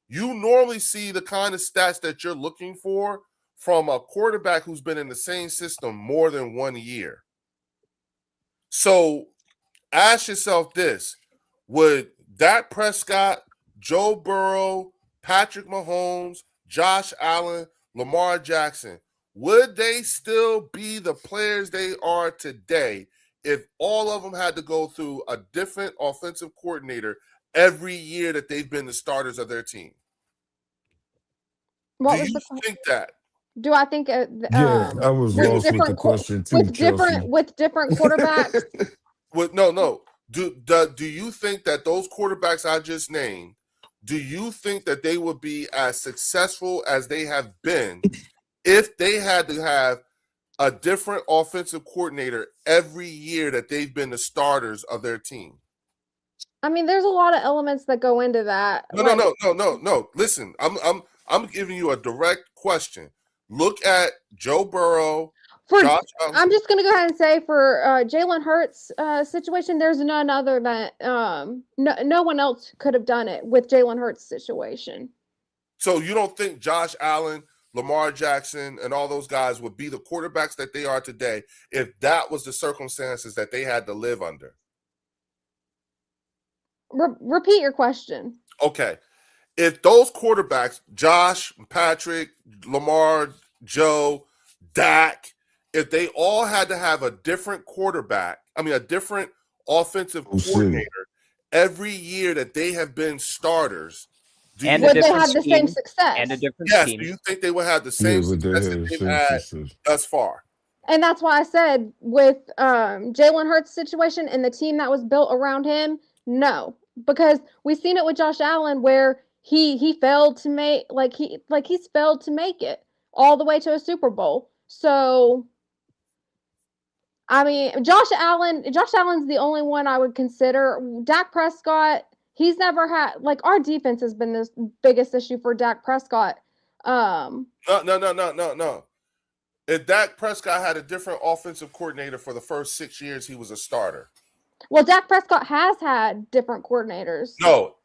Speaker 1: You normally see the kind of stats that you're looking for from a quarterback who's been in the same system more than 1 year. So ask yourself this: would Dak Prescott, Joe Burrow, Patrick Mahomes, Josh Allen, Lamar Jackson, would they still be the players they are today if all of them had to go through a different offensive coordinator every year that they've been the starters of their team? Do you think that?
Speaker 4: Do I think?
Speaker 2: I was lost with the question too.
Speaker 4: With different quarterbacks.
Speaker 1: No. Do you think that those quarterbacks I just named? Do you think that they would be as successful as they have been if they had to have a different offensive coordinator every year that they've been the starters of their team?
Speaker 4: I mean, there's a lot of elements that go into that.
Speaker 1: No. Listen, I'm giving you a direct question. Look at Joe Burrow.
Speaker 4: I'm just going to go ahead and say for Jalen Hurts' situation, there's none other than no one else could have done it with Jalen Hurts' situation.
Speaker 1: So you don't think Josh Allen, Lamar Jackson, and all those guys would be the quarterbacks that they are today if that was the circumstances that they had to live under?
Speaker 4: Repeat your question.
Speaker 1: Okay. If those quarterbacks, Josh, Patrick, Lamar, Joe, Dak, if they all had to have a different a different offensive coordinator every year that they have been starters,
Speaker 4: would they have the same success?
Speaker 3: And a different
Speaker 1: scheme?
Speaker 3: Yes,
Speaker 1: do you think they would have the same success that they've had thus far?
Speaker 4: And that's why I said with Jalen Hurts' situation and the team that was built around him, no. Because we've seen it with Josh Allen where he failed to make he's failed to make it all the way to a Super Bowl. So I mean, Josh Allen's the only one I would consider. Dak Prescott, he's never had, like, our defense has been the biggest issue for Dak Prescott.
Speaker 1: No. If Dak Prescott had a different offensive coordinator for the first 6 years, he was a starter.
Speaker 4: Well, Dak Prescott has had different coordinators.
Speaker 1: No,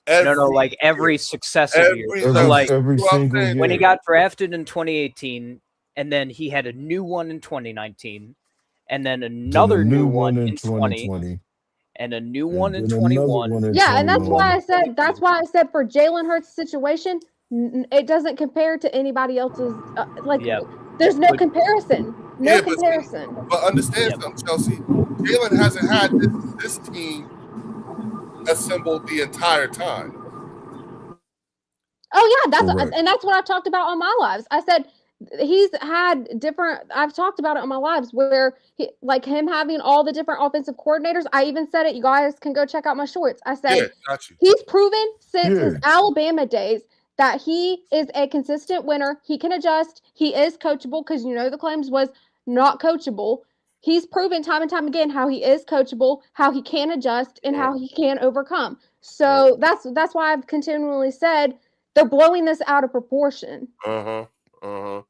Speaker 3: like every successive year. So, like
Speaker 2: every single year.
Speaker 3: when he got drafted in 2018, and then he had a new one in 2019, and then another new one in 2020, and a new one in 21.
Speaker 4: Yeah, and that's why I said for Jalen Hurts' situation, it doesn't compare to anybody else's. There's no comparison. No comparison.
Speaker 1: But understand something, Chelsea. Jalen hasn't had this team assembled the entire time.
Speaker 4: Oh yeah, that's what I've talked about on my lives. I said he's had different. I've talked about it on my lives where him having all the different offensive coordinators. I even said it. You guys can go check out my shorts. I said he's proven since his Alabama days that he is a consistent winner. He can adjust. He is coachable because the claims was not coachable. He's proven time and time again how he is coachable, how he can adjust, and how he can overcome. So that's why I've continually said they're blowing this out of proportion.
Speaker 1: And oh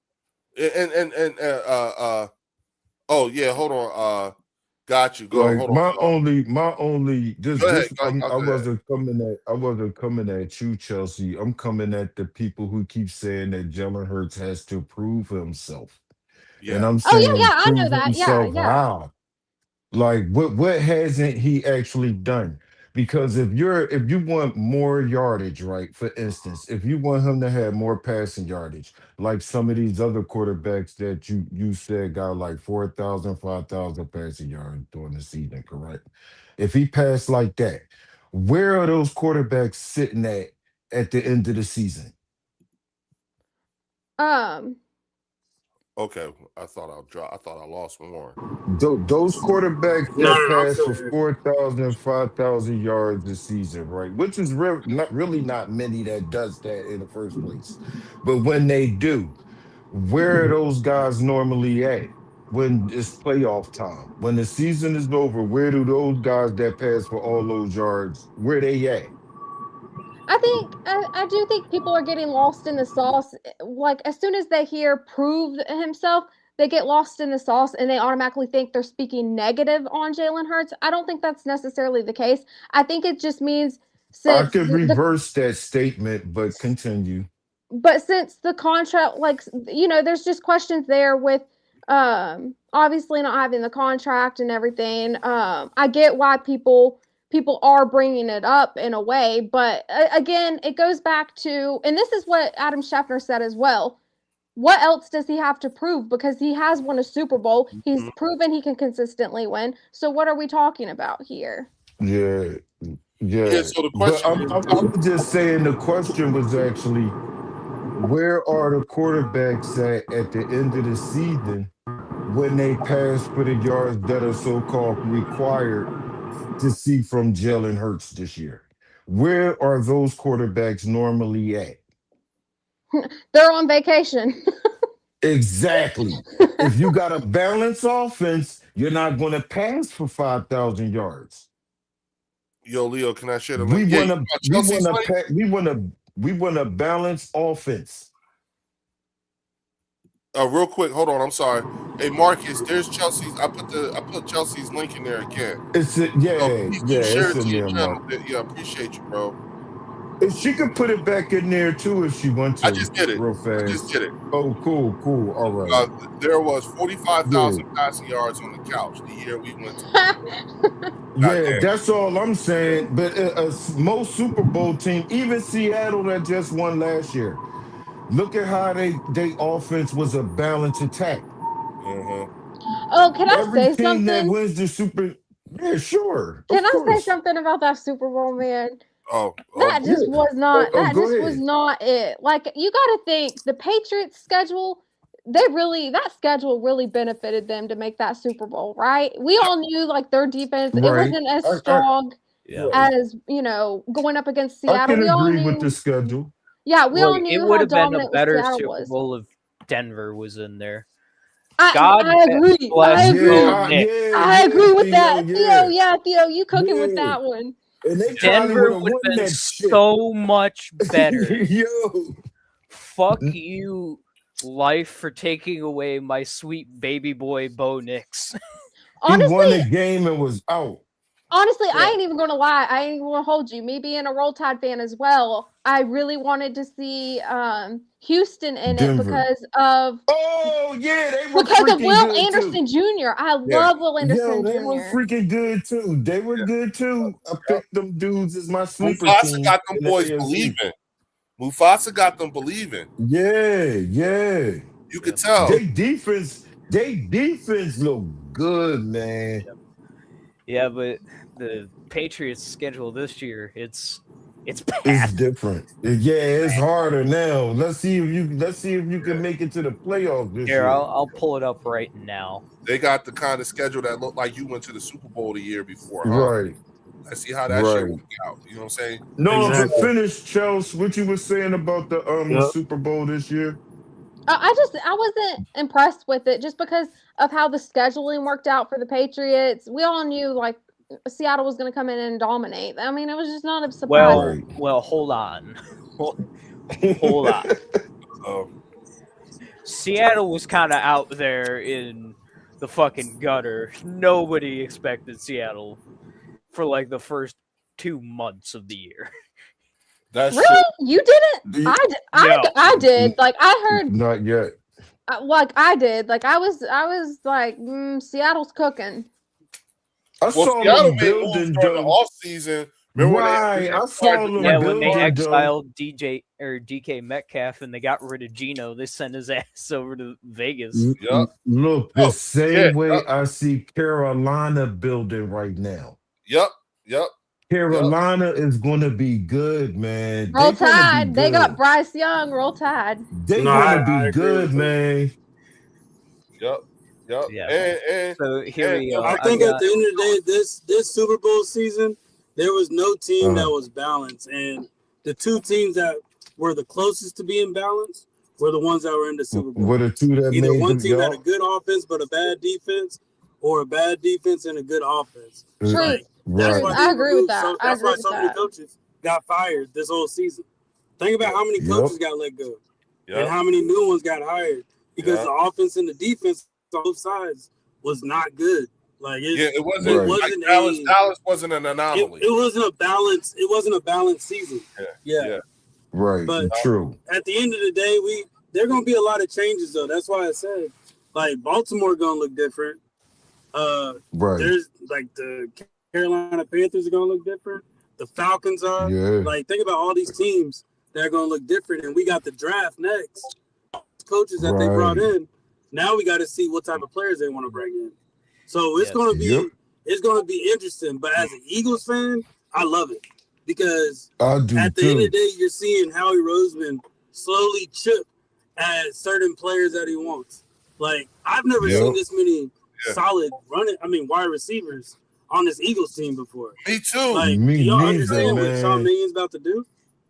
Speaker 1: yeah, hold on. Got you. Go. Hold on.
Speaker 2: My only. I wasn't coming at you, Chelsea. I'm coming at the people who keep saying that Jalen Hurts has to prove himself. Yeah. And I'm saying,
Speaker 4: I know that. Yeah.
Speaker 2: How? Like, what hasn't he actually done? Because if you want more yardage, right? For instance, if you want him to have more passing yardage, like some of these other quarterbacks that you said got like 4,000, 5,000 passing yards during the season, correct? If he passed like that, where are those quarterbacks sitting at the end of the season?
Speaker 1: Okay, I thought I lost more.
Speaker 2: Those quarterbacks that pass for 4,000, 5,000 yards a season, right? Which is not many that does that in the first place. But when they do, where are those guys normally at when it's playoff time? When the season is over, where do those guys that pass for all those yards, where they at?
Speaker 4: I do think people are getting lost in the sauce. Like, as soon as they hear proved himself, they get lost in the sauce and they automatically think they're speaking negative on Jalen Hurts. I don't think that's necessarily the case. I think it just means
Speaker 2: I could reverse that statement, but continue.
Speaker 4: But since the contract, there's just questions there with obviously not having the contract and everything. I get why people are bringing it up in a way, but again, it goes back to, and this is what Adam Schefter said as well. What else does he have to prove? Because he has won a Super Bowl. He's proven he can consistently win. So what are we talking about here?
Speaker 2: Yeah.
Speaker 1: So the question,
Speaker 2: I'm just saying the question was actually, where are the quarterbacks at the end of the season when they pass for the yards that are so-called required to see from Jalen Hurts this year? Where are those quarterbacks normally at?
Speaker 4: They're on vacation.
Speaker 2: Exactly. If you got a balanced offense, you're not going to pass for 5,000 yards.
Speaker 1: Yo, Leo, can I share the
Speaker 2: link? We want a balanced offense.
Speaker 1: Real quick, hold on. I'm sorry. Hey, Marcus, there's Chelsea's. I put Chelsea's link in there again.
Speaker 2: It's in there, Mark.
Speaker 1: Yeah, appreciate you, bro.
Speaker 2: If she could put it back in there too, if she wants to.
Speaker 1: I just did it.
Speaker 2: Real fast.
Speaker 1: I just did it.
Speaker 2: Oh, cool. All right.
Speaker 1: There was 45,000 passing yards on the couch the year we went to.
Speaker 2: Yeah, that's all I'm saying. But most Super Bowl team, even Seattle that just won last year, look at how they offense was a balanced attack.
Speaker 4: Oh, can I say something?
Speaker 2: Every team that wins the Super, yeah, sure.
Speaker 4: Can I say something about that Super Bowl, man? That just was not. Was not it. Like, you got to think the Patriots' schedule. That schedule really benefited them to make that Super Bowl, right? We all knew their defense. It wasn't as strong as going up against Seattle.
Speaker 2: I can agree with the schedule.
Speaker 4: Yeah, we all knew
Speaker 3: it would have been a better
Speaker 4: Seattle
Speaker 3: Super Bowl if Denver was in there. God
Speaker 4: I agree.
Speaker 3: bless
Speaker 4: I agree.
Speaker 3: Bo Nix.
Speaker 4: I agree with that.
Speaker 2: Theo,
Speaker 4: Theo, yeah, Theo, you cooking with
Speaker 2: Yeah.
Speaker 4: that one.
Speaker 2: And they probably
Speaker 3: Denver
Speaker 2: would have
Speaker 3: would
Speaker 2: won
Speaker 3: have been
Speaker 2: that shit.
Speaker 3: so much better.
Speaker 2: Yo.
Speaker 3: Fuck you, life, for taking away my sweet baby boy Bo Nix.
Speaker 2: He won
Speaker 4: Honestly,
Speaker 2: the game and was out.
Speaker 4: honestly, I
Speaker 3: Yeah.
Speaker 4: ain't even gonna lie. I ain't gonna hold you. Me being a Roll Tide fan as well, I really wanted to see Houston in
Speaker 2: Denver.
Speaker 4: it because of
Speaker 2: Oh yeah, they were
Speaker 4: because of
Speaker 2: freaking
Speaker 4: Will
Speaker 2: good
Speaker 4: Anderson
Speaker 2: too.
Speaker 4: Jr. I love Will
Speaker 2: Yo,
Speaker 4: Anderson
Speaker 2: they were
Speaker 4: Jr.
Speaker 2: freaking good too. They were good too. I picked them dudes as my sleeper
Speaker 1: Mufasa
Speaker 2: team
Speaker 1: got them
Speaker 2: in the
Speaker 1: boys
Speaker 2: AFC.
Speaker 1: believing. Mufasa got them believing.
Speaker 2: Yeah.
Speaker 1: You could tell.
Speaker 2: They defense look good, man.
Speaker 3: Yeah, but the Patriots' schedule this year, it's
Speaker 2: It's
Speaker 3: bad.
Speaker 2: different. Yeah, it's harder now. Let's see if you can make it to the playoffs this
Speaker 3: Here,
Speaker 2: year.
Speaker 3: I'll pull it up right now.
Speaker 1: They got the kind of schedule that looked like you went to the Super Bowl the year before, huh?
Speaker 2: Right.
Speaker 1: Let's see how that shit
Speaker 2: Right.
Speaker 1: work out. You know what I'm saying?
Speaker 2: No, but
Speaker 5: Exactly.
Speaker 2: finish, Chelsea. What you were saying about the
Speaker 5: Yep.
Speaker 2: Super Bowl this year?
Speaker 4: I wasn't impressed with it just because of how the scheduling worked out for the Patriots. We all knew like Seattle was going to come in and dominate. I mean, it was just not a surprise.
Speaker 3: Well, hold on. Hold on. Seattle was kind of out there in the fucking gutter. Nobody expected Seattle for like the first 2 months of the year.
Speaker 1: That's
Speaker 4: Really? You didn't? I did. Like I heard.
Speaker 2: Not yet.
Speaker 4: Like I did. Like I was like Seattle's cooking.
Speaker 2: I
Speaker 1: Well,
Speaker 2: saw
Speaker 1: Seattle
Speaker 2: them
Speaker 1: made
Speaker 2: building
Speaker 1: moves during the
Speaker 2: Doug.
Speaker 1: off season. Remember
Speaker 2: Right, I saw them
Speaker 3: Yeah, when they
Speaker 2: building Doug.
Speaker 3: exiled DK Metcalf and they got rid of Geno, they sent his ass over to Vegas.
Speaker 1: Yep.
Speaker 2: Look, the
Speaker 1: Oh,
Speaker 2: same
Speaker 1: yeah,
Speaker 2: way
Speaker 1: yep.
Speaker 2: I see Carolina building right now.
Speaker 1: Yep.
Speaker 2: Carolina is going to be good, man.
Speaker 4: Roll
Speaker 2: They're gonna be
Speaker 4: Tide. They got
Speaker 2: good.
Speaker 4: Bryce Young. Roll Tide.
Speaker 2: They're
Speaker 5: No,
Speaker 2: going
Speaker 5: I
Speaker 2: to be
Speaker 5: agree
Speaker 2: good,
Speaker 5: with you.
Speaker 2: man.
Speaker 1: Yep.
Speaker 3: Yeah.
Speaker 1: And
Speaker 3: So here we go.
Speaker 5: I think at the end of the day, this Super Bowl season, there was no team that was balanced, and the two teams that were the closest to being balanced were the ones that were in the Super Bowl.
Speaker 2: What the two that
Speaker 5: Either
Speaker 2: made
Speaker 5: one
Speaker 2: them,
Speaker 5: team had a
Speaker 2: y'all?
Speaker 5: good offense but a bad defense, or a bad defense and a good offense.
Speaker 4: True.
Speaker 5: Like, that's
Speaker 2: Right.
Speaker 5: why
Speaker 4: I
Speaker 5: they
Speaker 4: agree with
Speaker 5: removed
Speaker 4: that. I
Speaker 5: that's
Speaker 4: agree
Speaker 5: why
Speaker 4: with
Speaker 5: so many
Speaker 4: that.
Speaker 5: coaches got fired this whole season. Think about how many
Speaker 2: Yep.
Speaker 5: coaches got let go and
Speaker 1: yep.
Speaker 5: how many new ones got hired because
Speaker 1: Yep.
Speaker 5: the offense and the defense on both sides was not good. Like
Speaker 1: Yeah, it wasn't
Speaker 2: Right.
Speaker 1: like Dallas wasn't an anomaly.
Speaker 5: it wasn't a balance. It wasn't a balanced season. Yeah.
Speaker 2: Right.
Speaker 5: But-
Speaker 2: True.
Speaker 5: At the end of the day, there gonna be a lot of changes though. That's why I said like Baltimore gonna look different.
Speaker 2: Right.
Speaker 5: There's like the Carolina Panthers are gonna look different. The Falcons are.
Speaker 2: Yeah.
Speaker 5: Like think about all these teams that are gonna look different, and we got the draft next. Coaches that they brought
Speaker 2: Right.
Speaker 5: in. Now we got to see what type of players they want to bring in. So it's
Speaker 3: Yes.
Speaker 5: gonna be
Speaker 2: Yep.
Speaker 5: it's gonna be interesting. But as an Eagles fan, I love it because
Speaker 2: I do
Speaker 5: at the end
Speaker 2: too.
Speaker 5: of the day, you're seeing Howie Roseman slowly chip at certain players that he wants. Like I've never
Speaker 2: Yep.
Speaker 5: seen this many
Speaker 1: Yeah.
Speaker 5: solid wide receivers on this Eagles team before.
Speaker 1: Me too.
Speaker 5: Like,
Speaker 2: Me
Speaker 5: do y'all
Speaker 2: neither,
Speaker 5: understand what
Speaker 2: man.
Speaker 5: Sean Mannion's about to do?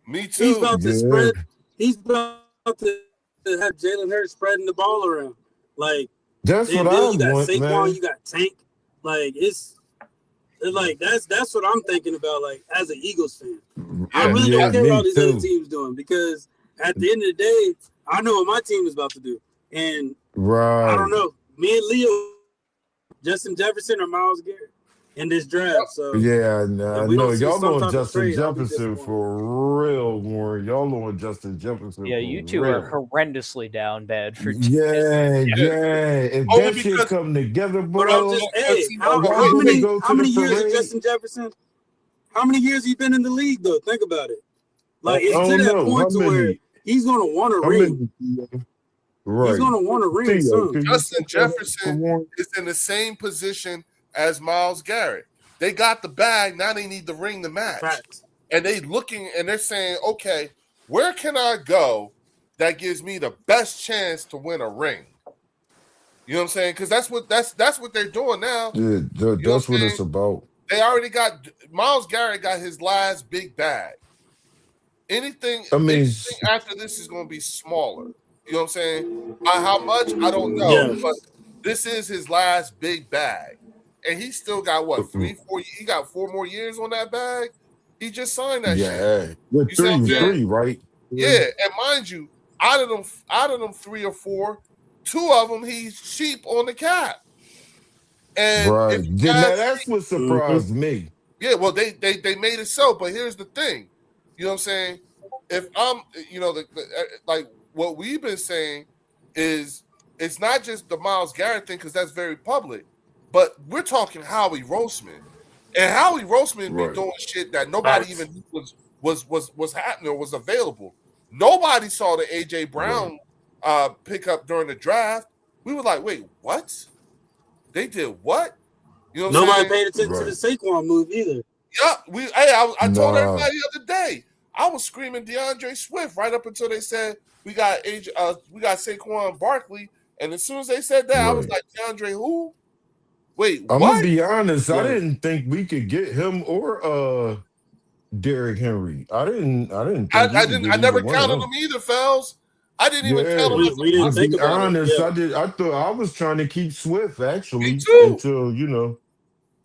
Speaker 1: Me too.
Speaker 5: He's about to
Speaker 2: Yeah.
Speaker 5: spread. He's about to have Jalen Hurts spreading the ball around. Like,
Speaker 2: That's
Speaker 5: and
Speaker 2: what
Speaker 5: then
Speaker 2: I
Speaker 5: you got
Speaker 2: want,
Speaker 5: Saquon,
Speaker 2: man.
Speaker 5: you got Tank. Like, it's like that's what I'm thinking about. Like, as an Eagles fan, I really
Speaker 2: Yeah,
Speaker 5: don't care
Speaker 2: me
Speaker 5: what all these other
Speaker 2: too.
Speaker 5: teams doing because at the end of the day, I know what my team is about to do, and
Speaker 2: Right.
Speaker 5: I don't know. Me and Leo, Justin Jefferson or Myles Garrett in this draft. So
Speaker 2: Yeah,
Speaker 5: if
Speaker 2: I
Speaker 5: we
Speaker 2: know
Speaker 5: don't see
Speaker 2: y'all
Speaker 5: some
Speaker 2: on
Speaker 5: type of
Speaker 2: Justin
Speaker 5: trade, I'll be
Speaker 2: Jefferson
Speaker 5: disappointed.
Speaker 2: for real, Warren. Y'all on Justin Jefferson.
Speaker 3: Yeah,
Speaker 2: for
Speaker 3: you two
Speaker 2: real.
Speaker 3: are horrendously down bad for
Speaker 2: Yeah. If
Speaker 1: Only
Speaker 2: that shit
Speaker 1: because-
Speaker 2: come together,
Speaker 5: But
Speaker 2: bro.
Speaker 5: I'm just,
Speaker 1: But
Speaker 5: hey,
Speaker 1: see,
Speaker 5: how
Speaker 1: wait,
Speaker 5: many
Speaker 2: go to
Speaker 5: how many
Speaker 2: the
Speaker 5: years of
Speaker 2: parade.
Speaker 5: Justin Jefferson? How many years he been in the league though? Think about it. Like it's
Speaker 2: I
Speaker 5: to
Speaker 2: don't
Speaker 5: that
Speaker 2: know.
Speaker 5: point
Speaker 2: How
Speaker 5: to where
Speaker 2: many?
Speaker 5: he's gonna want a
Speaker 2: How
Speaker 5: ring.
Speaker 2: many? Right.
Speaker 5: He's gonna want a ring
Speaker 2: Theo,
Speaker 5: soon.
Speaker 2: can you
Speaker 1: Justin
Speaker 2: put that up for
Speaker 1: Jefferson
Speaker 2: Warren?
Speaker 1: is in the same position as Myles Garrett. They got the bag. Now they need the ring to match.
Speaker 5: Facts.
Speaker 1: And they looking and they're saying, okay, where can I go that gives me the best chance to win a ring? You know what I'm saying? Because that's what they're doing now.
Speaker 2: Yeah, that's what it's about.
Speaker 1: They already got Myles Garrett got his last big bag. Anything after this is going to be smaller. You know what I'm saying? How much? I don't know.
Speaker 5: Yeah.
Speaker 1: But this is his last big bag, and he still got what
Speaker 2: Mm-mm.
Speaker 1: 3-4? He got 4 more years on that bag. He just signed that shit.
Speaker 2: Yeah, with
Speaker 1: You see what I'm saying?
Speaker 2: three, right?
Speaker 1: Yeah, and mind you, out of them 3 or 4, 2 of them he's cheap on the cap. And
Speaker 2: Right.
Speaker 1: if you
Speaker 2: Now
Speaker 1: ask
Speaker 2: that's what surprised me.
Speaker 1: yeah, well, they made it so, but here's the thing, you know what I'm saying? If I'm, you know, like what we've been saying is it's not just the Myles Garrett thing because that's very public, but we're talking Howie Roseman, and Howie Roseman
Speaker 2: Right.
Speaker 1: be doing shit that nobody even knew was happening or was available. Nobody saw the AJ Brown pickup during the draft. We were like, wait, what? They did what? You know what I'm
Speaker 5: Nobody
Speaker 1: saying?
Speaker 5: paid attention to the Saquon move either.
Speaker 1: Yeah, I told
Speaker 2: Nah.
Speaker 1: everybody the other day. I was screaming DeAndre Swift right up until they said we got Saquon Barkley, and as soon as they said that, I was
Speaker 2: Right.
Speaker 1: like, DeAndre who? Wait,
Speaker 2: I'm
Speaker 1: what?
Speaker 2: gonna be honest. I
Speaker 5: Yeah.
Speaker 2: didn't think we could get him or Derrick Henry. I didn't think we could get
Speaker 1: I never
Speaker 2: either one of
Speaker 1: counted
Speaker 2: them.
Speaker 1: them either, fells. I didn't even
Speaker 2: Yeah.
Speaker 1: count them.
Speaker 5: We didn't
Speaker 2: To
Speaker 5: think
Speaker 2: be
Speaker 5: about it.
Speaker 2: honest,
Speaker 5: Yeah.
Speaker 2: I thought I was trying to keep Swift actually
Speaker 1: Me too.
Speaker 2: until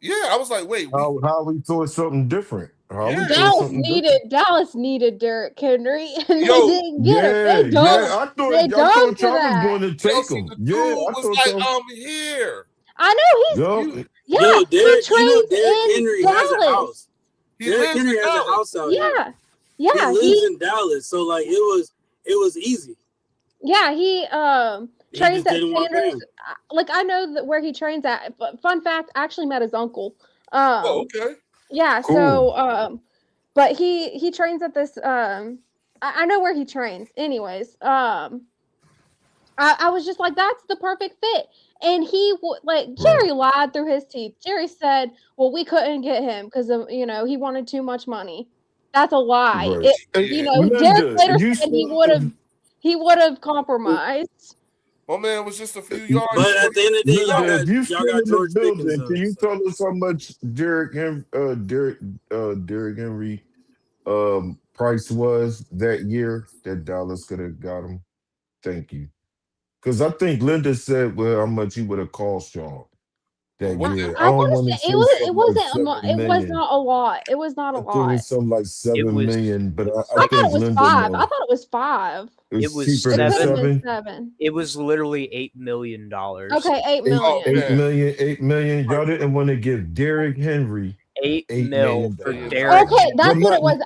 Speaker 1: Yeah, I was like, wait,
Speaker 2: how we thought something different. How we
Speaker 1: Yeah.
Speaker 2: thought something different.
Speaker 4: Dallas needed Derrick Henry, and
Speaker 1: Yo,
Speaker 4: they didn't get him.
Speaker 2: Yeah,
Speaker 4: They dove.
Speaker 2: I thought
Speaker 4: they dove
Speaker 2: y'all
Speaker 4: for
Speaker 2: was
Speaker 4: that.
Speaker 2: going to take
Speaker 1: Chelsea,
Speaker 2: him.
Speaker 1: the
Speaker 2: Yeah,
Speaker 1: dude
Speaker 2: I
Speaker 1: was
Speaker 2: thought
Speaker 1: like,
Speaker 2: y'all.
Speaker 1: I'm here.
Speaker 4: I know he's
Speaker 2: Yo,
Speaker 4: yeah.
Speaker 5: Yo,
Speaker 4: he
Speaker 5: Derrick
Speaker 4: trains in
Speaker 5: Henry has a
Speaker 4: Dallas.
Speaker 5: house.
Speaker 1: He
Speaker 5: Derrick
Speaker 1: lives
Speaker 5: Henry
Speaker 1: in
Speaker 5: has a
Speaker 1: Dallas.
Speaker 5: house out here.
Speaker 4: Yeah,
Speaker 5: He
Speaker 4: yeah.
Speaker 5: lives in Dallas, so like it was easy.
Speaker 4: He
Speaker 5: He
Speaker 4: trains
Speaker 5: just
Speaker 4: at
Speaker 5: didn't want to pay
Speaker 4: Sanders.
Speaker 5: him.
Speaker 4: Like I know that where he trains at. But fun fact, I actually met his uncle.
Speaker 1: Oh, okay.
Speaker 4: Yeah.
Speaker 2: Cool.
Speaker 4: So but he trains at this. I know where he trains. Anyways, I was just like, that's the perfect fit. And he Jerry lied through his teeth. Jerry said, "Well, we couldn't get him because of he wanted too much money." That's a lie.
Speaker 2: Right.
Speaker 4: Derek later
Speaker 2: you
Speaker 4: said
Speaker 2: still-
Speaker 4: he would have compromised.
Speaker 1: My man was just a few yards.
Speaker 5: But at the end of the day,
Speaker 2: Linda, if you
Speaker 5: y'all
Speaker 2: still
Speaker 5: got
Speaker 2: in the
Speaker 5: George
Speaker 2: building,
Speaker 5: Pickens.
Speaker 2: can you tell us how much Derrick Henry price was that year that Dallas could have got him? Thank you. Because I think Linda said, well, how much he would have cost y'all that
Speaker 1: What
Speaker 2: year.
Speaker 4: I want to
Speaker 2: wanna
Speaker 4: say it wasn't
Speaker 2: something like
Speaker 4: it
Speaker 2: 7
Speaker 4: was
Speaker 2: million.
Speaker 4: not a lot. It was not a
Speaker 2: I thought it
Speaker 4: lot.
Speaker 2: was something like 7
Speaker 3: was-
Speaker 2: million, but I
Speaker 4: I thought
Speaker 2: think
Speaker 4: it was
Speaker 2: Linda
Speaker 4: 5.
Speaker 2: knows.
Speaker 4: I thought it was 5.
Speaker 3: It was
Speaker 2: cheaper
Speaker 4: It
Speaker 2: than
Speaker 4: could have
Speaker 3: 7.
Speaker 4: been
Speaker 2: 7.
Speaker 4: 7.
Speaker 3: It was literally $8 million.
Speaker 4: Okay, 8 million.
Speaker 1: Oh, man.
Speaker 2: 8 million, 8 million. Y'all didn't want to give Derrick Henry.
Speaker 3: $8
Speaker 2: $8
Speaker 3: mil
Speaker 2: million.
Speaker 3: for Derrick.
Speaker 4: Okay, that's
Speaker 2: But
Speaker 4: what it
Speaker 2: not-
Speaker 4: was.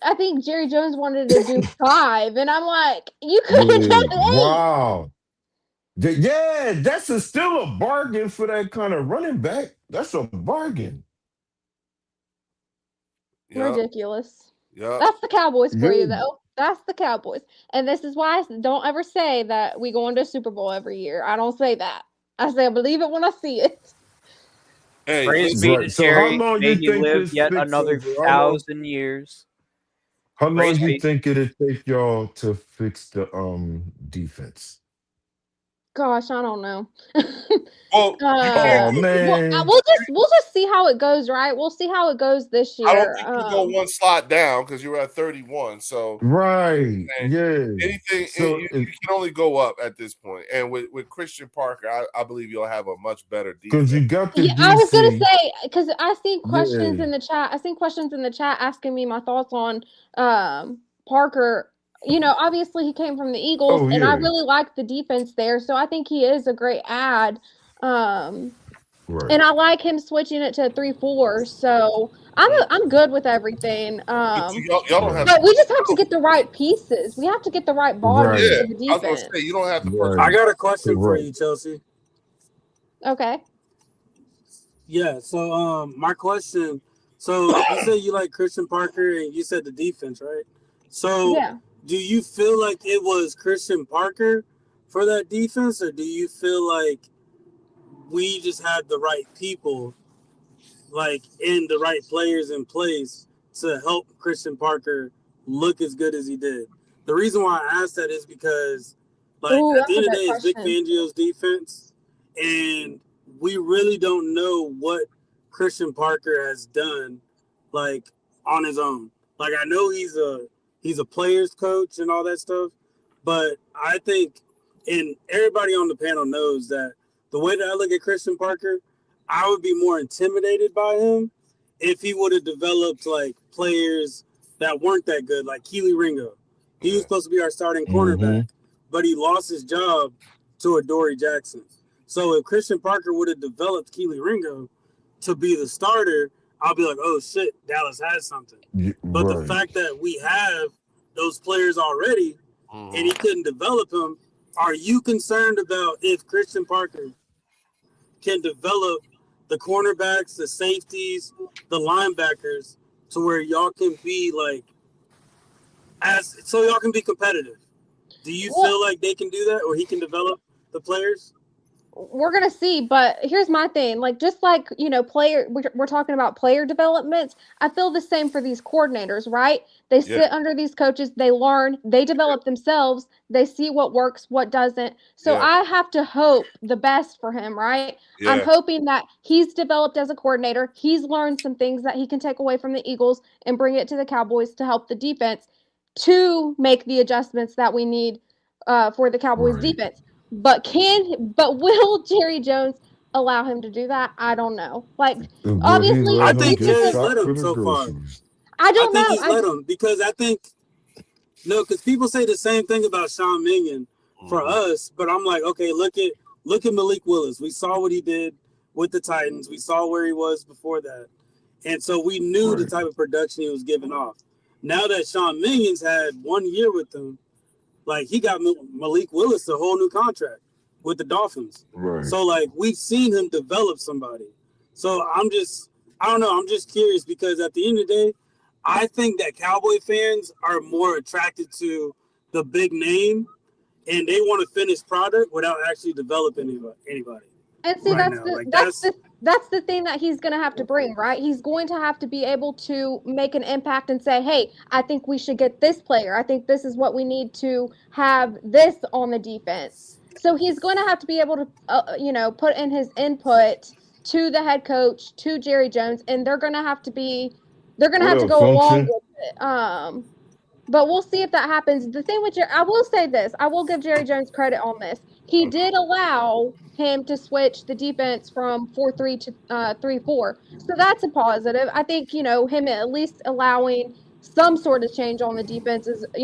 Speaker 4: I think Jerry Jones wanted to do 5, and I'm like, you could have
Speaker 2: Yeah,
Speaker 4: done 8.
Speaker 2: wow. Yeah, still a bargain for that kind of running back. That's a bargain.
Speaker 1: Yeah,
Speaker 4: Ridiculous.
Speaker 1: yeah.
Speaker 4: That's the Cowboys for you,
Speaker 2: Yeah.
Speaker 4: though. That's the Cowboys, and this is why I don't ever say that we go into Super Bowl every year. I don't say that. I say I believe it when I see it.
Speaker 1: Hey,
Speaker 3: Praise
Speaker 1: listen,
Speaker 3: be
Speaker 2: Right,
Speaker 3: to
Speaker 2: so how
Speaker 3: Jerry.
Speaker 2: long
Speaker 3: May
Speaker 2: you
Speaker 3: he
Speaker 2: think
Speaker 3: live
Speaker 2: this
Speaker 3: yet
Speaker 2: fix
Speaker 3: another
Speaker 2: over? How long-
Speaker 3: 1,000 years.
Speaker 2: How long
Speaker 3: Praise
Speaker 2: you
Speaker 3: be.
Speaker 2: think it'll take y'all to fix the defense?
Speaker 4: Gosh, I don't know.
Speaker 1: well,
Speaker 2: Oh man.
Speaker 4: we'll just see how it goes, right? We'll see how it goes this year.
Speaker 1: I don't think you go one slot down because you were at 31. So
Speaker 2: Right.
Speaker 1: And
Speaker 2: Yeah.
Speaker 1: anything
Speaker 2: So
Speaker 1: you can only go up at this point. And with Christian Parker, I believe you'll have a much better
Speaker 2: because
Speaker 1: defense.
Speaker 2: you got the
Speaker 4: Yeah, I was gonna
Speaker 2: DC.
Speaker 4: say because I seen questions
Speaker 2: Yeah.
Speaker 4: in the chat. I seen questions in the chat asking me my thoughts on Parker. Obviously he came from the Eagles,
Speaker 2: Oh,
Speaker 4: and I
Speaker 2: yeah.
Speaker 4: really like the defense there. So I think he is a great add.
Speaker 2: Right.
Speaker 4: And I like him switching it to 3-4. So I'm good with everything.
Speaker 1: Y'all don't have
Speaker 4: But we just have to get the right pieces. We have to get the right body
Speaker 2: Right.
Speaker 1: yeah.
Speaker 4: for the
Speaker 1: I was gonna
Speaker 4: defense.
Speaker 1: say you don't have to
Speaker 2: Right.
Speaker 1: purchase.
Speaker 5: I got a question for
Speaker 2: Right.
Speaker 5: you, Chelsea.
Speaker 4: Okay.
Speaker 5: Yeah. So my question. So you said you like Christian Parker, and you said the defense, right? So
Speaker 4: Yeah.
Speaker 5: do you feel like it was Christian Parker for that defense, or do you feel like we just had the right people, like in the right players in place to help Christian Parker look as good as he did? The reason why I asked that is because, like,
Speaker 4: Ooh,
Speaker 5: at the
Speaker 4: that's
Speaker 5: end
Speaker 4: a
Speaker 5: of the day,
Speaker 4: good
Speaker 5: it's Vic
Speaker 4: question.
Speaker 5: Fangio's defense, and we really don't know what Christian Parker has done, like, on his own. Like, I know he's a player's coach and all that stuff, but I think, and everybody on the panel knows that the way that I look at Christian Parker, I would be more intimidated by him if he would have developed like players that weren't that good, like Keely Ringo. He was supposed to be our starting cornerback, but he lost his job to Adoree Jackson. So if Christian Parker would have developed Keely Ringo to be the starter, I'll be like, oh shit, Dallas has something. But the fact that we have those players already and he couldn't develop them, are you concerned about if Christian Parker can develop the cornerbacks, the safeties, the linebackers to where y'all can be like, so y'all can be competitive? Do you feel like they can do that, or he can develop the players?
Speaker 4: We're gonna see, but here's my thing. Like, just like, you know, we're talking about player developments. I feel the same for these coordinators, right? They sit under these coaches, they learn, they develop themselves, they see what works, what doesn't. So I have to hope the best for him, right? I'm hoping that he's developed as a coordinator. He's learned some things that he can take away from the Eagles and bring it to the Cowboys to help the defense to make the adjustments that we need for the Cowboys defense. But will Jerry Jones allow him to do that? I don't know. Like, obviously,
Speaker 5: I think Jerry's let him so far.
Speaker 4: I don't know.
Speaker 5: He's let him because because people say the same thing about Sean Mannion for us, but I'm like, okay, look at Malik Willis. We saw what he did with the Titans. We saw where he was before that, and so we knew the type of production he was giving off. Now that Sean Mannion's had 1 year with them, like, he got Malik Willis a whole new contract with the Dolphins. Right. So, like, we've seen him develop somebody. So I don't know. I'm just curious because at the end of the day, I think that Cowboy fans are more attracted to the big name and they want a finished product without actually developing anybody.
Speaker 4: And see, that's the thing that he's going to have to bring, right? He's going to have to be able to make an impact and say, hey, I think we should get this player. I think this is what we need to have this on the defense. So he's going to have to be able to, put in his input to the head coach, to Jerry Jones, and they're going to have to go along with it. But we'll see if that happens. The thing with I will say this. I will give Jerry Jones credit on this. He did allow him to switch the defense from 4-3 to 3-4. So that's a positive. I think, him at least allowing some sort of change on the defense is, but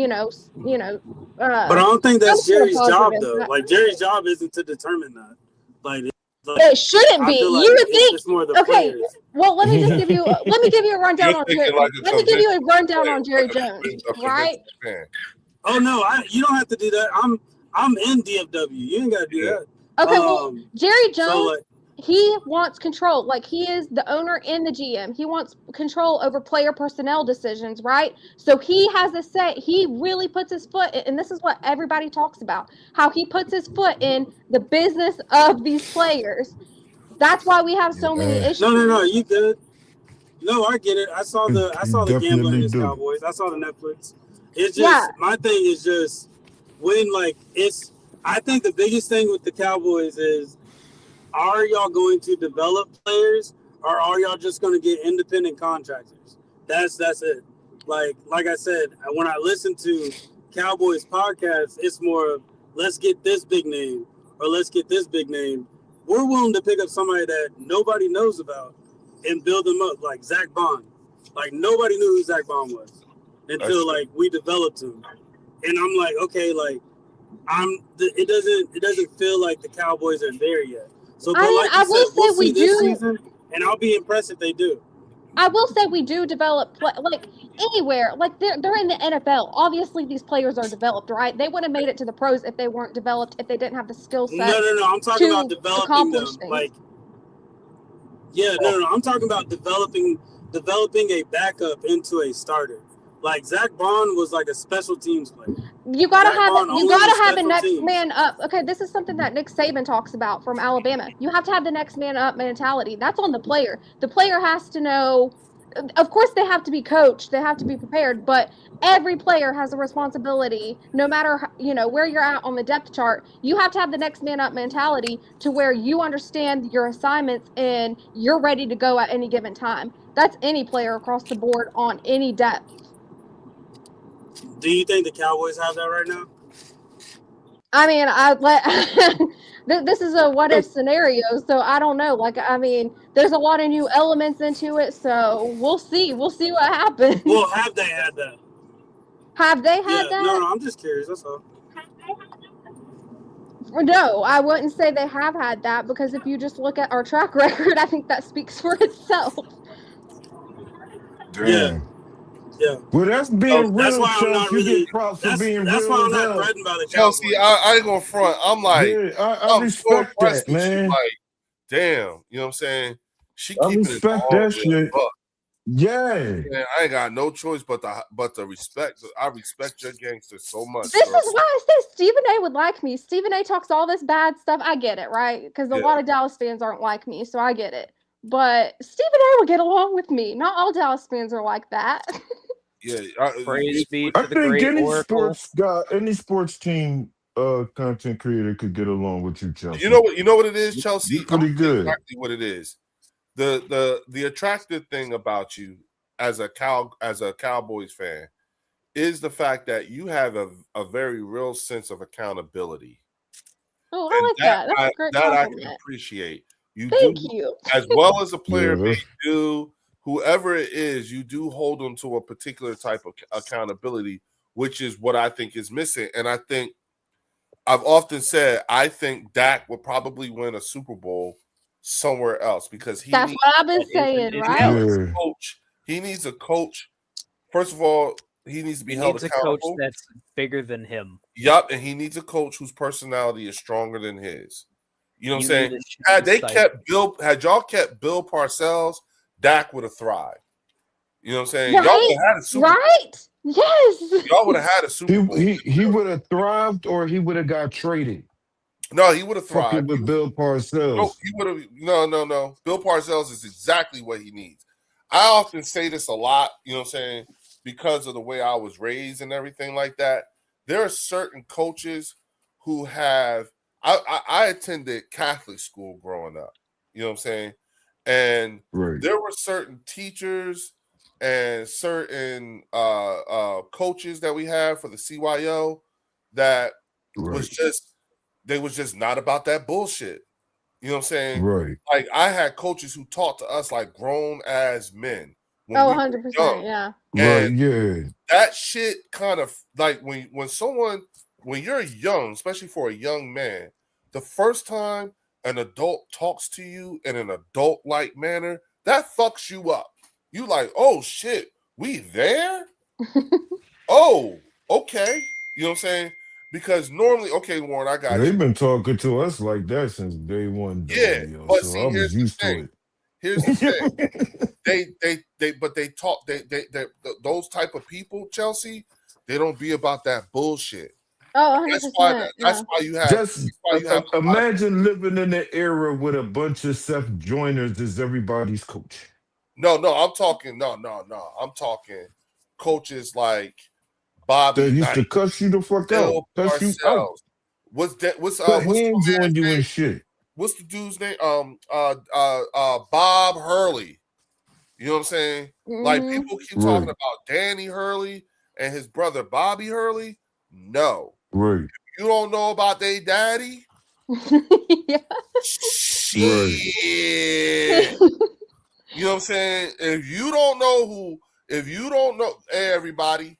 Speaker 5: I don't think that's Jerry's job, though. Like, Jerry's job isn't to determine that.
Speaker 4: It shouldn't be.
Speaker 5: Like
Speaker 4: you would think. Okay.
Speaker 5: Players.
Speaker 4: Well, let me give you a rundown on Jerry. Let me give you a rundown on Jerry Jones, right?
Speaker 5: Oh no, you don't have to do that. I'm in DFW. You ain't got to do that.
Speaker 4: Okay, well, Jerry Jones, he wants control. Like, he is the owner and the GM. He wants control over player personnel decisions, right? So he has a say. He really puts his foot in, and this is what everybody talks about, how he puts his foot in the business of these players. That's why we have so many issues.
Speaker 5: No, you good. No, I get it. I saw the gambling against Cowboys. I saw the Netflix. It's just my thing is just when I think the biggest thing with the Cowboys is, are y'all going to develop players or are y'all just going to get independent contractors? That's it. Like I said, when I listen to Cowboys podcasts, it's more of let's get this big name or let's get this big name. We're willing to pick up somebody that nobody knows about and build them up, like Zach Bond. Like, nobody knew who Zach Bond was until we developed him. And I'm like, okay, it doesn't feel like the Cowboys are there yet. So, but I will say we do, season, and I'll be impressed if they do.
Speaker 4: I will say we do develop, anywhere. Like, they're in the NFL. Obviously, these players are developed, right? They wouldn't have made it to the pros if they weren't developed, if they didn't have the skill set.
Speaker 5: No. I'm talking about developing them. Things. I'm talking about developing a backup into a starter. Like, Zach Bond was like a special teams player.
Speaker 4: You gotta have a next man up. Okay, this is something that Nick Saban talks about from Alabama. You have to have the next man up mentality. That's on the player. The player has to know. Of course, they have to be coached. They have to be prepared. But every player has a responsibility. No matter where you're at on the depth chart, you have to have the next man up mentality to where you understand your assignments and you're ready to go at any given time. That's any player across the board on any depth. Do
Speaker 5: you think the Cowboys have that right now?
Speaker 4: I mean, this is a what if scenario, so I don't know. Like, I mean, there's a lot of new elements into it, so we'll see. We'll see what happens.
Speaker 5: Well, have they had that?
Speaker 4: Have they had that?
Speaker 5: No, I'm just curious. That's all.
Speaker 4: No, I wouldn't say they have had that, because if you just look at our track record, I think that speaks for itself.
Speaker 2: Damn.
Speaker 5: Yeah.
Speaker 2: Well, that's being
Speaker 5: That's
Speaker 2: real,
Speaker 5: why I'm not
Speaker 2: Chelsea. You
Speaker 5: really.
Speaker 2: get props for
Speaker 5: That's
Speaker 2: being
Speaker 5: why
Speaker 2: real
Speaker 5: I'm
Speaker 2: as
Speaker 5: not
Speaker 2: hell.
Speaker 5: threatened by the
Speaker 1: Chelsea,
Speaker 5: Cowboys.
Speaker 1: I ain't gonna front. I'm like,
Speaker 2: Yeah, I
Speaker 1: I'm so
Speaker 2: respect
Speaker 1: impressed
Speaker 2: that,
Speaker 1: with you.
Speaker 2: man.
Speaker 1: Like, damn, you know what I'm saying? She
Speaker 2: I
Speaker 1: keeping it
Speaker 2: respect
Speaker 1: all
Speaker 2: that
Speaker 1: real
Speaker 2: shit.
Speaker 1: buck.
Speaker 2: Yeah.
Speaker 1: Man, I ain't got no choice but to respect. I respect your gangster so much.
Speaker 4: This
Speaker 1: girl.
Speaker 4: is why I say Stephen A would like me. Stephen A talks all this bad stuff. I get it, right? Because a
Speaker 1: Yeah.
Speaker 4: lot of Dallas fans aren't like me, so I get it. But Stephen A would get along with me. Not all Dallas fans are like that.
Speaker 1: Yeah,
Speaker 3: Praise be
Speaker 2: I
Speaker 3: to the
Speaker 2: think
Speaker 3: great
Speaker 2: any
Speaker 3: Oracle.
Speaker 2: sports guy, any sports team content creator could get along with you, Chelsea.
Speaker 1: you know what it is, Chelsea.
Speaker 2: You're pretty
Speaker 1: I'm gonna tell you
Speaker 2: good.
Speaker 1: exactly what it is. The attractive thing about you as a Cowboys fan is the fact that you have a very real sense of accountability.
Speaker 4: Oh, I like that. That's a great
Speaker 1: That I can
Speaker 4: compliment.
Speaker 1: appreciate. You
Speaker 4: Thank
Speaker 1: do,
Speaker 4: you.
Speaker 1: as well as a player
Speaker 2: Yeah,
Speaker 1: may
Speaker 2: that's-
Speaker 1: do, whoever it is, you do hold them to a particular type of accountability, which is what I think is missing. And I think I've often said I think Dak will probably win a Super Bowl somewhere else because
Speaker 4: That's
Speaker 1: needs
Speaker 4: what I've been
Speaker 3: That is
Speaker 4: saying,
Speaker 3: an
Speaker 4: right?
Speaker 2: Yeah.
Speaker 1: coach. He needs a coach. First of all, he needs to be
Speaker 3: He
Speaker 1: held
Speaker 3: needs a coach
Speaker 1: accountable.
Speaker 3: that's bigger than him.
Speaker 1: Yup, and he needs a coach whose personality is stronger than his. You know what I'm
Speaker 3: You
Speaker 1: saying?
Speaker 3: need a shitty
Speaker 1: Had y'all kept Bill Parcells, Dak would have thrived. You know what I'm saying? Y'all
Speaker 4: Right?
Speaker 1: would have had a Super Bowl.
Speaker 4: Right? Yes.
Speaker 1: Y'all would have had a Super Bowl.
Speaker 2: He would have thrived, or he would have got traded.
Speaker 1: No, he would have
Speaker 2: Fucking
Speaker 1: thrived.
Speaker 2: with Bill Parcells.
Speaker 1: No, he would have. No. Bill Parcells is exactly what he needs. I often say this a lot, you know what I'm saying, because of the way I was raised and everything like that. There are certain coaches who have. I attended Catholic school growing up, you know what I'm saying, and
Speaker 2: Right.
Speaker 1: there were certain teachers and certain coaches that we have for the CYO that was just not about that bullshit. You know what I'm saying?
Speaker 2: Right.
Speaker 1: Like I had coaches who taught to us like grown as men. when
Speaker 4: Oh,
Speaker 1: we were
Speaker 4: 100%.
Speaker 1: young.
Speaker 4: Yeah.
Speaker 2: Right.
Speaker 1: And
Speaker 2: Yeah.
Speaker 1: that shit kind of like when you're young, especially for a young man, the first time an adult talks to you in an adult-like manner, that fucks you up. You like, oh shit, we there? Oh, okay. You know what I'm saying? Because normally, okay, Warren, I got
Speaker 2: They've
Speaker 1: you.
Speaker 2: been talking to us like that since day one. Though,
Speaker 1: Yeah,
Speaker 2: yo,
Speaker 1: but
Speaker 2: so
Speaker 1: see,
Speaker 2: I
Speaker 1: here's
Speaker 2: was
Speaker 1: the
Speaker 2: used to
Speaker 1: thing.
Speaker 2: it.
Speaker 1: Here's the thing. They talk. Those type of people, Chelsea, they don't be about that bullshit.
Speaker 4: Oh, 100%.
Speaker 1: That's why you have.
Speaker 2: Just
Speaker 1: why you have a lot of-
Speaker 2: imagine living in an era with a bunch of Seth Joyners as everybody's coach.
Speaker 1: No, I'm talking. No. I'm talking coaches like Bobby
Speaker 2: They used
Speaker 1: Knight,
Speaker 2: to cuss you the fuck
Speaker 1: Bill
Speaker 2: out, cuss you out,
Speaker 1: Parcells. What's that? What's
Speaker 2: put
Speaker 1: what's
Speaker 2: hands
Speaker 1: the
Speaker 2: on
Speaker 1: man's
Speaker 2: you
Speaker 1: name?
Speaker 2: and shit.
Speaker 1: What's the dude's name? Bob Hurley. You know what I'm saying? Like
Speaker 4: Mhm.
Speaker 1: people keep talking
Speaker 2: Right.
Speaker 1: about Danny Hurley and his brother Bobby Hurley. No,
Speaker 2: Right.
Speaker 1: you don't know about their daddy.
Speaker 4: Yeah.
Speaker 1: Shit. You know what I'm saying? If you don't know, hey everybody,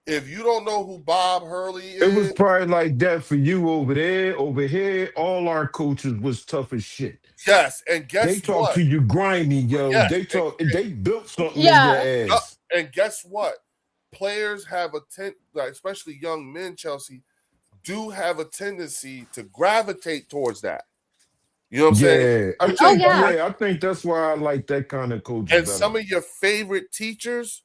Speaker 1: if you don't know who Bob Hurley
Speaker 2: It was
Speaker 1: is,
Speaker 2: probably like that for you over there. Over here, all our coaches was tough as shit.
Speaker 1: yes, and guess
Speaker 2: They talk
Speaker 1: what?
Speaker 2: to you grimy, yo.
Speaker 1: Yes,
Speaker 2: They built something
Speaker 4: Yeah.
Speaker 2: in your ass.
Speaker 1: And guess what? Players have like especially young men, Chelsea, do have a tendency to gravitate towards that. You know what I'm saying?
Speaker 2: Yeah, I
Speaker 1: Which
Speaker 2: think.
Speaker 1: is
Speaker 4: yeah.
Speaker 2: Yeah, I think that's why I like that kind of coach.
Speaker 1: And some of your favorite teachers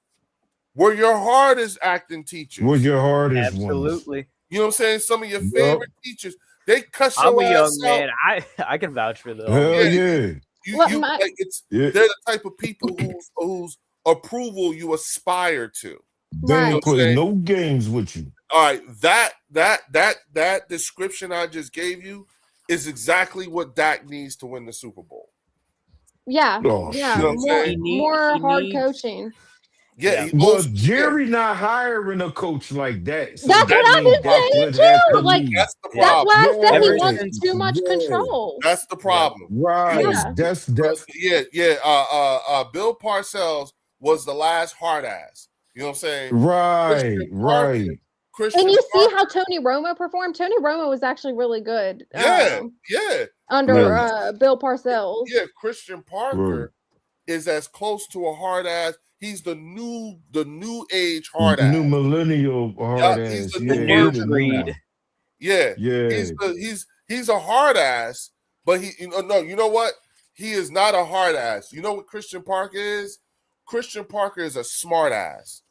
Speaker 1: were your hardest acting teachers.
Speaker 2: were your hardest ones.
Speaker 3: Absolutely.
Speaker 1: You know what I'm saying? Some of your
Speaker 2: Yup.
Speaker 1: favorite teachers, they cuss
Speaker 3: I'm
Speaker 1: your
Speaker 3: a young
Speaker 1: ass
Speaker 3: man.
Speaker 1: out.
Speaker 3: I can vouch for those.
Speaker 2: Hell
Speaker 1: Yeah.
Speaker 2: yeah.
Speaker 4: Well,
Speaker 1: Like
Speaker 2: Yeah.
Speaker 1: they're the type of people whose approval you aspire to.
Speaker 2: They
Speaker 4: Right.
Speaker 2: ain't playing no games with you.
Speaker 1: All right, that description I just gave you is exactly what Dak needs to win the Super Bowl.
Speaker 4: Yeah.
Speaker 2: Oh,
Speaker 4: Yeah.
Speaker 2: shit.
Speaker 1: You know what I'm
Speaker 4: More,
Speaker 1: saying?
Speaker 4: more
Speaker 3: He
Speaker 4: hard
Speaker 3: needs-
Speaker 4: coaching.
Speaker 1: Yeah,
Speaker 3: Yeah.
Speaker 2: Well, Jerry not hiring a coach like that. So
Speaker 4: That's
Speaker 2: that
Speaker 4: what I've
Speaker 2: means
Speaker 4: been
Speaker 2: Dak
Speaker 4: saying
Speaker 2: would have
Speaker 4: too.
Speaker 2: to
Speaker 4: Like,
Speaker 2: leave.
Speaker 1: that's the
Speaker 4: That's
Speaker 1: problem.
Speaker 4: why I said he
Speaker 3: Ever
Speaker 4: wants
Speaker 3: since-
Speaker 4: too much control.
Speaker 1: That's the problem.
Speaker 2: Right.
Speaker 4: Yeah.
Speaker 2: That's
Speaker 1: Bill Parcells was the last hard ass. You know what I'm saying?
Speaker 2: right.
Speaker 1: Christian Parker-
Speaker 2: Right.
Speaker 1: Christian
Speaker 4: And you see
Speaker 1: Parker-
Speaker 4: how Tony Romo performed? Tony Romo was actually really good.
Speaker 1: yeah,
Speaker 4: Under
Speaker 2: Right.
Speaker 4: Bill Parcells.
Speaker 1: yeah. Christian Parker is as close to a hard ass. He's the new age hard ass.
Speaker 2: New millennial hard
Speaker 1: he's
Speaker 2: ass.
Speaker 1: the
Speaker 3: The
Speaker 2: Yeah,
Speaker 3: new
Speaker 2: he the
Speaker 3: breed.
Speaker 1: Yeah,
Speaker 2: Yeah.
Speaker 1: he's a hard ass, but you know what? He is not a hard ass. You know what Christian Parker is? Christian Parker is a smart ass.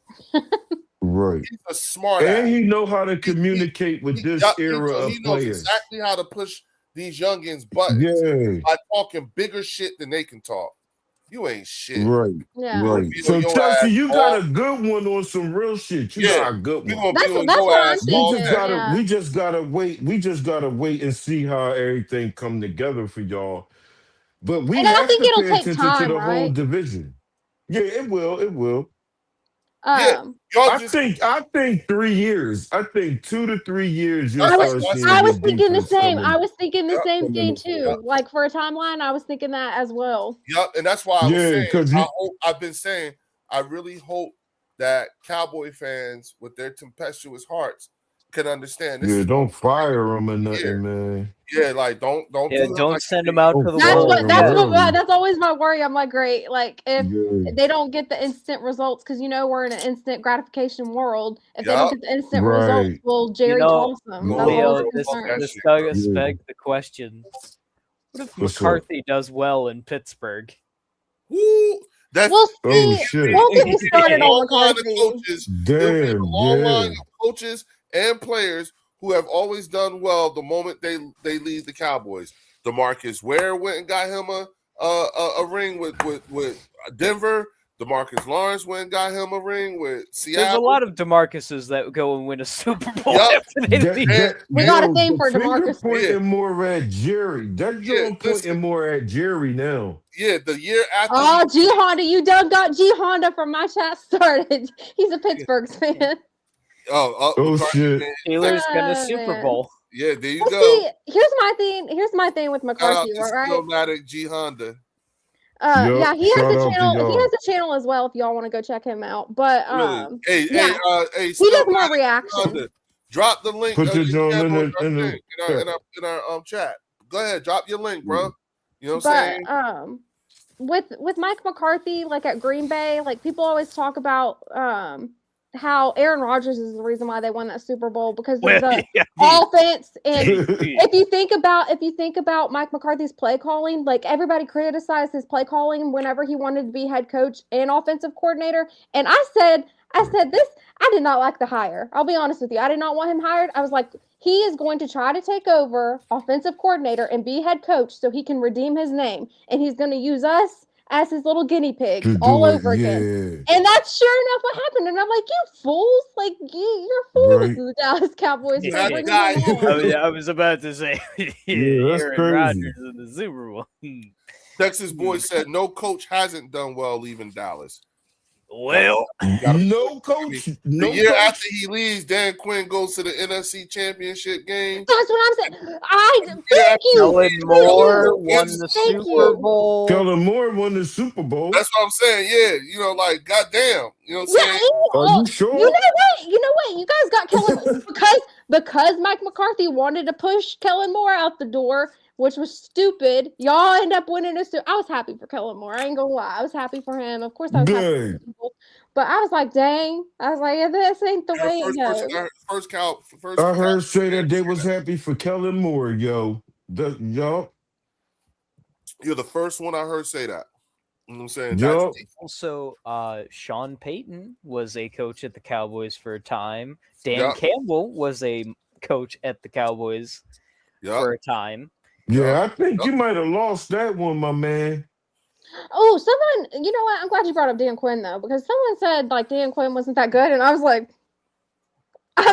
Speaker 2: Right.
Speaker 1: He's a smart
Speaker 2: And
Speaker 1: ass.
Speaker 2: he know how to communicate with this era of
Speaker 1: he knows
Speaker 2: players.
Speaker 1: exactly how to push these youngins' buttons
Speaker 2: Yeah.
Speaker 1: by talking bigger shit than they can talk. You ain't shit.
Speaker 2: Right.
Speaker 4: Yeah.
Speaker 2: Right.
Speaker 1: Be
Speaker 2: So
Speaker 1: on your
Speaker 2: Chelsea,
Speaker 1: ass
Speaker 2: you
Speaker 1: all-
Speaker 2: got a good one on some real shit. You
Speaker 1: Yeah.
Speaker 2: got a good
Speaker 1: We
Speaker 2: one.
Speaker 1: gonna be on
Speaker 4: That's
Speaker 1: your
Speaker 4: what I'm
Speaker 1: ass all
Speaker 2: We
Speaker 4: thinking.
Speaker 2: just gotta
Speaker 4: Yeah.
Speaker 2: we just gotta wait. We just gotta wait and see how everything come together for y'all. But we
Speaker 4: And I
Speaker 2: have
Speaker 4: think
Speaker 2: to
Speaker 4: it'll
Speaker 2: pay
Speaker 4: take
Speaker 2: attention
Speaker 4: time,
Speaker 2: to the whole
Speaker 4: right?
Speaker 2: division. Yeah, it will. It will.
Speaker 1: Yeah. Y'all
Speaker 2: I
Speaker 1: just
Speaker 2: think 3 years. I think 2 to 3 years you'll
Speaker 1: I was-
Speaker 2: start seeing
Speaker 4: I was
Speaker 2: your
Speaker 4: thinking the
Speaker 2: defense
Speaker 4: same.
Speaker 2: coming.
Speaker 4: I was thinking the
Speaker 1: Yep.
Speaker 4: same
Speaker 2: Coming
Speaker 4: thing
Speaker 2: up.
Speaker 4: too.
Speaker 1: Yep.
Speaker 4: Like for a timeline, I was thinking that as well.
Speaker 1: Yep, and that's why I was
Speaker 2: Yeah,
Speaker 1: saying
Speaker 2: 'cause you-
Speaker 1: I've been saying I really hope that Cowboy fans with their tempestuous hearts can understand this.
Speaker 2: Yeah,
Speaker 1: is
Speaker 2: don't fire them or
Speaker 1: Yeah.
Speaker 2: nothing, man.
Speaker 1: Yeah, like don't
Speaker 3: Yeah,
Speaker 1: do
Speaker 3: don't
Speaker 1: like
Speaker 3: send them out to the
Speaker 4: That's
Speaker 3: wolves.
Speaker 4: what. That's
Speaker 2: Yeah.
Speaker 4: what. That's always my worry. I'm like, great. Like if
Speaker 2: Yeah.
Speaker 4: they don't get the instant results, because we're in an instant gratification world. If they
Speaker 1: Yup.
Speaker 4: don't get the instant results,
Speaker 2: Right.
Speaker 4: will Jerry
Speaker 3: know,
Speaker 4: toss them?
Speaker 1: no,
Speaker 4: That's
Speaker 3: Leo,
Speaker 4: always a
Speaker 3: this,
Speaker 4: concern.
Speaker 3: this
Speaker 1: shit.
Speaker 3: does
Speaker 2: Yeah.
Speaker 3: beg the question: what if
Speaker 2: What's up?
Speaker 3: McCarthy does well in Pittsburgh?
Speaker 1: Woo, that's
Speaker 4: We'll
Speaker 2: Oh
Speaker 4: see.
Speaker 2: shit.
Speaker 4: Don't get me started
Speaker 1: a long
Speaker 4: on
Speaker 1: line of
Speaker 4: McCarthy.
Speaker 1: coaches. There'll be a
Speaker 2: Damn.
Speaker 1: long line
Speaker 2: Yeah.
Speaker 1: of coaches and players who have always done well the moment they leave the Cowboys. DeMarcus Ware went and got him a ring with Denver. DeMarcus Lawrence went and got him a ring with Seattle.
Speaker 3: There's a lot of DeMarcuses that go and win a Super Bowl
Speaker 1: Yup.
Speaker 3: after they leave.
Speaker 4: We got a
Speaker 2: yo,
Speaker 4: thing
Speaker 2: the
Speaker 4: for
Speaker 2: finger
Speaker 4: DeMarcus.
Speaker 2: pointing
Speaker 1: Yeah.
Speaker 2: more at Jerry. That
Speaker 1: Yeah,
Speaker 2: joint pointing
Speaker 1: listen.
Speaker 2: more at Jerry now.
Speaker 1: Yeah, the year after.
Speaker 4: Oh, G Honda, you done got G Honda from my chat started. He's a Pittsburgh fan.
Speaker 2: Oh,
Speaker 1: McCarthy,
Speaker 2: shit.
Speaker 1: man.
Speaker 3: Steelers get a
Speaker 4: Oh,
Speaker 3: Super
Speaker 4: man.
Speaker 3: Bowl.
Speaker 1: Yeah, there you
Speaker 4: Well,
Speaker 1: go.
Speaker 4: see, here's my thing. Here's my thing with
Speaker 1: Shout out
Speaker 4: McCarthy,
Speaker 1: to
Speaker 4: right?
Speaker 1: Skillmatic G Honda.
Speaker 2: Yup,
Speaker 4: Yeah, he has
Speaker 2: shout
Speaker 4: a
Speaker 2: out to
Speaker 4: channel. He
Speaker 2: y'all.
Speaker 4: has a channel as well if y'all want to go check him out. But
Speaker 1: Really? Hey,
Speaker 4: yeah.
Speaker 1: hey,
Speaker 4: he does more
Speaker 1: Skillmatic G
Speaker 4: reaction.
Speaker 1: Honda. Drop the link.
Speaker 2: Put your joint in
Speaker 1: channel,
Speaker 2: the- in the
Speaker 1: in our chat. Go ahead, drop your link, bro. You know what I'm
Speaker 4: But
Speaker 1: saying?
Speaker 4: with Mike McCarthy, like at Green Bay, like people always talk about how Aaron Rodgers is the reason why they won that Super Bowl because of the offense. And if you think about Mike McCarthy's play calling, like everybody criticized his play calling whenever he wanted to be head coach and offensive coordinator. And I said this, I did not like the hire. I'll be honest with you. I did not want him hired. I was like, he is going to try to take over offensive coordinator and be head coach so he can redeem his name. And he's going to use us as his little guinea pigs
Speaker 2: To
Speaker 4: all
Speaker 2: do it,
Speaker 4: over again.
Speaker 2: yeah.
Speaker 4: And that's sure enough what happened. And I'm like, you fools. Like, you're fools,
Speaker 2: Right.
Speaker 4: the Dallas Cowboys. for
Speaker 1: That
Speaker 4: bringing
Speaker 1: guy-
Speaker 4: him on.
Speaker 3: I was about to say
Speaker 2: that's
Speaker 3: Aaron
Speaker 2: crazy.
Speaker 3: Rodgers in the Super Bowl.
Speaker 1: Texas boy said no coach hasn't done well leaving Dallas.
Speaker 3: Well,
Speaker 2: No coach. No
Speaker 1: The year
Speaker 2: coach.
Speaker 1: after he leaves, Dan Quinn goes to the NFC Championship game.
Speaker 4: That's what I'm saying. Thank you.
Speaker 3: Kellen Moore won the
Speaker 4: Thank
Speaker 3: Super
Speaker 4: you.
Speaker 3: Bowl.
Speaker 2: Kellen Moore won the Super Bowl.
Speaker 1: That's what I'm saying. Yeah, you know, like goddamn. You know what I'm
Speaker 4: Yeah,
Speaker 1: saying?
Speaker 2: Are you sure?
Speaker 4: You know what? You know what? You guys got Kellen because Mike McCarthy wanted to push Kellen Moore out the door, which was stupid. Y'all end up winning a Super. I was happy for Kellen Moore. I ain't gonna lie. I was happy for him. Of course, I was happy for
Speaker 2: Good.
Speaker 4: people. But I was like, dang. I was like, this ain't the way it goes.
Speaker 1: First
Speaker 2: I heard say that they was happy for Kellen Moore, yo. Yo.
Speaker 1: You're the first one I heard say that. You know what I'm saying?
Speaker 2: Yup.
Speaker 1: That's
Speaker 3: Also, Sean Payton was a coach at the Cowboys for a time. Dan
Speaker 1: Yup.
Speaker 3: Campbell was a coach at the Cowboys
Speaker 1: yeah.
Speaker 3: for a time.
Speaker 2: Yeah, I think you might have lost that one, my man.
Speaker 4: Oh, someone, you know what? I'm glad you brought up Dan Quinn though, because someone said like Dan Quinn wasn't that good, and I was like, our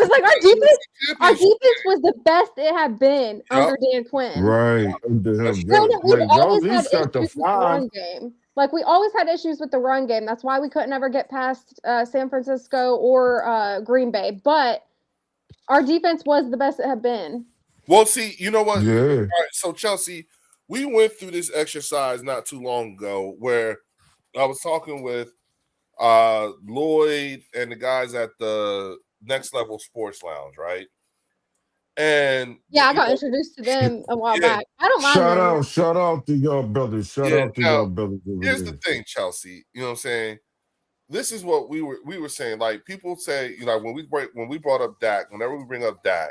Speaker 4: defense was the best it had been under Dan Quinn.
Speaker 2: Right. Under him.
Speaker 1: That's
Speaker 4: Granted, we've
Speaker 2: Like, y'all
Speaker 4: always
Speaker 2: at
Speaker 4: had
Speaker 2: least got the
Speaker 4: issues with the
Speaker 2: 5.
Speaker 4: run game. Like we always had issues with the run game. That's why we couldn't ever get past San Francisco or Green Bay. But our defense was the best it had been.
Speaker 1: Well, see, you know what?
Speaker 2: Yeah.
Speaker 1: All right, so Chelsea, we went through this exercise not too long ago where I was talking with Lloyd and the guys at the Next Level Sports Lounge, right? And
Speaker 4: Yeah, I
Speaker 1: you
Speaker 4: got
Speaker 1: know,
Speaker 4: introduced to them a while
Speaker 1: yeah,
Speaker 4: back. I don't mind them.
Speaker 2: Shout out to y'all brothers. Shout
Speaker 1: yeah.
Speaker 2: out to
Speaker 1: Now,
Speaker 2: y'all brothers over
Speaker 1: here's
Speaker 2: there.
Speaker 1: the thing, Chelsea. You know what I'm saying? This is what we were saying. Like people say, you know, when we brought up Dak, whenever we bring up Dak,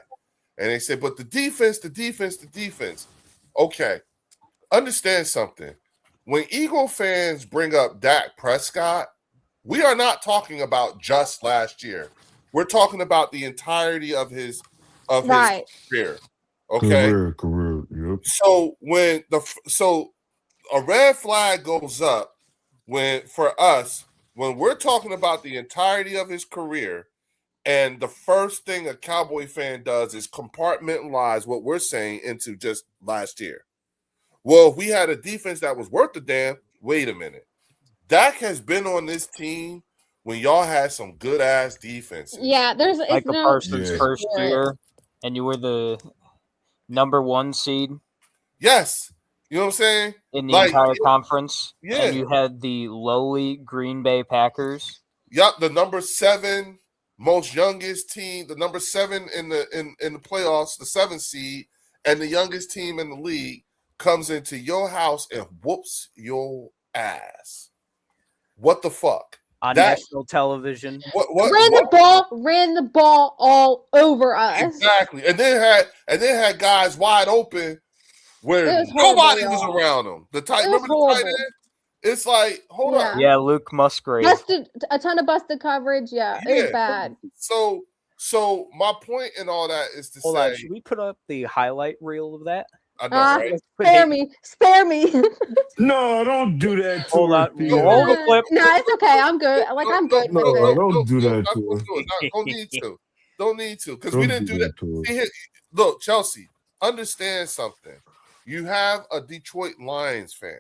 Speaker 1: and they say, but the defense. Okay, understand something. When Eagle fans bring up Dak Prescott, we are not talking about just last year. We're talking about the entirety of his
Speaker 4: Right.
Speaker 1: career. Okay.
Speaker 2: Career. Yep.
Speaker 1: So when a red flag goes up for us when we're talking about the entirety of his career, and the first thing a Cowboy fan does is compartmentalize what we're saying into just last year. Well, if we had a defense that was worth the damn, wait a minute. Dak has been on this team when y'all had some good ass defenses.
Speaker 4: Yeah, it's
Speaker 3: Micah
Speaker 4: no
Speaker 3: Parsons'
Speaker 2: Yeah.
Speaker 3: first
Speaker 4: Yeah.
Speaker 3: year, and you were the number 1 seed
Speaker 1: Yes. You know what I'm saying?
Speaker 3: in the
Speaker 1: Like,
Speaker 3: entire conference,
Speaker 1: yeah.
Speaker 3: and you had the lowly Green Bay Packers.
Speaker 1: Yup, the number 7 most youngest team, the number 7 in the playoffs, the 7th seed, and the youngest team in the league comes into your house and whoops your ass. What the fuck?
Speaker 3: On
Speaker 1: That-
Speaker 3: national television.
Speaker 4: Ran the ball all over us.
Speaker 1: Exactly. And then had guys wide open where
Speaker 4: It was horrible,
Speaker 1: nobody was
Speaker 4: y'all.
Speaker 1: around them. The tight
Speaker 4: It was
Speaker 1: remember the tight
Speaker 4: horrible.
Speaker 1: end? It's like, hold
Speaker 4: Yeah.
Speaker 1: up.
Speaker 3: Yeah, Luke Musgrave.
Speaker 4: A ton of busted coverage. Yeah, it was
Speaker 1: Yeah.
Speaker 4: bad.
Speaker 1: So my point in all that is to
Speaker 3: Hold on,
Speaker 1: say,
Speaker 3: should we put up the highlight reel of that?
Speaker 1: I know, right?
Speaker 3: Let's put
Speaker 4: Spare
Speaker 3: Nate-
Speaker 4: me. Spare me.
Speaker 2: No, don't do that to
Speaker 3: Hold
Speaker 2: her,
Speaker 3: on,
Speaker 2: Theo.
Speaker 3: roll the clip.
Speaker 4: No, it's okay. I'm good. Like I'm good with
Speaker 2: No,
Speaker 4: it.
Speaker 2: don't do that
Speaker 1: not
Speaker 2: to
Speaker 1: gonna
Speaker 2: her.
Speaker 1: do it. Don't need to. Don't need to. Because
Speaker 2: Don't
Speaker 1: we didn't do that.
Speaker 2: to her.
Speaker 1: See, here- look, Chelsea, understand something. You have a Detroit Lions fan.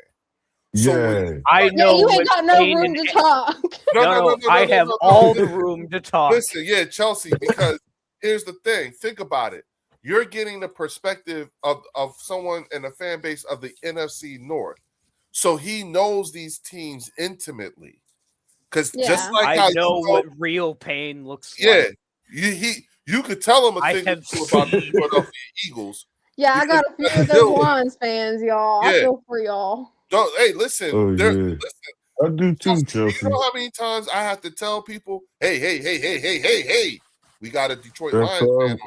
Speaker 1: So
Speaker 2: Yeah.
Speaker 3: I
Speaker 4: Yeah,
Speaker 3: know
Speaker 4: you
Speaker 3: what
Speaker 4: ain't got no
Speaker 3: pain
Speaker 4: room
Speaker 3: and-
Speaker 4: to talk.
Speaker 3: No, I have
Speaker 1: no.
Speaker 3: all the room to talk.
Speaker 1: Listen, yeah, Chelsea, because here's the thing. Think about it. You're getting the perspective of someone in the fan base of the NFC North. So he knows these teams intimately. Because just
Speaker 4: Yeah.
Speaker 1: like how
Speaker 3: I know
Speaker 1: you
Speaker 3: what real pain looks
Speaker 1: yeah,
Speaker 3: like.
Speaker 1: you could tell him a
Speaker 3: I
Speaker 1: thing or
Speaker 3: have
Speaker 1: two about the
Speaker 3: seen-
Speaker 1: Philadelphia Eagles.
Speaker 4: Yeah, I got a few of those Lions fans, y'all. I
Speaker 1: Yeah.
Speaker 4: feel for y'all.
Speaker 1: Don't hey, listen.
Speaker 2: Oh, yeah.
Speaker 1: Listen,
Speaker 2: I do too,
Speaker 1: Chelsea,
Speaker 2: Chelsea.
Speaker 1: you know how many times I have to tell people, hey, we got a Detroit
Speaker 2: That's
Speaker 1: Lions fan
Speaker 2: our-
Speaker 1: on here.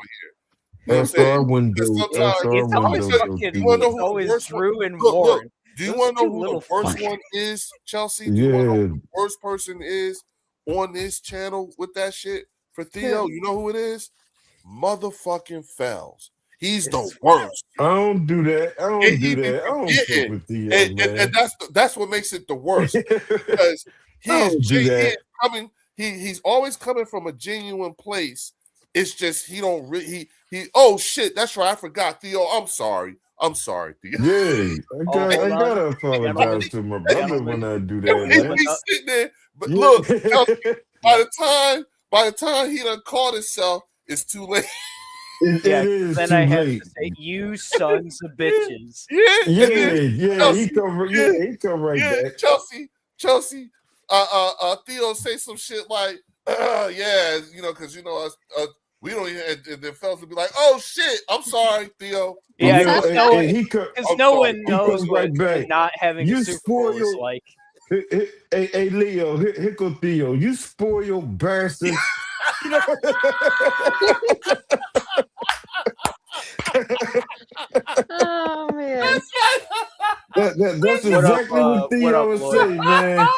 Speaker 1: You know what I'm
Speaker 2: That's our
Speaker 1: saying?
Speaker 2: window.
Speaker 1: Sometimes-
Speaker 2: That's our
Speaker 3: It's always
Speaker 2: window.
Speaker 3: fucking,
Speaker 1: You wanna know
Speaker 3: it's
Speaker 1: who the
Speaker 3: always
Speaker 1: worst one-
Speaker 3: Drew and
Speaker 1: Look,
Speaker 3: Warren.
Speaker 1: Do you
Speaker 3: Those
Speaker 1: want to
Speaker 3: two
Speaker 1: know who the
Speaker 3: little
Speaker 1: worst
Speaker 3: fuckers.
Speaker 1: one is, Chelsea? Do you want to know
Speaker 2: Yeah.
Speaker 1: who the worst person is on this channel with that shit? For Theo, you know who it is? Motherfucking Fells. He's the worst.
Speaker 2: I don't do that. I don't
Speaker 1: And
Speaker 2: do
Speaker 1: he be
Speaker 2: that. I don't
Speaker 1: forgetting.
Speaker 2: fuck with Theo, man.
Speaker 1: And that's what makes it the worst. Because he
Speaker 2: I
Speaker 1: is,
Speaker 2: don't do
Speaker 1: he
Speaker 2: that.
Speaker 1: is coming. He's always coming from a genuine place. It's just he don't really he. Oh shit, that's right. I forgot, Theo. I'm sorry, Theo.
Speaker 2: Yeah, I
Speaker 3: hold on.
Speaker 2: gotta apologize to my brother when I do
Speaker 1: He
Speaker 2: that, man.
Speaker 1: be sitting there, but
Speaker 2: Yeah.
Speaker 1: look, by the time he done caught himself, it's too late.
Speaker 2: It
Speaker 3: Yeah,
Speaker 2: is
Speaker 3: then
Speaker 2: too
Speaker 3: I have
Speaker 2: late.
Speaker 3: to say, you sons of bitches.
Speaker 1: Yeah, and then-
Speaker 2: Yeah, he come right
Speaker 1: yeah,
Speaker 2: back.
Speaker 1: Chelsea, Theo say some shit like, yeah, you know, because you know us, we don't even. And then fellas would be like, oh shit, I'm sorry, Theo.
Speaker 3: Yeah,
Speaker 2: You know,
Speaker 3: because
Speaker 2: and-
Speaker 3: no,
Speaker 2: and he co-
Speaker 1: I'm
Speaker 3: no
Speaker 1: sorry.
Speaker 3: one
Speaker 2: He
Speaker 3: knows
Speaker 2: comes
Speaker 3: what
Speaker 2: right back.
Speaker 3: not having
Speaker 2: You
Speaker 3: a Super Bowl is
Speaker 2: spoil-
Speaker 3: like.
Speaker 2: Hey, Leo, here go Theo. You spoiled bastard. You know?
Speaker 4: Oh man.
Speaker 2: That's
Speaker 3: What up,
Speaker 2: exactly what Theo
Speaker 3: what up,
Speaker 2: would
Speaker 3: Lloyd?
Speaker 2: say, man.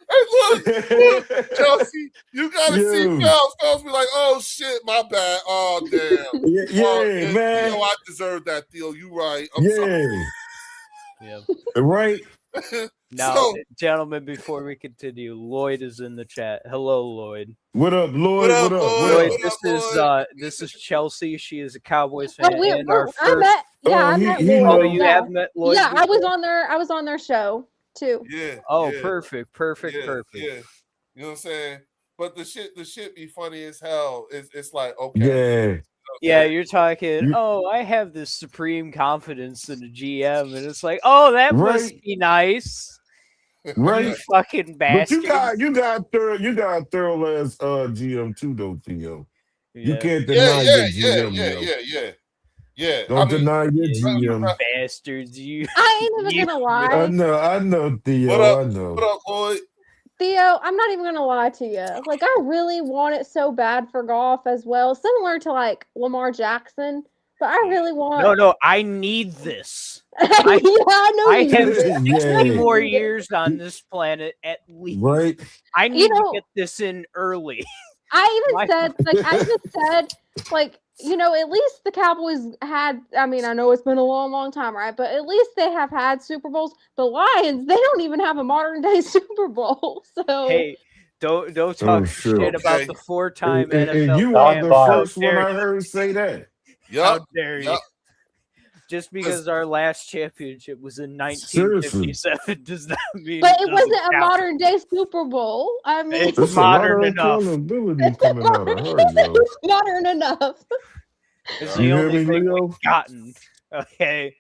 Speaker 1: Hey, look, Chelsea, you gotta see
Speaker 2: Yo.
Speaker 1: Fells. Fells be like, oh shit, my bad. Oh damn.
Speaker 2: Yeah,
Speaker 1: Oh,
Speaker 2: man.
Speaker 1: Theo, I deserve that, Theo. You right. I'm sorry.
Speaker 2: Yeah,
Speaker 3: Yeah.
Speaker 2: right.
Speaker 3: Now,
Speaker 1: So-
Speaker 3: gentlemen, before we continue, Lloyd is in the chat. Hello, Lloyd.
Speaker 2: What up, Lloyd?
Speaker 1: What up,
Speaker 2: What up?
Speaker 1: Lloyd?
Speaker 2: What
Speaker 3: Lloyd,
Speaker 2: up?
Speaker 1: What up,
Speaker 3: this is Chelsea. She is a Cowboys
Speaker 4: Oh,
Speaker 3: fan, and our
Speaker 4: I
Speaker 3: first.
Speaker 4: met. Yeah,
Speaker 2: Oh,
Speaker 4: I
Speaker 2: he-
Speaker 4: met
Speaker 2: he
Speaker 4: Lloyd.
Speaker 3: Oh,
Speaker 2: know-
Speaker 3: you
Speaker 4: yeah.
Speaker 3: have met Lloyd.
Speaker 4: Yeah, I was
Speaker 3: before?
Speaker 4: on their. I was on their show too.
Speaker 1: Yeah.
Speaker 3: Oh,
Speaker 1: yeah,
Speaker 3: perfect.
Speaker 1: Yeah. You know what I'm saying? But the shit be funny as hell. It's like, okay.
Speaker 2: Yeah.
Speaker 3: Yeah, you're talking.
Speaker 2: You-
Speaker 3: Oh, I have this supreme confidence in the GM, and it's like, oh, that must
Speaker 2: Right.
Speaker 3: be nice. You
Speaker 2: Right.
Speaker 3: fucking
Speaker 2: But you
Speaker 3: bastard.
Speaker 2: got thorough as GM too though, Theo. You
Speaker 3: Yeah,
Speaker 2: can't
Speaker 1: Yeah,
Speaker 2: deny
Speaker 1: yeah,
Speaker 2: your
Speaker 1: yeah,
Speaker 2: GM,
Speaker 1: yeah,
Speaker 2: yo.
Speaker 1: yeah. Yeah. I
Speaker 2: Don't
Speaker 1: mean,
Speaker 2: deny your
Speaker 3: yeah, you
Speaker 2: GM.
Speaker 3: bastards. You.
Speaker 4: I ain't even
Speaker 3: you
Speaker 4: gonna
Speaker 2: I
Speaker 4: lie.
Speaker 2: know,
Speaker 1: what
Speaker 2: Theo.
Speaker 1: up?
Speaker 2: I know.
Speaker 1: What up, Lloyd?
Speaker 4: Theo, I'm not even gonna lie to you. Like, I really want it so bad for golf as well, similar to like Lamar Jackson. But I really want.
Speaker 3: No, I need this.
Speaker 4: Yeah, I know
Speaker 3: I
Speaker 4: you
Speaker 3: have
Speaker 4: need it. I know
Speaker 3: 60
Speaker 4: you
Speaker 2: Yeah.
Speaker 3: more
Speaker 4: need it.
Speaker 3: years on this planet at least.
Speaker 2: Right.
Speaker 3: I need to
Speaker 4: know-
Speaker 3: get this in early.
Speaker 4: I
Speaker 3: My-
Speaker 4: even said, like, I even said, like, at least the Cowboys had. I mean, I know it's been a long, long time, right? But at least they have had Super Bowls. The Lions, they don't even have a modern day Super Bowl. So
Speaker 3: Hey, don't talk
Speaker 2: shit.
Speaker 3: shit about
Speaker 1: Okay.
Speaker 3: the 4-time
Speaker 2: And
Speaker 3: NFL
Speaker 2: you are the
Speaker 3: champ.
Speaker 2: first
Speaker 3: How
Speaker 2: one
Speaker 3: dare
Speaker 2: I
Speaker 3: you.
Speaker 2: heard say that.
Speaker 3: How
Speaker 1: Yup.
Speaker 3: dare you?
Speaker 1: Yup.
Speaker 3: Just because our last championship was in
Speaker 2: Seriously.
Speaker 3: 1957 does not mean
Speaker 4: but it
Speaker 3: doesn't
Speaker 4: wasn't a
Speaker 3: count.
Speaker 4: modern day Super Bowl. I mean,
Speaker 3: It's
Speaker 2: There's a lot
Speaker 3: modern
Speaker 2: of
Speaker 3: enough.
Speaker 2: accountability coming out of her, yo.
Speaker 4: it's modern enough.
Speaker 3: It's
Speaker 2: You
Speaker 3: the
Speaker 2: hear
Speaker 3: only
Speaker 2: me,
Speaker 3: thing
Speaker 2: Leo?
Speaker 3: we've gotten. Okay,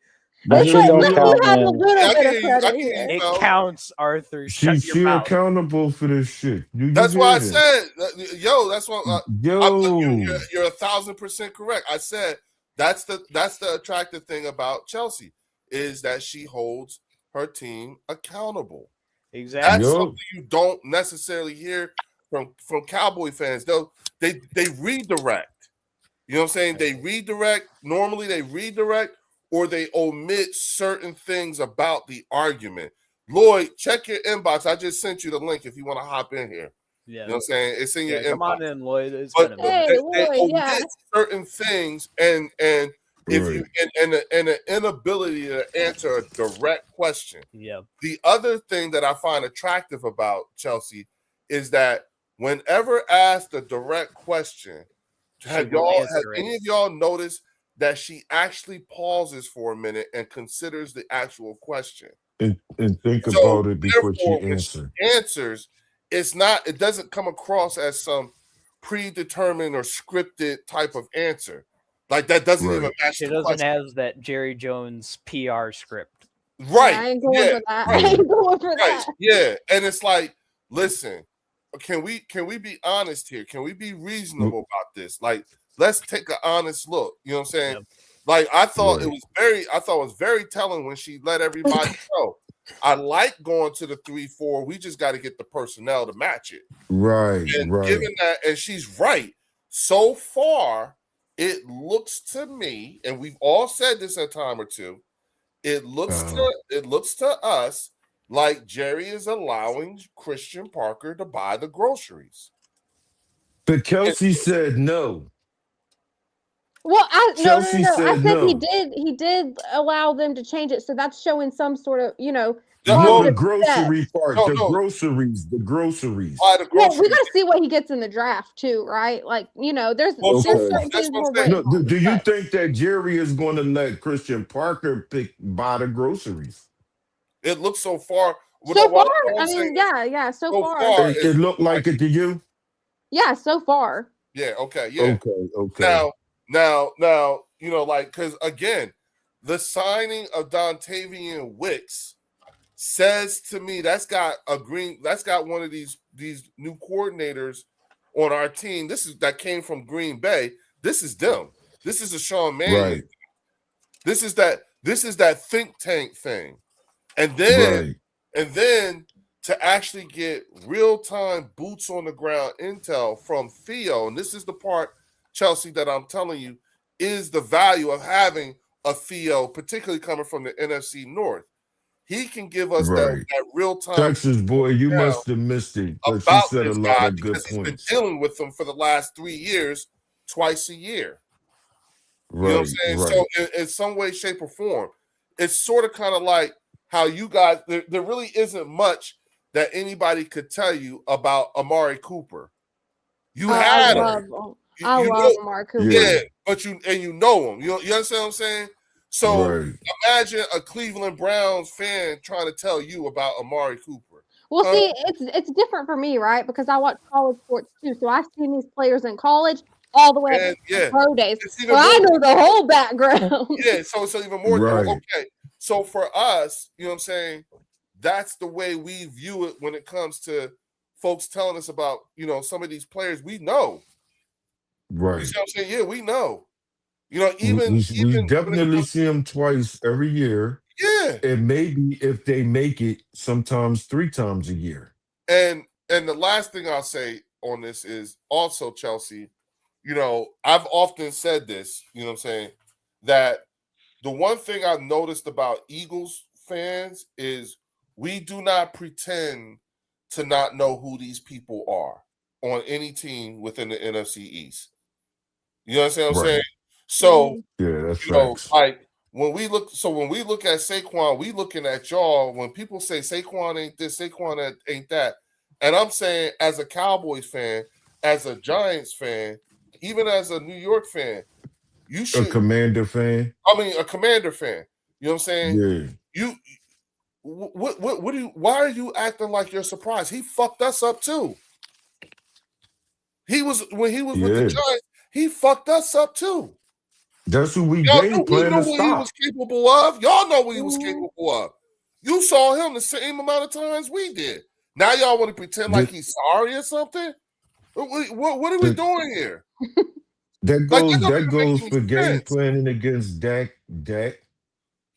Speaker 7: That
Speaker 2: You
Speaker 7: shit
Speaker 2: hear
Speaker 7: don't
Speaker 2: me,
Speaker 4: Let
Speaker 2: Leo?
Speaker 4: me
Speaker 7: count,
Speaker 4: have a
Speaker 7: man.
Speaker 4: little
Speaker 1: Yeah, I
Speaker 4: bit
Speaker 1: can
Speaker 4: of
Speaker 1: hear you. I
Speaker 4: credit
Speaker 1: can hear
Speaker 4: here.
Speaker 1: you.
Speaker 3: it
Speaker 1: Well,
Speaker 3: counts, Arthur. Shut your
Speaker 2: She
Speaker 3: mouth.
Speaker 2: accountable for this shit. You
Speaker 1: that's
Speaker 2: hear
Speaker 1: why I
Speaker 2: that?
Speaker 1: said, yo, that's what
Speaker 2: Yo.
Speaker 1: you're 1,000% correct. I said that's the attractive thing about Chelsea is that she holds her team accountable.
Speaker 3: Exactly.
Speaker 1: That's
Speaker 2: Yup.
Speaker 1: something you don't necessarily hear from Cowboy fans. Though they redirect. You know what I'm saying? They redirect. Normally they redirect or they omit certain things about the argument. Lloyd, check your inbox. I just sent you the link if you want to hop in here.
Speaker 3: Yeah.
Speaker 1: You know what I'm saying? It's in your
Speaker 3: Yeah, come
Speaker 1: inbox.
Speaker 3: on in, Lloyd. It's
Speaker 1: But
Speaker 3: been a minute.
Speaker 4: Hey,
Speaker 1: they
Speaker 4: Lloyd,
Speaker 1: omit
Speaker 4: yeah.
Speaker 1: certain things and if
Speaker 2: Right.
Speaker 1: you and an inability to answer a direct question.
Speaker 3: Yeah.
Speaker 1: The other thing that I find attractive about Chelsea is that whenever asked a direct question, have
Speaker 3: will
Speaker 1: y'all
Speaker 3: answer it.
Speaker 1: any of y'all noticed that she actually pauses for a minute and considers the actual question?
Speaker 2: And think
Speaker 1: So,
Speaker 2: about it before she
Speaker 1: therefore, when
Speaker 2: answers.
Speaker 1: Answers, it doesn't come across as some predetermined or scripted type of answer. Like that doesn't
Speaker 2: Right.
Speaker 1: even match
Speaker 3: She
Speaker 1: the
Speaker 3: doesn't
Speaker 1: question.
Speaker 3: have that Jerry Jones PR script.
Speaker 1: Right.
Speaker 4: I ain't going
Speaker 1: Yeah.
Speaker 4: for that.
Speaker 2: Yeah.
Speaker 4: I ain't going for
Speaker 1: Right.
Speaker 4: that.
Speaker 1: Yeah. And it's like, listen, can we be honest here? Can we be reasonable about this? Like, let's take an honest look. You know what I'm saying?
Speaker 3: Yep.
Speaker 1: Like, I thought it
Speaker 2: Right.
Speaker 1: was very telling when she let everybody know. I like going to the 3-4. We just got to get the personnel to match it.
Speaker 2: Right.
Speaker 1: And
Speaker 2: Right.
Speaker 1: given that, and she's right. So far, it looks to me, and we've all said this a time or two. It looks to us like Jerry is allowing Christian Parker to buy the groceries.
Speaker 2: But Kelsey said no.
Speaker 4: Well,
Speaker 2: Chelsea
Speaker 4: I
Speaker 2: said
Speaker 4: said
Speaker 2: no.
Speaker 4: he did allow them to change it, so that's showing some sort of,
Speaker 2: No,
Speaker 4: positive
Speaker 2: the grocery
Speaker 4: steps.
Speaker 2: part.
Speaker 1: No,
Speaker 2: The
Speaker 1: no.
Speaker 2: groceries. The groceries.
Speaker 1: Buy the
Speaker 4: Well,
Speaker 1: groceries.
Speaker 4: we got to see what he gets in the draft too, right? Like, there's
Speaker 1: Well,
Speaker 2: Okay.
Speaker 4: certain
Speaker 1: that's
Speaker 4: things
Speaker 1: what
Speaker 4: we're
Speaker 1: I'm saying.
Speaker 4: waiting
Speaker 2: No,
Speaker 4: on.
Speaker 2: do you think that Jerry is going to let Christian Parker buy the groceries?
Speaker 1: It looks so far.
Speaker 4: So far,
Speaker 1: what I'm
Speaker 4: I
Speaker 1: saying
Speaker 4: mean,
Speaker 1: is,
Speaker 4: yeah, so
Speaker 1: so
Speaker 4: far,
Speaker 1: far,
Speaker 2: It looked like it to you?
Speaker 4: yeah, so far.
Speaker 1: yeah, okay, yeah.
Speaker 2: Okay.
Speaker 1: Now, like, because again, the signing of Dontavian Wicks says to me that's got one of these new coordinators on our team. That came from Green Bay. This is them. This is a Sean Mannion.
Speaker 2: Right.
Speaker 1: This is that think tank thing. And then to actually get real-time boots on the ground intel from Theo, and this is the part, Chelsea, that I'm telling you is the value of having a Theo, particularly coming from the NFC North. He can give us that real-time
Speaker 2: Texas boy, you must have missed it because she
Speaker 1: about
Speaker 2: said a
Speaker 1: this
Speaker 2: lot
Speaker 1: guy
Speaker 2: of good
Speaker 1: because he's been
Speaker 2: points.
Speaker 1: dealing with them for the last 3 years, twice a year.
Speaker 2: Right.
Speaker 1: You know what I'm saying?
Speaker 2: Right.
Speaker 1: So in some way, shape, or form, it's sort of kind of like how you guys, there really isn't much that anybody could tell you about Amari Cooper. You had him.
Speaker 4: I love Amari Cooper.
Speaker 1: Yeah, but you know him. You understand what I'm saying? So
Speaker 2: Right.
Speaker 1: imagine a Cleveland Browns fan trying to tell you about Amari Cooper.
Speaker 4: Well, see, it's different for me, right? Because I watch college sports too, so I've seen these players in college. all the way up
Speaker 1: And
Speaker 4: to
Speaker 1: yeah,
Speaker 4: pro days.
Speaker 1: it's even
Speaker 4: So I
Speaker 1: more.
Speaker 4: know the whole background.
Speaker 1: Yeah, so it's even more.
Speaker 2: Right.
Speaker 1: Okay, so for us, you know what I'm saying? That's the way we view it when it comes to folks telling us about, you know, some of these players we know. You
Speaker 2: Right.
Speaker 1: see what I'm saying? Yeah, we know. You know,
Speaker 2: We,
Speaker 1: even
Speaker 2: we, we
Speaker 1: when it
Speaker 2: definitely
Speaker 1: comes,
Speaker 2: see them twice every year.
Speaker 1: yeah.
Speaker 2: And maybe if they make it, sometimes 3 times a year.
Speaker 1: And the last thing I'll say on this is also, Chelsea, you know, I've often said this, you know what I'm saying, that the one thing I've noticed about Eagles fans is we do not pretend to not know who these people are on any team within the NFC East. You know what I'm
Speaker 2: Right.
Speaker 1: saying? So,
Speaker 2: Yeah, that's
Speaker 1: you know,
Speaker 2: facts.
Speaker 1: like when we look at Saquon, we looking at y'all. When people say Saquon ain't this, Saquon ain't that, and I'm saying as a Cowboys fan, as a Giants fan, even as a New York fan, you
Speaker 2: A
Speaker 1: should.
Speaker 2: Commander fan.
Speaker 1: I mean, a Commander fan. You know what I'm saying?
Speaker 2: Yeah.
Speaker 1: You, what do you? Why are you acting like you're surprised? He fucked us up too. When he was with the
Speaker 2: Yeah.
Speaker 1: Giants, he fucked us up too.
Speaker 2: That's who we
Speaker 1: Y'all
Speaker 2: game
Speaker 1: we
Speaker 2: plan
Speaker 1: knew
Speaker 2: to
Speaker 1: what he was
Speaker 2: stop.
Speaker 1: capable of. Y'all know what he was
Speaker 4: Mhm.
Speaker 1: capable of. You saw him the same amount of times we did. Now y'all want to pretend like
Speaker 2: The-
Speaker 1: he's sorry or something? What are we
Speaker 2: the-
Speaker 1: doing here?
Speaker 2: That
Speaker 1: Like that
Speaker 2: goes
Speaker 1: don't
Speaker 2: that
Speaker 1: even make
Speaker 2: goes
Speaker 1: any
Speaker 2: for game
Speaker 1: sense.
Speaker 2: planning against Dak. That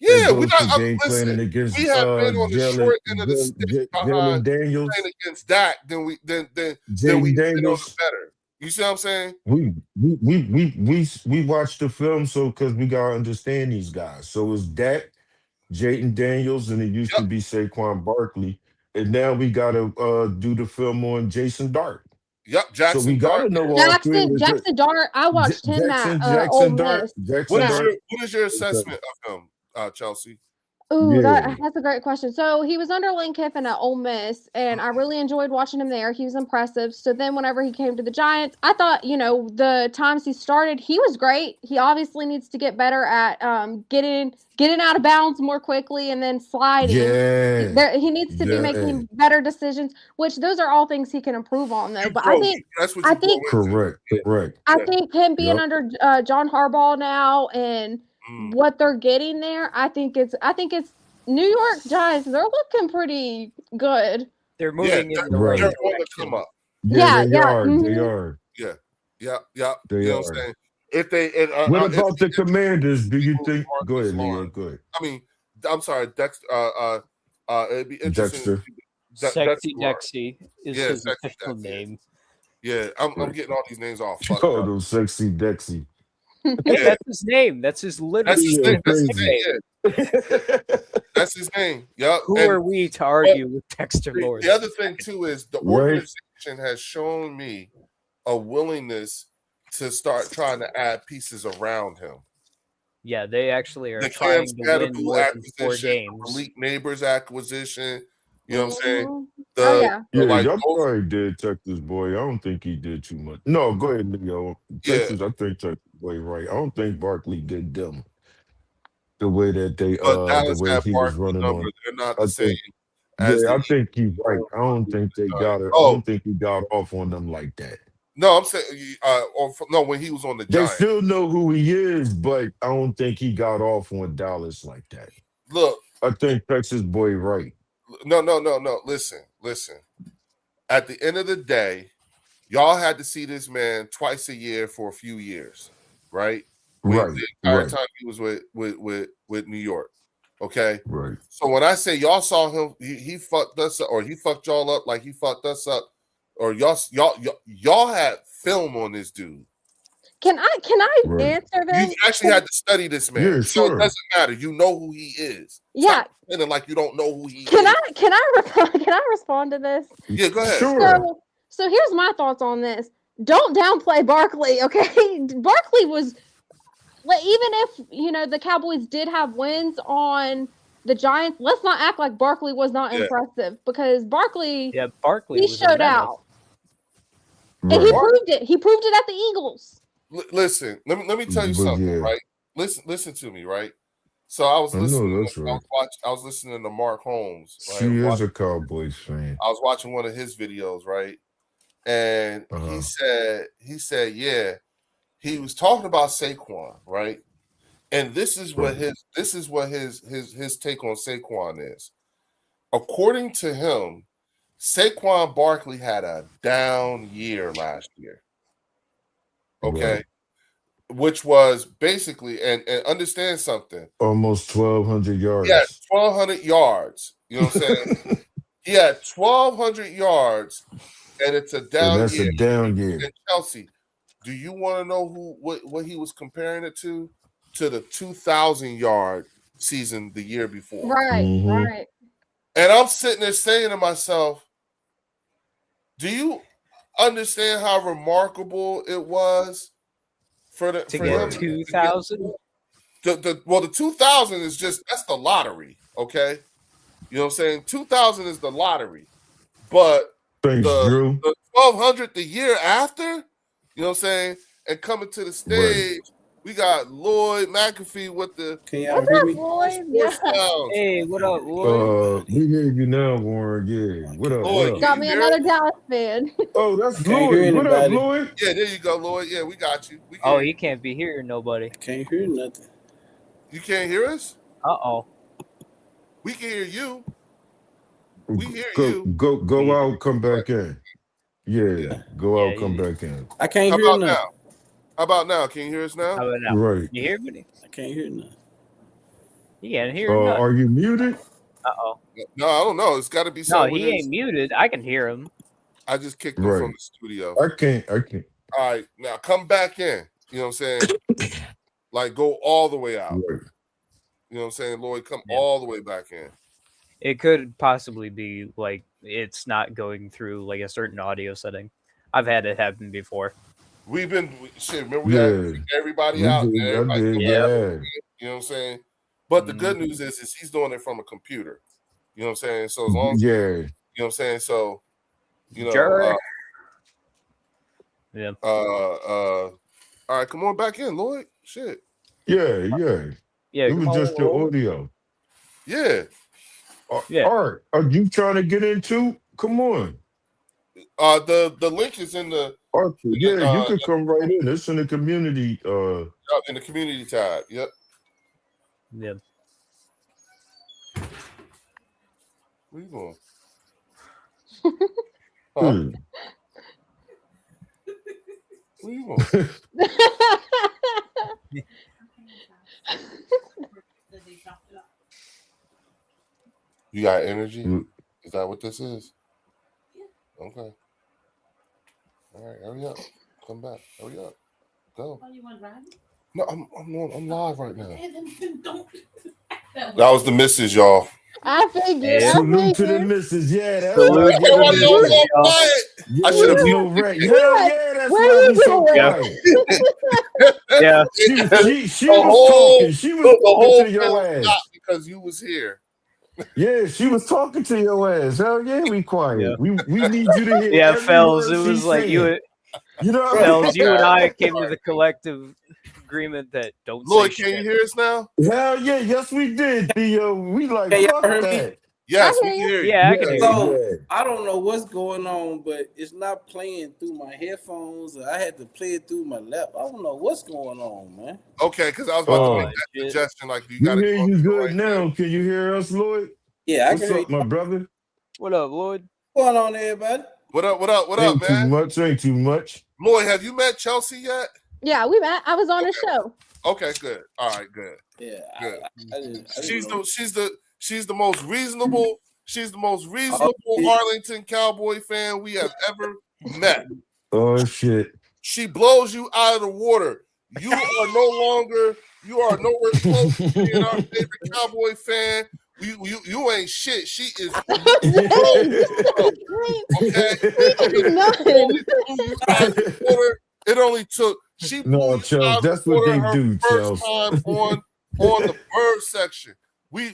Speaker 1: Yeah, we
Speaker 2: goes
Speaker 1: not.
Speaker 2: for game
Speaker 1: Listen,
Speaker 2: planning against
Speaker 1: we have been on the
Speaker 2: Jalen
Speaker 1: short end of the stick behind
Speaker 2: Jalen Daniels.
Speaker 1: playing against Dak than we've
Speaker 2: Jaden
Speaker 1: been on the
Speaker 2: Daniels.
Speaker 1: better. You see what I'm saying?
Speaker 2: We watch the film so because we gotta understand these guys. So it's Dak, Jaden Daniels, and it used to
Speaker 1: Yep,
Speaker 2: be Saquon Barkley, and now we gotta do the film on Jason Dart.
Speaker 1: yep.
Speaker 2: So we
Speaker 1: Jackson
Speaker 2: gotta
Speaker 1: Dart.
Speaker 2: know all 3 of the
Speaker 4: Jackson Dart. I watched him at Ole
Speaker 2: Jackson Dart,
Speaker 4: Miss.
Speaker 2: Jackson
Speaker 4: Yeah.
Speaker 2: Dart.
Speaker 1: What is your
Speaker 2: Okay.
Speaker 1: assessment of him, Chelsea?
Speaker 4: Ooh,
Speaker 2: Yeah,
Speaker 4: that's a great question. So he was under Lane Kiffin at Ole Miss, and I really enjoyed watching him there. He was impressive. So then, whenever he came to the Giants, I thought, the times he started, he was great. He obviously needs to get better at getting out of bounds more quickly and then sliding.
Speaker 2: yeah,
Speaker 4: He needs to be
Speaker 2: yeah.
Speaker 4: making better decisions, which those are all things he can improve on, though.
Speaker 1: You
Speaker 4: But
Speaker 1: grow. That's what
Speaker 4: I
Speaker 1: you grow
Speaker 4: think,
Speaker 1: into.
Speaker 2: Correct.
Speaker 4: I
Speaker 1: Yeah.
Speaker 4: think him being
Speaker 2: Yep.
Speaker 4: under John Harbaugh now and what they're getting there, I think it's New York Giants. They're looking pretty good.
Speaker 3: They're moving in the
Speaker 2: Right.
Speaker 3: right
Speaker 1: They're on the come
Speaker 3: direction.
Speaker 1: up.
Speaker 2: Yeah,
Speaker 4: Yeah,
Speaker 2: they
Speaker 4: yeah.
Speaker 2: are. They
Speaker 4: Mhm.
Speaker 2: are.
Speaker 1: Yeah.
Speaker 2: They
Speaker 1: You know what I'm
Speaker 2: are.
Speaker 1: saying? If they
Speaker 2: What about the Commanders? Do you think? Go
Speaker 1: Marcus
Speaker 2: ahead, Leo.
Speaker 1: Lawrence.
Speaker 2: Go ahead.
Speaker 1: I mean, I'm sorry, Dexter. It'd be interesting.
Speaker 2: Dexter.
Speaker 3: Sexy
Speaker 1: Lawrence.
Speaker 3: Dexy is
Speaker 1: Yeah,
Speaker 3: his
Speaker 1: Sexy
Speaker 3: official
Speaker 1: Dexy.
Speaker 3: name.
Speaker 1: Yeah, I'm getting all these names all fucked
Speaker 2: Oh,
Speaker 1: up.
Speaker 2: those sexy Dexy.
Speaker 3: Hey,
Speaker 1: Yeah.
Speaker 3: that's his name. That's his
Speaker 1: That's his
Speaker 3: literally
Speaker 1: name. That's his
Speaker 2: crazy.
Speaker 1: name. Yeah, that's his name. Yep.
Speaker 3: Who
Speaker 1: And
Speaker 3: are we to argue with Dexter
Speaker 1: the
Speaker 3: Lawrence?
Speaker 1: other thing too is the
Speaker 2: Right.
Speaker 1: organization has shown me a willingness to start trying to add pieces around him.
Speaker 3: Yeah, they actually are
Speaker 1: The
Speaker 3: trying
Speaker 1: Cam
Speaker 3: to win
Speaker 1: Scatterboo
Speaker 3: more than 4
Speaker 1: acquisition,
Speaker 3: games.
Speaker 1: the Elite Neighbors acquisition. You know what I'm saying?
Speaker 4: Mhm.
Speaker 1: The,
Speaker 4: Oh yeah.
Speaker 1: the,
Speaker 2: Yeah,
Speaker 1: like
Speaker 2: y'all
Speaker 1: those,
Speaker 2: probably did Texas boy. I don't think he did too much. No, go ahead, Leo.
Speaker 1: yeah.
Speaker 2: Texas, I think Texas boy right. I don't think Barkley did them the way that they
Speaker 1: But
Speaker 2: the
Speaker 1: Dallas
Speaker 2: way
Speaker 1: had
Speaker 2: he was
Speaker 1: Barkley
Speaker 2: running
Speaker 1: number.
Speaker 2: on.
Speaker 1: They're not
Speaker 2: I
Speaker 1: the same
Speaker 2: think
Speaker 1: as the
Speaker 2: I think he's right.
Speaker 1: Eagles.
Speaker 2: I don't think they got it. I
Speaker 1: Oh
Speaker 2: don't think he got off on them like that.
Speaker 1: no, I'm saying no when he was on the
Speaker 2: They
Speaker 1: Giants.
Speaker 2: still know who he is, but I don't think he got off on Dallas like that.
Speaker 1: Look,
Speaker 2: I think Texas boy right.
Speaker 1: no. Listen. At the end of the day, y'all had to see this man twice a year for a few years, right?
Speaker 2: Right,
Speaker 1: The entire
Speaker 2: right,
Speaker 1: time he was with New York. Okay.
Speaker 2: right.
Speaker 1: So when I say y'all saw him, he fucked us up, or he fucked y'all up like he fucked us up, or y'all had film on this dude.
Speaker 4: Can I
Speaker 2: Right.
Speaker 4: answer this?
Speaker 1: You actually had to study this man.
Speaker 2: Yeah,
Speaker 1: So it
Speaker 2: sure.
Speaker 1: doesn't matter. You know who he is.
Speaker 4: Yeah.
Speaker 1: Stop pretending like you don't know who he
Speaker 4: Can
Speaker 1: is.
Speaker 4: I respond to this?
Speaker 1: Yeah, go ahead.
Speaker 2: Sure.
Speaker 4: So here's my thoughts on this. Don't downplay Barkley, okay? Barkley was like, even if the Cowboys did have wins on the Giants, let's not act like Barkley was not impressive, because Barkley
Speaker 3: Barkley
Speaker 4: he
Speaker 3: was a
Speaker 4: showed
Speaker 3: menace.
Speaker 4: out. And
Speaker 2: Right.
Speaker 4: he proved it. He proved it at the Eagles.
Speaker 1: Listen, let me tell you
Speaker 2: But
Speaker 1: something,
Speaker 2: yeah.
Speaker 1: right? Listen to me, right? So I was
Speaker 2: I know
Speaker 1: listening.
Speaker 2: that's right.
Speaker 1: I was listening to Mark Holmes. Right?
Speaker 2: She is a Cowboys fan.
Speaker 1: I was watching one of his videos, right? And
Speaker 2: Uh-huh.
Speaker 1: he said, yeah, he was talking about Saquon, right? And this is what
Speaker 2: Right.
Speaker 1: his take on Saquon is. According to him, Saquon Barkley had a down year last year. Okay.
Speaker 2: Right.
Speaker 1: Which was basically, and understand something.
Speaker 2: Almost 1,200 yards.
Speaker 1: He had 1,200 yards. You know what I'm saying? He had 1,200 yards, and it's a down
Speaker 2: And that's
Speaker 1: year.
Speaker 2: a down year.
Speaker 1: And Chelsea, do you want to know what he was comparing it to? To the 2,000-yard season the year before.
Speaker 4: Right,
Speaker 2: Mhm.
Speaker 4: right.
Speaker 1: And I'm sitting there saying to myself, do you understand how remarkable it was for
Speaker 3: To
Speaker 1: him
Speaker 3: get
Speaker 1: to
Speaker 3: 2,000?
Speaker 1: the 2,000 is just, that's the lottery, okay? You know what I'm saying? 2,000 is the lottery. But
Speaker 2: Thanks, Drew.
Speaker 1: the 1,200 the year after, you know what I'm saying? And coming to the stage, we got Lloyd McAfee with the
Speaker 7: Can y'all
Speaker 4: What's
Speaker 7: hear
Speaker 4: up,
Speaker 7: me?
Speaker 4: Lloyd?
Speaker 1: sports
Speaker 4: Yeah.
Speaker 1: sounds.
Speaker 3: Hey, what up, Lloyd?
Speaker 2: We hear you now, Warren. Yeah. What up?
Speaker 1: Lloyd,
Speaker 2: What up?
Speaker 4: Got
Speaker 1: you
Speaker 4: me
Speaker 1: hear
Speaker 4: another
Speaker 1: it?
Speaker 4: Dallas fan.
Speaker 2: Oh, that's
Speaker 7: Can't hear
Speaker 2: Lloyd. What up,
Speaker 7: anybody.
Speaker 2: Lloyd?
Speaker 1: Yeah, there you go, Lloyd. Yeah, we got you. We can
Speaker 3: Oh,
Speaker 1: hear
Speaker 3: he
Speaker 1: you.
Speaker 3: can't be hearing nobody.
Speaker 7: Can't hear nothing.
Speaker 1: You can't hear us?
Speaker 3: Uh-oh.
Speaker 1: We can hear you. We hear
Speaker 2: Go,
Speaker 1: you.
Speaker 2: go out, come back in. Yeah, go
Speaker 3: Yeah,
Speaker 2: out, come back in.
Speaker 7: I can't
Speaker 1: How
Speaker 7: hear
Speaker 1: about
Speaker 7: nothing.
Speaker 1: now? How about now? Can you hear us now?
Speaker 3: How about now?
Speaker 2: Right.
Speaker 3: You hear me?
Speaker 7: I can't hear nothing.
Speaker 3: He can't hear nothing.
Speaker 2: Are you muted?
Speaker 3: Uh-oh.
Speaker 1: No, I don't know. It's got to be
Speaker 3: No,
Speaker 1: something.
Speaker 3: he ain't muted. I can hear him.
Speaker 1: I just kicked him from
Speaker 2: Right.
Speaker 1: the studio.
Speaker 2: I can't.
Speaker 1: All right, now come back in. You know what I'm saying? Like go all the way out.
Speaker 2: Right.
Speaker 1: You know what I'm saying, Lloyd? Come
Speaker 3: Yeah.
Speaker 1: all the way back in.
Speaker 3: It could possibly be like it's not going through like a certain audio setting. I've had it happen before.
Speaker 1: We've been shit. Remember we had everybody
Speaker 2: We
Speaker 1: out
Speaker 2: did,
Speaker 1: there.
Speaker 2: I
Speaker 1: Everybody
Speaker 2: did,
Speaker 1: come
Speaker 3: Yeah.
Speaker 1: back,
Speaker 2: yeah.
Speaker 1: you know what I'm saying? But the good
Speaker 3: Mhm.
Speaker 1: news is he's doing it from a computer. You know what I'm saying? So as long as
Speaker 2: Yeah.
Speaker 1: you know what I'm saying. So you know.
Speaker 3: Sure. Yeah.
Speaker 1: All right, come on back in, Lloyd. Shit.
Speaker 2: Yeah.
Speaker 3: Yeah.
Speaker 2: It
Speaker 3: come
Speaker 2: was
Speaker 3: on,
Speaker 2: just the
Speaker 3: Lloyd.
Speaker 2: audio.
Speaker 1: Yeah.
Speaker 3: Yeah.
Speaker 2: Art, are you trying to get into? Come on.
Speaker 1: The link is in the
Speaker 2: Arthur, yeah, you could come right in. It's in the community.
Speaker 1: in the community tab. Yep.
Speaker 3: Yeah.
Speaker 1: Where you going? Huh? Where you going? You got energy?
Speaker 2: Mm.
Speaker 1: Is that what this is? Okay. All right, hurry up. Come back. Hurry up. Go. No, I'm live right now. That was the missus, y'all.
Speaker 4: I figured.
Speaker 3: Yeah.
Speaker 2: Salute to the missus. Yeah, that's
Speaker 3: Salute
Speaker 2: why
Speaker 3: to
Speaker 2: I
Speaker 3: the
Speaker 2: get
Speaker 1: Y'all
Speaker 2: it.
Speaker 1: so quiet.
Speaker 2: Yeah,
Speaker 1: I should have
Speaker 2: there's
Speaker 1: been.
Speaker 2: no right. Hell yeah, that's
Speaker 4: What
Speaker 2: why
Speaker 4: are
Speaker 2: we
Speaker 4: you
Speaker 2: so
Speaker 4: doing?
Speaker 2: quiet.
Speaker 3: Yeah.
Speaker 2: She
Speaker 1: The
Speaker 2: was
Speaker 1: whole-
Speaker 2: talking. She was
Speaker 1: The whole
Speaker 2: talking to your
Speaker 1: film
Speaker 2: ass.
Speaker 1: stopped because you was here.
Speaker 2: Yeah, she was talking to your ass. Hell yeah, we quiet.
Speaker 3: Yeah.
Speaker 2: We need you to hear
Speaker 3: Yeah,
Speaker 2: every
Speaker 3: Fells,
Speaker 2: word
Speaker 3: it was
Speaker 2: she's
Speaker 3: like you
Speaker 2: saying. You know what I
Speaker 3: Fells, you and I
Speaker 1: Sorry.
Speaker 3: came to the collective agreement that don't
Speaker 1: Lloyd,
Speaker 3: say
Speaker 1: can
Speaker 3: shit.
Speaker 1: you hear us now?
Speaker 2: mean? Hell yeah, yes we did, Theo. We like
Speaker 7: Can y'all
Speaker 2: fuck
Speaker 7: hear me?
Speaker 2: that.
Speaker 1: Yes,
Speaker 4: I
Speaker 1: we
Speaker 4: hear
Speaker 1: can hear you.
Speaker 3: Yeah, I can hear you.
Speaker 7: So I don't know what's going on, but it's not playing through my headphones. I had to play it through my laptop. I don't know what's going on, man.
Speaker 1: Okay, because I was about to
Speaker 2: Oh,
Speaker 1: make that
Speaker 3: shit.
Speaker 1: suggestion. Like you
Speaker 2: We
Speaker 1: got to
Speaker 2: hear
Speaker 1: go
Speaker 2: you
Speaker 1: up to the
Speaker 2: good
Speaker 1: right
Speaker 2: now.
Speaker 1: there.
Speaker 2: Can you hear us, Lloyd?
Speaker 7: Yeah, I
Speaker 2: What's
Speaker 7: can hear
Speaker 2: up, my brother?
Speaker 3: What up, Lloyd?
Speaker 7: What's going on, everybody?
Speaker 1: What up? What up? What up,
Speaker 2: Ain't too
Speaker 1: man?
Speaker 2: much, ain't too much.
Speaker 1: Lloyd, have you met Chelsea yet?
Speaker 4: Yeah, we met. I was on a show.
Speaker 1: Okay, good. All right, good.
Speaker 7: Yeah,
Speaker 1: Good.
Speaker 7: I didn't
Speaker 1: She's
Speaker 7: know.
Speaker 1: the most reasonable. She's the most reasonable Arlington Cowboy fan we have ever met.
Speaker 2: Oh shit.
Speaker 1: She blows you out of the water. You are nowhere close to being our favorite Cowboy fan. You ain't shit. She is okay. It only took she blew
Speaker 2: No,
Speaker 1: you
Speaker 2: Chels,
Speaker 1: out of
Speaker 2: that's
Speaker 1: the
Speaker 2: what
Speaker 1: water
Speaker 2: they
Speaker 1: her
Speaker 2: do,
Speaker 1: first
Speaker 2: Chels.
Speaker 1: time on the bird section. We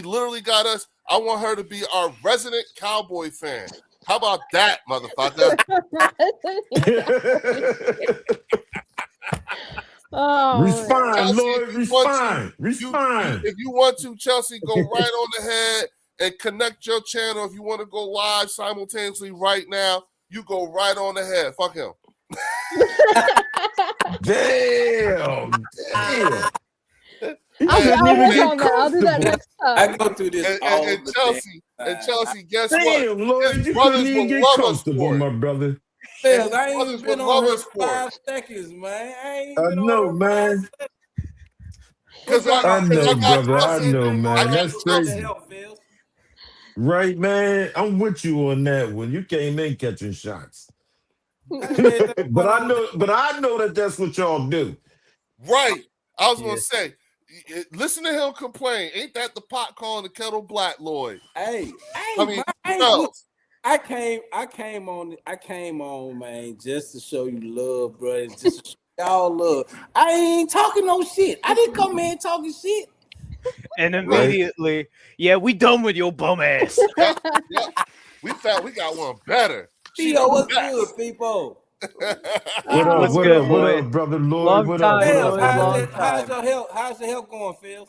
Speaker 1: literally got us. I want her to be our resident Cowboy fan. How about that, motherfucker?
Speaker 4: Oh,
Speaker 2: Respond,
Speaker 1: Chelsea,
Speaker 2: Lloyd.
Speaker 1: if you want
Speaker 2: Respond. Respond.
Speaker 1: If you want to, Chelsea, go right on ahead and connect your channel. If you want to go live simultaneously right now, you go right on ahead. Fuck him.
Speaker 2: Damn. He
Speaker 4: I'll
Speaker 2: couldn't even
Speaker 4: work
Speaker 2: get
Speaker 4: on that. I'll do that
Speaker 2: comfortable.
Speaker 4: next
Speaker 7: I
Speaker 4: time.
Speaker 7: go through this
Speaker 1: And,
Speaker 7: all
Speaker 1: and
Speaker 7: the
Speaker 1: Chelsea,
Speaker 7: damn
Speaker 1: and
Speaker 7: time.
Speaker 1: Chelsea, guess what?
Speaker 2: Damn, Lloyd,
Speaker 1: His
Speaker 2: you
Speaker 1: brothers
Speaker 2: couldn't even
Speaker 1: will
Speaker 2: get
Speaker 1: love us
Speaker 2: comfortable,
Speaker 1: for it.
Speaker 2: my brother.
Speaker 7: Fellas,
Speaker 1: His
Speaker 7: I ain't
Speaker 1: brothers
Speaker 7: even been
Speaker 1: will
Speaker 7: on
Speaker 1: love
Speaker 7: her
Speaker 1: us for
Speaker 7: 5
Speaker 1: it.
Speaker 7: seconds, man. I ain't
Speaker 2: I
Speaker 7: been on
Speaker 2: know,
Speaker 7: her 5
Speaker 2: man.
Speaker 7: seconds.
Speaker 1: Because
Speaker 7: What's going
Speaker 2: I
Speaker 7: on,
Speaker 1: I
Speaker 2: know,
Speaker 7: Phil?
Speaker 1: got
Speaker 2: brother. I
Speaker 1: Chelsea.
Speaker 2: know,
Speaker 7: Anything
Speaker 1: I
Speaker 7: going
Speaker 2: man.
Speaker 7: on?
Speaker 1: got
Speaker 2: That's
Speaker 7: What's the
Speaker 1: Chelsea.
Speaker 2: crazy.
Speaker 7: help, Phil?
Speaker 2: Right, man? I'm with you on that one. You came in catching shots.
Speaker 7: Ain't nothing
Speaker 2: but
Speaker 7: going
Speaker 2: I
Speaker 7: on
Speaker 2: know, but I know that that's what y'all do.
Speaker 1: Right. I was
Speaker 3: Yeah.
Speaker 1: gonna say, listen to him complain. Ain't that the pot calling the kettle black, Lloyd?
Speaker 7: Hey,
Speaker 1: I mean,
Speaker 7: look,
Speaker 1: Charles.
Speaker 7: I came on, man, just to show you love, bro. And just to show y'all love. I ain't talking no shit. I didn't come in talking shit.
Speaker 3: And
Speaker 2: Right.
Speaker 3: immediately, yeah, we done with your bum ass.
Speaker 1: Yep. We thought we got one better. She
Speaker 7: Theo,
Speaker 1: the
Speaker 7: what's
Speaker 1: best.
Speaker 7: good, people?
Speaker 2: What up?
Speaker 3: What's
Speaker 2: What
Speaker 3: good,
Speaker 2: up? What
Speaker 3: Lloyd?
Speaker 2: up, brother Lloyd?
Speaker 3: Long
Speaker 2: What up?
Speaker 3: time,
Speaker 2: What
Speaker 7: Phil,
Speaker 2: up,
Speaker 3: Lloyd.
Speaker 2: my
Speaker 3: Long
Speaker 2: man?
Speaker 7: how's
Speaker 3: time.
Speaker 7: your health? How's your health going, Phil?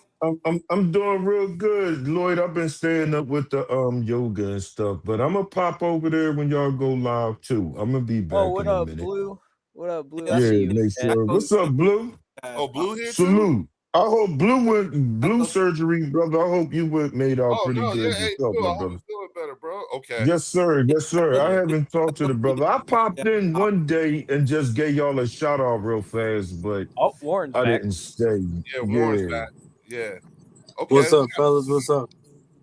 Speaker 2: I'm doing real good, Lloyd. I've been staying up with the yoga and stuff, but I'm gonna pop over there when y'all go live too. I'm gonna be
Speaker 3: Oh,
Speaker 2: back
Speaker 3: what
Speaker 2: in a
Speaker 3: up,
Speaker 2: minute.
Speaker 3: Blue? What up, Blue? I
Speaker 7: Yeah,
Speaker 3: see
Speaker 2: Yeah,
Speaker 3: you in
Speaker 2: make
Speaker 3: chat.
Speaker 2: sure. What's up, Blue?
Speaker 1: Oh, Blue here too?
Speaker 2: Salute. I hope Blue
Speaker 7: I-
Speaker 2: surgery, brother. I hope you made out
Speaker 1: Oh
Speaker 2: pretty
Speaker 1: no, yeah,
Speaker 2: good
Speaker 1: hey,
Speaker 2: yourself,
Speaker 1: Blue,
Speaker 2: my
Speaker 1: I hope
Speaker 2: brother.
Speaker 1: you're feeling better, bro. Okay.
Speaker 2: Yes, sir. Yes, sir. I
Speaker 7: Yeah.
Speaker 2: haven't talked to the brother. I popped in one day and just gave y'all a shout out real fast, but
Speaker 3: Oh, Warren's
Speaker 2: I
Speaker 3: back.
Speaker 2: didn't stay.
Speaker 1: Yeah, Warren's
Speaker 2: Yeah.
Speaker 1: back. Yeah. Okay.
Speaker 5: What's up, fellas? What's up?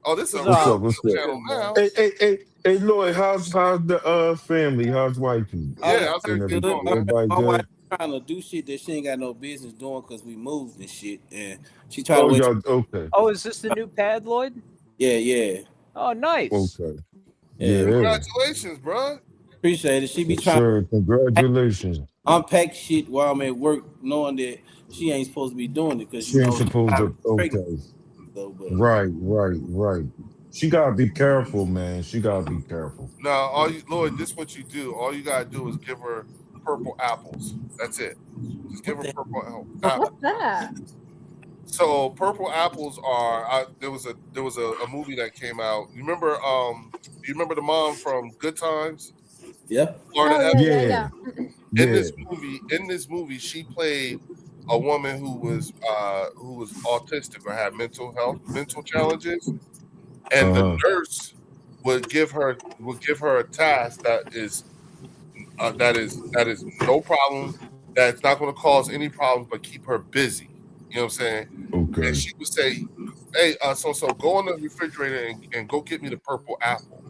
Speaker 1: Oh, this is a
Speaker 3: What's
Speaker 2: What's
Speaker 1: real
Speaker 3: up?
Speaker 2: up? What's
Speaker 1: good
Speaker 2: up?
Speaker 1: channel now.
Speaker 2: Hey, Lloyd, how's the family? How's wifey?
Speaker 1: Yeah, how's
Speaker 2: And
Speaker 1: everything
Speaker 7: Good.
Speaker 2: everything?
Speaker 1: going, man?
Speaker 2: Everybody
Speaker 7: My wife
Speaker 2: good?
Speaker 7: trying to do shit that she ain't got no business doing because we moved and shit, and she trying to
Speaker 2: Oh,
Speaker 7: wait.
Speaker 2: y'all okay.
Speaker 3: Oh, is this the new pad, Lloyd?
Speaker 7: Yeah.
Speaker 3: Oh, nice.
Speaker 2: Okay.
Speaker 7: Yeah.
Speaker 2: Yeah.
Speaker 1: Congratulations, bro.
Speaker 7: Appreciate it. She be
Speaker 2: Yes,
Speaker 7: trying to
Speaker 2: sir. Congratulations.
Speaker 7: unpack shit while I'm at work, knowing that she ain't supposed to be doing it because
Speaker 2: She ain't supposed to.
Speaker 7: pregnant
Speaker 2: Okay.
Speaker 7: though. But
Speaker 2: Right. She gotta be careful, man. She gotta be careful.
Speaker 1: Now, Lloyd, this is what you do. All you gotta do is give her purple apples. That's it. Just give her purple apples.
Speaker 4: What's that?
Speaker 1: So purple apples are. There was a movie that came out. You remember the mom from Good Times?
Speaker 7: yeah,
Speaker 1: Florida
Speaker 4: Oh
Speaker 1: Heather?
Speaker 4: yeah.
Speaker 1: In
Speaker 2: Yeah.
Speaker 1: this movie, she played a woman who was autistic or had mental challenges, and the nurse would give her a task that is no problem, that's not going to cause any problems, but keep her busy. You know what I'm saying?
Speaker 2: Okay.
Speaker 1: And she would say, "Hey, so go in the refrigerator and go get me the purple apple."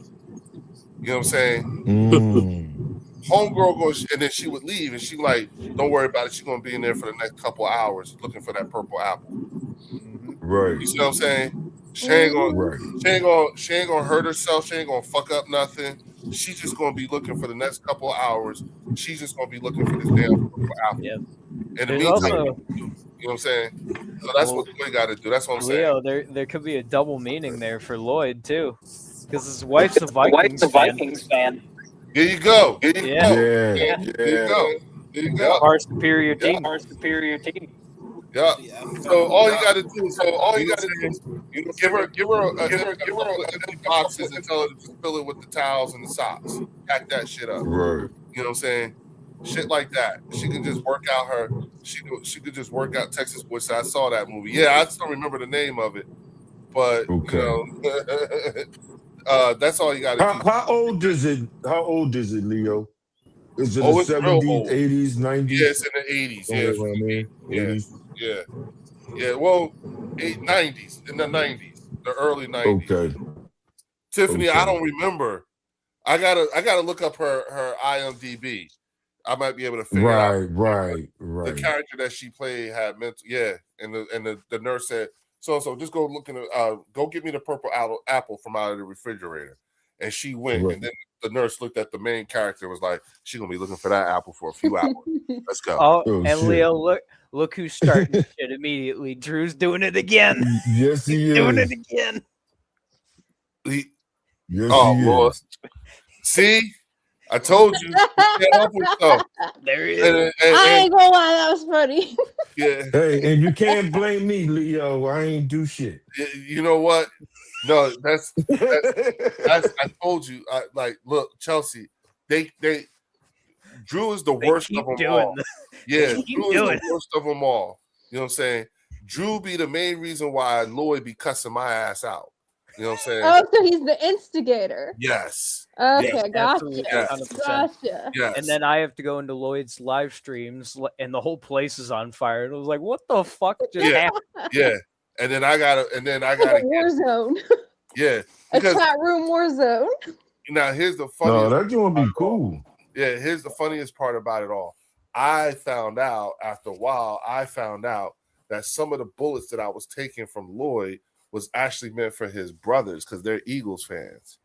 Speaker 1: You know what I'm saying? Homegirl goes, and then she would leave, and she like, "Don't worry about it. She's gonna be in there for the next couple hours looking for that purple apple."
Speaker 2: Right.
Speaker 1: You see what I'm saying? She ain't gonna hurt herself. She ain't gonna fuck up nothing. She's just gonna be looking for the next couple hours. She's just gonna be looking for this damn purple apple.
Speaker 3: Yeah.
Speaker 1: In the
Speaker 3: There's
Speaker 1: meantime,
Speaker 3: also,
Speaker 1: you know what I'm saying? So that's what Lloyd got to do. That's what I'm saying.
Speaker 3: Leo, there could be a double meaning there for Lloyd too, because his wife's a Vikings fan.
Speaker 1: Here you go.
Speaker 2: Yeah.
Speaker 1: There you go.
Speaker 3: Our superior team.
Speaker 1: Yeah. So all you got to do is, give her a couple of empty boxes and tell her to just fill it with the towels and the socks. Pack that shit up.
Speaker 2: Right.
Speaker 1: You know what I'm saying? Shit like that. She can just work out she could just work out Texas Boy. So I saw that movie. Yeah, I just don't remember the name of it. But that's all you got to do.
Speaker 2: How old is it? How old is it, Leo? Is it
Speaker 1: Oh,
Speaker 2: the
Speaker 1: it's real
Speaker 2: 70s,
Speaker 1: old.
Speaker 2: 80s, 90s?
Speaker 1: Yeah, it's in the 80s. Yeah,
Speaker 2: Somewhere around there. 80s.
Speaker 1: Yeah. Well, 90s, in the 90s, the early 90s.
Speaker 2: Okay.
Speaker 1: Tiffany,
Speaker 2: Okay.
Speaker 1: I don't remember. I gotta look up her IMDb. I might be able to figure out.
Speaker 2: Right.
Speaker 1: The character that she played had mental. Yeah, and the nurse said, so just go go get me the purple apple from out of the refrigerator. And she went, and then the nurse looked at the main character and was like, she's gonna be looking for that apple for a few hours. Let's go.
Speaker 3: Oh,
Speaker 2: Oh,
Speaker 3: and
Speaker 2: shit.
Speaker 3: Leo, look who's starting shit immediately. Drew's doing it again.
Speaker 2: Yes, he is.
Speaker 3: Doing it again.
Speaker 2: Yes,
Speaker 1: Oh,
Speaker 2: he
Speaker 1: Lord.
Speaker 2: is.
Speaker 1: See? I told you. Can't help yourself.
Speaker 3: There he is.
Speaker 4: I ain't gonna lie, that was funny.
Speaker 1: Yeah.
Speaker 2: Hey, and you can't blame me, Leo. I ain't do shit.
Speaker 1: You know what? No, that's I told you. Like, look, Chelsea, they Drew is the
Speaker 3: They
Speaker 1: worst
Speaker 3: keep
Speaker 1: of them
Speaker 3: doing
Speaker 1: all.
Speaker 3: this.
Speaker 1: Yeah,
Speaker 3: keep
Speaker 1: Drew is
Speaker 3: doing
Speaker 1: the worst of them all. You know what I'm saying? Drew be the main reason why Lloyd be cussing my ass out. You know what I'm saying?
Speaker 4: Oh, so he's the instigator.
Speaker 1: Yes.
Speaker 4: Okay,
Speaker 1: Yes.
Speaker 3: Absolutely,
Speaker 4: gotcha.
Speaker 3: 100%.
Speaker 4: Gotcha.
Speaker 1: Yes.
Speaker 3: And then I have to go into Lloyd's live streams, and the whole place is on fire. And I was like, "What the fuck just
Speaker 1: Yeah.
Speaker 3: happened?"
Speaker 1: Yeah. And then I gotta
Speaker 4: A war zone.
Speaker 1: yeah.
Speaker 4: A
Speaker 1: Because
Speaker 4: chat room war zone.
Speaker 1: now here's the
Speaker 2: No,
Speaker 1: funniest
Speaker 2: that gonna be cool.
Speaker 1: Yeah, here's the funniest part about it all. I found out after a while, that some of the bullets that I was taking from Lloyd was actually meant for his brothers because they're Eagles fans.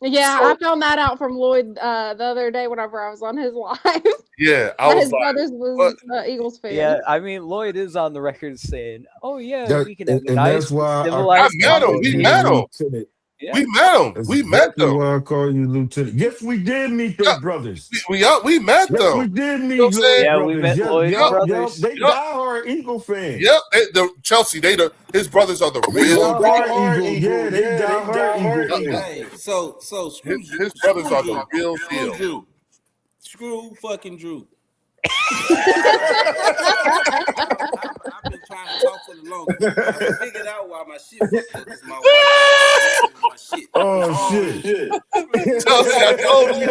Speaker 4: Yeah,
Speaker 1: So-
Speaker 4: I found that out from Lloyd the other day whenever I was on his live.
Speaker 1: Yeah, I
Speaker 4: That
Speaker 1: was
Speaker 4: his
Speaker 1: like,
Speaker 4: brothers was Eagles fan.
Speaker 3: Yeah, I mean, Lloyd is on the record saying, "Oh yeah,
Speaker 2: That-
Speaker 3: we can have a
Speaker 2: and
Speaker 3: nice,
Speaker 2: that's why
Speaker 3: civilized
Speaker 1: I met him.
Speaker 3: conversation."
Speaker 1: We met him.
Speaker 2: Lieutenant.
Speaker 3: Yeah.
Speaker 1: we met them.
Speaker 2: That's
Speaker 1: We met
Speaker 2: exactly
Speaker 1: them.
Speaker 2: why I call you Lieutenant. Yes, we did meet
Speaker 1: Yeah.
Speaker 2: their brothers.
Speaker 1: We met
Speaker 2: Yes, we
Speaker 1: them.
Speaker 2: did meet
Speaker 1: You know what I'm saying?
Speaker 2: Lloyd's
Speaker 3: Yeah, we
Speaker 2: brothers.
Speaker 3: met
Speaker 2: Yep,
Speaker 3: Lloyd's
Speaker 2: yep,
Speaker 3: brothers.
Speaker 2: Yep. They
Speaker 1: Yep.
Speaker 2: diehard Eagle fans.
Speaker 1: Yep, the Chelsea. His brothers are the real.
Speaker 2: Diehard Eagle. Yeah, they diehard Eagle fans.
Speaker 7: Hey, so screw
Speaker 1: His brothers are the real
Speaker 7: Screw
Speaker 1: deal.
Speaker 7: Drew. Screw fucking Drew. I've been trying to talk for the longest. I figured out why my shit fucked up because my wife was my shit.
Speaker 2: Oh shit.
Speaker 1: Chelsea, I told you.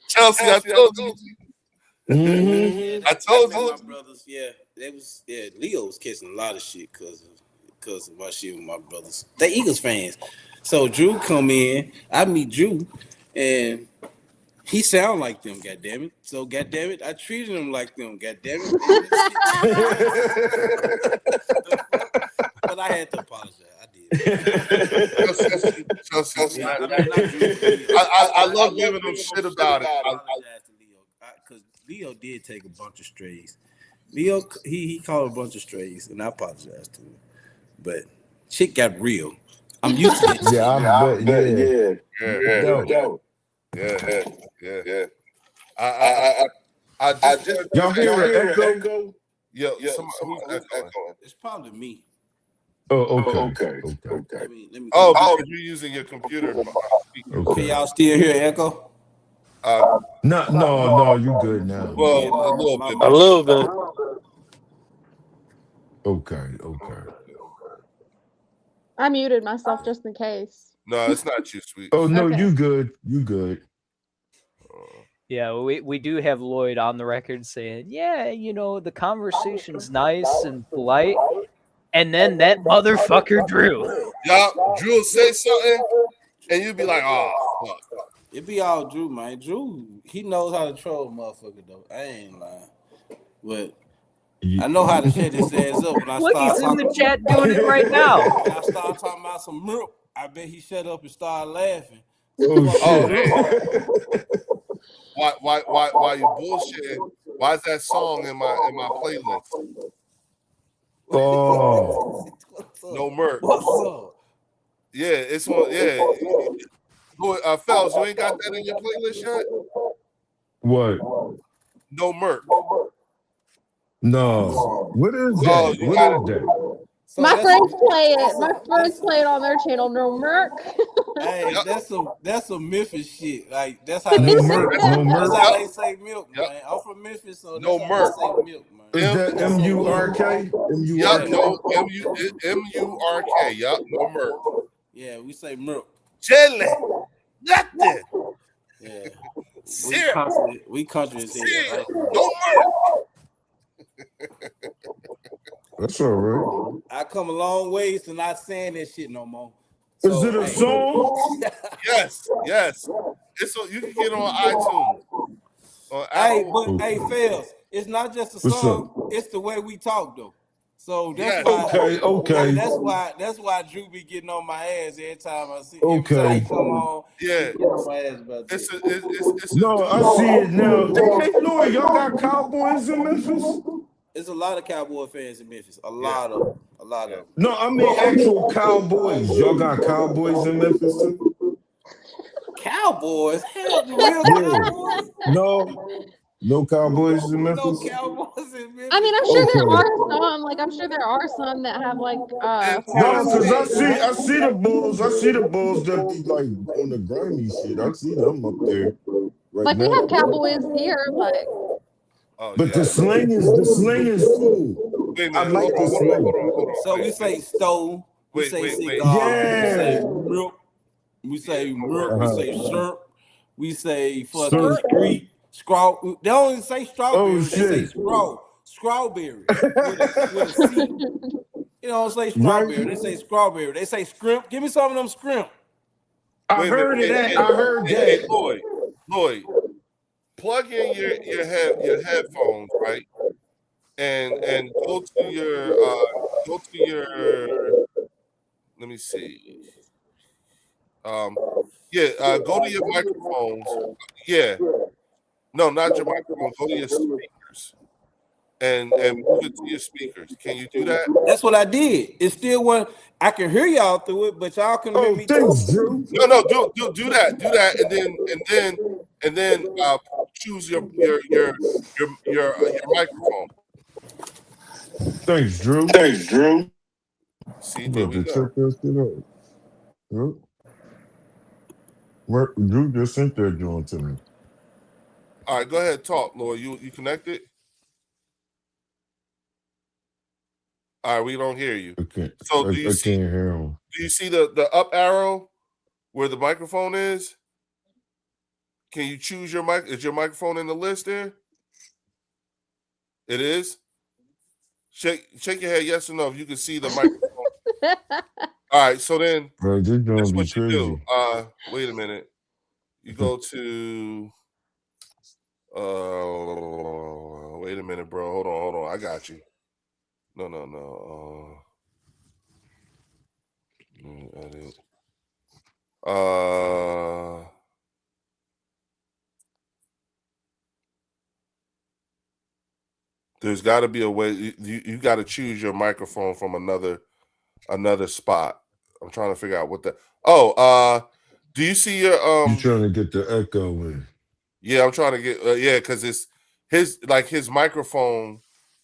Speaker 1: Chelsea, I told you.
Speaker 2: Mhm.
Speaker 1: I told
Speaker 7: My
Speaker 1: you.
Speaker 7: brothers, Leo was kissing a lot of shit because of my shit with my brothers. They Eagles fans. So Drew come in, I meet Drew, and he sound like them, goddammit. So goddammit, I treated him like them, goddammit. But I had to apologize. I did.
Speaker 1: Chelsea,
Speaker 7: I
Speaker 1: I love giving them shit about it.
Speaker 7: I apologize to Leo because Leo did take a bunch of strays. Leo, he called a bunch of strays, and I apologize to him. But shit got real. I'm used to it.
Speaker 2: Yeah, I bet.
Speaker 1: Yeah. I just
Speaker 2: Y'all hear an echo?
Speaker 1: yeah. Who's echoing?
Speaker 7: It's probably me.
Speaker 2: Oh, okay.
Speaker 7: Let me
Speaker 1: Oh, because you're using your computer.
Speaker 2: Okay.
Speaker 7: Can y'all still hear echo?
Speaker 2: No, you good now.
Speaker 1: Well, a little bit.
Speaker 5: A little bit.
Speaker 2: Okay.
Speaker 4: I muted myself just in case.
Speaker 1: No, it's not you, sweet.
Speaker 2: Oh no,
Speaker 4: Okay.
Speaker 2: you good.
Speaker 3: Yeah, we do have Lloyd on the record saying, "Yeah, the conversation's nice and polite," and then that motherfucker Drew.
Speaker 1: Yeah, Drew will say something, and you'll be like, "Oh, fuck."
Speaker 7: It be all Drew, man. Drew, he knows how to troll motherfucker though. I ain't lying. But I know how to shut his ass up when I
Speaker 3: Look,
Speaker 7: start
Speaker 3: he's in the
Speaker 7: talking.
Speaker 3: chat doing it right now.
Speaker 7: When I start talking about some milk, I bet he shut up and started laughing.
Speaker 2: Oh,
Speaker 1: Why you bullshitting? Why is that song in my playlist?
Speaker 2: Oh,
Speaker 7: What's up?
Speaker 1: No Merc.
Speaker 7: What's up?
Speaker 1: Yeah, it's one. Yeah. Boy, Fells, you ain't got that in your playlist yet?
Speaker 2: what?
Speaker 1: No Merc.
Speaker 2: No. What is
Speaker 1: Oh,
Speaker 2: that?
Speaker 1: you
Speaker 2: What
Speaker 1: got
Speaker 2: is that?
Speaker 7: So
Speaker 4: My
Speaker 7: that's
Speaker 4: friends
Speaker 7: a-
Speaker 4: play
Speaker 7: that's
Speaker 4: it.
Speaker 7: a-
Speaker 4: My friends play it on their channel. No Merc.
Speaker 7: Hey,
Speaker 1: Yep.
Speaker 7: that's some Memphis shit. Like that's how
Speaker 2: No
Speaker 7: they say,
Speaker 2: Merc, no
Speaker 7: that's
Speaker 2: Merc.
Speaker 7: how they say milk,
Speaker 1: Yep.
Speaker 7: man. I'm from Memphis, so
Speaker 1: No
Speaker 7: that's how
Speaker 1: Merc.
Speaker 7: they say milk, man.
Speaker 2: Is that M-U-R-K?
Speaker 1: Yup, no M-U-R-K. Yup, no Merc.
Speaker 7: Yeah, we say milk.
Speaker 1: Jelly. Nothing.
Speaker 7: Yeah.
Speaker 1: Syrup.
Speaker 7: We country as hell.
Speaker 1: Syrup.
Speaker 7: Right?
Speaker 1: No Merc.
Speaker 2: That's all right.
Speaker 7: I come a long ways to not saying that shit no more.
Speaker 2: Is
Speaker 7: So,
Speaker 2: it a
Speaker 7: hey.
Speaker 2: song?
Speaker 1: Yes. It's so you can get on iTunes. On
Speaker 7: Hey,
Speaker 1: Apple.
Speaker 7: but hey, Fells, it's not just a
Speaker 2: What's
Speaker 7: song, it's the way we talk though. So
Speaker 1: Yes.
Speaker 7: that's why
Speaker 2: Okay.
Speaker 7: that's why Drew be getting on my ass every time I see
Speaker 2: Okay.
Speaker 7: every time he come on.
Speaker 1: Yeah.
Speaker 7: He get on my ass about
Speaker 1: It's
Speaker 7: that.
Speaker 1: a
Speaker 2: No, I see it now. Hey, Lloyd, y'all got Cowboys in Memphis?
Speaker 7: There's a lot of Cowboy fans in Memphis. A lot of them.
Speaker 2: No, I mean actual Cowboys. Y'all got Cowboys in Memphis too?
Speaker 7: Cowboys? Hell, the real
Speaker 2: Yeah.
Speaker 7: Cowboys?
Speaker 2: No. No Cowboys in
Speaker 7: No
Speaker 2: Memphis.
Speaker 7: Cowboys in Memphis.
Speaker 4: I mean, I'm sure there
Speaker 2: Okay.
Speaker 4: are some. Like, I'm sure there are some that have like
Speaker 1: In
Speaker 2: No,
Speaker 4: farms
Speaker 2: because
Speaker 4: and
Speaker 1: Tennessee.
Speaker 2: I
Speaker 4: stuff.
Speaker 2: see the Bulls. I see the Bulls that be like on the grimy shit. I see them up there right
Speaker 4: Like, we have
Speaker 2: now.
Speaker 4: Cowboys here. Like,
Speaker 1: Oh
Speaker 2: But
Speaker 1: yeah.
Speaker 2: the slang is cool.
Speaker 1: Wait a
Speaker 2: I
Speaker 1: minute.
Speaker 2: like the slang.
Speaker 1: Hold on.
Speaker 7: So we say stove, we
Speaker 1: Wait,
Speaker 7: say
Speaker 1: wait, wait.
Speaker 7: cigar, we say
Speaker 2: Yeah.
Speaker 7: milk, we say
Speaker 1: Yeah,
Speaker 7: milk, we say shrimp, we say fucking
Speaker 2: Sir.
Speaker 7: street, straw. They don't even say strawberry,
Speaker 2: Oh
Speaker 7: they say
Speaker 2: shit.
Speaker 7: strawberry with a C. You know, say strawberry,
Speaker 2: Right.
Speaker 7: they say strawberry, they say scrimp. Give me some of them scrimp.
Speaker 2: I
Speaker 1: Wait a
Speaker 2: heard of
Speaker 1: minute.
Speaker 2: that. I heard
Speaker 1: Hey,
Speaker 2: that.
Speaker 1: Lloyd, plug in your headphones, right? And go to your let me see. Go to your microphones. Yeah. No, not your microphone. Go to your speakers and move it to your speakers. Can you do that?
Speaker 7: That's what I did. It's still one. I can hear y'all through it, but y'all can hear
Speaker 2: Oh,
Speaker 7: me
Speaker 2: thanks,
Speaker 7: too.
Speaker 2: Drew.
Speaker 1: No, do that, and then choose your microphone.
Speaker 2: Thanks, Drew.
Speaker 1: See,
Speaker 2: I'm
Speaker 1: there
Speaker 2: about
Speaker 1: we
Speaker 2: to
Speaker 1: go.
Speaker 2: check that shit out. Yep. Where Drew just sent that joint to me.
Speaker 1: All right, go ahead, talk, Lloyd. You connected? All right, we don't hear you.
Speaker 2: Okay.
Speaker 1: So
Speaker 2: I
Speaker 1: do you
Speaker 2: can't hear him.
Speaker 1: do you see the up arrow where the microphone is? Can you choose your mic? Is your microphone in the list there? It is. Shake your head, yes or no, if you can see the microphone. All right, so then
Speaker 2: Bro, this
Speaker 1: that's
Speaker 2: gonna be
Speaker 1: what you
Speaker 2: crazy.
Speaker 1: do. Wait a minute. You go to wait a minute, bro. Hold on. I got you. No. Edit. There's got to be a way. You got to choose your microphone from another spot. I'm trying to figure out what the. Do you see your
Speaker 2: You trying to get the echo in?
Speaker 1: Yeah, I'm trying to get because it's his microphone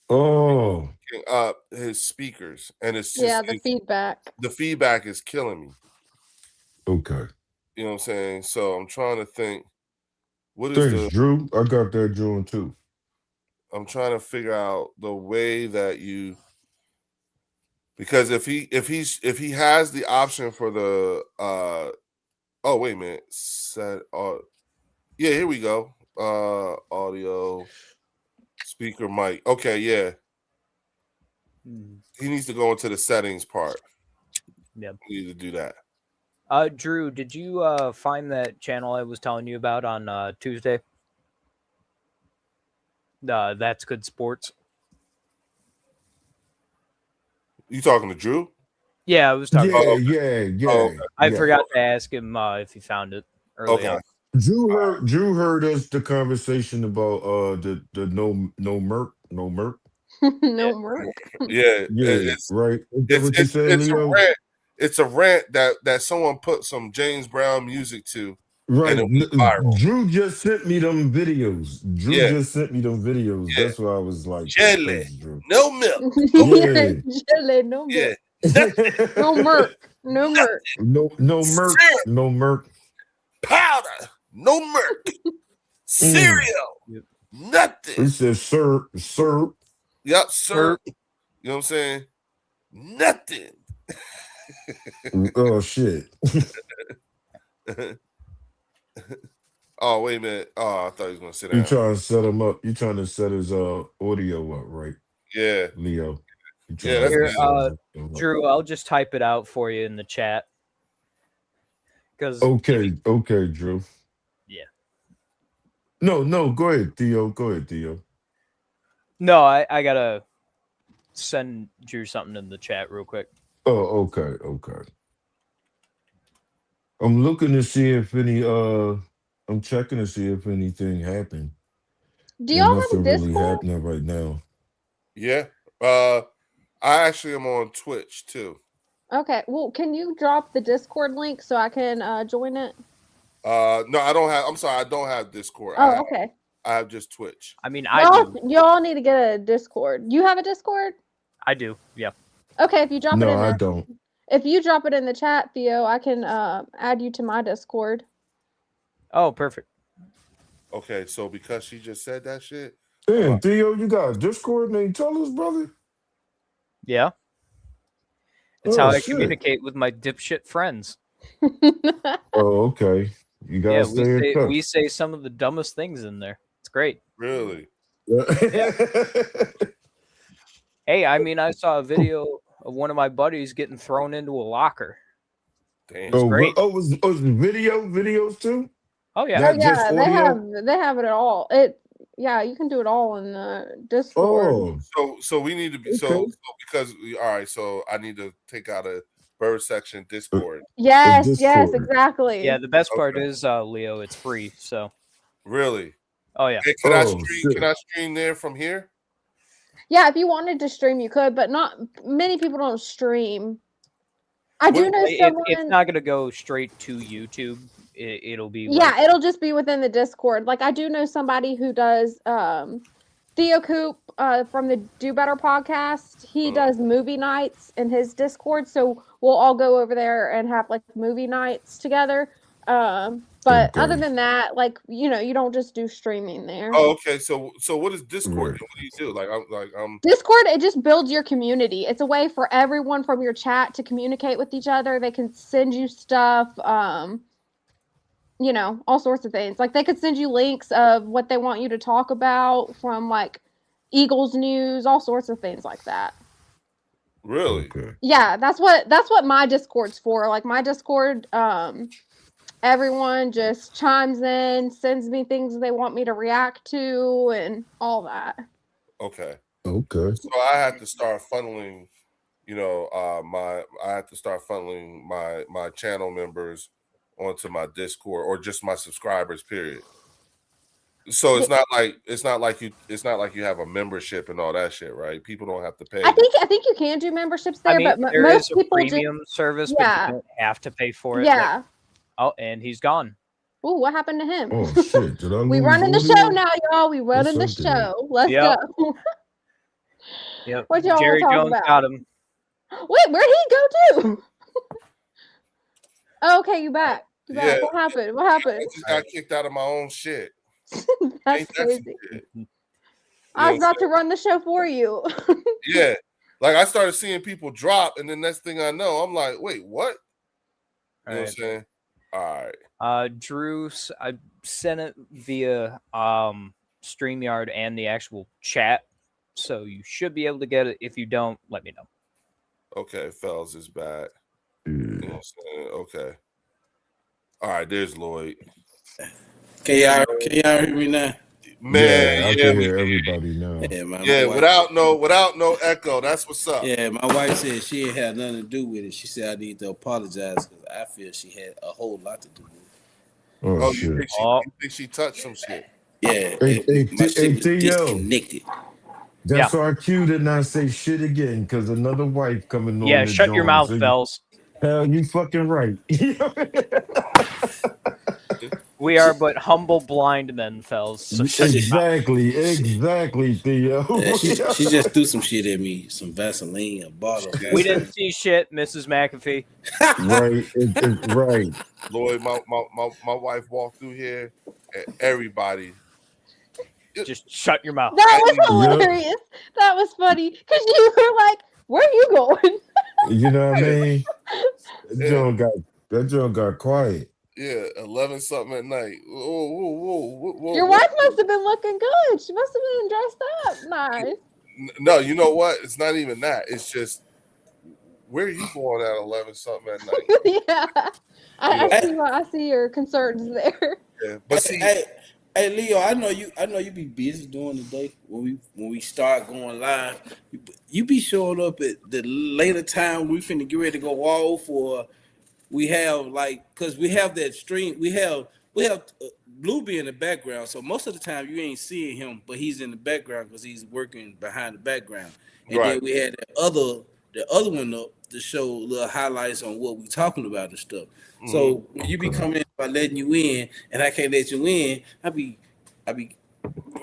Speaker 2: Oh,
Speaker 1: up his speakers, and it's just
Speaker 4: yeah, the feedback.
Speaker 1: the feedback is killing me.
Speaker 2: okay.
Speaker 1: You know what I'm saying? So I'm trying to think. What is
Speaker 2: Thanks, Drew. I got that joint too.
Speaker 1: I'm trying to figure out the way that you, because if he has the option for the oh wait a minute, set yeah, here we go. Audio speaker mic. Okay, yeah. He needs to go into the settings part.
Speaker 3: Yep.
Speaker 1: He needs to do that.
Speaker 3: Drew, did you find that channel I was telling you about on Tuesday? That's Good Sports.
Speaker 1: You talking to Drew?
Speaker 3: Yeah, I was talking.
Speaker 2: Yeah.
Speaker 1: Oh, okay.
Speaker 3: I
Speaker 2: yeah.
Speaker 3: forgot to ask him if he found it early
Speaker 1: Okay.
Speaker 3: on.
Speaker 2: Drew heard us the conversation about the no merc.
Speaker 4: No merc.
Speaker 1: Yeah.
Speaker 2: Yeah, right. Is that what you said,
Speaker 1: It's a
Speaker 2: Leo?
Speaker 1: rant. It's a rant that someone put some James Brown music to.
Speaker 2: Right.
Speaker 1: And it went viral.
Speaker 2: Drew just sent me them videos.
Speaker 1: Yeah.
Speaker 2: That's why I was like,
Speaker 1: Jelly.
Speaker 2: thanks, Drew.
Speaker 1: No milk.
Speaker 2: Yeah.
Speaker 4: Jelly, no milk.
Speaker 1: Yeah.
Speaker 4: No merc. No merc.
Speaker 2: No merc.
Speaker 1: Powder. No merc. Cereal.
Speaker 3: Yep.
Speaker 1: Nothing.
Speaker 2: He said sir.
Speaker 1: Yep, sir. You know what I'm saying? Nothing.
Speaker 2: Oh shit.
Speaker 1: Oh, wait a minute. Oh, I thought he was gonna sit down.
Speaker 2: You trying to set him up. You trying to set his audio up, right?
Speaker 1: Yeah.
Speaker 2: Leo.
Speaker 1: Yeah, that's
Speaker 3: Here, Drew, I'll just type it out for you in the chat. Because
Speaker 2: okay, Drew.
Speaker 3: Yeah.
Speaker 2: No, go ahead, Theo.
Speaker 3: No, I gotta send Drew something in the chat real quick.
Speaker 2: Oh, okay. I'm looking to see if any I'm checking to see if anything happened.
Speaker 4: Do y'all have
Speaker 2: Nothing
Speaker 4: a
Speaker 2: really
Speaker 4: Discord?
Speaker 2: happening right now.
Speaker 1: Yeah. I actually am on Twitch too.
Speaker 4: Okay. Well, can you drop the Discord link so I can join it?
Speaker 1: No, I don't have. I'm sorry, I don't have Discord.
Speaker 4: Oh, okay.
Speaker 1: I have just Twitch.
Speaker 3: I mean, I do.
Speaker 4: Y'all need to get a Discord. You have a Discord?
Speaker 3: I do. Yeah.
Speaker 4: Okay, if you drop it
Speaker 2: No,
Speaker 4: in
Speaker 2: I
Speaker 4: the
Speaker 2: don't.
Speaker 4: if you drop it in the chat, Theo, I can add you to my Discord.
Speaker 3: Oh, perfect.
Speaker 1: Okay, so because she just said that shit,
Speaker 2: Damn, Theo, you got a Discord name? Tell us, brother.
Speaker 3: Yeah. It's
Speaker 2: Oh,
Speaker 3: how I
Speaker 2: shit.
Speaker 3: communicate with my dipshit friends.
Speaker 2: Oh, okay. You gotta
Speaker 3: Yeah,
Speaker 2: stay in touch.
Speaker 3: we say some of the dumbest things in there. It's great.
Speaker 1: really,
Speaker 3: Hey, I mean, I saw a video of one of my buddies getting thrown into a locker.
Speaker 1: damn.
Speaker 2: Oh,
Speaker 3: great.
Speaker 2: was videos too?
Speaker 3: Oh yeah.
Speaker 2: Not
Speaker 4: Oh yeah,
Speaker 2: just
Speaker 4: they
Speaker 2: audio?
Speaker 4: have it all. You can do it all in the Discord.
Speaker 2: Oh,
Speaker 1: So we need to be
Speaker 2: Okay.
Speaker 1: because all right. So I need to take out a bird section Discord.
Speaker 4: Yes,
Speaker 2: Discord.
Speaker 4: exactly.
Speaker 3: Yeah, the best part
Speaker 1: Okay.
Speaker 3: is Leo, it's free. So
Speaker 1: Really?
Speaker 3: oh yeah.
Speaker 1: Hey, can I
Speaker 2: Oh,
Speaker 1: stream?
Speaker 2: shit.
Speaker 1: Can I stream there from here?
Speaker 4: Yeah, if you wanted to stream, you could, but not many people don't stream. I do know someone.
Speaker 3: It's not gonna go straight to YouTube. It'll be
Speaker 4: Yeah, it'll just be within the Discord. Like I do know somebody who does Theo Coop from the Do Better podcast. He does movie nights in his Discord, so we'll all go over there and have like movie nights together. But other
Speaker 2: Okay.
Speaker 4: than that, like you don't just do streaming there.
Speaker 1: Oh, okay. So what is Discord?
Speaker 2: Right.
Speaker 1: What do you do? I'm
Speaker 4: Discord, it just builds your community. It's a way for everyone from your chat to communicate with each other. They can send you stuff, all sorts of things. Like they could send you links of what they want you to talk about from like Eagles news, all sorts of things like that.
Speaker 1: really
Speaker 2: Okay.
Speaker 4: Yeah, that's what my Discord's for. Like my Discord, everyone just chimes in, sends me things they want me to react to and all that.
Speaker 1: okay.
Speaker 2: Okay.
Speaker 1: So I had to start funneling, my channel members onto my Discord or just my subscribers, period. So it's not like you have a membership and all that shit, right? People don't have to pay.
Speaker 4: I think you can do memberships there,
Speaker 3: I mean,
Speaker 4: but
Speaker 3: there
Speaker 4: most
Speaker 3: is a
Speaker 4: people
Speaker 3: premium service, but
Speaker 4: Yeah.
Speaker 3: you don't have to pay for it.
Speaker 4: Yeah.
Speaker 3: Like, oh, and he's gone.
Speaker 4: Ooh, what happened to him?
Speaker 2: Oh shit! Did I
Speaker 4: We
Speaker 2: lose
Speaker 4: running the
Speaker 2: audio?
Speaker 4: show now, y'all. We running
Speaker 2: Yes,
Speaker 4: the
Speaker 2: I did.
Speaker 4: show. Let's
Speaker 3: Yep.
Speaker 4: go.
Speaker 3: Yep.
Speaker 4: What y'all
Speaker 3: Jerry
Speaker 4: talking
Speaker 3: Jones
Speaker 4: about?
Speaker 3: got him.
Speaker 4: Wait, where'd he go to? Oh, okay, you back. You back.
Speaker 1: Yeah.
Speaker 4: What happened? What
Speaker 1: I
Speaker 4: happened?
Speaker 1: just got kicked out of my own shit.
Speaker 4: That's
Speaker 1: Ain't that some
Speaker 4: crazy.
Speaker 1: shit?
Speaker 4: I was
Speaker 1: know what
Speaker 4: about to run the show for you.
Speaker 1: Yeah. Like I started seeing people drop, and the next thing I know, I'm like, wait, what? You know what I'm saying? All right.
Speaker 3: Drew, I sent it via StreamYard and the actual chat, so you should be able to get it. If you don't, let me know.
Speaker 1: Okay, Fells is back.
Speaker 2: Yeah.
Speaker 1: You know what I'm saying? Okay. All right, there's Lloyd.
Speaker 7: Can y'all hear me now?
Speaker 1: Man,
Speaker 2: I
Speaker 1: yeah,
Speaker 2: can
Speaker 1: we
Speaker 2: hear
Speaker 1: can hear
Speaker 2: everybody now.
Speaker 7: Yeah, my
Speaker 1: Yeah,
Speaker 7: wife,
Speaker 1: without no echo. That's what's up.
Speaker 7: yeah, my wife said she ain't had nothing to do with it. She said I need to apologize because I feel she had a whole lot to do with it.
Speaker 2: Oh,
Speaker 1: Oh, you
Speaker 2: shit!
Speaker 1: think she touched some shit?
Speaker 7: Yeah,
Speaker 2: Hey,
Speaker 7: my shit was
Speaker 2: Theo.
Speaker 7: disconnected.
Speaker 2: That's our cue to not say shit again, because another wife coming on.
Speaker 3: Yeah,
Speaker 2: the
Speaker 3: shut your
Speaker 2: joint,
Speaker 3: mouth,
Speaker 2: so
Speaker 3: Fells.
Speaker 2: Hell, you fucking right.
Speaker 3: We are but humble blind men, Fells. So shut your mouth.
Speaker 2: Exactly, Theo.
Speaker 7: Yeah, she just threw some shit at me, some Vaseline, a bottle. Of
Speaker 3: We
Speaker 7: Vaseline.
Speaker 3: didn't see shit, Mrs. McAfee.
Speaker 2: Right, right.
Speaker 1: Lloyd, my wife walked through here, and everybody.
Speaker 3: Just shut your mouth.
Speaker 4: That was
Speaker 2: Yep.
Speaker 4: hilarious. That was funny because you were like, "Where are you going?"
Speaker 2: You know what I mean?
Speaker 1: Yeah.
Speaker 2: That joint got quiet.
Speaker 1: Yeah, 11 something at night. Whoa,
Speaker 4: Your wife must have been looking good. She must have been dressed up nice.
Speaker 1: No, you know what? It's not even that. It's just where are you going at 11 something at night?
Speaker 4: Yeah, I see your concerns there.
Speaker 1: Yeah, but see,
Speaker 7: Hey Leo, I know you be busy during the day when we start going live. You be showing up at the later time we finna get ready to go off, or we have because we have that stream. We have Blue be in the background, so most of the time you ain't seeing him, but he's in the background because he's working behind the background. And
Speaker 1: Right.
Speaker 7: then we had the other one up to show little highlights on what we talking about and stuff. So when you be coming in by letting you in, and I can't let you in, I be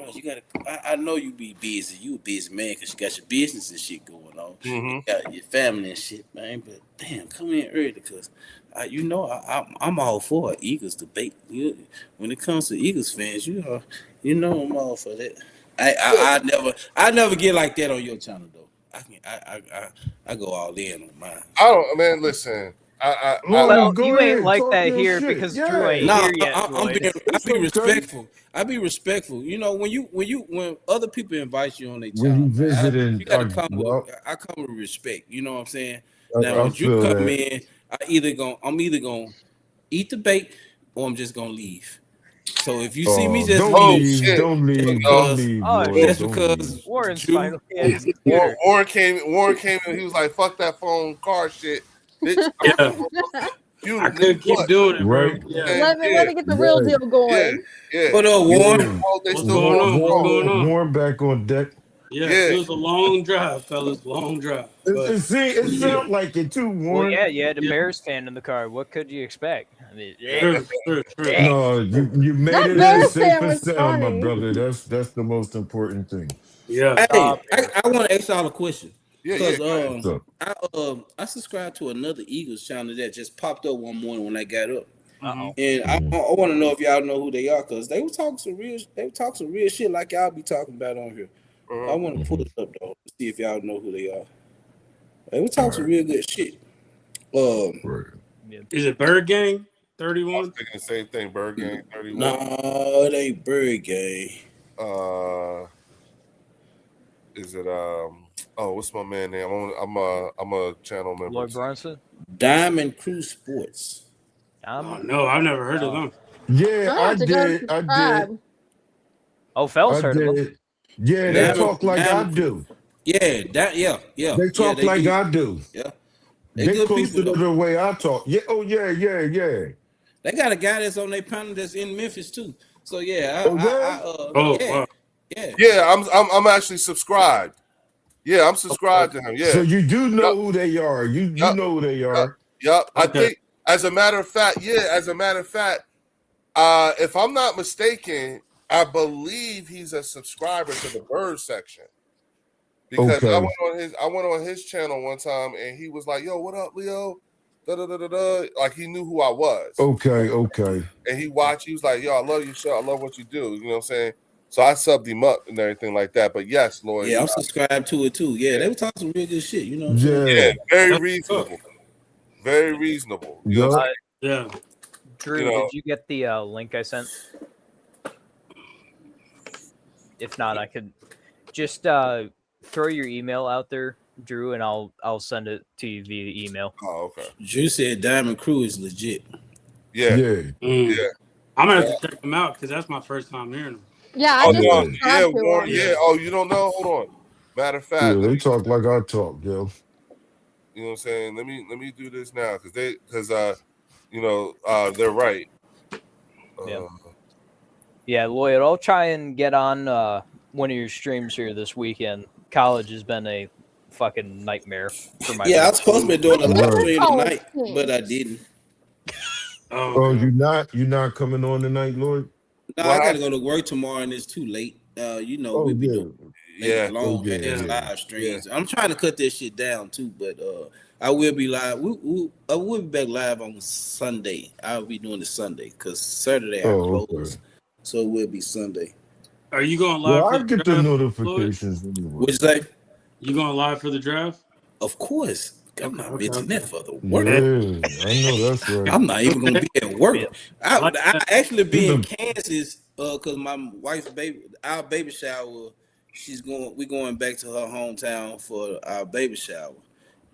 Speaker 7: Lawrence, you gotta. I know you be busy. You a busy man because you got your business and shit going on. You got your family and shit, man. But damn, come in early because, I'm all for Eagles debate. When it comes to Eagles fans, you know I'm all for that. I never get like that on your channel though. I go all in on mine.
Speaker 1: I don't, man. Listen,
Speaker 3: Well,
Speaker 2: go
Speaker 3: you
Speaker 2: ahead,
Speaker 3: ain't like
Speaker 2: talk
Speaker 3: that
Speaker 2: your
Speaker 3: here
Speaker 2: shit.
Speaker 3: because
Speaker 2: Yeah.
Speaker 3: Drew ain't
Speaker 7: No,
Speaker 3: here yet.
Speaker 7: I
Speaker 3: Lloyd.
Speaker 7: be respectful. I be respectful. You know, when other people invite you on their
Speaker 2: When
Speaker 7: channel,
Speaker 2: you
Speaker 7: man,
Speaker 2: visiting,
Speaker 7: you gotta come
Speaker 2: well,
Speaker 7: with. I come with respect. You know what I'm saying? Now,
Speaker 2: I
Speaker 7: when Drew
Speaker 2: feel
Speaker 7: come
Speaker 2: that.
Speaker 7: in, I'm either gonna eat the bait or I'm just gonna leave. So if you see me just
Speaker 2: Don't
Speaker 1: oh
Speaker 7: leave,
Speaker 2: leave,
Speaker 1: shit,
Speaker 2: don't
Speaker 7: just
Speaker 2: leave,
Speaker 1: y'all.
Speaker 2: don't
Speaker 7: because
Speaker 2: leave,
Speaker 3: Oh,
Speaker 2: Lloyd.
Speaker 3: shit.
Speaker 7: just
Speaker 2: Don't
Speaker 7: because
Speaker 2: leave.
Speaker 3: Warren's
Speaker 7: Drew.
Speaker 3: finally at his computer.
Speaker 1: Warren came in. He was like, "Fuck that phone car shit, bitch."
Speaker 5: Yeah,
Speaker 1: You
Speaker 5: I
Speaker 1: nigga,
Speaker 5: couldn't keep
Speaker 1: what?
Speaker 5: doing it, bro.
Speaker 2: Right?
Speaker 5: Yeah.
Speaker 1: Man,
Speaker 4: let me get the real
Speaker 2: Right.
Speaker 4: deal going.
Speaker 1: yeah.
Speaker 7: What up,
Speaker 1: You
Speaker 7: Warren?
Speaker 2: Yo,
Speaker 1: oh, they
Speaker 5: What's
Speaker 1: still
Speaker 5: going
Speaker 1: going
Speaker 5: on? What's
Speaker 1: strong.
Speaker 5: going on?
Speaker 2: Warren back on deck.
Speaker 5: Yeah,
Speaker 1: Yeah,
Speaker 5: it was a long drive, fellas. Long drive. But
Speaker 2: It felt like it too,
Speaker 3: Well,
Speaker 2: Warren.
Speaker 3: yeah, you had a
Speaker 5: Yeah.
Speaker 3: Bears fan in the car. What could you expect? I mean,
Speaker 5: True.
Speaker 2: No, you made
Speaker 4: That
Speaker 2: it in
Speaker 4: Bears
Speaker 2: safe
Speaker 4: fan
Speaker 2: and
Speaker 4: was
Speaker 2: sound, my
Speaker 4: funny.
Speaker 2: brother. That's the most important thing.
Speaker 5: Yeah.
Speaker 7: Hey, I want to ask y'all a question
Speaker 1: yeah.
Speaker 7: because
Speaker 2: What's up?
Speaker 7: I subscribed to another Eagles channel that just popped up one morning when I got up,
Speaker 3: uh-oh.
Speaker 7: and I want to know if y'all know who they are because they were talking some real shit like y'all be talking about on here. I want to pull it up though to see if y'all know who they are. They were talking some real good shit.
Speaker 2: Right.
Speaker 5: Is it Bird Gang
Speaker 1: I was
Speaker 5: 31?
Speaker 1: thinking the same thing. Bird Gang 31.
Speaker 7: No, it ain't Bird Gang.
Speaker 1: Is it Oh, what's my man name? I'm a channel member.
Speaker 3: Lloyd Brunson?
Speaker 7: Diamond Crew Sports.
Speaker 5: Oh no, I've never heard of them.
Speaker 2: Yeah,
Speaker 4: I'll
Speaker 2: I
Speaker 4: have to go
Speaker 2: did.
Speaker 4: subscribe.
Speaker 3: Oh, Phelps
Speaker 2: I
Speaker 3: heard of him.
Speaker 2: did. Yeah, they
Speaker 7: Diamond-
Speaker 2: talk like I
Speaker 7: Diamond-
Speaker 2: do.
Speaker 7: Yeah.
Speaker 2: They talk
Speaker 7: they
Speaker 2: like
Speaker 7: do.
Speaker 2: I do.
Speaker 7: Yeah.
Speaker 2: They
Speaker 7: good
Speaker 2: close
Speaker 7: people,
Speaker 2: to
Speaker 7: though.
Speaker 2: the way I talk. Yeah. Oh yeah.
Speaker 7: They got a guy that's on their panel that's in Memphis too. So yeah,
Speaker 5: Oh wow.
Speaker 7: yeah.
Speaker 1: Yeah, I'm actually subscribed. Yeah, I'm subscribed to him. Yeah.
Speaker 2: So you do know
Speaker 1: Yup.
Speaker 2: who they are. You
Speaker 1: Yup.
Speaker 2: know who they are.
Speaker 1: Yep. I
Speaker 5: Okay.
Speaker 1: think as a matter of fact, if I'm not mistaken, I believe he's a subscriber to the Bird section. Because
Speaker 2: Okay.
Speaker 1: I went on his channel one time and he was like, "Yo, what up, Leo?" Da, da, da, da, da. Like he knew who I was.
Speaker 2: Okay.
Speaker 1: And he watched, he was like, "Yo, I love your show. I love what you do." You know what I'm saying? So I subbed him up and everything like that. But yes, Lloyd.
Speaker 7: Yeah, I'm subscribed to it too. Yeah, they were talking some real good shit. You know what I'm
Speaker 2: Yeah.
Speaker 7: saying?
Speaker 1: very reasonable. Very reasonable. You know what I'm saying?
Speaker 5: Yeah.
Speaker 3: Drew,
Speaker 1: You know-
Speaker 3: did you get the link I sent? If not, I could just throw your email out there, Drew, and I'll send it to you via email.
Speaker 1: Oh, okay.
Speaker 7: Drew said Diamond Crew is legit.
Speaker 1: Yeah.
Speaker 5: Mm.
Speaker 1: Yeah.
Speaker 5: I'm gonna have to check them out because that's my first time hearing them.
Speaker 4: Yeah, I
Speaker 1: Oh,
Speaker 4: just
Speaker 1: no.
Speaker 4: subscribed
Speaker 1: Yeah,
Speaker 4: to
Speaker 1: Warren.
Speaker 4: him.
Speaker 1: Yeah. Oh, you don't know? Hold on. Matter of fact,
Speaker 2: Yeah,
Speaker 1: let
Speaker 2: they
Speaker 1: me-
Speaker 2: talk like I talk, yo.
Speaker 1: you know what I'm saying? Let me do this now because they're right.
Speaker 3: Yeah. Yeah, Lloyd, I'll try and get on one of your streams here this weekend. College has been a fucking nightmare for my
Speaker 7: Yeah, I was supposed to be doing a live
Speaker 2: Right.
Speaker 7: stream
Speaker 4: Oh,
Speaker 7: tonight,
Speaker 4: shit.
Speaker 7: but I didn't.
Speaker 5: Oh,
Speaker 2: Oh,
Speaker 5: okay.
Speaker 2: you're not coming on tonight, Lloyd?
Speaker 7: No,
Speaker 1: Well,
Speaker 7: I gotta go to work tomorrow and it's too late.
Speaker 2: Oh
Speaker 7: we'll be
Speaker 2: yeah.
Speaker 7: doing
Speaker 1: Yeah.
Speaker 7: long
Speaker 2: yeah,
Speaker 7: ass
Speaker 2: yeah.
Speaker 7: live streams. I'm trying to cut this shit down too, but I will be live. I will be back live on Sunday. I'll be doing it Sunday because Saturday I
Speaker 2: Oh,
Speaker 7: close,
Speaker 2: okay.
Speaker 7: so it will be Sunday.
Speaker 5: Are you going live
Speaker 2: Well,
Speaker 5: for
Speaker 2: I
Speaker 5: the
Speaker 2: get the
Speaker 5: draft, Lloyd?
Speaker 2: notifications anyway.
Speaker 7: What you say?
Speaker 5: You going live for the draft?
Speaker 7: Of course, I'm not
Speaker 5: Okay,
Speaker 7: missing
Speaker 5: okay.
Speaker 7: that for the work.
Speaker 2: Yeah, I know that's right.
Speaker 7: I'm not even gonna be at work. I actually be in
Speaker 2: Mhm.
Speaker 7: Kansas because my wife's our baby shower. We're going back to her hometown for our baby shower.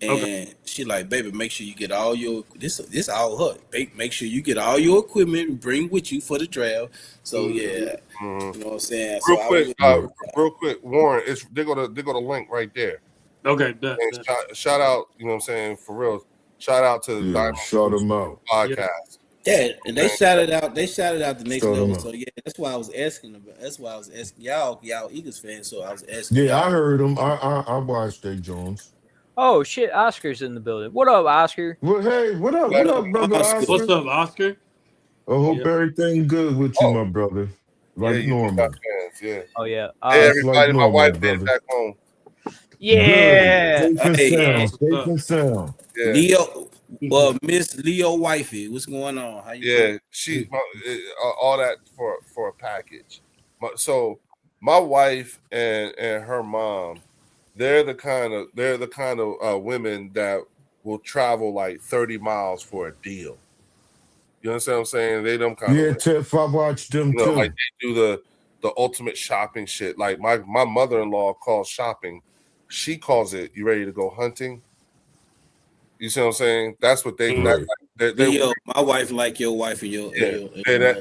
Speaker 7: And
Speaker 5: Okay.
Speaker 7: she like, baby, make sure you get all your this all her. Make sure you get all your equipment and bring with you for the draft. So yeah,
Speaker 1: Mhm.
Speaker 7: you know what I'm saying.
Speaker 1: Real
Speaker 7: So
Speaker 1: quick, Warren. They go to link right there.
Speaker 5: Okay, bet.
Speaker 1: And shout out, you know what I'm saying, for real. Shout out to
Speaker 2: Yeah,
Speaker 1: Diamond
Speaker 2: shout them out.
Speaker 1: podcast.
Speaker 7: yeah, and they shouted out the next
Speaker 2: Shout 'em
Speaker 7: level.
Speaker 2: out.
Speaker 7: So yeah, that's why I was asking y'all Eagles fans. So I was asking
Speaker 2: Yeah, I
Speaker 7: y'all.
Speaker 2: heard them. I watched Jay Jones.
Speaker 3: Oh shit, Oscar's in the building. What up, Oscar?
Speaker 2: Well, hey, what up, brother Oscar?
Speaker 5: What's up, Oscar?
Speaker 2: I hope
Speaker 5: Yeah.
Speaker 2: everything good with you, my brother. Like
Speaker 1: Yeah, you
Speaker 2: normal.
Speaker 1: got fans. kids. Yeah.
Speaker 3: Oh yeah.
Speaker 1: Hey,
Speaker 2: That's like
Speaker 1: everybody, my
Speaker 2: normal,
Speaker 1: wife made it
Speaker 2: brother.
Speaker 1: back home.
Speaker 3: Yeah.
Speaker 2: Good. Safe and
Speaker 7: Hey,
Speaker 2: sound.
Speaker 5: That's what's
Speaker 2: Safe
Speaker 5: up.
Speaker 2: and sound.
Speaker 1: Yeah.
Speaker 7: Leo, Miss Leo Wifey, what's going on? How you
Speaker 1: Yeah, all that for a package. So my wife and her mom, they're the kind of women that will travel like 30 miles for a deal. You understand what I'm saying? They them kind of
Speaker 2: Yeah,
Speaker 1: women.
Speaker 2: Tiff, I watched them
Speaker 1: You know,
Speaker 2: too.
Speaker 1: like they do the ultimate shopping shit. Like my mother-in-law calls shopping. She calls it, you ready to go hunting? You see what I'm saying? That's what they
Speaker 2: Right.
Speaker 1: they're
Speaker 7: Leo, my wife like your wife and your,
Speaker 1: yeah,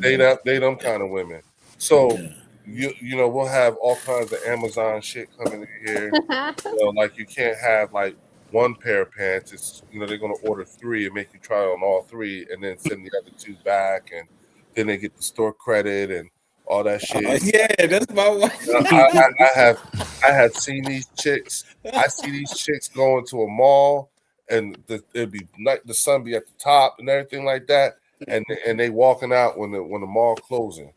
Speaker 1: they them kind of women. So you know we'll have all kinds of Amazon shit coming in here. Like you can't have like one pair of pants. It's they're gonna order 3 and make you try on all 3 and then send the other 2 back, and then they get the store credit and all that shit.
Speaker 7: yeah, that's my wife.
Speaker 1: I have seen these chicks. I see these chicks going to a mall, and it'd be the sun be at the top and everything like that, and they walking out when the mall closing,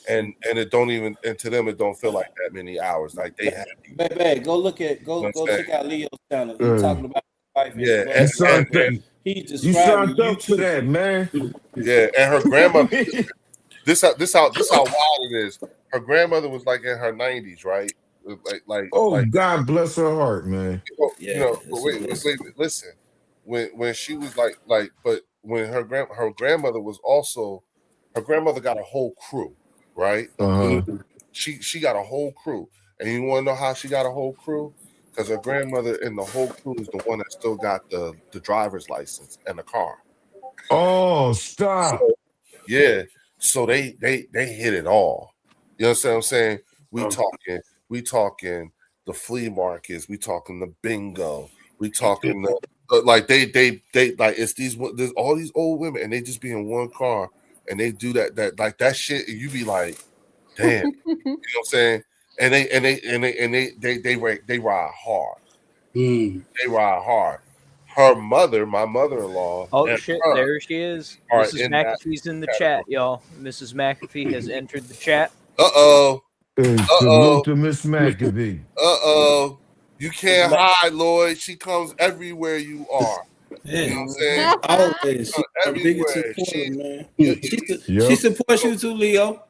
Speaker 1: and it don't even, and to them it don't feel like that many hours. Like they have.
Speaker 7: Baby, go check out Leo's channel. He's talking about his wife.
Speaker 1: Yeah,
Speaker 7: And
Speaker 2: You
Speaker 7: his
Speaker 2: signed,
Speaker 7: brother. He's
Speaker 2: you
Speaker 7: describing
Speaker 2: signed up for that, man.
Speaker 1: yeah, and her grandmother. This how wild it is. Her grandmother was like in her 90s, right?
Speaker 2: Oh, God bless her heart, man.
Speaker 1: Wait, listen. When she was but when her grandmother was also, her grandmother got a whole crew, right?
Speaker 2: Uh-huh.
Speaker 1: She got a whole crew, and you want to know how she got a whole crew? Because her grandmother and the whole crew is the one that still got the driver's license and the car.
Speaker 2: Oh, stop.
Speaker 1: So, yeah, so they hit it all. You understand what I'm saying? We talking the flea markets. We talking the bingo. We talking the like they like there's all these old women, and they just be in one car, and they do that like that shit. And you be like, damn, you know what I'm saying? And they ride hard. They ride hard. Her mother, my mother-in-law.
Speaker 3: Oh shit! There she is.
Speaker 1: are
Speaker 3: Mrs.
Speaker 1: in that
Speaker 3: McAfee's in the chat, y'all. Mrs. McAfee has entered the chat.
Speaker 1: Uh-oh.
Speaker 2: Hey, salute to Miss McAfee.
Speaker 1: You can't hide, Lloyd. She comes everywhere you are.
Speaker 7: Yeah.
Speaker 1: You know what I'm saying?
Speaker 7: Always. She's the biggest supporter, man. She supports you too, Leo.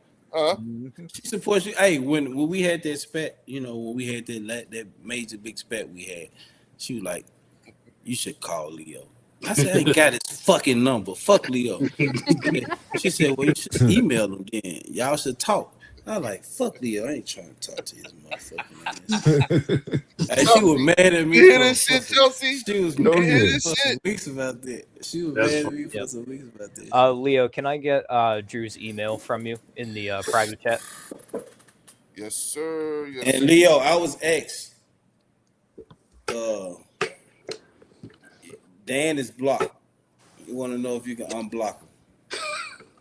Speaker 7: She supports you. Hey, when we had that spat, when we had that major big spat we had, she was like, "You should call Leo." I said, "I ain't got his fucking number. Fuck Leo." She said, "Well, you should email him then. Y'all should talk." I was like, "Fuck Leo. I ain't trying to talk to his motherfucking ass." Hey, she was mad at me.
Speaker 1: You hear this shit, Chelsea?
Speaker 7: She was
Speaker 2: No,
Speaker 7: mad
Speaker 2: yeah.
Speaker 7: at me for some weeks about that. She was mad at me for some weeks about that.
Speaker 3: Leo, can I get Drew's email from you in the private chat?
Speaker 1: Yes, sir. Yes,
Speaker 7: And
Speaker 1: sir.
Speaker 7: Leo, I was ex. Dan is blocked. You want to know if you can unblock him?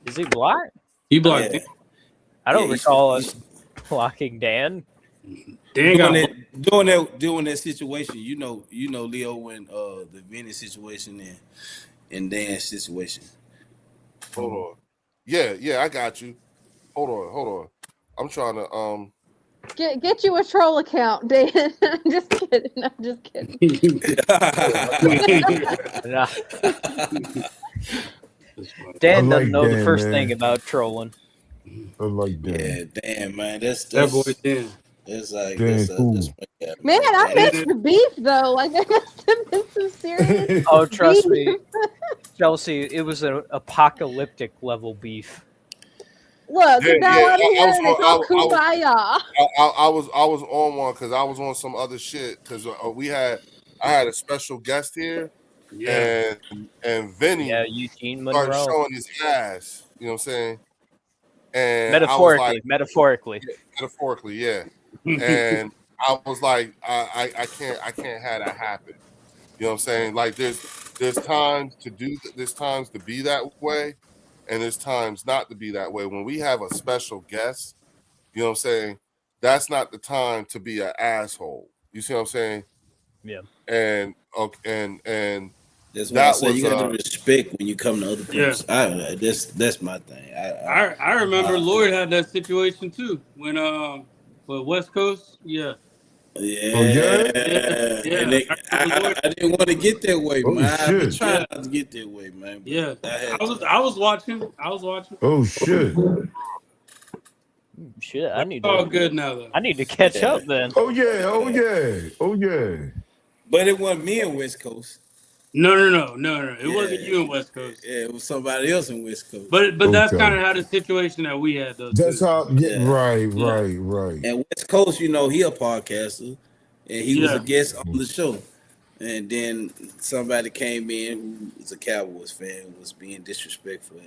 Speaker 3: Is he blocked?
Speaker 5: He blocked.
Speaker 7: Yeah.
Speaker 3: I don't
Speaker 7: Yeah,
Speaker 3: recall us blocking Dan.
Speaker 5: Dan got
Speaker 7: Doing that situation, you know, Leo, when the Vinny situation and Dan's situation.
Speaker 1: Hold on. Yeah, I got you. Hold on. I'm trying to
Speaker 4: Get you a troll account, Dan. I'm just kidding.
Speaker 3: Nah. Dan
Speaker 2: like
Speaker 3: doesn't know the
Speaker 2: Dan,
Speaker 3: first
Speaker 2: man.
Speaker 3: thing about trolling.
Speaker 2: I like that.
Speaker 7: Yeah, damn, man, that's
Speaker 5: that boy Dan.
Speaker 7: That's like
Speaker 2: Dan, cool.
Speaker 4: Man, I missed the beef though. Like there must have been some serious.
Speaker 3: Oh, trust
Speaker 4: beef.
Speaker 3: me, Chelsea, it was an apocalyptic level beef.
Speaker 4: Look,
Speaker 1: Yeah,
Speaker 4: now
Speaker 1: yeah,
Speaker 4: I'm here
Speaker 1: I
Speaker 4: to talk kumbaya.
Speaker 1: I was on one because I was on some other shit because I had a special guest here, and Vinny
Speaker 3: Eugene
Speaker 1: started
Speaker 3: Monroe.
Speaker 1: showing his ass. You know what I'm saying? And
Speaker 3: Metaphorically,
Speaker 1: yeah. And I was like, I can't have that happen. You know what I'm saying? Like there's times to be that way, and there's times not to be that way. When we have a special guest, you know what I'm saying? That's not the time to be an asshole. You see what I'm saying?
Speaker 3: Yeah.
Speaker 1: And
Speaker 7: that's why I say you got to respect when you come to other places. That's my thing.
Speaker 5: I remember Lloyd had that situation too when But West Coast, yeah.
Speaker 7: Yeah.
Speaker 2: Oh, yeah?
Speaker 5: Yeah.
Speaker 7: And I didn't want to get that way,
Speaker 2: Oh,
Speaker 7: man. I've been
Speaker 2: shit.
Speaker 7: trying not to get that way, man. But
Speaker 5: Yeah.
Speaker 7: I had
Speaker 5: I was watching.
Speaker 2: Oh, shit.
Speaker 3: Shit,
Speaker 5: It's all good now though.
Speaker 3: I need to catch
Speaker 7: Yeah.
Speaker 3: up then.
Speaker 2: Oh, yeah. Oh, yeah. Oh, yeah.
Speaker 7: But it wasn't me in West Coast.
Speaker 5: No. It wasn't you in West Coast.
Speaker 7: Yeah, it was somebody else in West Coast.
Speaker 5: But that's
Speaker 2: Okay.
Speaker 5: kind of how the situation that we had though.
Speaker 2: That's
Speaker 5: too.
Speaker 2: how, yeah,
Speaker 7: Yeah.
Speaker 2: right.
Speaker 7: And West Coast, you know, he a podcaster, and he was
Speaker 5: Yeah.
Speaker 7: a guest on the show. And then somebody came in who was a Cowboys fan, was being disrespectful.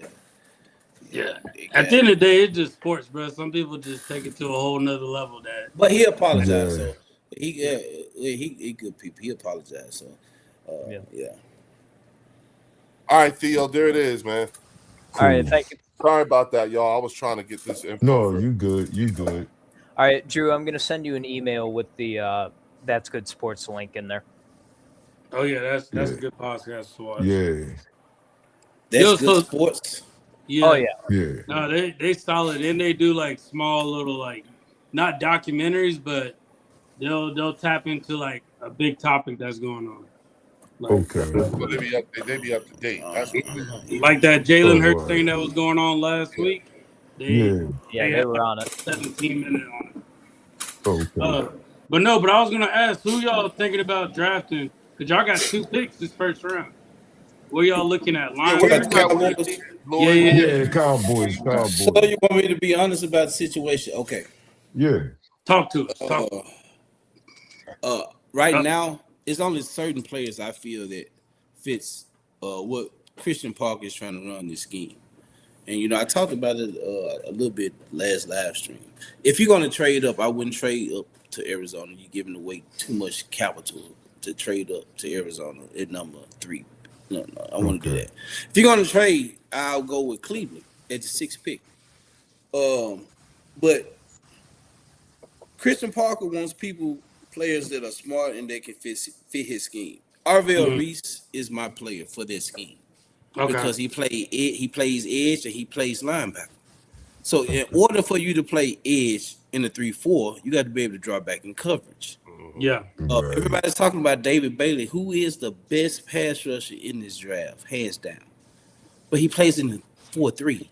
Speaker 5: Yeah.
Speaker 7: It
Speaker 5: At
Speaker 7: got-
Speaker 5: the end of the day, it's just sports, bro. Some people just take it to a whole nother level. That
Speaker 7: But he apologized.
Speaker 2: Yeah.
Speaker 7: So he good people. He apologized. So yeah.
Speaker 1: All right, Theo, there it is, man.
Speaker 3: All right,
Speaker 2: Cool.
Speaker 3: thank you.
Speaker 1: Sorry about that, y'all. I was trying to get this info.
Speaker 2: No,
Speaker 1: for-
Speaker 2: you good. You good.
Speaker 3: All right, Drew, I'm gonna send you an email with the That's Good Sports link in there.
Speaker 5: oh yeah, that's
Speaker 2: Yeah.
Speaker 5: a good podcast to watch.
Speaker 2: Yeah.
Speaker 7: That's
Speaker 5: Yo,
Speaker 7: good
Speaker 5: so-
Speaker 7: sports.
Speaker 5: Yeah.
Speaker 3: Oh yeah,
Speaker 2: Yeah.
Speaker 5: No, they solid, and they do like small little like not documentaries, but they'll tap into like a big topic that's going on. Like,
Speaker 2: Okay.
Speaker 1: So they be up to date. That's what it is.
Speaker 5: like that Jalen
Speaker 2: Oh,
Speaker 5: Hurts
Speaker 2: right.
Speaker 5: thing that was going on last week.
Speaker 2: Yeah.
Speaker 3: yeah,
Speaker 5: They
Speaker 3: they
Speaker 5: had
Speaker 3: were on it.
Speaker 5: 17-minute on it.
Speaker 2: Okay.
Speaker 5: But I was gonna ask who y'all thinking about drafting because y'all got 2 picks this first round. What y'all looking at?
Speaker 1: Yeah,
Speaker 7: What
Speaker 5: Lions?
Speaker 7: about the Cowboys?
Speaker 1: Lloyd,
Speaker 2: Yeah, Cowboys.
Speaker 7: So you want me to be honest about the situation? Okay.
Speaker 2: Yeah.
Speaker 5: Talk to us. Talk.
Speaker 7: Right now, it's only certain players I feel that fits what Christian Parker is trying to run this scheme. And you know, I talked about it a little bit last live stream. If you're going to trade up, I wouldn't trade up to Arizona. You're giving away too much capital to trade up to Arizona at number 3. No, I want to do that. If you're going to trade, I'll go with Cleveland at the 6th pick. But Christian Parker wants players that are smart and that can fit his scheme. Arvell Reese is my player for this scheme because he plays edge and he plays linebacker. So in order for you to play edge in the 3-4, you got to be able to draw back in coverage.
Speaker 5: Yeah.
Speaker 2: Right.
Speaker 7: Everybody's talking about David Bailey, who is the best pass rusher in this draft, hands down. But he plays in the 4-3.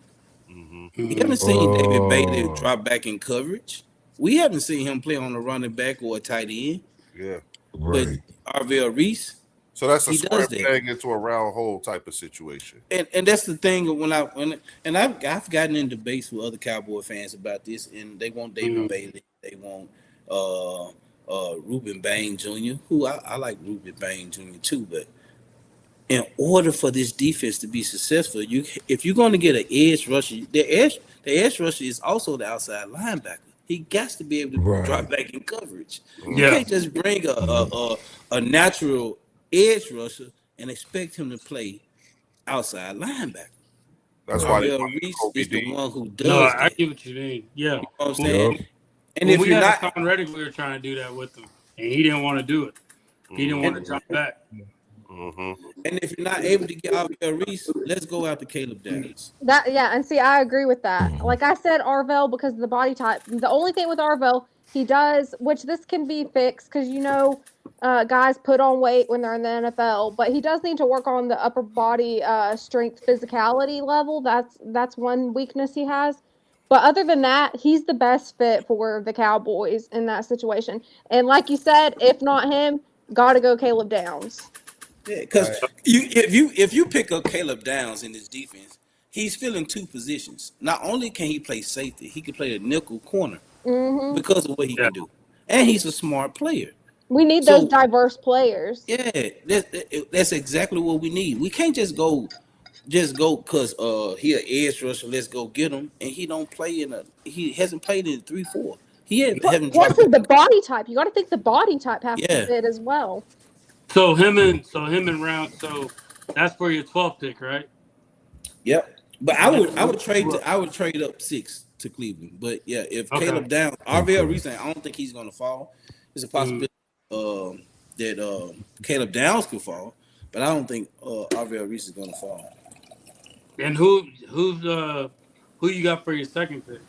Speaker 7: We haven't seen David Bailey drop back in coverage. We haven't seen him play on a running back or a tight end.
Speaker 1: Yeah.
Speaker 2: Right.
Speaker 7: But Arvell Reese,
Speaker 1: So that's a
Speaker 7: He
Speaker 1: square
Speaker 7: does that.
Speaker 1: peg into a round hole type of situation.
Speaker 7: and that's the thing I've gotten in debates with other Cowboy fans about this, and they want David Bailey, they want Ruben Bain Jr., who I like Ruben Bain Jr. too, but in order for this defense to be successful, if you're going to get an edge rusher, the edge rusher is also the outside linebacker. He got to be able to
Speaker 2: Right.
Speaker 7: drop back in coverage. You
Speaker 5: Yeah.
Speaker 7: can't just bring a natural edge rusher and expect him to play outside linebacker.
Speaker 1: That's why they
Speaker 7: Arvell
Speaker 1: want
Speaker 7: Reese
Speaker 1: Kobe
Speaker 7: is the
Speaker 1: Dean.
Speaker 7: one who does
Speaker 5: No,
Speaker 7: that.
Speaker 5: I get what you mean. Yeah.
Speaker 7: You know what I'm saying?
Speaker 2: Yep.
Speaker 7: And
Speaker 5: When
Speaker 7: if
Speaker 5: we
Speaker 7: you're
Speaker 5: had
Speaker 7: not,
Speaker 5: Hassan Reddick, we were trying to do that with him, and he didn't want to do it. He didn't want to drop back.
Speaker 7: and if you're not able to get Arvell Reese, let's go after Caleb Downs.
Speaker 4: And see, I agree with that. Like I said, Arvell, because of the body type. The only thing with Arvell, he does, which this can be fixed because guys put on weight when they're in the NFL, but he does need to work on the upper body strength physicality level. That's one weakness he has. But other than that, he's the best fit for the Cowboys in that situation. And like you said, if not him, gotta go Caleb Downs.
Speaker 7: Yeah, because if you pick up Caleb Downs in this defense, he's filling 2 positions. Not only can he play safety, he can play a nickel corner because of what he can do, and he's a smart player.
Speaker 4: We need
Speaker 7: So-
Speaker 4: those diverse players.
Speaker 7: Yeah, that's exactly what we need. We can't just go because he an edge rusher. Let's go get him, and he don't play he hasn't played in 3-4. He haven't
Speaker 4: Plus,
Speaker 7: dropped.
Speaker 4: with the body type, you got to think the body type has
Speaker 7: Yeah.
Speaker 4: to fit as well.
Speaker 5: So him and round. So that's for your 12th pick, right?
Speaker 7: Yep. But I would trade up 6 to Cleveland. But yeah, if
Speaker 5: Okay.
Speaker 7: Caleb Downs, Arvell Reese, I don't think he's gonna fall. There's a possibility that Caleb Downs could fall, but I don't think Arvell Reese is gonna fall.
Speaker 5: And who you got for your second pick?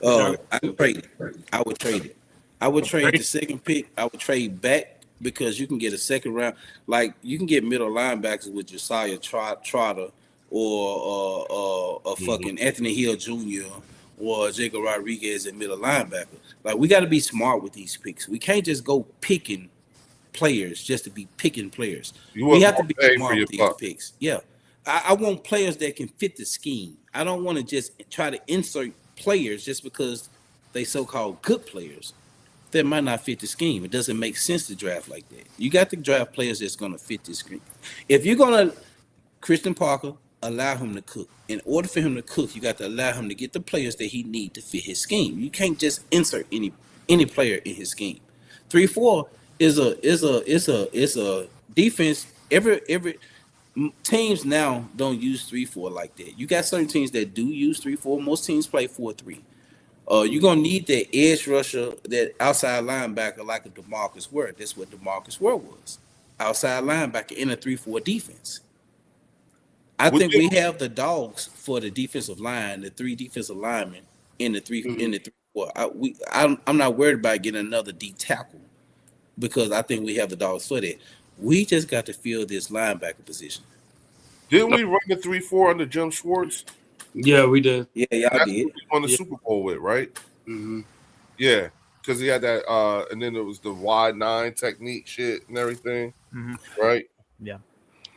Speaker 7: I would trade it. I would trade the second pick. I would trade back because you can get a second round. Like you can get middle linebackers with Josiah Trotter or a fucking Anthony Hill Jr. or Jacob Rodriguez at middle linebacker. Like we got to be smart with these picks. We can't just go picking players just to be picking players. We have to be smart with these picks. Yeah. I want players that can fit the scheme. I don't want to just try to insert players just because they so-called good players that might not fit the scheme. It doesn't make sense to draft like that. You got to draft players that's going to fit the scheme. If you're going to Christian Parker, allow him to cook. In order for him to cook, you got to allow him to get the players that he need to fit his scheme. You can't just insert any player in his scheme. 3-4 is a defense. Every teams now don't use 3-4 like that. You got certain teams that do use 3-4. Most teams play 4-3. You're gonna need that edge rusher, that outside linebacker like a DeMarcus Ware. That's what DeMarcus Ware was. Outside linebacker in a 3-4 defense. I think we have the dogs for the defensive line, the 3 defensive linemen in the 3-4. I'm not worried about getting another D tackle because I think we have the dogs for that. We just got to fill this linebacker position.
Speaker 1: Didn't we run the 3-4 under Jim Schwartz?
Speaker 5: Yeah, we did.
Speaker 7: Yeah, y'all
Speaker 1: That's
Speaker 7: did.
Speaker 1: what we won the Super Bowl with, right?
Speaker 5: Mm-hmm.
Speaker 1: Yeah, because he had that, and then it was the wide 9 technique shit and everything, right?
Speaker 3: Yeah.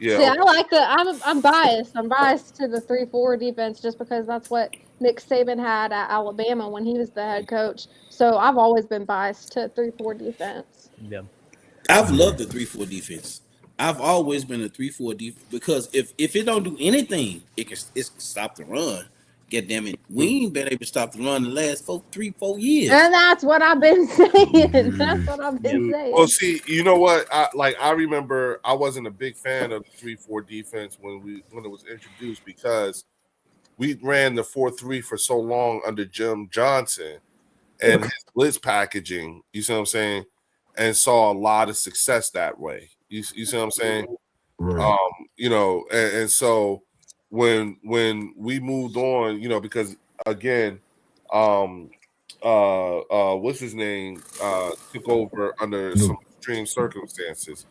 Speaker 1: Yeah.
Speaker 4: See, I like I'm biased. I'm biased to the 3-4 defense just because that's what Nick Saban had at Alabama when he was the head coach. So I've always been biased to 3-4 defense.
Speaker 3: Yeah.
Speaker 7: I've loved the 3-4 defense. I've always been a 3-4 defense because if it don't do anything, it can stop the run. God damn it, we ain't been able to stop the run the last 3-4 years.
Speaker 4: And that's what I've been saying. That's what I've been saying.
Speaker 1: Well, see, you know what? I remember I wasn't a big fan of the 3-4 defense when it was introduced because we ran the 4-3 for so long under Jim Johnson and his blitz packaging. You see what I'm saying? And saw a lot of success that way. You see what I'm saying?
Speaker 2: Right.
Speaker 1: You know, and so when we moved on, you know, because again, what's his name took over under some extreme circumstances.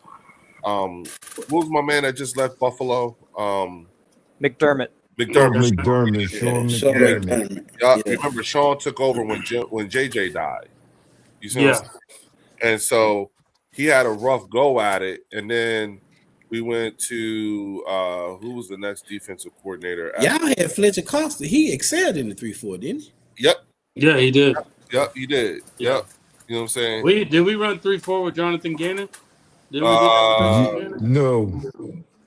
Speaker 1: What was my man that just left Buffalo?
Speaker 3: McDermott.
Speaker 2: Sean
Speaker 1: Yeah.
Speaker 2: McDermott.
Speaker 1: Yeah. Remember Sean took over when JJ died. You see what I'm saying? And so he had a rough go at it, and then we went to who was the next defensive coordinator?
Speaker 7: Y'all had Fletcher Costa. He excelled in the 3-4, didn't he?
Speaker 1: Yep.
Speaker 5: Yeah, he did.
Speaker 1: Yep, he did. Yep. You know what I'm saying?
Speaker 5: Did we run 3-4 with Jonathan Gannon? Did we do that with Jonathan Gannon?
Speaker 2: No,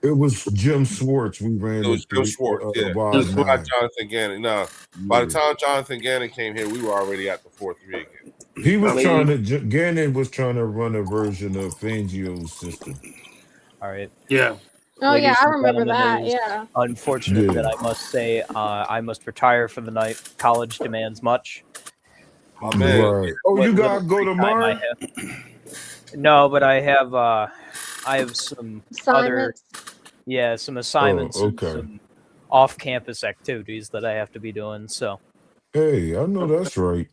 Speaker 2: it was Jim Schwartz. We ran.
Speaker 1: It was Jim Schwartz. Yeah, not Jonathan Gannon. No, by the time Jonathan Gannon came here, we were already at the 4-3 again.
Speaker 2: He was Gannon was trying to run a version of Fangio's system.
Speaker 3: All right.
Speaker 5: Yeah.
Speaker 4: Oh,
Speaker 3: Ladies
Speaker 4: yeah, I
Speaker 3: and
Speaker 4: remember
Speaker 3: gentlemen,
Speaker 4: that.
Speaker 3: it is
Speaker 4: Yeah.
Speaker 3: Unfortunate that I must say I must retire for the night. College demands much.
Speaker 1: My man.
Speaker 2: Right. Oh, you gotta go tomorrow?
Speaker 3: No, but I have some other
Speaker 4: Assignments.
Speaker 3: some assignments and
Speaker 2: okay.
Speaker 3: some off-campus activities that I have to be doing. So
Speaker 2: Hey, I know that's right.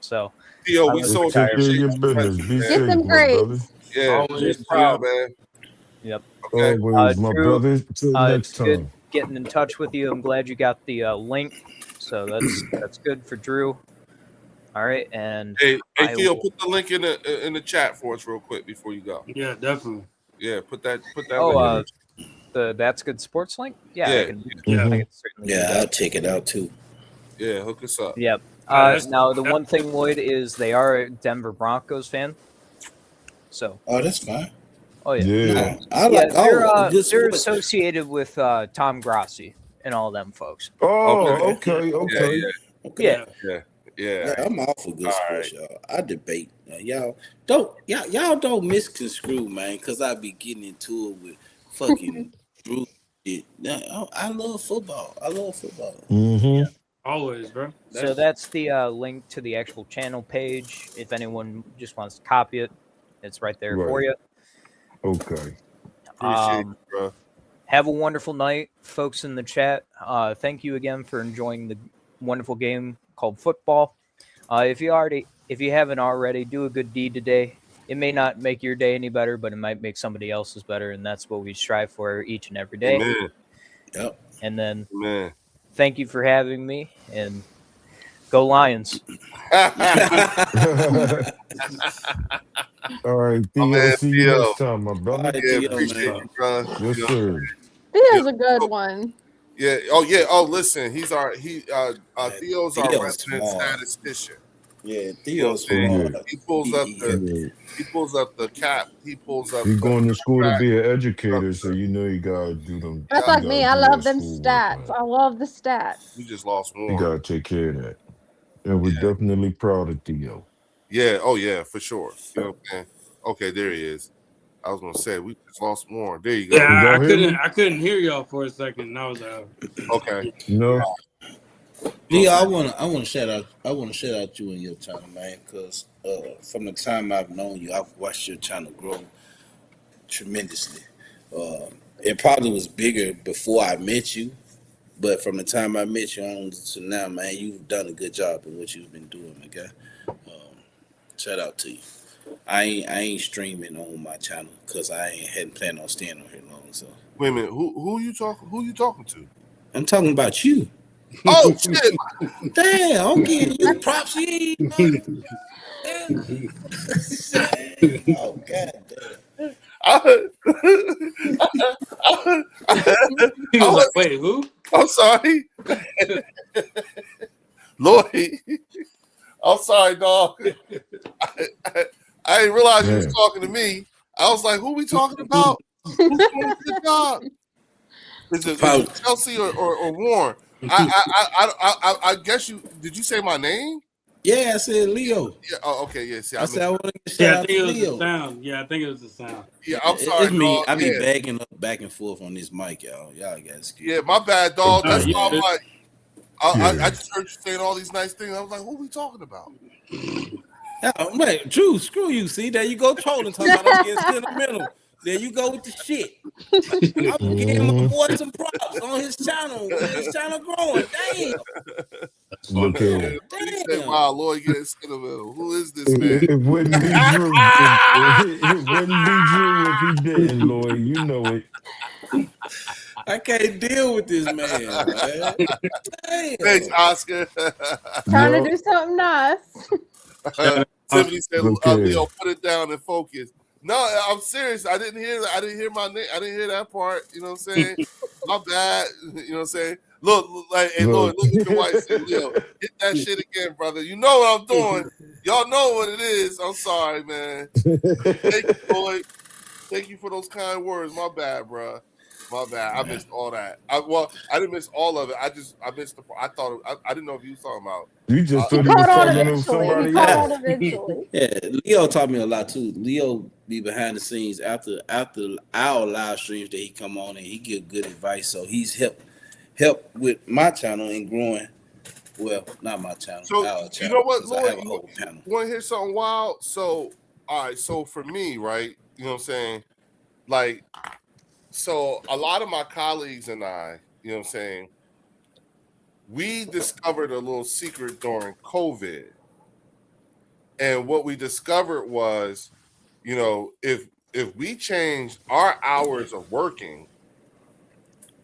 Speaker 1: Theo, we
Speaker 3: Let's
Speaker 1: sold
Speaker 2: Take care of
Speaker 1: your
Speaker 2: your
Speaker 1: shit.
Speaker 2: business. Be
Speaker 4: Get
Speaker 2: safe,
Speaker 4: them
Speaker 2: my
Speaker 4: grades.
Speaker 2: brother.
Speaker 1: Yeah,
Speaker 5: Always,
Speaker 1: just proud, man.
Speaker 3: Yep.
Speaker 1: Okay.
Speaker 2: Always, my
Speaker 3: Drew,
Speaker 2: brother. Till next
Speaker 3: it's good
Speaker 2: time.
Speaker 3: getting in touch with you. I'm glad you got the link. So that's good for Drew. All right, and
Speaker 1: Hey,
Speaker 3: I
Speaker 1: Theo,
Speaker 3: will-
Speaker 1: put the link in the chat for us real quick before you go.
Speaker 5: Yeah, definitely.
Speaker 1: Yeah, put that.
Speaker 3: Oh,
Speaker 1: link
Speaker 3: the That's Good Sports link. Yeah,
Speaker 1: Yeah.
Speaker 3: I can certainly do
Speaker 7: Yeah,
Speaker 3: that.
Speaker 7: I'll check it out too.
Speaker 1: in. Yeah, hook us up.
Speaker 3: Yep.
Speaker 5: that's-
Speaker 3: Now the one thing, Lloyd, is they are a Denver Broncos fan. So,
Speaker 7: Oh, that's fine.
Speaker 3: oh yeah,
Speaker 2: Yeah.
Speaker 7: I
Speaker 3: yeah,
Speaker 7: like all
Speaker 3: they're
Speaker 7: good
Speaker 3: they're
Speaker 7: sports.
Speaker 3: associated with Tom Grassi and all them folks.
Speaker 2: Oh, okay.
Speaker 3: Yeah.
Speaker 1: Yeah.
Speaker 7: Yeah, I'm all for good
Speaker 1: All
Speaker 7: sports, y'all. I debate. Y'all don't misconstrue, man, because I be getting into it with fucking Drew. I love football.
Speaker 2: Mm-hmm.
Speaker 5: Always, bro.
Speaker 3: So that's the link to the actual channel page. If anyone just wants to copy it, it's right there for
Speaker 2: Right.
Speaker 3: you.
Speaker 2: Okay.
Speaker 1: Appreciate you, bro.
Speaker 3: Have a wonderful night, folks in the chat. Thank you again for enjoying the wonderful game called football. If you already if you haven't already, do a good deed today. It may not make your day any better, but it might make somebody else's better, and that's what we strive for each and every day.
Speaker 1: Amen.
Speaker 7: Yep.
Speaker 3: And then
Speaker 1: Man.
Speaker 3: thank you for having me, and go Lions.
Speaker 2: All right, Theo.
Speaker 1: man,
Speaker 2: See you
Speaker 1: Theo.
Speaker 2: next time, my brother.
Speaker 7: All right,
Speaker 1: Yeah,
Speaker 7: Theo,
Speaker 1: appreciate
Speaker 7: man.
Speaker 1: you, bro.
Speaker 2: Yes,
Speaker 1: Yeah.
Speaker 2: sir.
Speaker 4: Theo's a good one.
Speaker 1: Yeah. Oh, yeah. Oh, listen. He's our Theo's our
Speaker 7: Theo's
Speaker 1: resident
Speaker 7: smart.
Speaker 1: statistician.
Speaker 7: Yeah, Theo's
Speaker 1: You know what I'm saying?
Speaker 7: smart.
Speaker 1: He pulls up
Speaker 2: Yeah.
Speaker 1: he pulls up the cap. He pulls up.
Speaker 2: He's
Speaker 1: the
Speaker 2: going to school to
Speaker 1: track.
Speaker 2: be an educator, so you know you gotta do them.
Speaker 4: That's
Speaker 2: you
Speaker 4: like me.
Speaker 2: gotta
Speaker 4: I
Speaker 2: do
Speaker 4: love
Speaker 2: that
Speaker 4: them
Speaker 2: schoolwork,
Speaker 4: stats.
Speaker 2: man.
Speaker 4: I love the stats.
Speaker 1: We just lost
Speaker 2: You
Speaker 1: one.
Speaker 2: gotta take care of that. And we're definitely proud of Theo.
Speaker 1: Yeah. Oh, yeah, for sure. You know what I'm saying? Okay, there he is. I was gonna say we just lost more. There you go.
Speaker 5: Yeah,
Speaker 2: Y'all hear me?
Speaker 5: I couldn't hear y'all for a second. And I was
Speaker 1: Okay.
Speaker 2: You know?
Speaker 7: Yeah, I wanna shout out you and your channel, man, because from the time I've known you, I've watched your channel grow tremendously. It probably was bigger before I met you, but from the time I met you on to now, man, you've done a good job in what you've been doing, my guy. Shout out to you. I ain't streaming on my channel because I hadn't planned on staying on here long. So
Speaker 1: Wait a minute. Who you talking to?
Speaker 7: I'm talking about you.
Speaker 1: Oh shit!
Speaker 7: Damn, I'm giving you props. You ain't oh god damn.
Speaker 5: He was like, wait, who?
Speaker 1: I'm sorry, Lloyd. I'm sorry, dog. I didn't realize you was
Speaker 2: Man.
Speaker 1: talking to me. I was like, "Who we talking about? Who's doing a good job? Is it Chelsea or Warren?" I guess you did. You say my name?
Speaker 7: Yeah, I said Leo.
Speaker 1: Yeah. Oh, okay. Yeah. See,
Speaker 7: I said I want to get
Speaker 5: Yeah,
Speaker 7: shout
Speaker 5: I
Speaker 7: out
Speaker 5: think
Speaker 7: to
Speaker 5: it was the
Speaker 7: Leo.
Speaker 5: sound. Yeah, I think it was the sound.
Speaker 1: Yeah. I'm sorry,
Speaker 7: It's me.
Speaker 1: dog.
Speaker 7: I be
Speaker 1: Yeah.
Speaker 7: bagging up back and forth on this mic, y'all. Y'all got excuse.
Speaker 1: Yeah, my bad, dog.
Speaker 5: Oh,
Speaker 1: That's
Speaker 5: yeah.
Speaker 1: why I'm like, I
Speaker 2: Yeah.
Speaker 1: just heard you saying all these nice things. I was like, who we talking about?
Speaker 7: Wait, Drew, screw you. See, there you go trolling, talking about us getting sentimental. There you go with the shit. I'm giving my boy some props on his channel. His channel growing. Damn.
Speaker 2: Look at it.
Speaker 1: He said, wow, Lloyd getting sentimental. Who is this man?
Speaker 2: It wouldn't be Drew. It wouldn't be Drew if he didn't, Lloyd. You know it.
Speaker 7: I can't deal with this man, man. Damn.
Speaker 1: Thanks, Oscar.
Speaker 4: Trying
Speaker 2: Yup.
Speaker 4: to do something nice.
Speaker 1: Tiffany said,
Speaker 2: Okay.
Speaker 1: Leo, put it down and focus. No, I'm serious. I didn't hear that. I didn't hear my name. I didn't hear that part. You know what I'm saying? My bad. You know what I'm saying? Look, like, hey, Lloyd, look at your wife. Say, Leo, hit that shit again, brother. You know what I'm doing. Y'all know what it is. I'm sorry, man. Thank you, Lloyd. Thank you for those kind words. My bad, bro. My bad. I missed all that. I didn't miss all of it. I missed the. I thought I didn't know if you was talking about.
Speaker 2: You just
Speaker 1: He
Speaker 2: thought he was
Speaker 4: Caught on
Speaker 2: talking to
Speaker 4: eventually.
Speaker 2: somebody
Speaker 4: He caught
Speaker 2: else.
Speaker 4: on eventually.
Speaker 7: Yeah, Leo taught me a lot too. Leo be behind the scenes after our live streams that he come on and he give good advice. So he's helped with my channel and growing. Well, not my channel.
Speaker 1: So
Speaker 7: our
Speaker 1: you
Speaker 7: channel,
Speaker 1: know what,
Speaker 7: 'cause I
Speaker 1: Lloyd?
Speaker 7: have a whole panel.
Speaker 1: You want to hear something wild? So, all right. So for me, right? You know what I'm saying? Like, so a lot of my colleagues and I, you know what I'm saying, we discovered a little secret during COVID. And what we discovered was, you know, if we change our hours of working,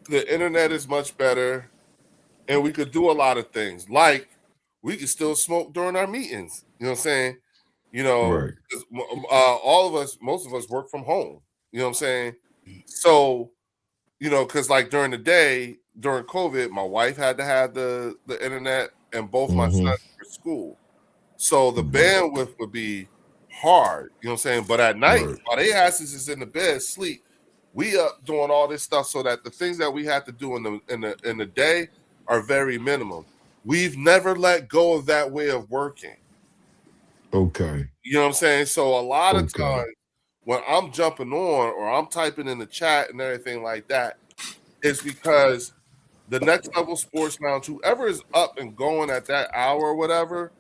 Speaker 1: the internet is much better and we could do a lot of things. Like we could still smoke during our meetings. You know what I'm saying? You know,
Speaker 2: Right.
Speaker 1: 'cause, all of us, most of us work from home. You know what I'm saying? So, you know, because like during the day, during COVID, my wife had to have the internet and both my
Speaker 2: Mhm.
Speaker 1: sons were at school. So the bandwidth would be hard, you know what I'm saying? But at night,
Speaker 2: Right.
Speaker 1: while they asses is in the bed sleep, we up doing all this stuff so that the things that we have to do in the day are very minimum. We've never let go of that way of working.
Speaker 2: Okay.
Speaker 1: You know what I'm saying? So a lot of
Speaker 2: Okay.
Speaker 1: times when I'm jumping on or I'm typing in the chat and everything like that, it's because the Next Level Sports Lounge, whoever is up and going at that hour or whatever,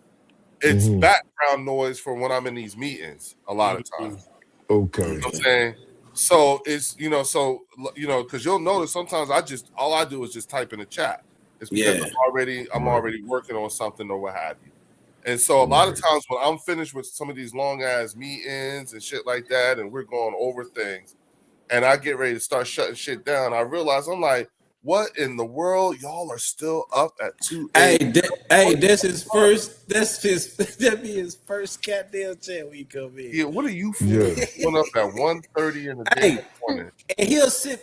Speaker 1: it's
Speaker 2: Mhm.
Speaker 1: background noise from when I'm in these meetings a lot of times.
Speaker 2: Okay.
Speaker 1: You know what I'm saying? So it's, you know, because you'll notice sometimes all I do is just type in the chat. It's because
Speaker 7: Yeah.
Speaker 1: I'm already working on something or what have you. And so a lot of times when I'm finished with some of these long ass meetings and shit like that, and we're going over things, and I get ready to start shutting shit down, I realize I'm like, what in the world? Y'all are still up at 2 a.m.
Speaker 7: That's his first. That be his first goddamn chat when you come in.
Speaker 1: Yeah, what are you
Speaker 2: Yeah.
Speaker 1: going up at 1:30 in the day?
Speaker 7: Hey,
Speaker 1: Morning?
Speaker 7: and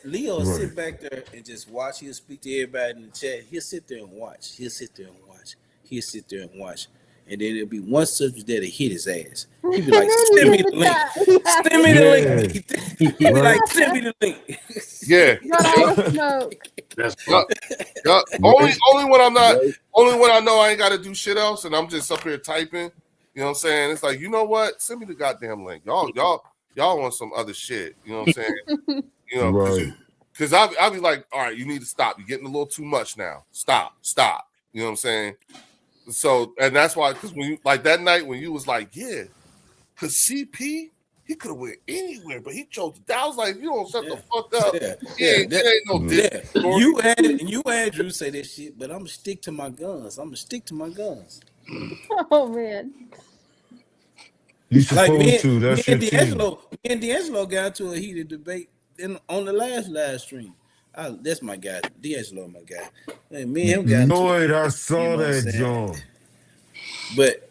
Speaker 7: Leo will
Speaker 2: Right.
Speaker 7: sit back there and just watch. He'll speak to everybody in the chat. He'll sit there and watch. And then there'll be one subject that'll hit his ass. He'll be like, send me the link. Send me the link. He'll be like, send me the link.
Speaker 1: Yeah.
Speaker 4: Got all the smoke.
Speaker 8: That's
Speaker 1: Yeah. Only when I'm not, only when I know I ain't got to do shit else and I'm just up here typing. You know what I'm saying? It's like, you know what? Send me the goddamn link. Y'all want some other shit. You know what I'm saying? You know,
Speaker 2: Right.
Speaker 1: because I'll be like, all right, you need to stop. You're getting a little too much now. Stop. You know what I'm saying? So, and that's why, because when you, like that night when you was like, yeah, because CP, he could have went anywhere, but he chose that. I was like, you don't shut the fuck up. Ain't no dick.
Speaker 7: You and Drew say that shit, but I'm gonna stick to my guns.
Speaker 4: Oh man.
Speaker 2: You
Speaker 7: Like
Speaker 2: supposed to. That's your team.
Speaker 7: Me and D'Angelo got into a heated debate on the last live stream. That's my guy. D'Angelo, my guy. And me and him got into
Speaker 2: Lloyd, I
Speaker 7: you
Speaker 2: saw
Speaker 7: know what I'm
Speaker 2: that,
Speaker 7: saying?
Speaker 2: John.
Speaker 7: But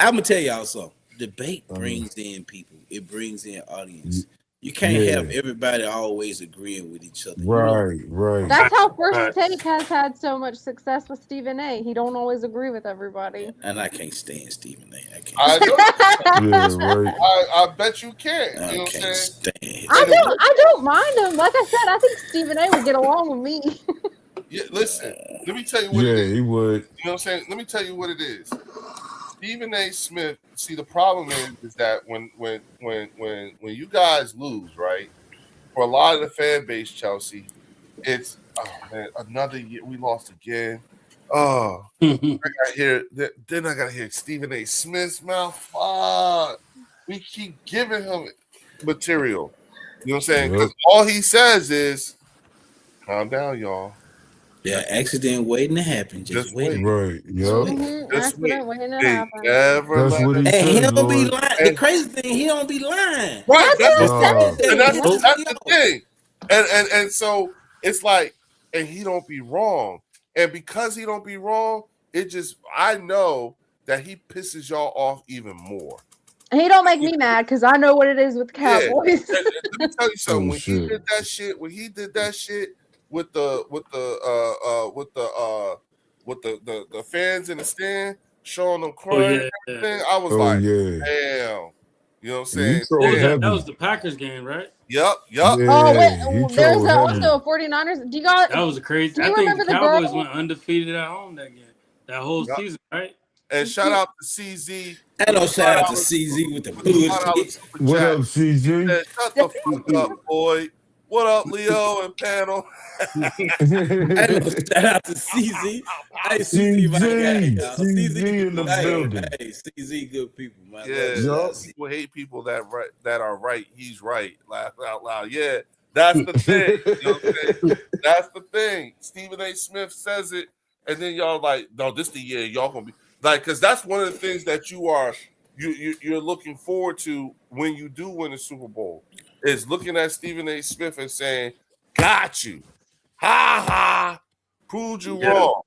Speaker 7: I'm gonna tell y'all something. Debate brings in people. It brings in audience. You can't have everybody always agreeing with each other.
Speaker 2: Right.
Speaker 4: That's how First Take has had so much success with Stephen A. He don't always agree with everybody.
Speaker 7: And I can't stand Stephen A. I can't.
Speaker 2: Yeah, right.
Speaker 1: I bet you can't. You know
Speaker 7: I
Speaker 1: what I'm
Speaker 7: can't
Speaker 1: saying?
Speaker 7: stand.
Speaker 4: I don't mind him. Like I said, I think Stephen A. would get along with me.
Speaker 1: Yeah, listen, let me tell you what it
Speaker 2: Yeah,
Speaker 1: is.
Speaker 2: he would.
Speaker 1: You know what I'm saying? Let me tell you what it is. Stephen A. Smith. See, the problem is that when you guys lose, right? For a lot of the fan base, Chelsea, it's another year we lost again. Oh, I got here. Then I gotta hear Stephen A. Smith's mouth. Fuck, we keep giving him material. You know what I'm saying? Because all he says is, "Calm down, y'all."
Speaker 7: Yeah, accident waiting to happen. Just wait.
Speaker 2: Right. Yep.
Speaker 4: Accident waiting to
Speaker 1: They
Speaker 4: happen.
Speaker 1: never
Speaker 2: That's
Speaker 1: let
Speaker 2: what he
Speaker 1: him-
Speaker 7: And he
Speaker 2: said,
Speaker 7: don't be
Speaker 2: Lloyd.
Speaker 7: lying. The crazy thing, he don't be lying.
Speaker 1: Right, that's
Speaker 2: Nah.
Speaker 1: the thing. And so it's like, and he don't be wrong. And because he don't be wrong, it just, I know that he pisses y'all off even more.
Speaker 4: He don't make me mad because I know what it is with the
Speaker 1: Yeah.
Speaker 4: Cowboys.
Speaker 1: Let me tell you something.
Speaker 2: Oh,
Speaker 1: When
Speaker 2: shit.
Speaker 1: he did that shit with the fans in the stand, showing them crying and everything, I was like,
Speaker 2: yeah.
Speaker 1: damn. You know what I'm
Speaker 2: You
Speaker 1: saying?
Speaker 2: trolled
Speaker 8: What was that?
Speaker 2: heavy.
Speaker 8: That was the Packers game, right?
Speaker 1: Yep.
Speaker 2: Yeah,
Speaker 4: Oh wait,
Speaker 2: he
Speaker 4: there's
Speaker 2: trolled heavy.
Speaker 4: also a 49ers. Do you guys?
Speaker 8: That was a crazy.
Speaker 4: Do you
Speaker 8: I think
Speaker 4: remember
Speaker 8: the
Speaker 4: the
Speaker 8: Cowboys
Speaker 4: girl?
Speaker 8: went undefeated at home that game, that whole
Speaker 1: Yep.
Speaker 8: season, right?
Speaker 1: And shout out to CZ.
Speaker 7: I know shout out to CZ with the bullshit.
Speaker 2: What up, CG?
Speaker 1: Said, shut the fuck up, boy. What up, Leo and panel?
Speaker 7: I know shout out to CZ. Hey, CZ, my guy, y'all.
Speaker 2: CZ in the building.
Speaker 7: Hey, CZ, good people, man.
Speaker 1: Yeah,
Speaker 2: Yup.
Speaker 1: people hate people that are right. He's right. Laugh out loud. Yeah, that's the thing. You know what I'm saying? That's the thing. Stephen A. Smith says it, and then y'all like, no, this the year y'all gonna be like, because that's one of the things that you're looking forward to when you do win the Super Bowl is looking at Stephen A. Smith and saying, "Got you, ha ha, proved you wrong."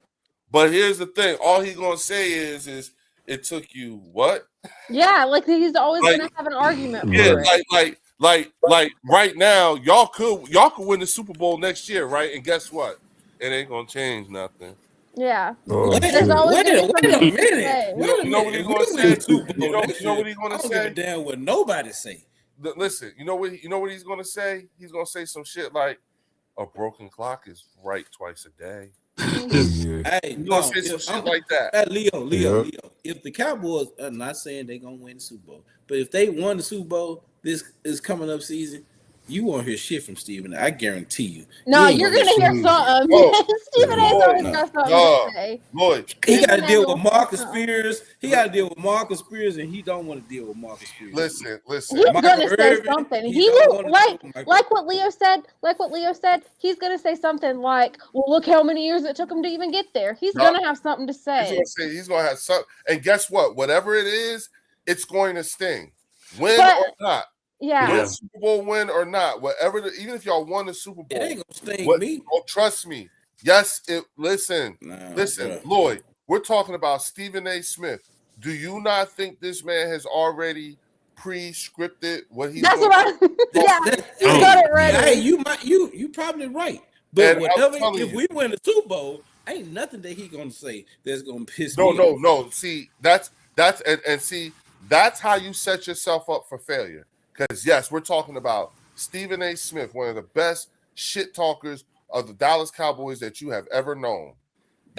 Speaker 1: But here's the thing: all he's gonna say is it took you what?
Speaker 4: Yeah, like he's always
Speaker 1: Like-
Speaker 4: gonna have an argument. For
Speaker 1: Yeah,
Speaker 4: it.
Speaker 1: like right now, y'all could win the Super Bowl next year, right? And guess what? It ain't gonna change nothing.
Speaker 4: Yeah.
Speaker 2: Oh,
Speaker 4: There's
Speaker 2: shit.
Speaker 4: always
Speaker 7: Wait
Speaker 4: gonna
Speaker 7: a
Speaker 4: be something to
Speaker 7: minute.
Speaker 4: say.
Speaker 1: You know what he's gonna say? You know what he's gonna
Speaker 7: I don't give a
Speaker 1: say?
Speaker 7: damn what nobody say.
Speaker 1: Listen, you know what he's gonna say? He's gonna say some shit like, "A broken clock is right twice a day."
Speaker 2: Yeah.
Speaker 7: Hey,
Speaker 1: He's gonna say some shit like that.
Speaker 7: Leo. If the Cowboys, I'm not saying they're gonna win the Super Bowl, but if they won the Super Bowl this is coming up season, you won't hear shit from Stephen. I guarantee you.
Speaker 4: No,
Speaker 7: You ain't
Speaker 4: you're
Speaker 7: gonna
Speaker 4: gonna
Speaker 7: hear
Speaker 4: hear
Speaker 7: shit.
Speaker 4: something.
Speaker 1: Oh,
Speaker 4: Stephen A's
Speaker 1: Lloyd,
Speaker 4: always
Speaker 7: no.
Speaker 4: got something
Speaker 1: No.
Speaker 4: to say.
Speaker 1: Lloyd,
Speaker 7: He got to
Speaker 4: Stephen A
Speaker 7: deal
Speaker 4: will
Speaker 7: with
Speaker 4: say
Speaker 7: Marcus
Speaker 4: something.
Speaker 7: Spears. He got to deal with Marcus Spears, and he don't want to deal with Marcus Spears.
Speaker 1: listen.
Speaker 4: He's
Speaker 7: Michael
Speaker 4: gonna say
Speaker 7: Irvin,
Speaker 4: something.
Speaker 7: he
Speaker 4: He
Speaker 7: don't
Speaker 4: will
Speaker 7: want to
Speaker 4: like
Speaker 7: deal with Michael.
Speaker 4: like what Leo said. Like what Leo said. He's gonna say something like, "Well, look how many years it took him to even get there." He's
Speaker 1: No.
Speaker 4: gonna have something to
Speaker 1: He's
Speaker 4: say.
Speaker 1: gonna say he's gonna have something. And guess what? Whatever it is, it's going to sting. Win
Speaker 4: But-
Speaker 1: or not.
Speaker 4: Yeah.
Speaker 8: Yeah.
Speaker 1: Super Bowl win or not. Whatever even if y'all won the Super
Speaker 7: It
Speaker 1: Bowl.
Speaker 7: ain't gonna sting
Speaker 1: What-
Speaker 7: me.
Speaker 1: Oh, trust me. Yes, listen,
Speaker 7: Nah,
Speaker 1: listen,
Speaker 7: bruh.
Speaker 1: Lloyd, we're talking about Stephen A. Smith. Do you not think this man has already pre-scripted what he's
Speaker 4: That's
Speaker 1: going
Speaker 4: what I. Yeah. He's
Speaker 8: Oh.
Speaker 4: got it ready.
Speaker 7: Hey, you probably right. But
Speaker 1: And I'm
Speaker 7: whatever,
Speaker 1: telling
Speaker 7: if
Speaker 1: you.
Speaker 7: we win the Super Bowl, ain't nothing that he gonna say that's gonna piss
Speaker 1: No,
Speaker 7: me
Speaker 1: no,
Speaker 7: off.
Speaker 1: no. See, that's and see, that's how you set yourself up for failure. Because yes, we're talking about Stephen A. Smith, one of the best shit talkers of the Dallas Cowboys that you have ever known.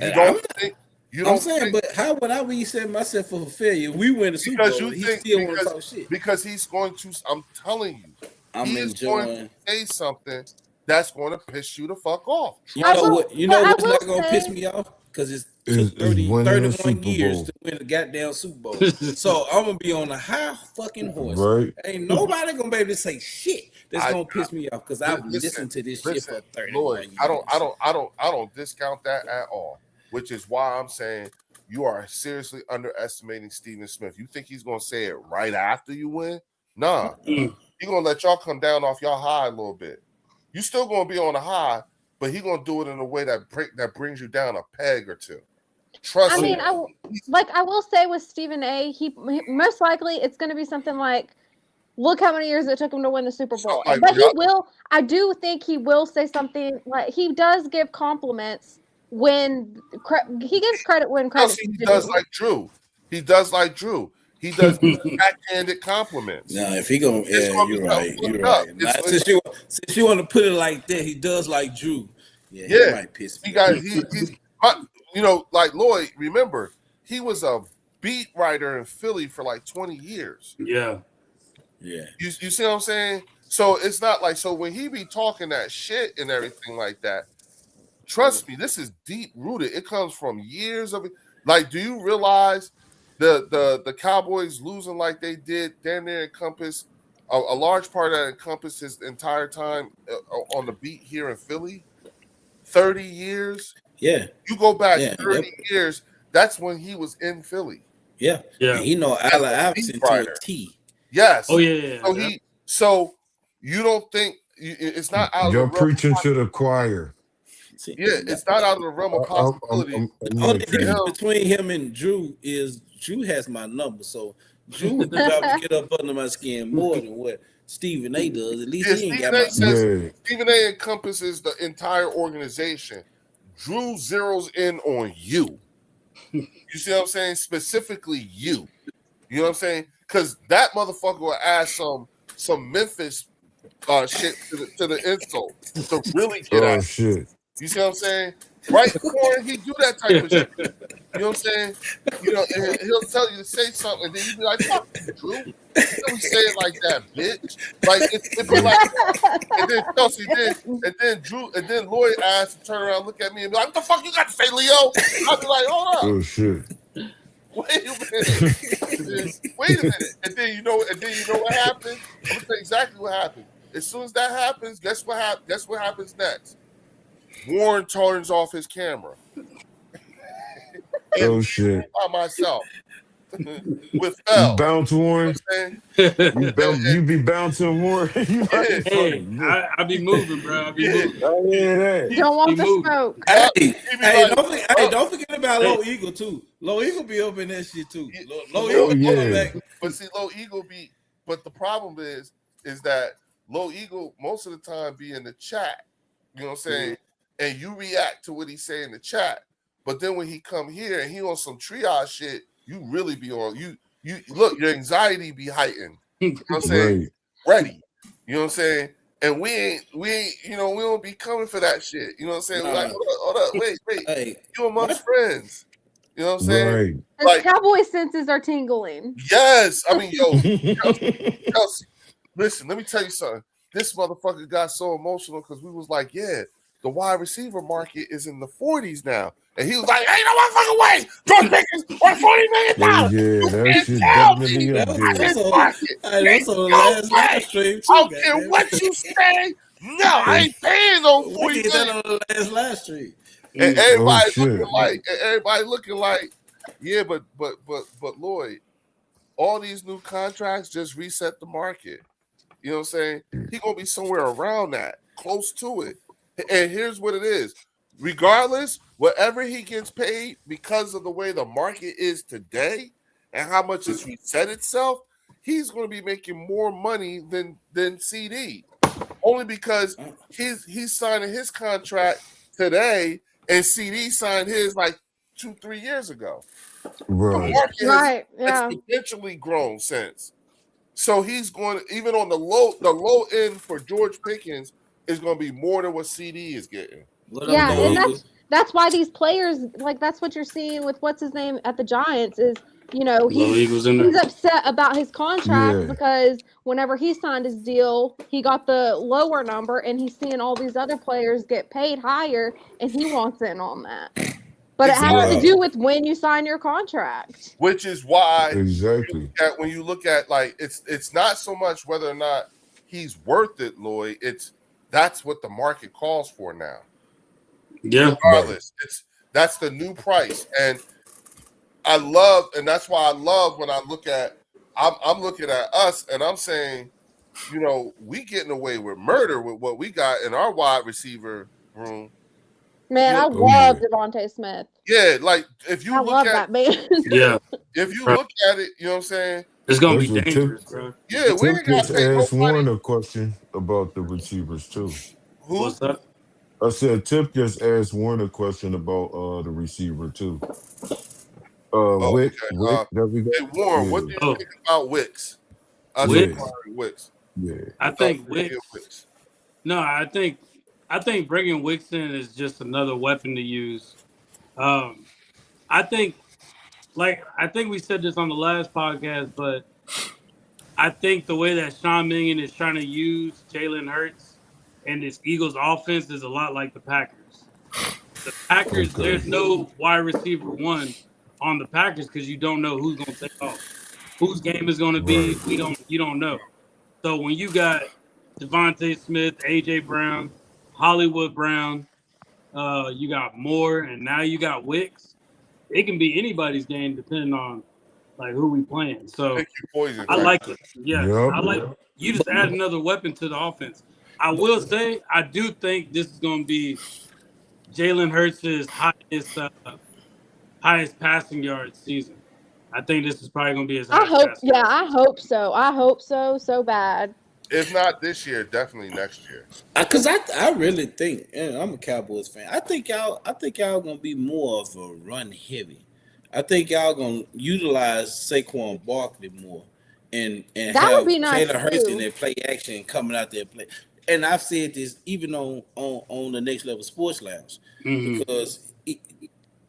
Speaker 1: You
Speaker 7: And
Speaker 1: don't think you
Speaker 7: I'm
Speaker 1: don't
Speaker 7: saying,
Speaker 1: think,
Speaker 7: but how would I be setting myself up for failure? We win the Super
Speaker 1: because
Speaker 7: Bowl,
Speaker 1: you
Speaker 7: and he
Speaker 1: think
Speaker 7: still want to
Speaker 1: because,
Speaker 7: talk shit.
Speaker 1: because he's going to. I'm telling you,
Speaker 7: I'm
Speaker 1: he is going
Speaker 7: enjoying.
Speaker 1: to say something that's going to piss you the fuck off.
Speaker 7: You
Speaker 4: I
Speaker 7: know
Speaker 4: will-
Speaker 7: what? You
Speaker 4: but
Speaker 7: know
Speaker 4: I
Speaker 7: what's
Speaker 4: will
Speaker 7: not gonna piss
Speaker 4: say-
Speaker 7: me off? Because it's
Speaker 2: Is
Speaker 7: took 30,
Speaker 2: winning a
Speaker 7: 31
Speaker 2: Super
Speaker 7: years
Speaker 2: Bowl.
Speaker 7: to win the goddamn Super Bowl. So I'm gonna be on a high fucking horse.
Speaker 2: Right.
Speaker 7: Ain't nobody gonna be able to say shit that's
Speaker 1: I-
Speaker 7: gonna piss me off because I've
Speaker 1: listen,
Speaker 7: listened to this shit
Speaker 1: Listen,
Speaker 7: for 31
Speaker 1: Lloyd,
Speaker 7: years.
Speaker 1: I don't discount that at all. Which is why I'm saying you are seriously underestimating Stephen Smith. You think he's gonna say it right after you win? Nah,
Speaker 8: Mm.
Speaker 1: he's gonna let y'all come down off y'all high a little bit. You still gonna be on a high, but he's gonna do it in a way that brings you down a peg or two. Trust
Speaker 4: I
Speaker 1: me.
Speaker 4: mean, I will say with Stephen A. He most likely it's going to be something like, "Look how many years it took him to win the Super Bowl."
Speaker 1: Something like
Speaker 4: But he
Speaker 1: that.
Speaker 4: will. I do think he will say something like he does give compliments when he gives credit when
Speaker 1: No,
Speaker 4: credit.
Speaker 1: see, he does like Drew. He does like Drew. He does backhanded compliments.
Speaker 7: No, if he gonna,
Speaker 1: It's
Speaker 7: yeah,
Speaker 1: gonna be
Speaker 7: you're right.
Speaker 1: fucked
Speaker 7: You're
Speaker 1: up.
Speaker 7: right.
Speaker 1: It's-
Speaker 7: Now, since you want to put it like that, he does like Drew. Yeah,
Speaker 1: Yeah.
Speaker 7: he might piss me
Speaker 1: He got
Speaker 7: off.
Speaker 1: he's you know, like Lloyd, remember, he was a beat writer in Philly for like 20 years.
Speaker 8: Yeah.
Speaker 7: Yeah.
Speaker 1: You see what I'm saying? So it's not like, so when he be talking that shit and everything like that, trust me, this is deep rooted. It comes from years of it. Like, do you realize the Cowboys losing like they did damn near encompass a large part of that encompassed his entire time on the beat here in Philly? 30 years.
Speaker 7: Yeah.
Speaker 1: You go back
Speaker 7: Yeah,
Speaker 1: 30 years, that's when he was in Philly.
Speaker 7: Yeah.
Speaker 8: Yeah.
Speaker 7: And he know Allen Iverson to
Speaker 1: writer.
Speaker 7: a T.
Speaker 1: Yes.
Speaker 8: Oh yeah.
Speaker 1: So so you don't think it's not out of
Speaker 2: You're
Speaker 1: the realm of
Speaker 2: preaching to the choir.
Speaker 7: See,
Speaker 1: yeah, it's not out of the realm of possibility.
Speaker 7: the only
Speaker 2: with you.
Speaker 7: difference between him and Drew is Drew has my number, so Drew would probably get up under my skin more than what Stephen A does. At least
Speaker 1: Yeah,
Speaker 7: he ain't
Speaker 1: Stephen
Speaker 7: got
Speaker 1: A
Speaker 7: my
Speaker 1: says
Speaker 2: Yeah.
Speaker 1: Stephen A encompasses the entire organization. Drew zeroes in on you. You see what I'm saying? Specifically you. You know what I'm saying? Because that motherfucker will add some Memphis shit to the insult to really get
Speaker 2: Oh
Speaker 1: at.
Speaker 2: shit.
Speaker 1: You see what I'm saying? Right, Corn, he do that type of shit. You know what I'm saying? You know, and he'll tell you to say something, and then you be like, "Fuck you, Drew. You don't say it like that, bitch." Like it'd be like, and then Chelsea did, and then Drew, and then Lloyd asked to turn around, look at me, and be like, "What the fuck you got to say, Leo?" I'd be like, "Hold up,
Speaker 2: Oh shit.
Speaker 1: wait a minute, wait a minute," and then you know what happened? I'm gonna tell you exactly what happened. As soon as that happens, guess what happens next? Warren turns off his camera.
Speaker 2: Oh shit.
Speaker 1: By myself with
Speaker 2: You
Speaker 1: L.
Speaker 2: bounce Warren. You be bouncing Warren. You like,
Speaker 8: Hey, I be moving, bro. I be moving.
Speaker 2: I hear that.
Speaker 4: Don't want
Speaker 8: He
Speaker 4: the
Speaker 8: moved.
Speaker 4: smoke.
Speaker 7: Hey,
Speaker 1: He be like,
Speaker 7: don't forget about Low Eagle too. Low Eagle be up in that shit too. Low
Speaker 2: Oh,
Speaker 7: Eagle
Speaker 2: yeah.
Speaker 7: back.
Speaker 1: but see, Low Eagle but the problem is that Low Eagle most of the time be in the chat. You know what I'm saying? And you react to what he say in the chat. But then when he come here and he on some triage shit, you really be on you look, your anxiety be heightened. You know what I'm saying?
Speaker 2: Right.
Speaker 1: Ready. You know what I'm saying? And we ain't, you know, we don't be coming for that shit. You know what I'm saying? We're like, hold up, wait.
Speaker 7: Hey,
Speaker 1: You amongst friends. You know what I'm saying?
Speaker 2: Right.
Speaker 4: His
Speaker 1: Like-
Speaker 4: cowboy senses are tingling.
Speaker 1: Yes. I mean, yo, Chelsea, listen, let me tell you something. this motherfucker got so emotional because we was like, yeah, the wide receiver market is in the 40s now. And he was like, ain't no motherfucking way. George Pickens worth $40 million.
Speaker 2: Yeah, that
Speaker 1: can't
Speaker 2: shit
Speaker 1: tell
Speaker 2: definitely
Speaker 1: me
Speaker 2: up
Speaker 7: That
Speaker 2: there.
Speaker 1: this
Speaker 7: was
Speaker 1: market.
Speaker 7: on
Speaker 1: Ain't
Speaker 7: the
Speaker 1: no
Speaker 7: last
Speaker 1: way.
Speaker 7: live stream
Speaker 1: I
Speaker 7: too.
Speaker 1: don't care
Speaker 7: goddamn.
Speaker 1: what you say. No, I ain't paying no
Speaker 7: We
Speaker 1: 40
Speaker 7: did that
Speaker 1: million.
Speaker 7: on the last live stream.
Speaker 1: And
Speaker 2: Oh shit.
Speaker 1: everybody looking like, yeah, but Lloyd, all these new contracts just reset the market. You know what I'm saying? He gonna be somewhere around that, close to it. And here's what it is. Regardless, whatever he gets paid because of the way the market is today and how much it's reset itself, he's gonna be making more money than CD. Only because he's signing his contract today and CD signed his like 2-3 years ago. The
Speaker 2: Right.
Speaker 1: market has
Speaker 4: Right. Yeah.
Speaker 1: exponentially grown since. So he's going to, even on the low end for George Pickens is going to be more than what CD is getting.
Speaker 7: What
Speaker 4: Yeah,
Speaker 7: up,
Speaker 4: and
Speaker 7: Lloyd?
Speaker 4: that's why these players, like, that's what you're seeing with what's his name at the Giants is, you know,
Speaker 8: Low Eagles in
Speaker 4: he's
Speaker 8: there.
Speaker 4: upset about his contract
Speaker 2: Yeah.
Speaker 4: because whenever he signed his deal, he got the lower number, and he's seeing all these other players get paid higher, and he wants in on that. But it has to
Speaker 2: Right.
Speaker 4: do with when you sign your contract.
Speaker 1: Which is why
Speaker 2: Exactly.
Speaker 1: when you look at like it's not so much whether or not he's worth it, Lloyd. That's what the market calls for now.
Speaker 8: Yeah.
Speaker 1: Regardless, that's the new price, and that's why I love when I'm looking at us, and I'm saying, you know, we getting away with murder with what we got in our wide receiver room.
Speaker 4: Man,
Speaker 1: Yeah.
Speaker 4: I
Speaker 2: Oh,
Speaker 4: love
Speaker 2: yeah.
Speaker 4: Devontae Smith.
Speaker 1: Yeah, like if you
Speaker 4: I
Speaker 1: look
Speaker 4: love
Speaker 1: at
Speaker 4: that man.
Speaker 8: Yeah.
Speaker 1: if you
Speaker 8: Right.
Speaker 1: look at it, you know what I'm saying?
Speaker 8: It's gonna
Speaker 2: That's
Speaker 8: be
Speaker 2: what
Speaker 8: dangerous, bro.
Speaker 1: Yeah, we
Speaker 2: Tip
Speaker 1: ain't got
Speaker 2: just
Speaker 1: to pay
Speaker 2: asked
Speaker 1: nobody.
Speaker 2: Warren a question about the receivers too.
Speaker 1: Who?
Speaker 8: What's that?
Speaker 2: I said Tip just asked Warren a question about the receiver too.
Speaker 1: Oh,
Speaker 2: Wick,
Speaker 1: okay.
Speaker 2: that we got.
Speaker 1: Hey Warren, what do you
Speaker 8: Oh.
Speaker 1: think about Wicks? Us
Speaker 8: Wicks?
Speaker 1: acquiring Wicks.
Speaker 2: Yeah.
Speaker 8: I
Speaker 1: Thought
Speaker 8: think
Speaker 1: we did
Speaker 8: Wicks. No, I think bringing Wicks in is just another weapon to use. I think we said this on the last podcast, but I think the way that Sean Mannion is trying to use Jalen Hurts and this Eagles offense is a lot like the Packers. The Packers,
Speaker 2: Okay.
Speaker 8: there's no wide receiver one on the Packers because you don't know who's going to take off, whose game is going to be.
Speaker 2: Right.
Speaker 8: You don't know. So when you got Devontae Smith, AJ Brown, Hollywood Brown, you got Moore, and now you got Wicks. It can be anybody's game depending on like who we playing. So
Speaker 1: Pick your poison.
Speaker 8: I like it. Yeah,
Speaker 2: Yep.
Speaker 8: I like you just add another weapon to the offense. I will say I do think this is going to be Jalen Hurts' highest passing yard season. I think this is probably going to be his highest passing yard
Speaker 4: I
Speaker 8: season.
Speaker 4: hope so. I hope so bad.
Speaker 1: If not this year, definitely next year.
Speaker 7: Because I really think, and I'm a Cowboys fan. I think y'all gonna be more of a run heavy. I think y'all gonna utilize Saquon Barkley more, and
Speaker 4: That
Speaker 7: have
Speaker 4: would be nice,
Speaker 7: Jalen Hurts in
Speaker 4: too.
Speaker 7: their play action coming out there play. And I've said this even on the Next Level Sports Lounge
Speaker 8: Mhm.
Speaker 7: because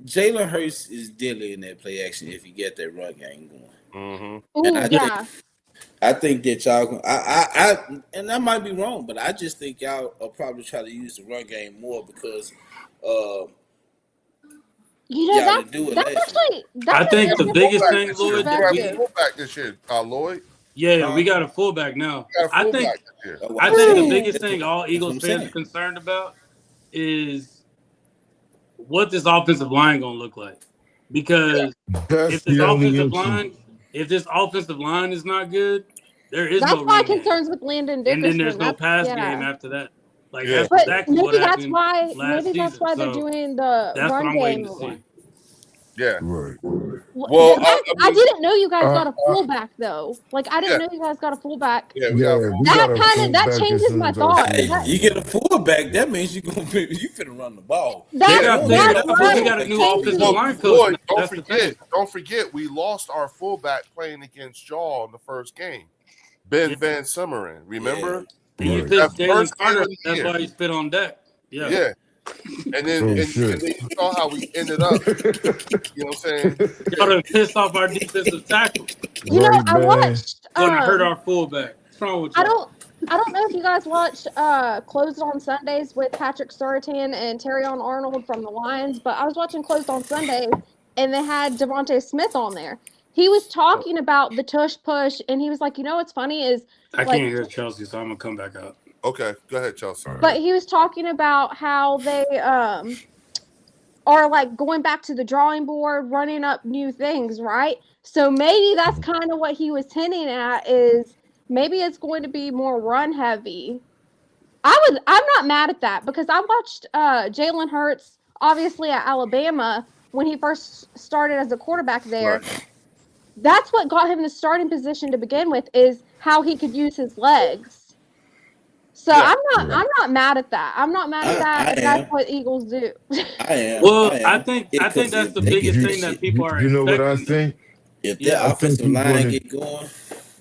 Speaker 7: Jalen Hurts is deadly in that play action if you get that run game going.
Speaker 1: Mm-hmm.
Speaker 4: Ooh,
Speaker 7: And I think-
Speaker 4: yeah.
Speaker 7: I think that y'all, and I might be wrong, but I just think y'all will probably try to use the run game more because,
Speaker 4: You know,
Speaker 7: y'all do it
Speaker 4: that's
Speaker 7: last
Speaker 4: actually
Speaker 8: I think
Speaker 4: actually
Speaker 8: the
Speaker 4: a
Speaker 8: biggest
Speaker 4: good
Speaker 8: thing, Lloyd, that we
Speaker 4: perspective.
Speaker 1: Fullback this year, Lloyd.
Speaker 8: yeah, we got a fullback now.
Speaker 1: We got a
Speaker 8: I
Speaker 1: fullback
Speaker 8: think
Speaker 1: this year.
Speaker 8: I think the
Speaker 4: Ooh.
Speaker 8: biggest thing all
Speaker 7: That's
Speaker 8: Eagles
Speaker 7: what I'm
Speaker 8: fans are
Speaker 7: saying.
Speaker 8: concerned about is what this offensive line gonna look like. Because
Speaker 2: That's
Speaker 8: if this
Speaker 2: the only
Speaker 8: offensive line is not good, there is
Speaker 4: That's
Speaker 8: no
Speaker 4: my
Speaker 8: run game.
Speaker 4: concerns with Landon Dickerson.
Speaker 8: And then there's no
Speaker 4: That's-
Speaker 8: pass
Speaker 4: yeah.
Speaker 8: game after that. Like
Speaker 1: Yeah.
Speaker 8: that's
Speaker 4: But
Speaker 8: exactly what
Speaker 4: maybe that's
Speaker 8: happened
Speaker 4: why
Speaker 8: last
Speaker 4: maybe that's
Speaker 8: season.
Speaker 4: why they're
Speaker 8: So
Speaker 4: doing the
Speaker 8: that's what
Speaker 4: run
Speaker 8: I'm waiting
Speaker 4: game
Speaker 8: to
Speaker 4: more.
Speaker 8: see.
Speaker 1: Yeah.
Speaker 2: Right.
Speaker 1: Well,
Speaker 4: I didn't know you guys got a
Speaker 2: uh,
Speaker 4: fullback though. Like I didn't know you guys got a fullback.
Speaker 1: Yeah, we got
Speaker 2: Yeah,
Speaker 1: a
Speaker 2: we
Speaker 4: That
Speaker 2: got a
Speaker 4: kinda- that
Speaker 2: fullback as
Speaker 4: changes
Speaker 2: soon
Speaker 4: my
Speaker 2: as our
Speaker 4: thought.
Speaker 2: season
Speaker 7: Hey, you get a fullback, that means you finna run the ball.
Speaker 8: They got
Speaker 7: They
Speaker 8: a
Speaker 7: got
Speaker 8: new
Speaker 7: Well,
Speaker 8: offensive
Speaker 1: Look,
Speaker 8: line coach.
Speaker 1: Lloyd,
Speaker 8: now.
Speaker 1: don't
Speaker 8: That's the thing.
Speaker 1: forget, we lost our fullback playing against Jaw in the first game. Ben
Speaker 8: Yeah.
Speaker 1: Van Summeren, remember?
Speaker 8: And you
Speaker 2: Right.
Speaker 8: pissed
Speaker 1: That
Speaker 8: Jalen
Speaker 1: first game
Speaker 8: Carter.
Speaker 1: of the
Speaker 8: That's
Speaker 1: year.
Speaker 8: why he spit on deck. Yeah.
Speaker 1: Yeah. And then,
Speaker 2: Oh,
Speaker 1: and
Speaker 2: shit.
Speaker 1: then you saw how we ended up. You know what I'm saying?
Speaker 8: Y'all done pissed off our defensive tackle.
Speaker 4: You know,
Speaker 2: Right,
Speaker 4: I
Speaker 2: man.
Speaker 4: watched
Speaker 8: Going to hurt our fullback. wrong with
Speaker 4: I
Speaker 8: y'all?
Speaker 4: don't know if you guys watched Closed on Sundays with Patrick Surtain and Terrion Arnold from the Lions, but I was watching Closed on Sundays and they had Devontae Smith on there. He was talking about the tush push, and he was like, you know what's funny is
Speaker 8: I
Speaker 4: like
Speaker 8: can't hear Chelsea, so I'm gonna come back out.
Speaker 1: Okay, go ahead, Chelsea.
Speaker 4: but he was talking about how they are like going back to the drawing board, running up new things, right? So maybe that's kind of what he was hinting at is maybe it's going to be more run heavy. I'm not mad at that because I watched Jalen Hurts obviously at Alabama when he first started as a quarterback there.
Speaker 1: Right.
Speaker 4: That's what got him the starting position to begin with is how he could use his legs. So
Speaker 1: Yeah.
Speaker 4: I'm not mad at that. I'm not mad at that.
Speaker 7: I
Speaker 4: If
Speaker 7: am.
Speaker 4: that's what Eagles do.
Speaker 7: I am.
Speaker 8: Well,
Speaker 7: I
Speaker 8: I
Speaker 7: am.
Speaker 8: think
Speaker 7: Yeah,
Speaker 8: I think
Speaker 7: 'cause
Speaker 8: that's
Speaker 7: if
Speaker 8: the
Speaker 7: they
Speaker 8: biggest
Speaker 7: get
Speaker 8: thing
Speaker 7: that
Speaker 8: that
Speaker 7: shit,
Speaker 8: people are
Speaker 2: You know what I
Speaker 8: expecting.
Speaker 2: think?
Speaker 7: if
Speaker 8: Yeah,
Speaker 7: their
Speaker 2: I think
Speaker 7: offensive
Speaker 2: he's
Speaker 7: line
Speaker 2: gonna.
Speaker 7: get going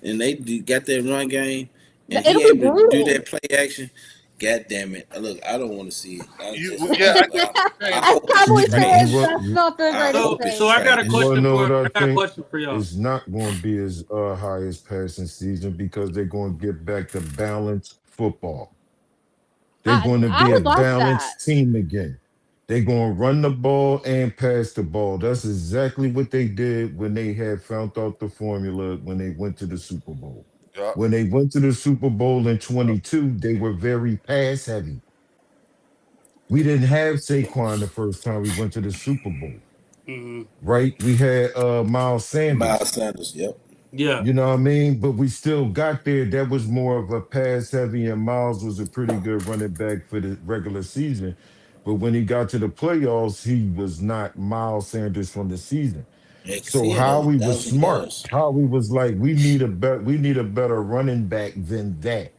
Speaker 7: and they got that run game and
Speaker 4: It'll
Speaker 7: he
Speaker 4: be
Speaker 7: able to do
Speaker 4: brutal.
Speaker 7: that play action, god damn it. Look, I don't want to see it. I
Speaker 1: You,
Speaker 7: just
Speaker 1: yeah, I get
Speaker 7: I
Speaker 1: what you're saying.
Speaker 4: As
Speaker 7: hope it's
Speaker 4: Cowboys
Speaker 2: You
Speaker 7: trash.
Speaker 4: fans,
Speaker 2: want
Speaker 4: that's not the
Speaker 7: I
Speaker 4: greatest
Speaker 8: So
Speaker 7: hope it's
Speaker 8: so
Speaker 4: thing.
Speaker 8: I got a
Speaker 7: trash.
Speaker 2: you want to
Speaker 8: question
Speaker 2: know
Speaker 8: for
Speaker 2: what I
Speaker 8: I got a
Speaker 2: think?
Speaker 8: question for y'all.
Speaker 2: It's not going to be his highest passing season because they're going to get back to balanced football. They're going to
Speaker 4: I
Speaker 2: be a
Speaker 4: would like that.
Speaker 2: balanced team again. They're going to run the ball and pass the ball. That's exactly what they did when they had found out the formula when they went to the Super Bowl.
Speaker 1: Yeah.
Speaker 2: When they went to the Super Bowl in 22, they were very pass heavy. We didn't have Saquon the first time we went to the Super Bowl,
Speaker 8: Hmm.
Speaker 2: right? We had Miles
Speaker 7: Miles
Speaker 2: Sanders.
Speaker 7: Sanders, yep.
Speaker 8: Yeah,
Speaker 2: You know what I mean? But we still got there. That was more of a pass heavy, and Miles was a pretty good running back for the regular season. But when he got to the playoffs, he was not Miles Sanders from the season.
Speaker 7: Yeah, 'cause
Speaker 2: So
Speaker 7: he had a
Speaker 2: Howie was
Speaker 7: 1,000
Speaker 2: smart.
Speaker 7: yards.
Speaker 2: Howie was like, we need a better running back than that.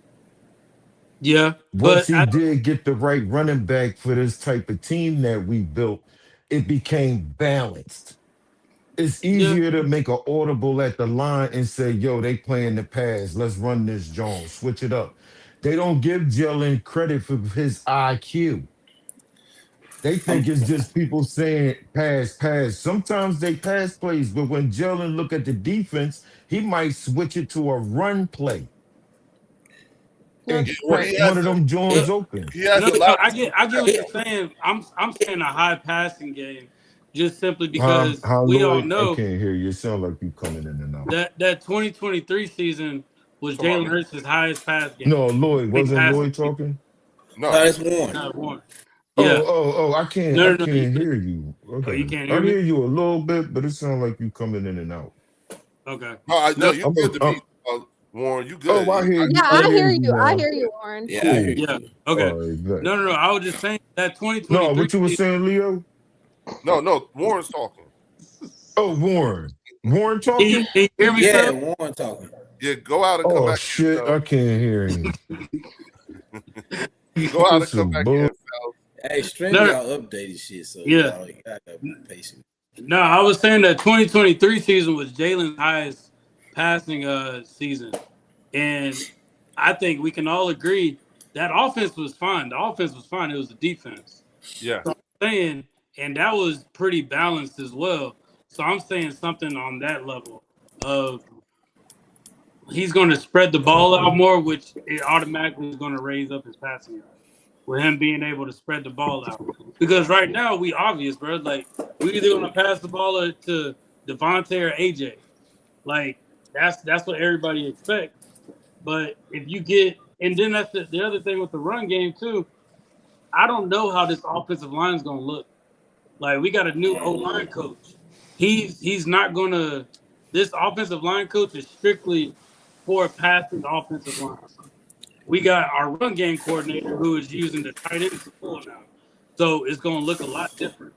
Speaker 8: yeah,
Speaker 2: Once
Speaker 8: but
Speaker 2: he did get the right running back for this type of team that we built, it became balanced. It's
Speaker 8: yeah,
Speaker 2: easier to make an audible at the line and say, yo, they playing the pass. Let's run this Jones. Switch it up. They don't give Jalen credit for his IQ. They think
Speaker 7: I'm
Speaker 2: it's just people saying pass, pass. Sometimes they pass plays, but when Jalen look at the defense, he might switch it to a run play and
Speaker 4: That's
Speaker 1: Well,
Speaker 4: true.
Speaker 2: crack one of them Jones open.
Speaker 1: he has
Speaker 8: no,
Speaker 1: a
Speaker 8: no,
Speaker 1: lot
Speaker 8: I
Speaker 1: of
Speaker 8: get what you're saying. I'm saying a high passing game, just simply
Speaker 2: Huh?
Speaker 8: because
Speaker 2: How
Speaker 8: we all
Speaker 2: Lloyd? I
Speaker 8: know
Speaker 2: can't hear you. It sound like you coming in and out.
Speaker 8: that 2023 season was
Speaker 1: Come on,
Speaker 8: Jalen
Speaker 1: man.
Speaker 8: Hurts' highest pass game.
Speaker 2: No, Lloyd.
Speaker 8: Big
Speaker 2: Wasn't
Speaker 8: passing
Speaker 2: Lloyd
Speaker 8: game.
Speaker 2: talking?
Speaker 1: No.
Speaker 7: no, that's one.
Speaker 8: Not one.
Speaker 2: Oh,
Speaker 8: Yeah.
Speaker 2: I
Speaker 8: No,
Speaker 2: can't
Speaker 8: no,
Speaker 2: hear you.
Speaker 8: Oh,
Speaker 2: Okay.
Speaker 8: you can't
Speaker 2: I
Speaker 8: hear me?
Speaker 2: hear you a little bit, but it sounds like you coming in and out.
Speaker 8: Okay.
Speaker 1: No, you
Speaker 2: I'm
Speaker 1: good to
Speaker 2: a,
Speaker 1: me, Warren. You good.
Speaker 2: oh, I hear you.
Speaker 4: Yeah,
Speaker 2: I
Speaker 4: I
Speaker 2: hear
Speaker 4: hear
Speaker 2: you
Speaker 4: you. I
Speaker 2: now.
Speaker 4: hear you, Warren.
Speaker 7: Yeah, I hear you.
Speaker 8: Yeah.
Speaker 7: too.
Speaker 8: Okay.
Speaker 2: All right, good.
Speaker 8: No. I was just saying that
Speaker 2: No,
Speaker 8: 2023
Speaker 2: what you were
Speaker 8: season.
Speaker 2: saying, Leo?
Speaker 1: No, Warren's talking.
Speaker 2: Oh, Warren. Warren
Speaker 8: Can
Speaker 2: talking?
Speaker 8: you hear me,
Speaker 7: Yeah,
Speaker 8: sir?
Speaker 7: Warren talking.
Speaker 1: Yeah, go out and come
Speaker 2: Oh
Speaker 1: back.
Speaker 2: shit, I can't hear him.
Speaker 1: Go out and
Speaker 2: This
Speaker 1: come
Speaker 2: is
Speaker 1: back
Speaker 2: bull.
Speaker 1: in.
Speaker 7: Hey, Stream
Speaker 8: No.
Speaker 7: y'all updated shit, so
Speaker 8: Yeah.
Speaker 7: y'all gotta be patient.
Speaker 8: No, I was saying that 2023 season was Jalen's highest passing season, and I think we can all agree that offense was fine. The offense was fine. It was the defense.
Speaker 1: Yeah.
Speaker 8: So I'm saying, and that was pretty balanced as well. So I'm saying something on that level of he's going to spread the ball out more, which it automatically is going to raise up his passing yard with him being able to spread the ball out. Because right now we obvious, bro. Like we either going to pass the ball to Devontae or AJ. Like that's what everybody expects. But if you get, and then that's the other thing with the run game too. I don't know how this offensive line is going to look. Like we got a new O-line coach. He's not going to. This offensive line coach is strictly for passing offensive line. We got our run game coordinator who is using the tight end full now. So it's going to look a lot different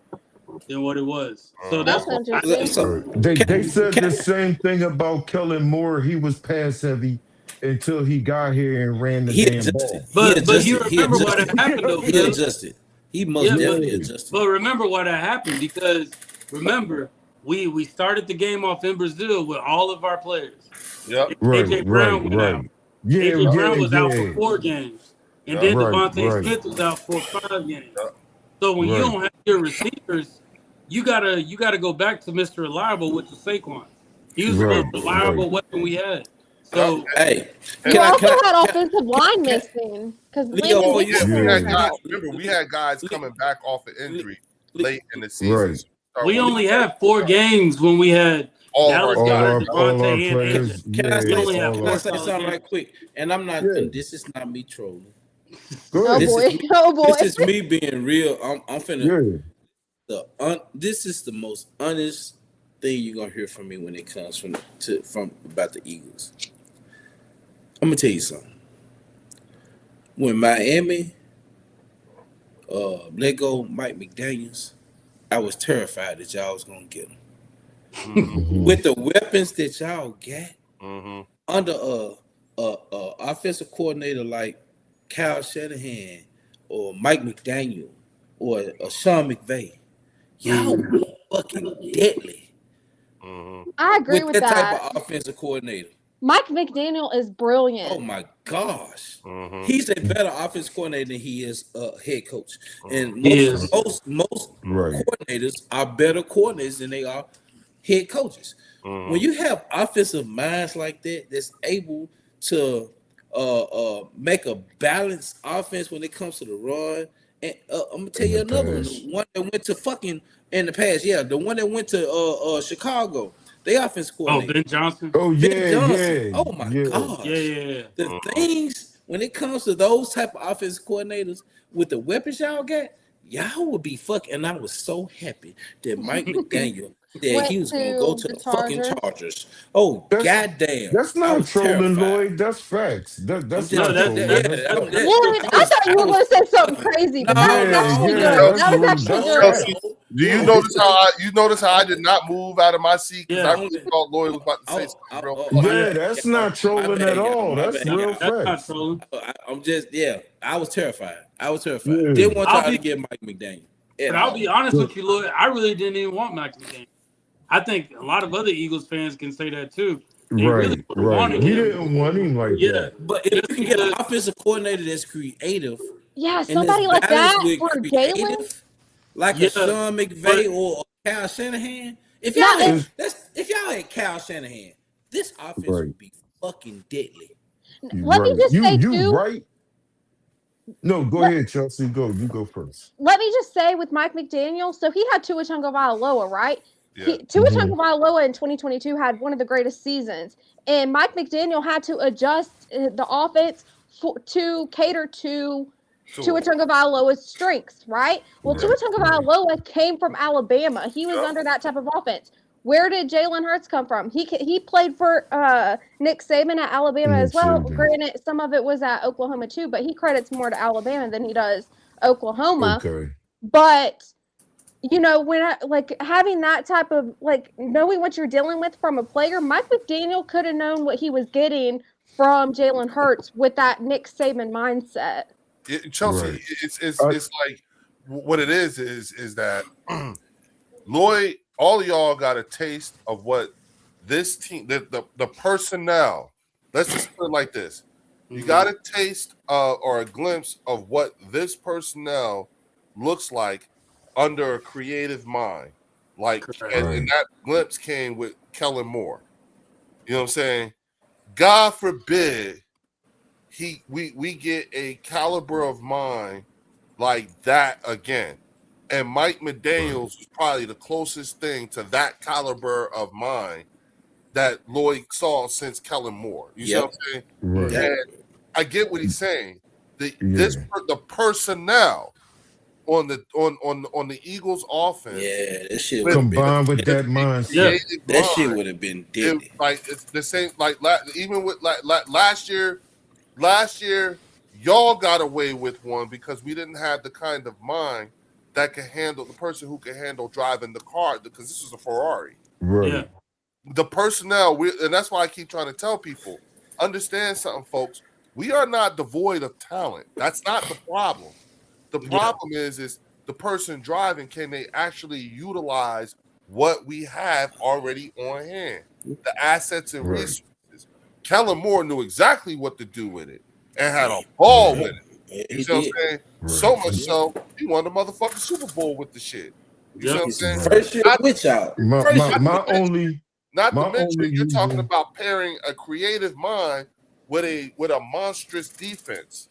Speaker 8: than what it was. So that's
Speaker 4: That's
Speaker 8: what
Speaker 4: interesting.
Speaker 7: So,
Speaker 2: They said the same thing about Kellen Moore. He was pass heavy until he got here and ran the
Speaker 7: he
Speaker 2: damn
Speaker 7: adjusted.
Speaker 2: ball.
Speaker 8: But you remember what
Speaker 7: adjusted.
Speaker 8: happened though,
Speaker 7: He
Speaker 8: Phil?
Speaker 7: adjusted. He most
Speaker 8: Yeah,
Speaker 7: definitely adjusted.
Speaker 8: But remember what happened because remember we started the game off in Brazil with all of our players.
Speaker 1: Yep.
Speaker 8: AJ Brown went out.
Speaker 2: Yeah,
Speaker 8: AJ Brown was out for
Speaker 2: yeah.
Speaker 8: 4 games, and
Speaker 1: Yeah.
Speaker 8: then
Speaker 2: Right,
Speaker 8: Devontae
Speaker 2: right.
Speaker 8: Smith was out for 5 games.
Speaker 1: Yeah.
Speaker 8: So when you
Speaker 2: Right.
Speaker 8: don't have your receivers, you gotta go back to Mr. Reliable, which is Saquon. He was the
Speaker 2: Right,
Speaker 8: most reliable
Speaker 2: right.
Speaker 8: weapon we had. So
Speaker 7: Hey,
Speaker 4: You
Speaker 7: can I?
Speaker 4: also
Speaker 7: Can I?
Speaker 4: had
Speaker 7: Can,
Speaker 4: offensive line
Speaker 7: can,
Speaker 4: missing because
Speaker 7: Leo,
Speaker 4: Landon
Speaker 7: before you
Speaker 1: Yeah,
Speaker 4: Dickerson
Speaker 1: we
Speaker 2: Yeah.
Speaker 1: had
Speaker 4: was
Speaker 1: guys.
Speaker 4: out.
Speaker 1: Remember, we had guys coming back off of injury late in the season.
Speaker 2: Right.
Speaker 1: So start
Speaker 8: we
Speaker 1: winning.
Speaker 8: only had 4 games when we had
Speaker 1: All of our
Speaker 8: Dallas
Speaker 2: All
Speaker 1: guys.
Speaker 8: Goddard,
Speaker 2: our
Speaker 8: Devontae, and AJ.
Speaker 2: players.
Speaker 7: can I
Speaker 2: Yeah.
Speaker 8: We
Speaker 7: say?
Speaker 8: only have
Speaker 2: All
Speaker 7: Can I
Speaker 2: our.
Speaker 7: say
Speaker 8: solid
Speaker 7: something
Speaker 8: games.
Speaker 7: right quick? And I'm not.
Speaker 2: Yeah.
Speaker 7: And this is not me trolling.
Speaker 2: Go
Speaker 4: Oh
Speaker 2: ahead.
Speaker 7: This
Speaker 4: boy.
Speaker 7: is me.
Speaker 4: Oh boy.
Speaker 7: This is me being real. I'm finna.
Speaker 2: Yeah.
Speaker 7: This is the most honest thing you're gonna hear from me when it comes from about the Eagles. I'm gonna tell you something. When Miami let go Mike McDaniels, I was terrified that y'all was gonna get him.
Speaker 2: Mhm.
Speaker 7: With the weapons that y'all got
Speaker 1: Mm-hmm.
Speaker 7: under a offensive coordinator like Kyle Shanahan or Mike McDaniel or Sean McVay, y'all were fucking deadly
Speaker 1: Mm-hmm.
Speaker 4: I agree
Speaker 7: with
Speaker 4: with
Speaker 7: that
Speaker 4: that.
Speaker 7: type of offensive coordinator.
Speaker 4: Mike McDaniel is
Speaker 7: Oh
Speaker 4: brilliant.
Speaker 7: my gosh.
Speaker 1: Mm-hmm.
Speaker 7: He's a better offensive coordinator than he is a head coach. And
Speaker 8: He is.
Speaker 7: most
Speaker 2: Right.
Speaker 7: coordinators are better coordinators than they are head coaches.
Speaker 1: Mm-hmm.
Speaker 7: When you have offensive minds like that, that's able to make a balanced offense when it comes to the run. And I'm gonna tell
Speaker 2: In
Speaker 7: you
Speaker 2: the
Speaker 7: another one,
Speaker 2: past.
Speaker 7: the one that went to fucking in the past, yeah, the one that went to Chicago, they offense
Speaker 8: Oh,
Speaker 7: coordinator.
Speaker 8: Ben Johnson.
Speaker 2: Oh
Speaker 7: Ben
Speaker 2: yeah.
Speaker 7: Johnson.
Speaker 2: Yeah.
Speaker 7: Oh my
Speaker 2: Yeah.
Speaker 7: gosh.
Speaker 8: Yeah.
Speaker 7: The
Speaker 1: Mhm.
Speaker 7: things when it comes to those type of offensive coordinators with the weapons y'all got, y'all would be fucking. And I was so happy that Mike McDaniel that
Speaker 4: Went
Speaker 7: he was gonna go
Speaker 4: to
Speaker 7: to
Speaker 4: the
Speaker 7: the fucking
Speaker 4: Chargers.
Speaker 7: Chargers. Oh
Speaker 2: That's
Speaker 7: goddamn!
Speaker 2: that's
Speaker 7: I
Speaker 2: not
Speaker 7: was
Speaker 2: trolling,
Speaker 7: terrified.
Speaker 2: Lloyd. That's facts. That's
Speaker 7: I'm
Speaker 2: not
Speaker 7: just
Speaker 8: No, that's
Speaker 2: trolling.
Speaker 7: yeah.
Speaker 2: That's
Speaker 8: that's
Speaker 2: facts.
Speaker 4: Really? I thought you were going to say something crazy, but that was
Speaker 7: No,
Speaker 4: actually
Speaker 2: Yeah.
Speaker 4: good.
Speaker 2: That's
Speaker 4: That was
Speaker 2: real.
Speaker 4: actually
Speaker 2: That's
Speaker 4: good.
Speaker 2: facts.
Speaker 1: Chelsea, do you
Speaker 2: Yeah.
Speaker 1: notice how I did not move out of my seat because
Speaker 8: Yeah.
Speaker 1: I really thought Lloyd was about to say something real funny.
Speaker 7: my
Speaker 2: Yeah.
Speaker 7: bad,
Speaker 2: That's
Speaker 7: y'all.
Speaker 2: not
Speaker 7: My
Speaker 2: trolling
Speaker 7: bad,
Speaker 2: at
Speaker 7: y'all.
Speaker 2: all.
Speaker 7: My
Speaker 2: That's
Speaker 7: bad,
Speaker 2: real
Speaker 7: y'all.
Speaker 8: That's not
Speaker 2: facts.
Speaker 8: trolling.
Speaker 7: I'm just I was terrified.
Speaker 2: Yeah.
Speaker 7: Didn't want
Speaker 8: I'll
Speaker 7: y'all to
Speaker 8: be,
Speaker 7: get Mike McDaniel
Speaker 8: but
Speaker 7: at
Speaker 8: I'll
Speaker 7: all.
Speaker 8: be honest with you, Lloyd. I really didn't even want Mike McDaniel. I think a lot of other Eagles fans can say that too. They really
Speaker 2: Right. Right.
Speaker 8: wanted
Speaker 2: We
Speaker 8: him.
Speaker 2: didn't want him like
Speaker 8: Yeah,
Speaker 2: that.
Speaker 7: But if
Speaker 8: just
Speaker 7: you can get an
Speaker 8: because.
Speaker 7: offensive coordinator that's creative
Speaker 4: Yeah,
Speaker 7: and
Speaker 4: somebody
Speaker 7: that's
Speaker 4: like
Speaker 7: balanced
Speaker 4: that
Speaker 7: with
Speaker 4: for Jalen.
Speaker 7: creative, like a
Speaker 8: Yeah,
Speaker 7: Sean
Speaker 8: but
Speaker 7: McVay or a Kyle Shanahan. If
Speaker 4: Now,
Speaker 7: y'all had
Speaker 4: if,
Speaker 7: if y'all had Kyle Shanahan, this offense
Speaker 2: Right.
Speaker 7: would be fucking deadly.
Speaker 4: let me
Speaker 2: Right.
Speaker 4: just say
Speaker 2: You
Speaker 4: too.
Speaker 2: right. No, go
Speaker 4: Let,
Speaker 2: ahead, Chelsea. Go. You go first.
Speaker 4: let me just say with Mike McDaniel, so he had Tua Tagovailoa, right?
Speaker 1: Yeah.
Speaker 4: Tua
Speaker 2: Mhm.
Speaker 4: Tagovailoa in 2022 had one of the greatest seasons, and Mike McDaniel had to adjust the offense to cater to Tua
Speaker 1: Tua.
Speaker 4: Tagovailoa's strengths, right? Well, Tua
Speaker 2: Right. Right.
Speaker 4: Tagovailoa came from Alabama. He was
Speaker 1: Yep.
Speaker 4: under that type of offense. Where did Jalen Hurts come from? He played for Nick Saban at Alabama
Speaker 2: Nick
Speaker 4: as well.
Speaker 2: Saban.
Speaker 4: Granted, some of it was at Oklahoma too, but he credits more to Alabama than he does Oklahoma.
Speaker 2: Okay.
Speaker 4: But you know, when like having that type of like knowing what you're dealing with from a player, Mike McDaniel could have known what he was getting from Jalen Hurts with that Nick Saban mindset.
Speaker 1: Chelsea,
Speaker 2: Right.
Speaker 1: it's like what it is that Lloyd, all of y'all got a taste of what this team, the personnel. Let's just put it like this: you got a taste or a glimpse of what this personnel looks like under a creative mind. Like, and
Speaker 2: Right.
Speaker 1: that glimpse came with Kellen Moore. You know what I'm saying? God forbid we get a caliber of mind like that again. And Mike McDaniels was probably the closest thing to that caliber of mind that Lloyd saw since Kellen Moore. You see what I'm saying?
Speaker 2: Right.
Speaker 1: And I get what he's saying. The personnel on the Eagles offense.
Speaker 7: Yeah, that shit would have been
Speaker 2: Combined with that mindset.
Speaker 8: Yeah.
Speaker 7: that shit would have been deadly.
Speaker 1: It's the same. Like even with last year, y'all got away with one because we didn't have the kind of mind that could handle the person who could handle driving the car because this is a Ferrari.
Speaker 2: Right.
Speaker 8: Yeah.
Speaker 1: The personnel, and that's why I keep trying to tell people, understand something, folks. We are not devoid of talent. That's not the problem. The problem is the person driving, can they actually utilize what we have already on hand, the assets and
Speaker 2: Right.
Speaker 1: resources. Kellen Moore knew exactly what to do with it and had a ball with it. You
Speaker 7: He
Speaker 1: see what I'm
Speaker 7: did.
Speaker 1: saying?
Speaker 2: Right.
Speaker 1: So much so, he won the motherfucking Super Bowl with the shit. You see what I'm saying?
Speaker 7: First year with y'all.
Speaker 2: My
Speaker 7: First year
Speaker 2: my
Speaker 7: with y'all.
Speaker 2: only
Speaker 1: Not
Speaker 2: My
Speaker 1: to mention,
Speaker 2: only
Speaker 1: you're talking
Speaker 2: reason,
Speaker 1: about pairing a creative mind with a monstrous defense.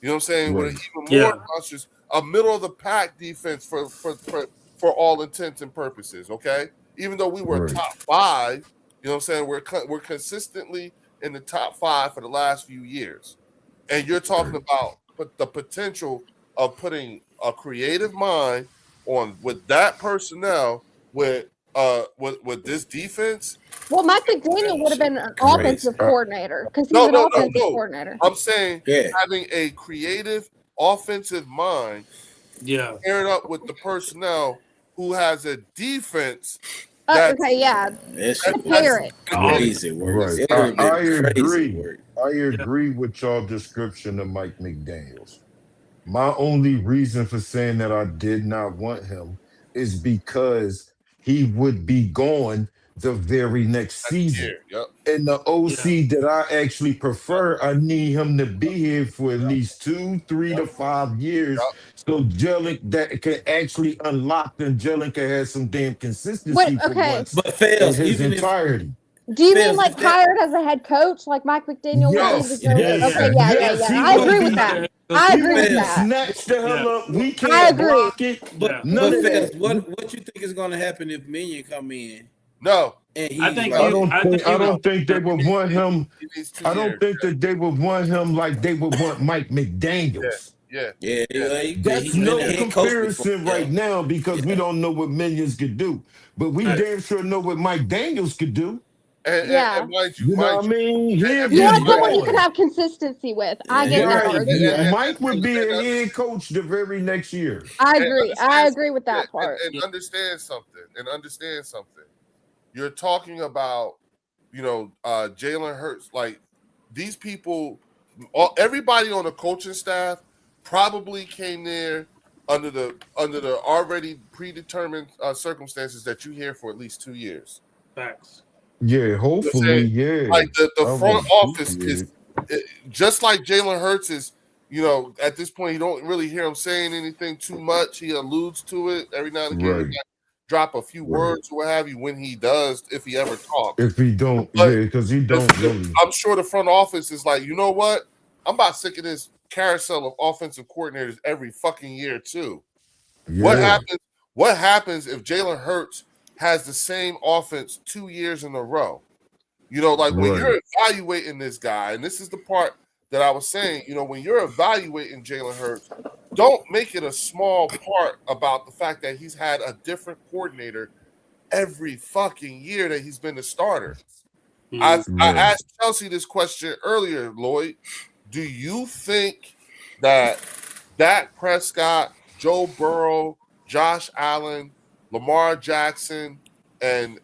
Speaker 1: You know what I'm saying? With an
Speaker 2: right,
Speaker 1: even more
Speaker 8: Yeah.
Speaker 1: monstrous, a middle of the pack defense for all intents and purposes. Okay, even though we were
Speaker 2: right,
Speaker 1: top 5, you know what I'm saying? We're consistently in the top 5 for the last few years, and you're talking
Speaker 2: right.
Speaker 1: about the potential of putting a creative mind on with that personnel with this defense.
Speaker 4: Well, Mike McDaniel would have been an offensive
Speaker 2: I,
Speaker 4: coordinator because he's
Speaker 1: No,
Speaker 4: an
Speaker 1: no, no,
Speaker 4: offensive
Speaker 1: no.
Speaker 4: coordinator.
Speaker 1: I'm saying
Speaker 7: Yeah.
Speaker 1: having a creative offensive mind
Speaker 8: Yeah.
Speaker 1: paired up with the personnel who has a defense that
Speaker 4: Okay, yeah,
Speaker 7: That shit
Speaker 4: to
Speaker 7: was
Speaker 4: pair it.
Speaker 7: crazy work.
Speaker 2: right.
Speaker 7: It would have
Speaker 2: I
Speaker 7: been crazy
Speaker 2: agree.
Speaker 7: work.
Speaker 2: I agree with y'all description of Mike McDaniels. My only reason for saying that I did not want him is because he would be gone the very next season.
Speaker 1: year. Yep.
Speaker 2: And the OC
Speaker 8: Yeah.
Speaker 2: that I actually prefer, I need him to be here for at least 2, 3 to 5 years, so Jalen that can actually unlock and Jalen can have some damn consistency for
Speaker 4: Okay.
Speaker 2: once
Speaker 7: But
Speaker 2: in
Speaker 7: Fails,
Speaker 2: his
Speaker 7: even if
Speaker 2: entirety.
Speaker 4: Do you mean
Speaker 7: Fails,
Speaker 4: like
Speaker 7: if that-
Speaker 4: hired as a head coach, like Mike McDaniel
Speaker 2: Yes,
Speaker 4: would be? The
Speaker 8: yeah,
Speaker 4: okay,
Speaker 8: yeah.
Speaker 2: yes, he
Speaker 4: I
Speaker 2: will
Speaker 4: agree
Speaker 2: be
Speaker 4: with
Speaker 2: there.
Speaker 4: that. I
Speaker 2: He
Speaker 4: agree
Speaker 2: will
Speaker 4: with
Speaker 2: be
Speaker 4: that.
Speaker 2: snatched the hell
Speaker 8: Yeah.
Speaker 2: up. We
Speaker 4: I
Speaker 2: can't
Speaker 4: agree.
Speaker 2: block it.
Speaker 7: But
Speaker 2: None of
Speaker 7: Fails,
Speaker 2: that.
Speaker 7: what you think is gonna happen if Minion come in
Speaker 1: No,
Speaker 7: and he's
Speaker 8: I think
Speaker 7: like,
Speaker 2: I don't
Speaker 8: I
Speaker 2: think
Speaker 8: think
Speaker 2: I
Speaker 8: he
Speaker 2: don't think they would want him.
Speaker 1: he needs 2
Speaker 2: I don't
Speaker 1: years.
Speaker 2: think that they would want him like they would want Mike McDaniels.
Speaker 1: Yeah.
Speaker 2: That's
Speaker 7: he's been
Speaker 2: no
Speaker 7: a head coach before.
Speaker 2: comparison right now because we don't know what Minions could do, but we
Speaker 8: Right.
Speaker 2: damn sure know what Mike Daniels could do.
Speaker 1: And
Speaker 4: Yeah.
Speaker 1: mind
Speaker 2: You know what I mean? He'd
Speaker 1: Yeah,
Speaker 2: be
Speaker 4: You want someone you
Speaker 2: gone.
Speaker 4: can have consistency with. I get that
Speaker 2: Right.
Speaker 4: part.
Speaker 2: Mike would be a head coach the very next year.
Speaker 4: I
Speaker 1: And
Speaker 4: agree. I
Speaker 1: understand
Speaker 4: agree with that part.
Speaker 1: And understand something. You're talking about, Jalen Hurts. Like these people, everybody on the coaching staff probably came there under the already predetermined circumstances that you hear for at least 2 years.
Speaker 8: Facts.
Speaker 2: Yeah, hopefully, yeah.
Speaker 1: Like the
Speaker 2: I
Speaker 1: front
Speaker 2: would
Speaker 1: office
Speaker 2: appreciate
Speaker 1: is just like Jalen Hurts is. At this point, you don't really hear him saying anything too much. He alludes to it every now and again.
Speaker 2: Right.
Speaker 1: He might drop a few words or what have you when he does, if he ever talks.
Speaker 2: If he don't,
Speaker 1: But
Speaker 2: yeah, because he don't really.
Speaker 1: I'm sure the front office is like, you know what? I'm about sick of this carousel of offensive coordinators every fucking year too.
Speaker 2: Yeah.
Speaker 1: What happens if Jalen Hurts has the same offense 2 years in a row? When
Speaker 2: Right.
Speaker 1: you're evaluating this guy, and this is the part that I was saying, when you're evaluating Jalen Hurts, don't make it a small part about the fact that he's had a different coordinator every fucking year that he's been the starter. I
Speaker 2: Right.
Speaker 1: asked Chelsea this question earlier, Lloyd. Do you think that Dak Prescott, Joe Burrow, Josh Allen, Lamar Jackson, and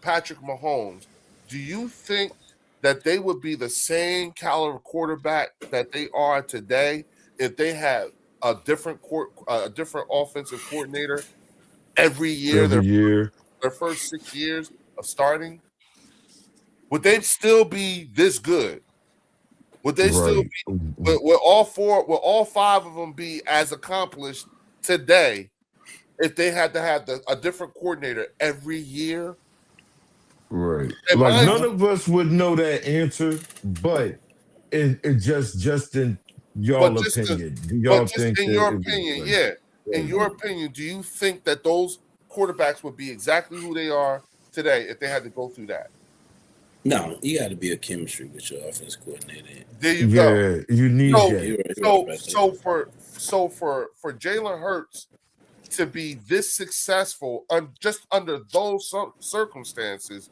Speaker 1: Patrick Mahomes, do you think that they would be the same caliber quarterback that they are today if they had a different offensive coordinator every year?
Speaker 2: Every year.
Speaker 1: Their first 6 years of starting, would they still be this good? Would they still
Speaker 2: Right.
Speaker 1: be? Will all 5 of them be as accomplished today if they had to have a different coordinator every year?
Speaker 2: Right.
Speaker 1: And
Speaker 2: Like
Speaker 1: mind
Speaker 2: none
Speaker 1: you-
Speaker 2: of us would know that answer, but it just in y'all
Speaker 1: But just
Speaker 2: opinion. Do y'all
Speaker 1: But just
Speaker 2: think
Speaker 1: in
Speaker 2: that
Speaker 1: your
Speaker 2: it would-
Speaker 1: opinion, in your opinion, do you think that those quarterbacks would be exactly who they are today if they had to go through that?
Speaker 7: No, you got to be a chemistry with your offense coordinator.
Speaker 1: There you go.
Speaker 2: Yeah, you need
Speaker 1: So-
Speaker 2: that.
Speaker 7: You're right.
Speaker 1: So for Jalen Hurts to be this successful just under those circumstances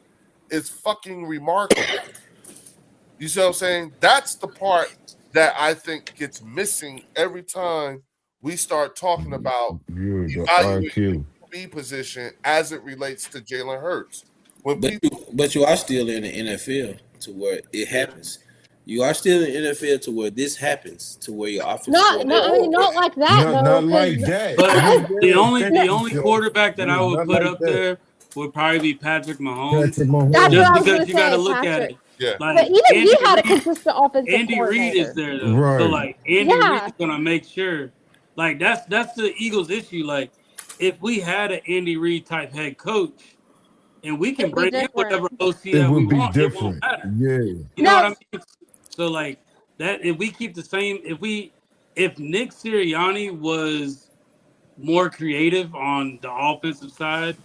Speaker 1: is fucking remarkable. You see what I'm saying? That's the part that I think gets missing every time we start talking about
Speaker 2: Yeah, the
Speaker 1: evaluating
Speaker 2: IQ.
Speaker 1: B position as it relates to Jalen Hurts. When people,
Speaker 7: But you are still in the NFL to where it happens. You are still in the NFL to where this happens, to where your offense.
Speaker 4: Not like that.
Speaker 2: Not
Speaker 4: though,
Speaker 2: like
Speaker 4: 'cause-
Speaker 2: that.
Speaker 8: But the only
Speaker 2: Yeah.
Speaker 8: quarterback that I would
Speaker 2: Not
Speaker 8: put
Speaker 2: like
Speaker 8: up
Speaker 2: that.
Speaker 8: there would probably be Patrick Mahomes.
Speaker 2: Patrick Mahomes.
Speaker 4: That's what
Speaker 8: Just
Speaker 4: I was
Speaker 8: because
Speaker 4: gonna
Speaker 8: you got to
Speaker 4: say,
Speaker 8: look at
Speaker 4: Patrick.
Speaker 8: it.
Speaker 1: yeah,
Speaker 8: Like
Speaker 4: But even he
Speaker 8: Andy
Speaker 4: had a
Speaker 8: Reid-
Speaker 4: consistent offensive
Speaker 8: Andy Reid
Speaker 4: coordinator.
Speaker 8: is there though.
Speaker 2: Right.
Speaker 8: So like Andy
Speaker 4: Yeah.
Speaker 8: Reid is gonna make sure. Like that's the Eagles' issue. Like if we had an Andy Reid type head coach, and we can
Speaker 4: It'd be
Speaker 8: bring in whatever
Speaker 4: different.
Speaker 8: OC
Speaker 2: It
Speaker 8: that we
Speaker 2: would be
Speaker 8: want. It won't
Speaker 2: different.
Speaker 8: matter.
Speaker 2: Yeah.
Speaker 8: You know what I
Speaker 4: No,
Speaker 8: mean? So like that, if we keep the same, if Nick Sirianni was more creative on the offensive side,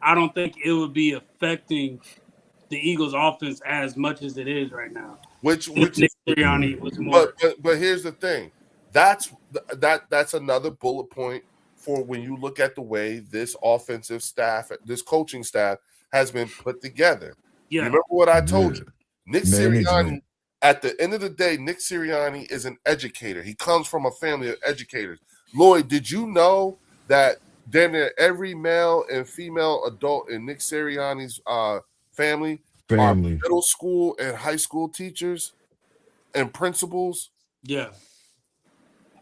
Speaker 8: I don't think it would be affecting the Eagles' offense as much as it is right now.
Speaker 1: which
Speaker 8: If
Speaker 1: is
Speaker 8: Nick Sirianni was more,
Speaker 1: but here's the thing. That's another bullet point for when you look at the way this offensive staff, this coaching staff has been put together. You
Speaker 8: yeah,
Speaker 1: remember what I told
Speaker 2: Yeah.
Speaker 1: you? Nick Sirianni,
Speaker 2: Management.
Speaker 1: at the end of the day, Nick Sirianni is an educator. He comes from a family of educators. Lloyd, did you know that damn near every male and female adult in Nick Sirianni's family are
Speaker 2: Family.
Speaker 1: middle school and high school teachers and principals?
Speaker 8: yeah.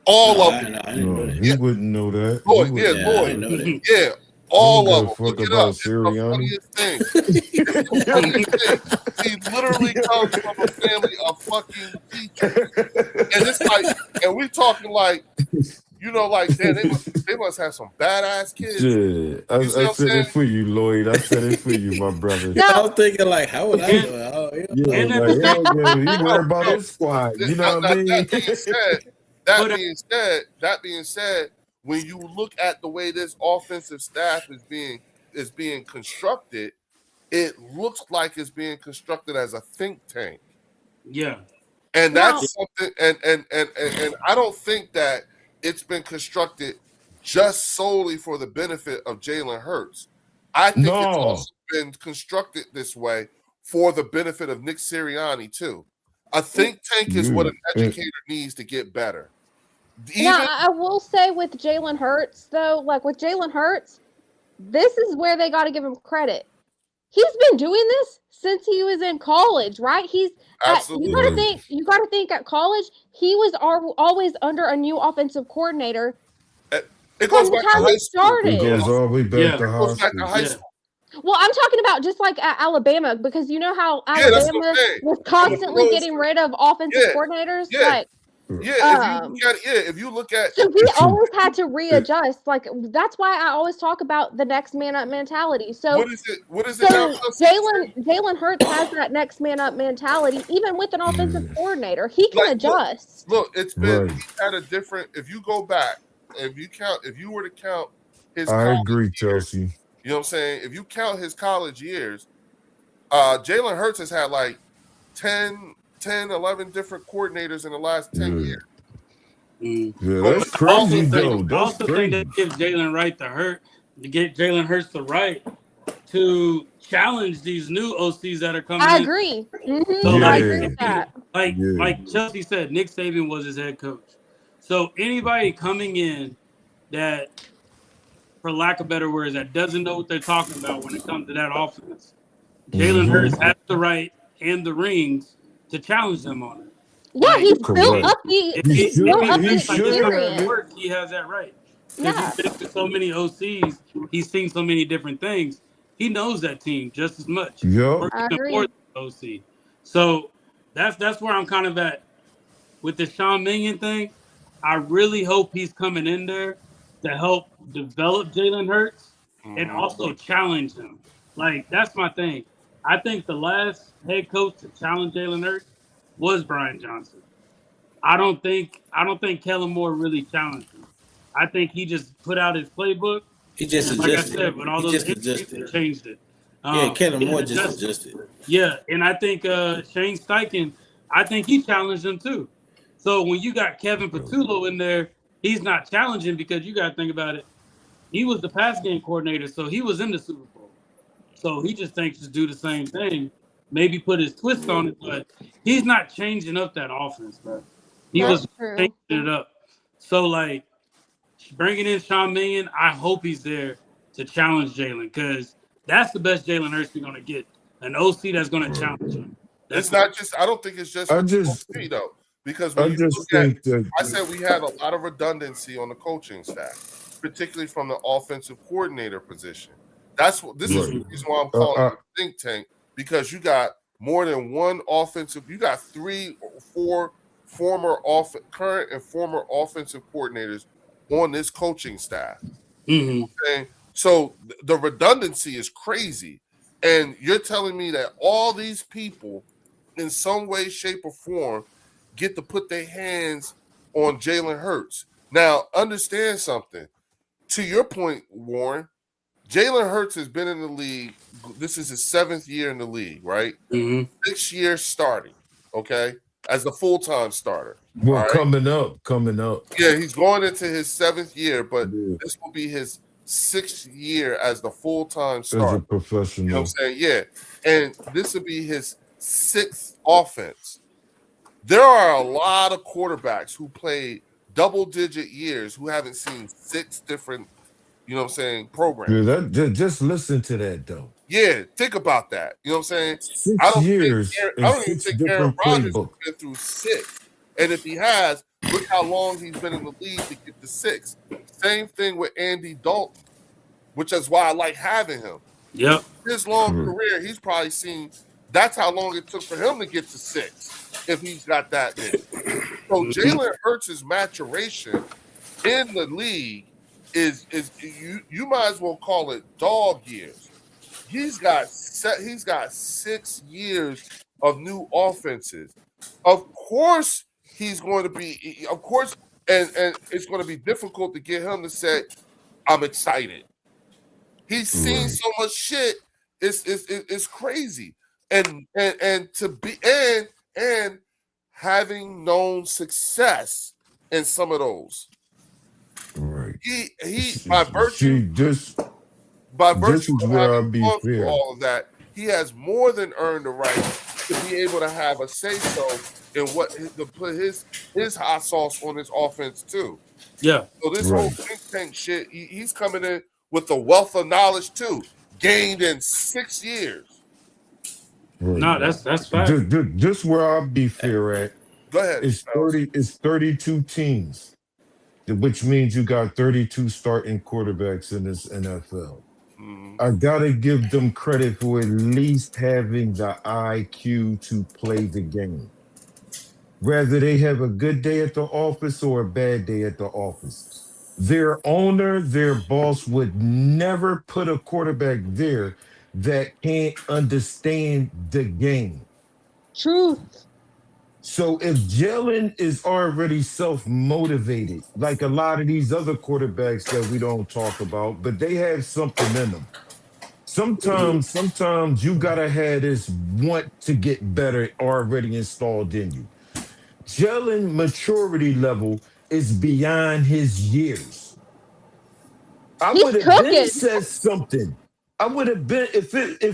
Speaker 1: All
Speaker 7: No,
Speaker 1: of
Speaker 7: I
Speaker 1: them.
Speaker 7: didn't know that.
Speaker 2: He wouldn't know that. He
Speaker 1: Lloyd,
Speaker 2: wouldn't
Speaker 1: yeah,
Speaker 2: know
Speaker 7: Yeah, I
Speaker 1: Lloyd.
Speaker 7: didn't know that.
Speaker 1: Yeah, all
Speaker 2: I
Speaker 1: of
Speaker 2: don't
Speaker 1: them.
Speaker 2: give a
Speaker 1: Look
Speaker 2: fuck
Speaker 1: it up.
Speaker 2: about
Speaker 1: It's the
Speaker 2: Sirianni.
Speaker 1: funniest thing. It's the funniest thing. He literally comes from a family of fucking teachers. And it's like, and we talking like, you know, like, damn, they must have some badass kids.
Speaker 2: Shit.
Speaker 1: You see
Speaker 2: I
Speaker 1: what I'm
Speaker 2: said
Speaker 1: saying?
Speaker 2: it for you, Lloyd. I said it for you, my brother.
Speaker 7: I
Speaker 4: no,
Speaker 7: was thinking like, how would I know? Oh, yeah.
Speaker 2: Yeah,
Speaker 8: And at
Speaker 2: like,
Speaker 8: the same
Speaker 2: hell yeah, he worried about
Speaker 1: No,
Speaker 2: his squad. You know
Speaker 1: Now,
Speaker 2: what I mean?
Speaker 1: that being said, when you look at the way this offensive staff is being constructed, it looks like it's being constructed as a think tank.
Speaker 8: Yeah.
Speaker 1: And
Speaker 4: Now-
Speaker 1: that's something, and I don't think that it's been constructed just solely for the benefit of Jalen Hurts. I think it's
Speaker 2: No.
Speaker 1: also been constructed this way for the benefit of Nick Sirianni too. A think tank is what an educator needs to get better. Even
Speaker 4: now I will say with Jalen Hurts though, like with Jalen Hurts, this is where they got to give him credit. He's been doing this since he was in college, right?
Speaker 1: absolutely,
Speaker 4: You got to think at college he was always under a new offensive coordinator.
Speaker 1: it goes
Speaker 4: from the
Speaker 1: back to
Speaker 4: time
Speaker 1: high
Speaker 4: he
Speaker 1: school.
Speaker 4: started.
Speaker 2: It goes all the way back
Speaker 8: Yeah.
Speaker 2: to
Speaker 1: It
Speaker 2: high
Speaker 1: goes back to
Speaker 2: school.
Speaker 1: high
Speaker 8: Yeah.
Speaker 1: school.
Speaker 4: Well, I'm talking about just like at Alabama, because you know how
Speaker 1: Yeah, that's what
Speaker 4: Alabama
Speaker 1: I'm saying.
Speaker 4: was constantly
Speaker 1: pros-
Speaker 4: getting rid of offensive
Speaker 1: Yeah,
Speaker 4: coordinators.
Speaker 1: yeah.
Speaker 4: Like,
Speaker 1: If you look at
Speaker 4: so he always had to readjust. Like that's why I always talk about the next man up mentality. So
Speaker 1: what is it now?
Speaker 4: So Jalen Hurts has that next man up mentality, even with an offensive coordinator. He can
Speaker 1: Like,
Speaker 4: adjust.
Speaker 1: Look, it's been
Speaker 2: Right.
Speaker 1: he's had a different. If you go back, if you were to count his,
Speaker 2: I
Speaker 1: college
Speaker 2: agree,
Speaker 1: years,
Speaker 2: Chelsea.
Speaker 1: you know what I'm saying? If you count his college years, Jalen Hurts has had like 10, 11 different coordinators in the last 10
Speaker 2: Yeah.
Speaker 1: years.
Speaker 2: Yeah, that's
Speaker 8: I also
Speaker 2: crazy,
Speaker 8: think-
Speaker 2: though.
Speaker 8: I
Speaker 2: That's
Speaker 8: also think
Speaker 2: crazy.
Speaker 8: that gives Jalen right to get Jalen Hurts the right to challenge these new OCs that are coming
Speaker 4: I
Speaker 8: in.
Speaker 4: agree.
Speaker 8: So
Speaker 2: Yeah.
Speaker 4: I
Speaker 8: like,
Speaker 4: agree with that.
Speaker 8: like Chelsea said, Nick Saban was his head coach. So anybody coming in that, for lack of better words, that doesn't know what they're talking about when it comes to that offense, Jalen
Speaker 2: Mhm.
Speaker 8: Hurts has the right and the rings to challenge them on it.
Speaker 4: Yeah, he's
Speaker 2: Correct.
Speaker 4: built up the
Speaker 8: If
Speaker 2: He
Speaker 8: he's
Speaker 2: should-
Speaker 4: built up
Speaker 2: he
Speaker 4: the
Speaker 2: should
Speaker 8: like
Speaker 2: have
Speaker 4: experience.
Speaker 2: it.
Speaker 8: work, he has that right. Because
Speaker 4: Yeah.
Speaker 8: he's been through so many OCs, he's seen so many different things. He knows that team just as much.
Speaker 2: Yup.
Speaker 8: Or
Speaker 4: I
Speaker 8: even
Speaker 4: agree.
Speaker 8: more than OC. So that's where I'm kind of at with the Sean Minion thing. I really hope he's coming in there to help develop Jalen Hurts and also challenge him. Like that's my thing. I think the last head coach to challenge Jalen Hurts was Brian Johnson. I don't think Kellen Moore really challenged him. I think he just put out his playbook.
Speaker 7: He just
Speaker 8: And like I
Speaker 7: adjusted.
Speaker 8: said, with all
Speaker 7: He
Speaker 8: those
Speaker 7: just
Speaker 8: injuries,
Speaker 7: adjusted.
Speaker 8: they changed it.
Speaker 7: Yeah, Kellen
Speaker 8: it
Speaker 7: Moore just
Speaker 8: adjusted.
Speaker 7: adjusted.
Speaker 8: Yeah, and I think Shane Steichen, I think he challenged him too. So when you got Kevin Patullo in there, he's not challenging because you got to think about it. He was the pass game coordinator, so he was in the Super Bowl. So he just thinks to do the same thing, maybe put his twist on it, but he's not changing up that offense, bro. He
Speaker 4: That's
Speaker 8: was
Speaker 4: true.
Speaker 8: changing it up. So like bringing in Sean Minion, I hope he's there to challenge Jalen because that's the best Jalen Hurts we're gonna get. An OC that's gonna challenge him.
Speaker 1: It's not just. I don't think it's just.
Speaker 2: I
Speaker 1: with
Speaker 2: just-
Speaker 1: OC, though, because
Speaker 2: I
Speaker 1: when you
Speaker 2: just
Speaker 1: look at,
Speaker 2: think that
Speaker 1: I said we had a lot of redundancy on the coaching staff, particularly from the offensive coordinator position. This is the
Speaker 2: Right.
Speaker 1: reason why I'm calling it a think tank, because you got more than one offensive. You got 3 or 4 current and former offensive coordinators on this coaching staff.
Speaker 8: Mm-hmm.
Speaker 1: Okay? So the redundancy is crazy. And you're telling me that all these people, in some way, shape, or form, get to put their hands on Jalen Hurts. Now, understand something. To your point, Warren, Jalen Hurts has been in the league. This is his 7th year in the league, right?
Speaker 8: Mhm.
Speaker 1: 6 years starting, okay, as the full-time starter.
Speaker 2: Well,
Speaker 1: all right?
Speaker 2: coming up.
Speaker 1: Yeah, he's going into his 7th year, but
Speaker 2: Yeah.
Speaker 1: this will be his 6th year as the full-time
Speaker 2: As a
Speaker 1: starter. You know
Speaker 2: professional.
Speaker 1: what I'm saying? Yeah. And this will be his 6th offense. There are a lot of quarterbacks who played double-digit years who haven't seen 6 different, you know what I'm saying, programs.
Speaker 2: Yeah, just listen to that though.
Speaker 1: Yeah, think about that. You know what I'm saying?
Speaker 2: 6
Speaker 1: I don't
Speaker 2: years
Speaker 1: think
Speaker 2: and
Speaker 1: I don't even
Speaker 2: 6
Speaker 1: think Aaron
Speaker 2: different
Speaker 1: Rodgers has
Speaker 2: playbook.
Speaker 1: been through 6. And if he has, look how long he's been in the league to get to 6. Same thing with Andy Dalton, which is why I like having him.
Speaker 8: Yep.
Speaker 1: His long
Speaker 2: Correct.
Speaker 1: career, he's probably seen that's how long it took for him to get to 6, if he's got that many. So Jalen Hurts' maturation in the league is you might as well call it dog years. He's got 6 years of new offenses. Of course, he's going to be. Of course, and it's going to be difficult to get him to say, "I'm excited." He's seen
Speaker 2: Right.
Speaker 1: so much shit. It's crazy, and to be and having known success in some of those.
Speaker 2: Right.
Speaker 1: He by virtue
Speaker 2: See, this
Speaker 1: of
Speaker 2: is where I'll
Speaker 1: having
Speaker 2: be
Speaker 1: gone through
Speaker 2: fair.
Speaker 1: all of that, he has more than earned the right to be able to have a say so in what to put his hot sauce on his offense too.
Speaker 8: Yeah.
Speaker 1: So this whole
Speaker 2: Right.
Speaker 1: think tank shit, he's coming in with a wealth of knowledge too, gained in 6 years.
Speaker 2: Right.
Speaker 8: No, that's fact.
Speaker 2: Just where I'll be fair at.
Speaker 1: Go ahead.
Speaker 2: It's
Speaker 1: Alex.
Speaker 2: 32 teams, which means you got 32 starting quarterbacks in this NFL.
Speaker 1: Mhm.
Speaker 2: I gotta give them credit for at least having the IQ to play the game. Whether they have a good day at the office or a bad day at the office. Their owner, their boss would never put a quarterback there that can't understand the game.
Speaker 4: Truth.
Speaker 2: So if Jalen is already self-motivated, like a lot of these other quarterbacks that we don't talk about, but they have something in them. Sometimes you gotta have this want to get better already installed in you. Jalen maturity level is beyond his years. I
Speaker 4: He's
Speaker 2: would have been
Speaker 4: cooking.
Speaker 2: said something. I would have been if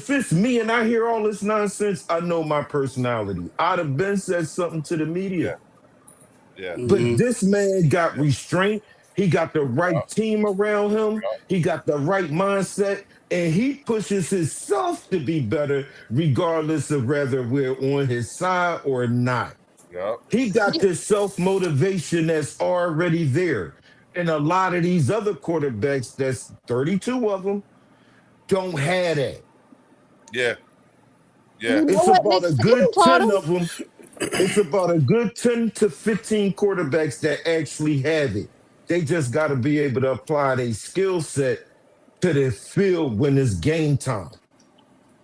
Speaker 2: it's me and I hear all this nonsense, I know my personality. I'd have been said something to the media.
Speaker 1: Yeah.
Speaker 2: But
Speaker 8: Mhm.
Speaker 2: this man got restraint. He got the right team around him. He got the right mindset, and he pushes himself to be better, regardless of whether we're on his side or not.
Speaker 1: Yep.
Speaker 2: He got this self-motivation that's already there. And a lot of these other quarterbacks, that's 32 of them, don't have that.
Speaker 1: Yeah. Yeah.
Speaker 4: You know
Speaker 2: It's
Speaker 4: what
Speaker 2: about
Speaker 4: Nick
Speaker 2: a good
Speaker 4: Saban taught
Speaker 2: 10
Speaker 4: him?
Speaker 2: of them. It's about a good 10 to 15 quarterbacks that actually have it. They just got to be able to apply their skill set to their field when it's game time.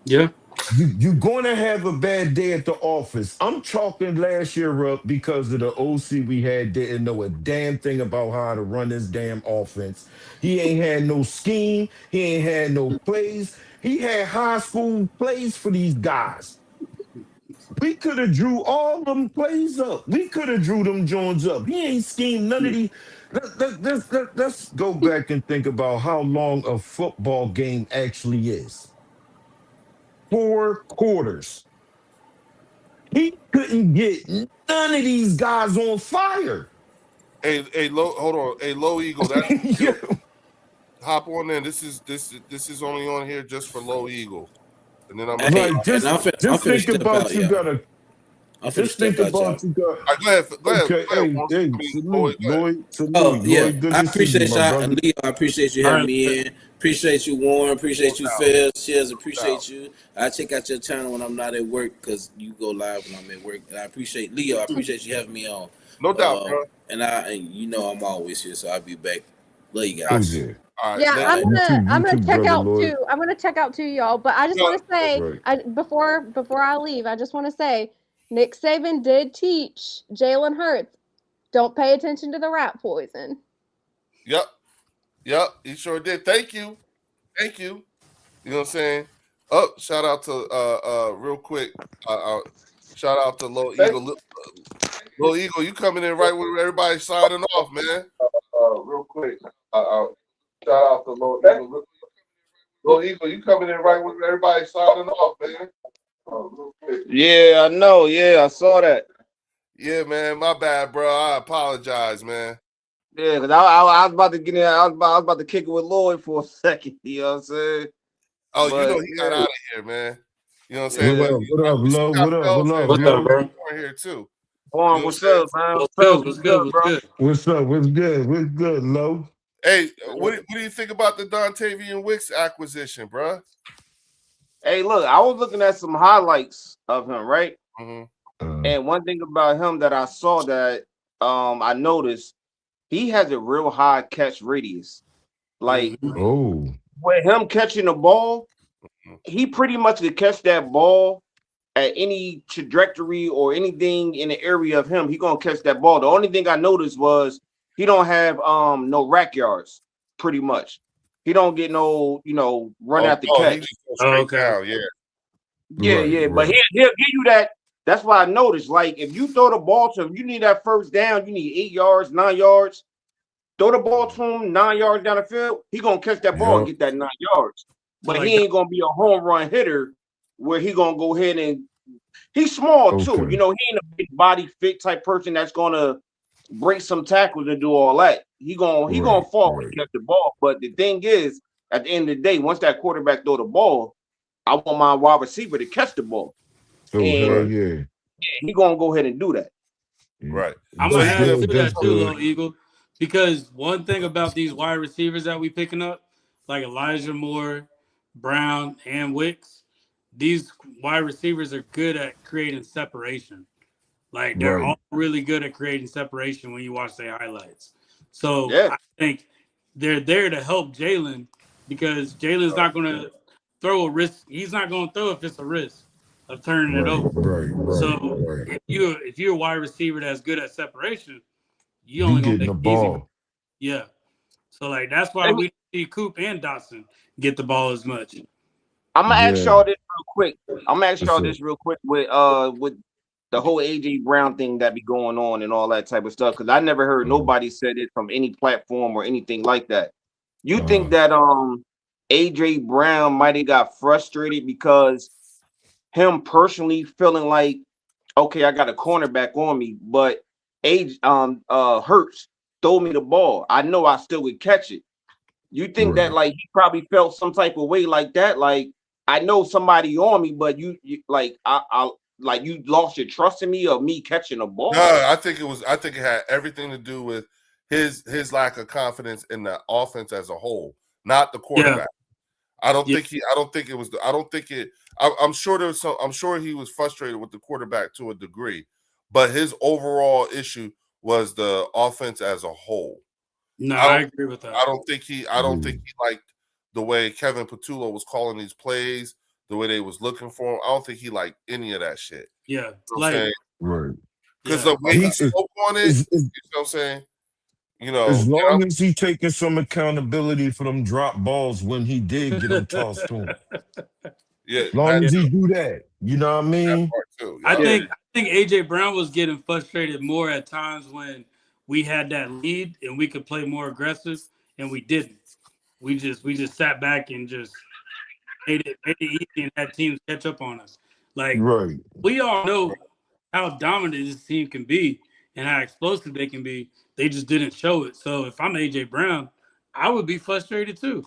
Speaker 8: Yeah.
Speaker 2: You're going to have a bad day at the office. I'm chalking last year up because of the OC we had didn't know a damn thing about how to run this damn offense. He ain't had no scheme. He ain't had no plays. He had high school plays for these guys. We could have drew all them plays up. We could have drew them Jones up. He ain't schemed none of these. Let's go back and think about how long a football game actually is. 4 quarters. He couldn't get none of these guys on fire.
Speaker 1: Hey, hold on. Hey, Low Eagle, that's
Speaker 2: Yeah.
Speaker 1: hop on in. This is only on here just for Low Eagle. And then I'm
Speaker 7: Hey,
Speaker 2: Like, just
Speaker 7: and I'm
Speaker 2: think
Speaker 7: finna step
Speaker 2: about
Speaker 7: out,
Speaker 2: you
Speaker 7: y'all.
Speaker 2: gotta
Speaker 7: I'm finna
Speaker 2: just think
Speaker 7: step out, y'all.
Speaker 2: about you got
Speaker 1: All right, go ahead. Go ahead.
Speaker 2: okay,
Speaker 1: Go ahead,
Speaker 2: hey,
Speaker 1: Warren.
Speaker 2: hey,
Speaker 1: I mean,
Speaker 2: salute,
Speaker 1: go ahead.
Speaker 2: Lloyd, salute,
Speaker 7: Oh yeah,
Speaker 2: Lloyd, good
Speaker 7: I
Speaker 2: to see you,
Speaker 7: appreciate
Speaker 2: my
Speaker 7: y'all,
Speaker 2: brother.
Speaker 7: Leo. I appreciate you having me in. Appreciate you, Warren. Appreciate you, Phil. Cheers. Appreciate you. I check out your channel when I'm not at work because you go live when I'm at work. And I appreciate Leo. I appreciate you having me on.
Speaker 1: No doubt, bro.
Speaker 7: And you know I'm always here, so I'll be back Love you
Speaker 1: Got
Speaker 7: guys.
Speaker 2: Who's
Speaker 1: you.
Speaker 2: there?
Speaker 1: All right.
Speaker 4: Yeah,
Speaker 1: let-
Speaker 4: I'm
Speaker 2: You
Speaker 4: gonna
Speaker 2: too,
Speaker 4: I'm gonna check
Speaker 2: brother
Speaker 4: out
Speaker 2: Lloyd.
Speaker 4: too. I'm gonna check out too, y'all. But I just
Speaker 1: No,
Speaker 4: want to say,
Speaker 2: Right.
Speaker 4: before I leave, I just want to say, Nick Saban did teach Jalen Hurts, don't pay attention to the rat poison.
Speaker 1: Yep. Yep. He sure did. Thank you. Thank you. You know what I'm saying? Oh, shout out to real quick. Shout out to Low Eagle. Low Eagle, you coming in right when everybody signing off, man. Real quick. Shout out to Low Eagle. Low Eagle, you coming in right when everybody signing off, man. Real quick.
Speaker 9: Yeah, I know. Yeah, I saw that.
Speaker 1: Yeah, man. My bad, bro. I apologize, man.
Speaker 9: Yeah, because I was about to get in. I was about to kick it with Lloyd for a second. You know what I'm saying?
Speaker 1: Oh,
Speaker 9: But,
Speaker 1: you know he got out of here, man. You know what I'm
Speaker 9: Yeah.
Speaker 1: saying?
Speaker 2: What up? What up,
Speaker 1: We still
Speaker 2: Lo?
Speaker 1: got
Speaker 2: What up?
Speaker 1: Bells
Speaker 2: What up,
Speaker 1: fans
Speaker 8: What's
Speaker 2: Lo?
Speaker 8: up, bro?
Speaker 1: here too.
Speaker 9: Juan,
Speaker 1: You know
Speaker 9: what's
Speaker 1: what I'm
Speaker 9: up, man?
Speaker 8: What's
Speaker 9: What's
Speaker 8: good?
Speaker 9: up?
Speaker 8: What's good? What's
Speaker 9: bro?
Speaker 8: good?
Speaker 2: What's up? What's good? What's good, Lo?
Speaker 1: Hey, what do you think about the Dontavian Wicks acquisition, bro?
Speaker 9: Hey, look, I was looking at some highlights of him, right?
Speaker 1: Mm-hmm.
Speaker 9: And one thing about him that I saw that I noticed, he has a real high catch radius. Like
Speaker 2: Oh,
Speaker 9: with him catching the ball, he pretty much could catch that ball at any trajectory or anything in the area of him. He gonna catch that ball. The only thing I noticed was he don't have no rack yards. Pretty much, he don't get no run after
Speaker 1: He
Speaker 9: catch.
Speaker 1: just goes straight down, yeah.
Speaker 9: Yeah, but
Speaker 2: right.
Speaker 9: he'll give you that. That's why I noticed. Like if you throw the ball to him, you need that first down. You need 8 yards, 9 yards. Throw the ball to him 9 yards down the field. He gonna catch that ball and
Speaker 2: Yup.
Speaker 9: get that 9 yards. But
Speaker 8: like
Speaker 9: he ain't gonna be a home run hitter where he gonna go ahead and he's small too.
Speaker 2: Okay.
Speaker 9: You know, he ain't a big body fit type person that's gonna break some tackles and do all that. He gonna
Speaker 2: Right,
Speaker 9: fall when
Speaker 2: right.
Speaker 9: he catch the ball. But the thing is, at the end of the day, once that quarterback throw the ball, I want my wide receiver to catch the ball.
Speaker 2: So
Speaker 9: And
Speaker 2: hell yeah.
Speaker 9: he gonna go ahead and do that.
Speaker 1: Right.
Speaker 8: I'm
Speaker 1: So
Speaker 8: gonna
Speaker 1: he
Speaker 8: add
Speaker 1: good.
Speaker 8: to
Speaker 2: That's
Speaker 8: that too,
Speaker 2: good.
Speaker 8: Little Eagle, because one thing about these wide receivers that we picking up, like Elijah Moore, Brown, and Wicks, these wide receivers are good at creating separation. Like they're
Speaker 2: Right.
Speaker 8: all really good at creating separation when you watch their highlights. So
Speaker 9: Yeah.
Speaker 8: I think they're there to help Jalen because Jalen's not going to throw a risk. He's not going to throw if it's a risk of turning it
Speaker 2: Right,
Speaker 8: over.
Speaker 2: right,
Speaker 8: So
Speaker 2: right.
Speaker 8: if you're a wide receiver that's good at separation, you
Speaker 2: You
Speaker 8: only gonna
Speaker 2: getting
Speaker 8: make
Speaker 2: the
Speaker 8: it easy.
Speaker 2: ball.
Speaker 8: Yeah. So like that's why we see Coop and Dotson get the ball as much.
Speaker 9: I'm gonna ask
Speaker 2: Yeah.
Speaker 9: y'all this real quick. I'm gonna ask y'all
Speaker 2: What's
Speaker 9: this real quick with the whole AJ Brown thing that be going on and all that type of stuff. Because I never heard nobody said it from any platform or anything like that. You think that AJ Brown might have got frustrated because him personally feeling like, okay, I got a cornerback on me, but Hurts throw me the ball. I know I still would catch it. You think that
Speaker 2: Right.
Speaker 9: like he probably felt some type of way like that? Like I know somebody on me, but you like I like you lost your trust in me of me catching a ball.
Speaker 1: No, I think it had everything to do with his lack of confidence in the offense as a whole, not the quarterback. I don't think I'm sure there was I'm sure he was frustrated with the quarterback to a degree, but his overall issue was the offense as a whole.
Speaker 8: No, I agree with that.
Speaker 1: I don't think he liked the way Kevin Patullo was calling these plays, the way they was looking for him. I don't think he liked any of that shit.
Speaker 8: Yeah.
Speaker 1: You know what I'm
Speaker 8: Like
Speaker 1: saying?
Speaker 2: Right.
Speaker 1: Because the way he spoke on it, you know what I'm saying? You know,
Speaker 2: As long as he taking some accountability for them drop balls when he did get them tossed to him.
Speaker 1: Yeah.
Speaker 2: As long as he do that, you know what I mean?
Speaker 1: That part too.
Speaker 8: I think AJ Brown was getting frustrated more at times when we had that lead and we could play more aggressive, and we didn't. We just sat back and just made it easy and had teams catch up on us. Like
Speaker 2: Right.
Speaker 8: we all know how dominant this team can be and how explosive they can be. They just didn't show it. So if I'm AJ Brown, I would be frustrated too.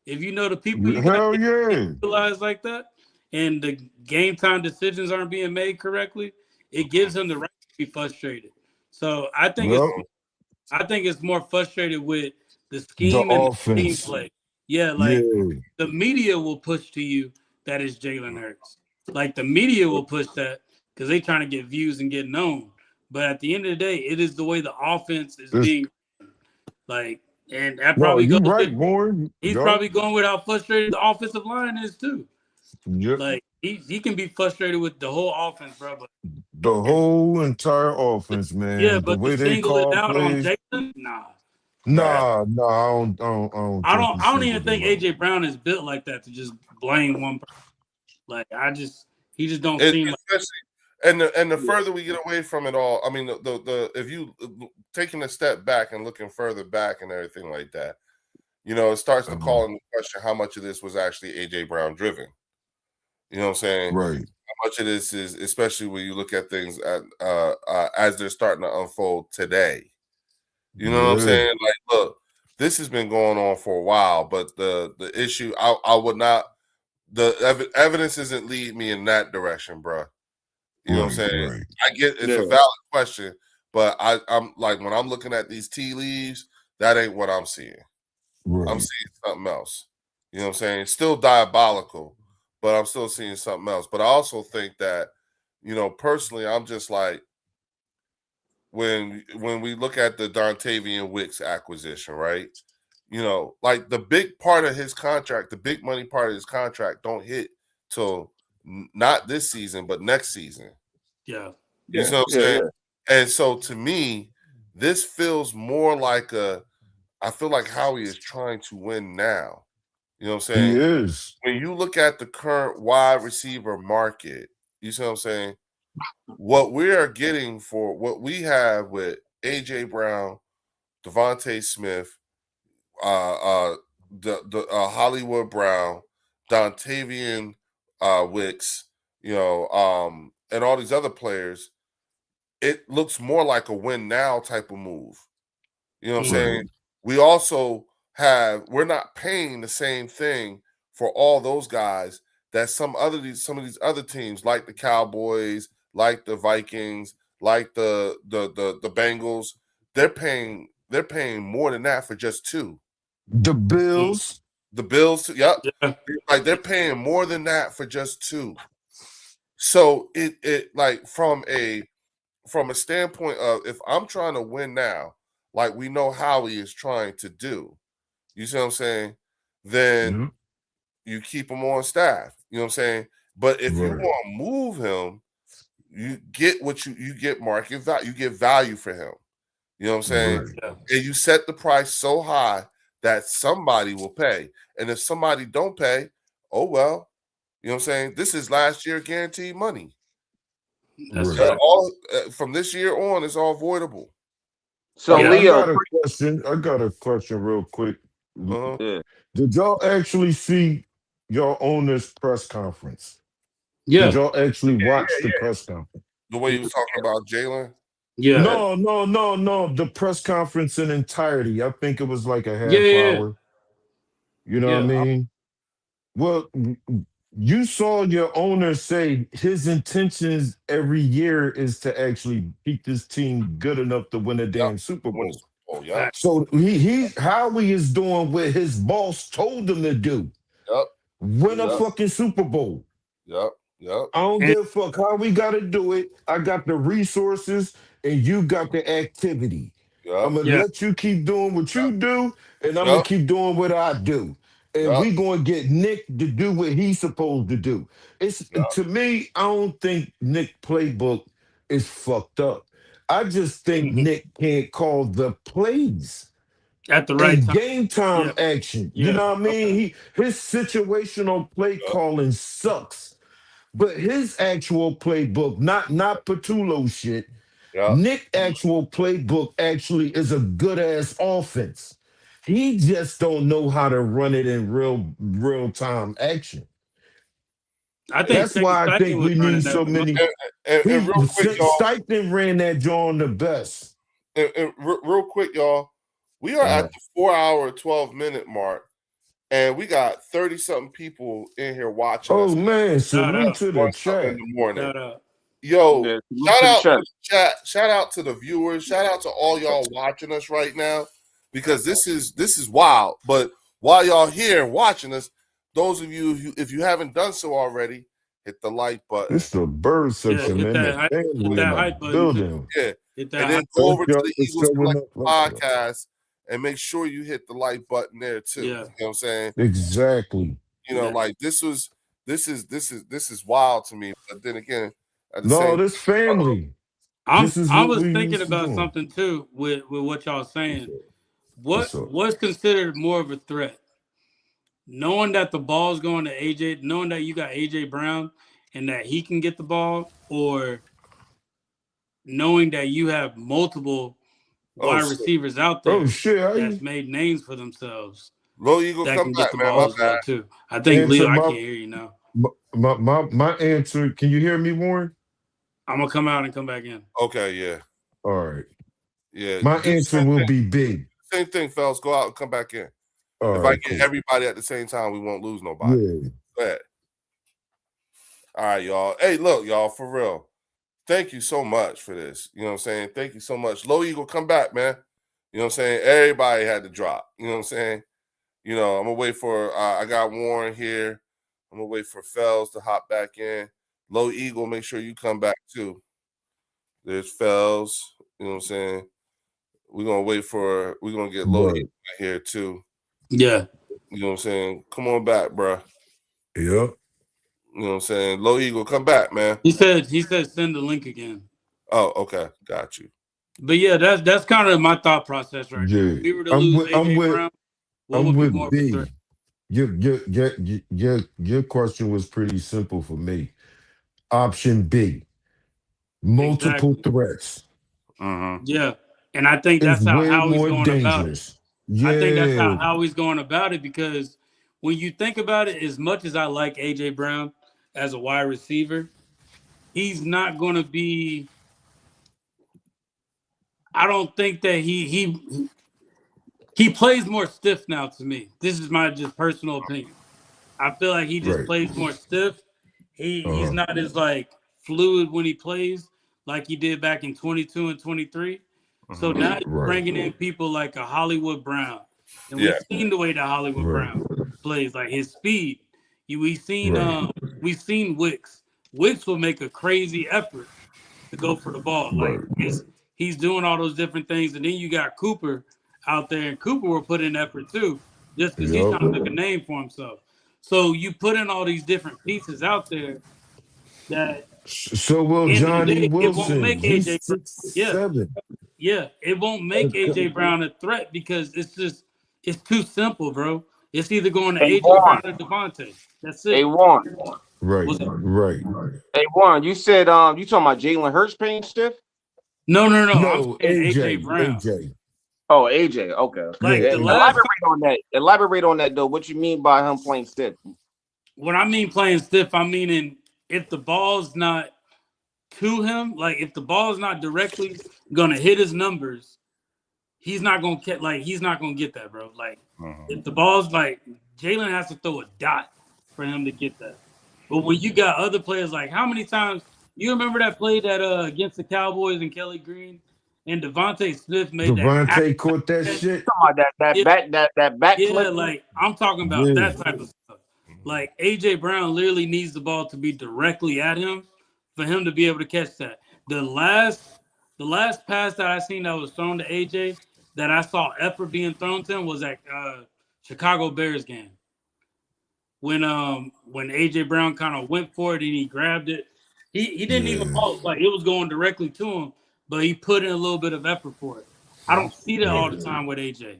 Speaker 8: If you know the people you got
Speaker 2: Hell yeah.
Speaker 8: utilized like that and the game time decisions aren't being made correctly, it gives him the right to be frustrated. So I think it's more frustrated with the scheme and the team
Speaker 2: offense.
Speaker 8: play. Yeah, like the media will push to you that is Jalen Hurts. Like the media will push that because they're trying to get views and get known. But at the end of the day, it is the way the offense is being. Like And that
Speaker 2: No,
Speaker 8: probably
Speaker 2: you
Speaker 8: goes
Speaker 2: right,
Speaker 8: with
Speaker 2: Warren.
Speaker 8: he's
Speaker 2: Yo,
Speaker 8: probably going with how frustrated the offensive line is too.
Speaker 2: yep.
Speaker 8: Like he can be frustrated with the whole offense, bro. But
Speaker 2: The whole entire offense, man.
Speaker 8: yeah,
Speaker 2: The
Speaker 8: but
Speaker 2: way
Speaker 8: to
Speaker 2: they
Speaker 8: single it
Speaker 2: call
Speaker 8: out on
Speaker 2: plays.
Speaker 8: Jason, nah.
Speaker 2: Nah, I don't think
Speaker 8: I don't
Speaker 2: he
Speaker 8: even
Speaker 2: singled
Speaker 8: think
Speaker 2: him out.
Speaker 8: AJ Brown is built like that to just blame one person. Like he just don't
Speaker 1: It,
Speaker 8: seem like
Speaker 1: especially, and the further we get away from it all, I mean, the if you taking a step back and looking further back and everything like that, you know, it starts to call into question how much of this was actually AJ Brown driven. You know what I'm saying?
Speaker 2: Right.
Speaker 1: How much of this is, especially when you look at things as they're starting to unfold today. You know what I'm
Speaker 2: Yeah.
Speaker 1: saying? Like, look, this has been going on for a while, but the issue, I would not. The evidence isn't lead me in that direction, bro. You know what I'm saying?
Speaker 2: Right.
Speaker 1: I get it's
Speaker 9: Yeah.
Speaker 1: a valid question, but I'm like when I'm looking at these tea leaves, that ain't what I'm seeing. I'm
Speaker 2: Right.
Speaker 1: seeing something else. You know what I'm saying? It's still diabolical, but I'm still seeing something else. But I also think that, you know, personally, I'm just like when we look at the Dontavian Wicks acquisition, right? You know, like the big part of his contract, the big money part of his contract don't hit till not this season, but next season.
Speaker 8: yeah.
Speaker 1: You know what I'm saying? And so to me, this feels more like I feel like Howie is trying to win now. You know what I'm saying?
Speaker 2: He is.
Speaker 1: When you look at the current wide receiver market, you see what I'm saying? What we are getting for what we have with AJ Brown, Devontae Smith, the Hollywood Brown, Dontavian Wicks, you know, and all these other players, it looks more like a win now type of move. You know what I'm saying? We also we're not paying the same thing for all those guys that some of these other teams like the Cowboys, like the Vikings, like the Bengals, they're paying more than that for just two.
Speaker 2: The Bills.
Speaker 1: The Bills, yep.
Speaker 8: Yeah.
Speaker 1: Like they're paying more than that for just two. So it like from a standpoint of if I'm trying to win now, like we know Howie is trying to do, you see what I'm saying? Then you keep him on staff. You know what I'm saying? But if you want to move him, you get what you get market value. You get value for him. You know what I'm saying?
Speaker 8: Yeah.
Speaker 1: And you set the price so high that somebody will pay. And if somebody don't pay, oh well. You know what I'm saying? This is last year guaranteed money.
Speaker 8: That's
Speaker 1: All from this year on, it's all voidable.
Speaker 9: So
Speaker 8: Yeah.
Speaker 9: Leo,
Speaker 2: I got a question real quick.
Speaker 1: Uh-huh.
Speaker 2: Did y'all actually see your owner's press conference?
Speaker 8: Yeah.
Speaker 2: Did y'all actually watch the press conference?
Speaker 1: The way he was talking about Jalen?
Speaker 8: Yeah.
Speaker 2: No. The press conference in entirety. I think it was like a half
Speaker 8: Yeah.
Speaker 2: hour. You know what I mean? Well, you saw your owner say his intentions every year is to actually keep this team good enough to win a damn Super Bowl.
Speaker 1: Oh yeah.
Speaker 2: So Howie is doing what his boss told him to do.
Speaker 1: Yep.
Speaker 2: Win a fucking Super Bowl.
Speaker 1: Yep.
Speaker 2: I don't give a fuck how we got to do it. I got the resources and you got the activity. I'm going to let you keep doing what you do and I'm going to keep doing what I do. And we going to get Nick to do what he's supposed to do. To me, I don't think Nick playbook is fucked up. I just think Nick can't call the plays
Speaker 8: at the right time.
Speaker 2: Game time action. You know what I mean? His situational play calling sucks. But his actual playbook, not Patullo shit, Nick actual playbook actually is a good ass offense. He just don't know how to run it in real time action.
Speaker 8: I think
Speaker 2: that's why I think we need so many.
Speaker 1: And real quick, y'all,
Speaker 2: Steichen ran that John the best.
Speaker 1: And real quick, y'all, we are at the 4-hour, 12-minute mark, and we got 30-something people in here watching us.
Speaker 2: Oh man, salute to the chat
Speaker 1: in the morning. Yo, shout out to the chat, shout out to the viewers, shout out to all y'all watching us right now, because this is wild. But while y'all here and watching us, those of you who, if you haven't done so already, hit the like button.
Speaker 2: It's the bird section, man.
Speaker 8: Hit that hype button.
Speaker 2: Building.
Speaker 1: Yeah.
Speaker 8: Hit that
Speaker 1: and then go over to the Eagles Collective podcast and make sure you hit the like button there too.
Speaker 8: Yeah.
Speaker 1: You know what I'm saying?
Speaker 2: Exactly.
Speaker 1: You know,
Speaker 8: Yeah.
Speaker 1: like this is wild to me. But then again, at the
Speaker 2: No,
Speaker 1: same
Speaker 2: this family.
Speaker 8: I
Speaker 2: This is
Speaker 8: was
Speaker 2: what we
Speaker 8: thinking
Speaker 2: used to
Speaker 8: about
Speaker 2: do.
Speaker 8: something too with what y'all saying.
Speaker 2: What's up?
Speaker 8: What's considered more of a threat? Knowing that the ball's going to AJ, knowing that you got AJ Brown and that he can get the ball, or knowing that you have multiple wide
Speaker 1: shit.
Speaker 8: receivers out there
Speaker 2: Oh shit! How
Speaker 8: that's
Speaker 2: you
Speaker 8: made names for themselves
Speaker 1: Low Eagle
Speaker 8: that
Speaker 1: come
Speaker 8: can
Speaker 1: back,
Speaker 8: get the
Speaker 1: man.
Speaker 8: ball
Speaker 1: My
Speaker 8: as well
Speaker 1: bad.
Speaker 8: too. I think
Speaker 2: answer
Speaker 8: Leo, I
Speaker 2: my
Speaker 8: can't hear you now.
Speaker 2: my answer? Can you hear me, Warren?
Speaker 8: I'm gonna come out and come back in.
Speaker 1: Okay, yeah.
Speaker 2: All right.
Speaker 1: Yeah.
Speaker 2: My
Speaker 1: Do the
Speaker 2: answer
Speaker 1: same
Speaker 2: will
Speaker 1: thing.
Speaker 2: be big.
Speaker 1: Same thing, fellas. Go out and come back in.
Speaker 2: All
Speaker 1: If
Speaker 2: right,
Speaker 1: I get
Speaker 2: cool.
Speaker 1: everybody at the same time, we won't lose nobody.
Speaker 2: Yeah.
Speaker 1: Go ahead. All right, y'all. Hey, look, y'all, for real. Thank you so much for this. You know what I'm saying? Thank you so much. Low Eagle, come back, man. You know what I'm saying? Everybody had to drop. You know what I'm saying? You know, I'm going to wait for, I got Warren here. I'm going to wait for Fells to hop back in. Low Eagle, make sure you come back too. There's Fells. You know what I'm saying? We're going to get Low
Speaker 2: Right.
Speaker 1: Eagle here too.
Speaker 8: Yeah.
Speaker 1: You know what I'm saying? Come on back, bro.
Speaker 2: Yep.
Speaker 1: You know what I'm saying? Low Eagle, come back, man.
Speaker 8: He said send the link again.
Speaker 1: Oh, okay. Got you.
Speaker 8: But yeah, that's kind of my thought process right now.
Speaker 2: Yeah.
Speaker 8: If we were to
Speaker 2: I'm
Speaker 8: lose
Speaker 2: with I'm
Speaker 8: AJ
Speaker 2: with
Speaker 8: Brown, what
Speaker 2: I'm
Speaker 8: would be
Speaker 2: with
Speaker 8: more of a
Speaker 2: B.
Speaker 8: threat?
Speaker 2: Your question was pretty simple for me. Option B. Multiple
Speaker 8: Exactly.
Speaker 2: threats.
Speaker 8: Yeah. And I think
Speaker 2: It's
Speaker 8: that's how
Speaker 2: way
Speaker 8: Howie's
Speaker 2: more
Speaker 8: going about it.
Speaker 2: dangerous.
Speaker 8: I think that's how
Speaker 2: Yeah.
Speaker 8: Howie's going about it, because when you think about it, as much as I like AJ Brown as a wide receiver, he's not going to be. I don't think that he plays more stiff now to me. This is my just personal opinion. I feel like he just
Speaker 2: Right.
Speaker 8: plays more stiff. He's
Speaker 2: Uh-huh.
Speaker 8: not as like fluid when he plays like he did back in 22 and 23. So now you're
Speaker 2: Right.
Speaker 8: bringing in people like a Hollywood Brown, and
Speaker 1: Yeah.
Speaker 8: we've seen the way that Hollywood
Speaker 2: Right.
Speaker 8: Brown plays, like his speed. We've seen
Speaker 2: Right.
Speaker 8: Wicks. Wicks will make a crazy effort to go for the ball. Like
Speaker 2: Right.
Speaker 8: he's doing all those different things, and then you got Cooper out there, and Cooper will put in effort too, just because he's
Speaker 2: Yup.
Speaker 8: trying to make a name for himself. So you put in all these different pieces out there that
Speaker 2: So will
Speaker 8: end of the
Speaker 2: Johnny
Speaker 8: day, it won't
Speaker 2: Wilson.
Speaker 8: make
Speaker 2: He's
Speaker 8: AJ Brown. Yeah,
Speaker 2: 6'7".
Speaker 8: yeah, it won't make AJ Brown a threat, because it's too simple, bro. It's either going to
Speaker 9: Hey
Speaker 8: AJ
Speaker 9: Warren.
Speaker 8: Brown or Devontae. That's
Speaker 9: Hey
Speaker 8: it.
Speaker 9: Warren.
Speaker 2: Right.
Speaker 8: What's up?
Speaker 2: Right.
Speaker 9: Hey Warren. You said you talking about Jalen Hurts playing stiff?
Speaker 8: No. I'm
Speaker 2: No,
Speaker 8: saying
Speaker 2: AJ.
Speaker 8: AJ Brown.
Speaker 2: AJ.
Speaker 9: Oh, AJ. Okay.
Speaker 8: Like
Speaker 2: Yeah,
Speaker 8: the
Speaker 2: AJ.
Speaker 8: last,
Speaker 9: Elaborate on that though. What you mean by him playing stiff?
Speaker 8: when I mean playing stiff, I mean if the ball's not to him, like if the ball's not directly gonna hit his numbers, he's not gonna get that, bro. Like if the ball's like, Jalen has to throw a dot for him to get that. But when you got other players, like how many times you remember that play that against the Cowboys and Kelly Green and Devontae Smith made that
Speaker 2: Devontae caught that shit.
Speaker 9: That back
Speaker 8: yeah,
Speaker 9: clip.
Speaker 8: like I'm talking about
Speaker 2: Yeah.
Speaker 8: that type of stuff. Like AJ Brown literally needs the ball to be directly at him for him to be able to catch that. The last pass that I seen that was thrown to AJ that I saw effort being thrown to him was at Chicago Bears game. When AJ Brown kind of went for it and he grabbed it. He didn't even pulse, like it was going directly to him, but he put in a little bit of effort for it. I don't see that all the time with AJ.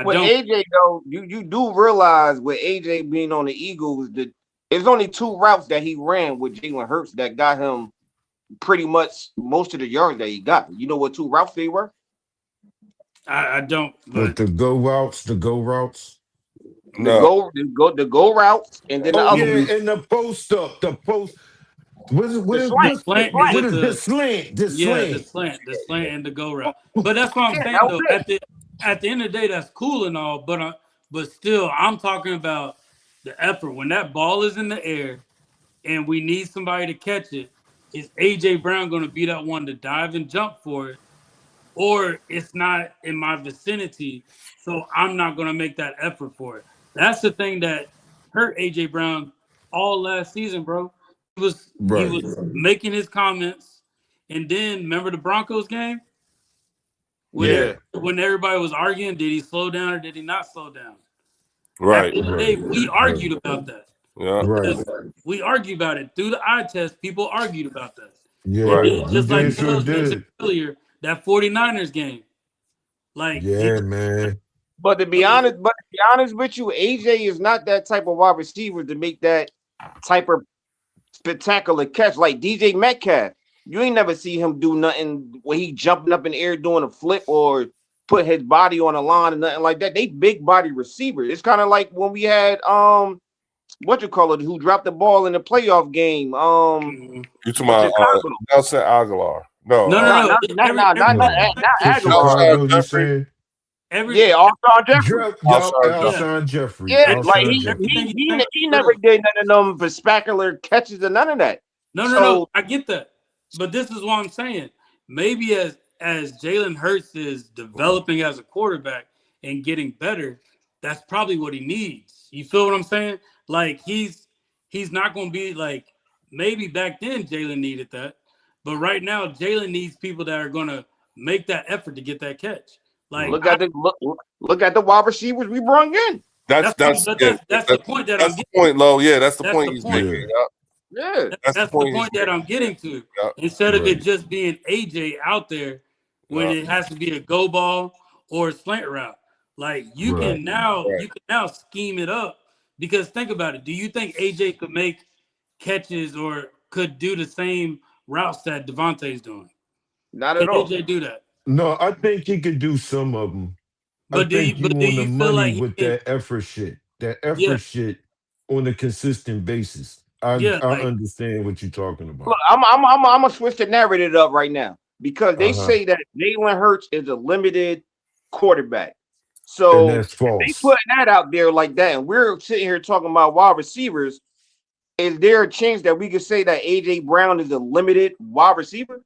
Speaker 9: With AJ though, you do realize with AJ being on the Eagles, there's only 2 routes that he ran with Jalen Hurts that got him pretty much most of the yards that he got. You know what 2 routes they were?
Speaker 8: I don't.
Speaker 2: But the go routes.
Speaker 9: The go routes, and then the other one.
Speaker 2: And the post up. The post. What is
Speaker 8: The slant. The slant and the go route. But that's what I'm saying though. At the end of the day, that's cool and all, but still, I'm talking about the effort. When that ball is in the air and we need somebody to catch it, is AJ Brown going to be that one to dive and jump for it? Or it's not in my vicinity, so I'm not going to make that effort for it. That's the thing that hurt AJ Brown all last season, bro. He was making his comments, and then remember the Broncos game? When everybody was arguing, did he slow down or did he not slow down?
Speaker 1: Right.
Speaker 8: At the end of the day, we argued about that.
Speaker 1: Yeah.
Speaker 2: Right.
Speaker 8: We argued about it through the eye test. People argued about that.
Speaker 2: Yeah.
Speaker 1: Right.
Speaker 8: Just
Speaker 2: DJ
Speaker 8: like
Speaker 2: sure
Speaker 8: Fellas mentioned
Speaker 2: did.
Speaker 8: earlier, that 49ers game. Like,
Speaker 2: Yeah, man.
Speaker 9: But to be honest with you, AJ is not that type of wide receiver to make that type of spectacular catch like DJ Metcalf. You ain't never see him do nothing where he jumping up in the air doing a flip or put his body on a line and nothing like that. They big body receivers. It's kind of like when we had who dropped the ball in the playoff game.
Speaker 1: You talking about Nelson Aguilar? No,
Speaker 8: No.
Speaker 9: Not
Speaker 1: Aguilar.
Speaker 2: Jeffrey.
Speaker 9: Alshon Jeffrey.
Speaker 2: Alshon Jeffrey.
Speaker 9: Yeah,
Speaker 2: Alshon
Speaker 9: like
Speaker 2: Jeffrey.
Speaker 9: he never did none of them for spectacular catches or none of that.
Speaker 8: No. I get that, but this is what I'm saying. Maybe as Jalen Hurts is developing as a quarterback and getting better, that's probably what he needs. You feel what I'm saying? Like he's not going to be like maybe back then Jalen needed that, but right now Jalen needs people that are going to make that effort to get that catch. Like
Speaker 9: look at the wide receivers we brought in.
Speaker 1: That's
Speaker 8: the point that I'm getting.
Speaker 1: Point, Lo. Yeah, that's the point he's making.
Speaker 9: Yeah,
Speaker 8: that's the point that I'm getting to. Instead of it just being AJ out there when it has to be a go ball or a slant route, like you can now scheme it up. Because think about it. Do you think AJ could make catches or could do the same routes that Devontae's doing?
Speaker 9: Not at all.
Speaker 8: AJ do that?
Speaker 2: No, I think he could do some of them.
Speaker 8: But do you feel like
Speaker 2: with that effort shit? That effort shit on a consistent basis. I understand what you're talking about.
Speaker 9: Look, I'm gonna switch the narrative up right now because they say that Jalen Hurts is a limited quarterback. So
Speaker 2: and that's false.
Speaker 9: They putting that out there like that, and we're sitting here talking about wide receivers. Is there a chance that we could say that AJ Brown is a limited wide receiver?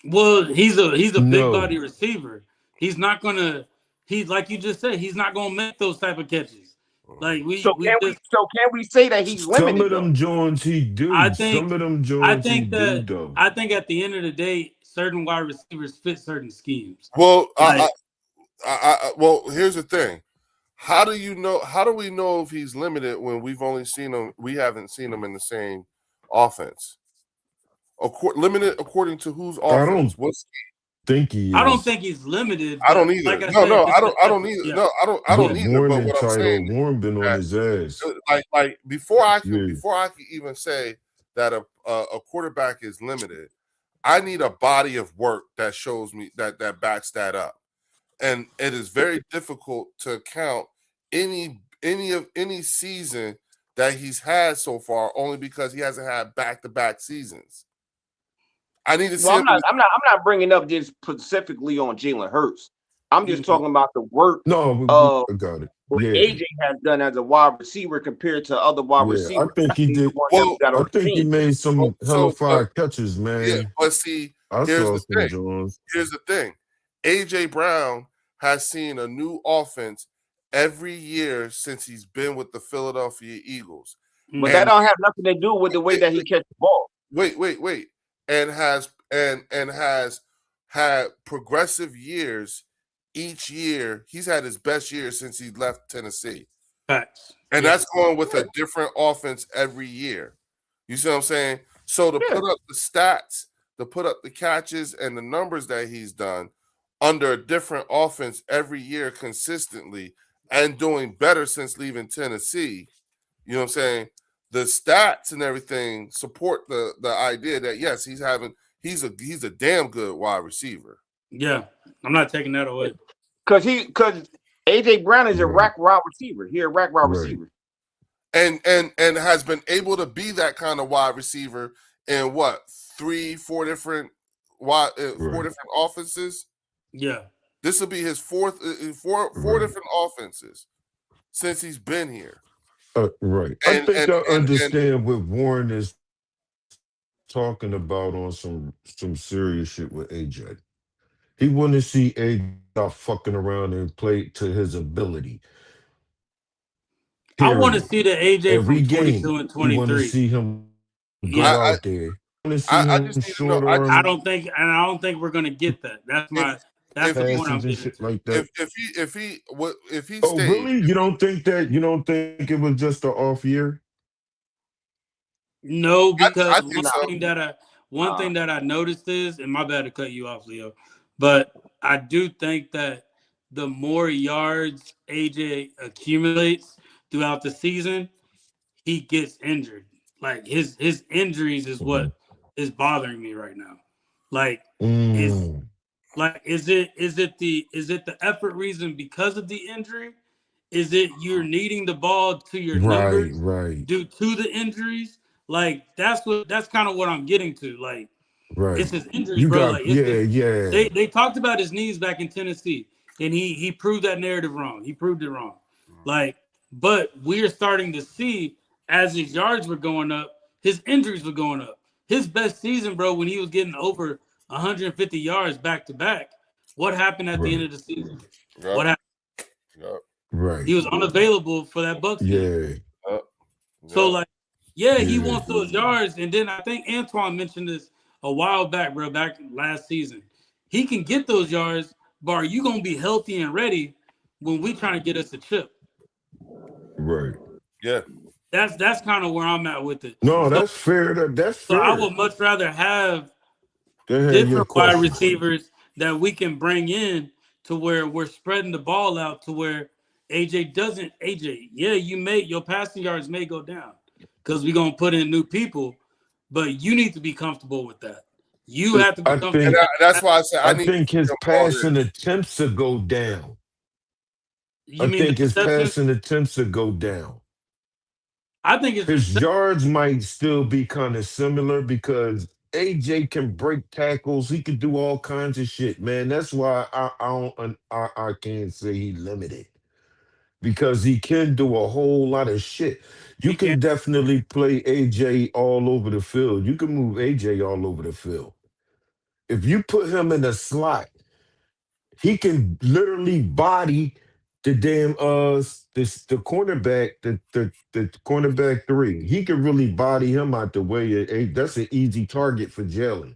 Speaker 8: Well, he's a big body receiver. He's not gonna. He's like you just said. He's not gonna make those type of catches. Like
Speaker 9: can we say that he's limited?
Speaker 2: Some of them Jones he do.
Speaker 8: I think
Speaker 2: some of them Jones he do though.
Speaker 8: I think at the end of the day, certain wide receivers fit certain schemes.
Speaker 1: Well, well, here's the thing. How do we know if he's limited when we haven't seen him in the same offense? Limited according to whose offense?
Speaker 2: Think he is.
Speaker 8: I don't think he's limited.
Speaker 1: I don't either. I don't either.
Speaker 2: Yeah.
Speaker 1: No, I don't either.
Speaker 2: Warren
Speaker 1: but what I'm saying,
Speaker 2: Warren been on his ass.
Speaker 1: Like before I can even say that a quarterback is limited, I need a body of work that shows me that backs that up. And it is very difficult to count any season that he's had so far, only because he hasn't had back-to-back seasons. I need to see.
Speaker 9: I'm not bringing up this specifically on Jalen Hurts. I'm just talking about the work.
Speaker 2: I got it.
Speaker 9: What AJ has done as a wide receiver compared to other wide receivers.
Speaker 2: I think he did. I think he made some hell of fire catches, man.
Speaker 1: Yeah, but see, here's the thing. AJ Brown has seen a new offense every year since he's been with the Philadelphia Eagles.
Speaker 9: But that don't have nothing to do with the way that he catches the ball.
Speaker 1: Wait. And has had progressive years each year. He's had his best year since he left Tennessee.
Speaker 8: Facts.
Speaker 1: And that's going with a different offense every year. You see what I'm saying? So to put up the stats, to put up the catches and the numbers that he's done under a different offense every year consistently and doing better since leaving Tennessee, you know what I'm saying? The stats and everything support the idea that yes, he's a damn good wide receiver.
Speaker 8: Yeah, I'm not taking that away.
Speaker 9: Because AJ Brown is a rack route receiver. He's a rack route receiver.
Speaker 1: And has been able to be that kind of wide receiver in what, 4 different offenses?
Speaker 8: Yeah.
Speaker 1: This will be his four different offenses since he's been here.
Speaker 2: Right. I think I understand what Warren is talking about on some serious shit with AJ. He want to see AJ stop fucking around and play to his ability.
Speaker 8: I want to see the AJ
Speaker 2: every
Speaker 8: from 22
Speaker 2: game,
Speaker 8: and 23.
Speaker 2: You want to see him go out there.
Speaker 8: I don't think we're gonna get that. That's the point
Speaker 2: passes
Speaker 8: I'm
Speaker 2: and
Speaker 8: getting
Speaker 2: shit
Speaker 8: to.
Speaker 2: like that.
Speaker 1: if he
Speaker 2: Oh,
Speaker 1: stayed,
Speaker 2: really? You don't think it was just an off year?
Speaker 8: No, because
Speaker 1: I think so.
Speaker 8: one thing that I noticed is, and my bad to cut you off, Leo, but I do think that the more yards AJ accumulates throughout the season, he gets injured. Like his injuries is what is bothering me right now. Like is is it the effort reason because of the injury? Is it you're needing the ball to your numbers
Speaker 2: Right.
Speaker 8: due to the injuries? Like that's kind of what I'm getting to. Like it's his injuries,
Speaker 2: You
Speaker 8: bro.
Speaker 2: got
Speaker 8: Like it's
Speaker 2: yeah.
Speaker 8: they talked about his knees back in Tennessee, and he proved that narrative wrong. He proved it wrong. Like, but we're starting to see as his yards were going up, his injuries were going up. His best season, bro, when he was getting over 150 yards back to back. What happened at the end of the season?
Speaker 1: Yep.
Speaker 8: What happened?
Speaker 1: Yep.
Speaker 2: Right.
Speaker 8: He was unavailable for that Bucks game.
Speaker 2: Yeah.
Speaker 8: So like, he wants those yards, and then I think Antoine mentioned this a while back, bro, back last season. He can get those yards, but are you gonna be healthy and ready when we trying to get us a chip?
Speaker 2: Right.
Speaker 1: Yeah.
Speaker 8: That's kind of where I'm at with it.
Speaker 2: No, that's fair. That's fair.
Speaker 8: So I would much rather have
Speaker 2: Go ahead,
Speaker 8: different
Speaker 2: your
Speaker 8: wide
Speaker 2: question.
Speaker 8: receivers that we can bring in to where we're spreading the ball out to where AJ, your passing yards may go down because we're gonna put in new people, but you need to be comfortable with that. You have to be comfortable.
Speaker 2: think
Speaker 1: That's why I said
Speaker 2: I think his passing attempts to go down.
Speaker 8: You mean
Speaker 2: think his
Speaker 8: interceptions?
Speaker 2: passing attempts to go down.
Speaker 8: I think it's
Speaker 2: His yards might still be kind of similar because AJ can break tackles. He can do all kinds of shit, man. That's why I can't say he limited because he can do a whole lot of shit. You can definitely play AJ all over the field. You can move AJ all over the field. If you put him in a slot, he can literally body the damn the cornerback, the cornerback 3. He can really body him out the way. That's an easy target for Jalen.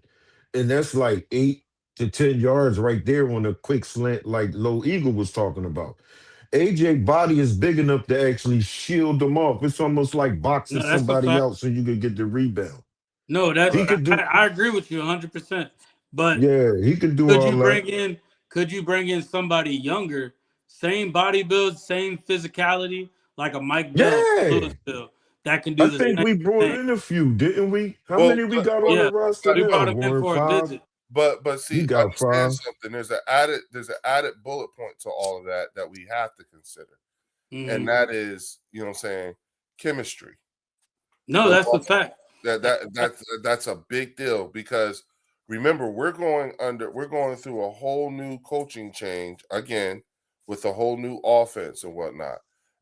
Speaker 2: And that's like 8 to 10 yards right there on a quick slant, like Low Eagle was talking about. AJ body is big enough to actually shield them off. It's almost like boxing somebody out so you can get the rebound.
Speaker 8: No, I agree with you 100%. But
Speaker 2: yeah, he could do all that.
Speaker 8: Could you bring in somebody younger, same body build, same physicality, like a Mike Bell, Louisville, that can do the same
Speaker 2: thing? I think we brought in a few, didn't we? How many we got on the roster
Speaker 8: we
Speaker 2: now?
Speaker 8: brought him in for a visit.
Speaker 1: But see,
Speaker 2: got
Speaker 1: understand something. There's an added bullet point to all of that we have to consider. And that is, you know what I'm saying, chemistry.
Speaker 8: No, that's a fact.
Speaker 1: That's a big deal because remember, we're going through a whole new coaching change again with a whole new offense and whatnot.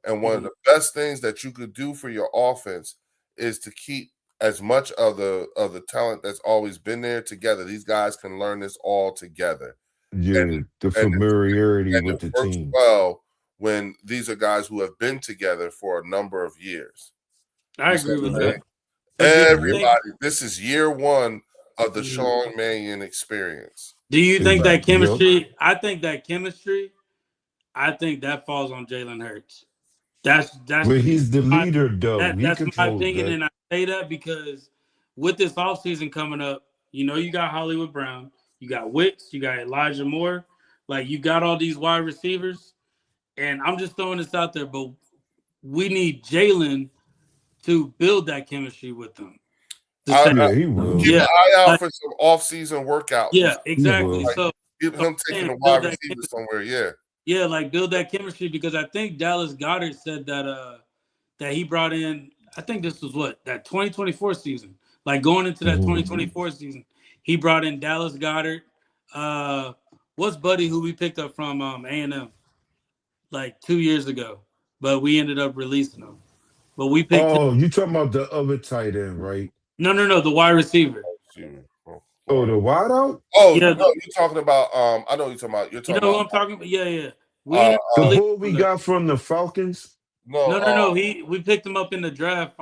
Speaker 1: And one of the best things that you could do for your offense is to keep as much of the talent that's always been there together. These guys can learn this all together.
Speaker 2: Yeah, the familiarity with the team.
Speaker 1: Well, when these are guys who have been together for a number of years.
Speaker 8: I agree with that.
Speaker 1: Everybody, this is year one of the Sean Mannion experience.
Speaker 8: Do you think that chemistry? I think that chemistry. I think that falls on Jalen Hurts. That's.
Speaker 2: Well, he's the leader, though.
Speaker 8: That's my opinion, and I say that because with this offseason coming up, you got Hollywood Brown, you got Wicks, you got Elijah Moore, like you got all these wide receivers, and I'm just throwing this out there, but we need Jalen to build that chemistry with them.
Speaker 2: He will.
Speaker 1: Keep an eye out for some off-season workouts.
Speaker 8: Yeah, exactly. So
Speaker 1: keep him taking a wide receiver somewhere. Yeah.
Speaker 8: Yeah, like build that chemistry because I think Dallas Goedert said that that he brought in. I think this was that 2024 season. Like going into that 2024 season, he brought in Dallas Goedert. What's Buddy who we picked up from A&M like 2 years ago, but we ended up releasing him. But we picked.
Speaker 2: Oh, you talking about the other tight end, right?
Speaker 8: No, the wide receiver.
Speaker 2: Oh, the wide out?
Speaker 1: Oh, yeah, no, you're talking about. I know you're talking about.
Speaker 8: Who I'm talking about? Yeah.
Speaker 2: The bull we got from the Falcons.
Speaker 8: No. We picked him up in the draft.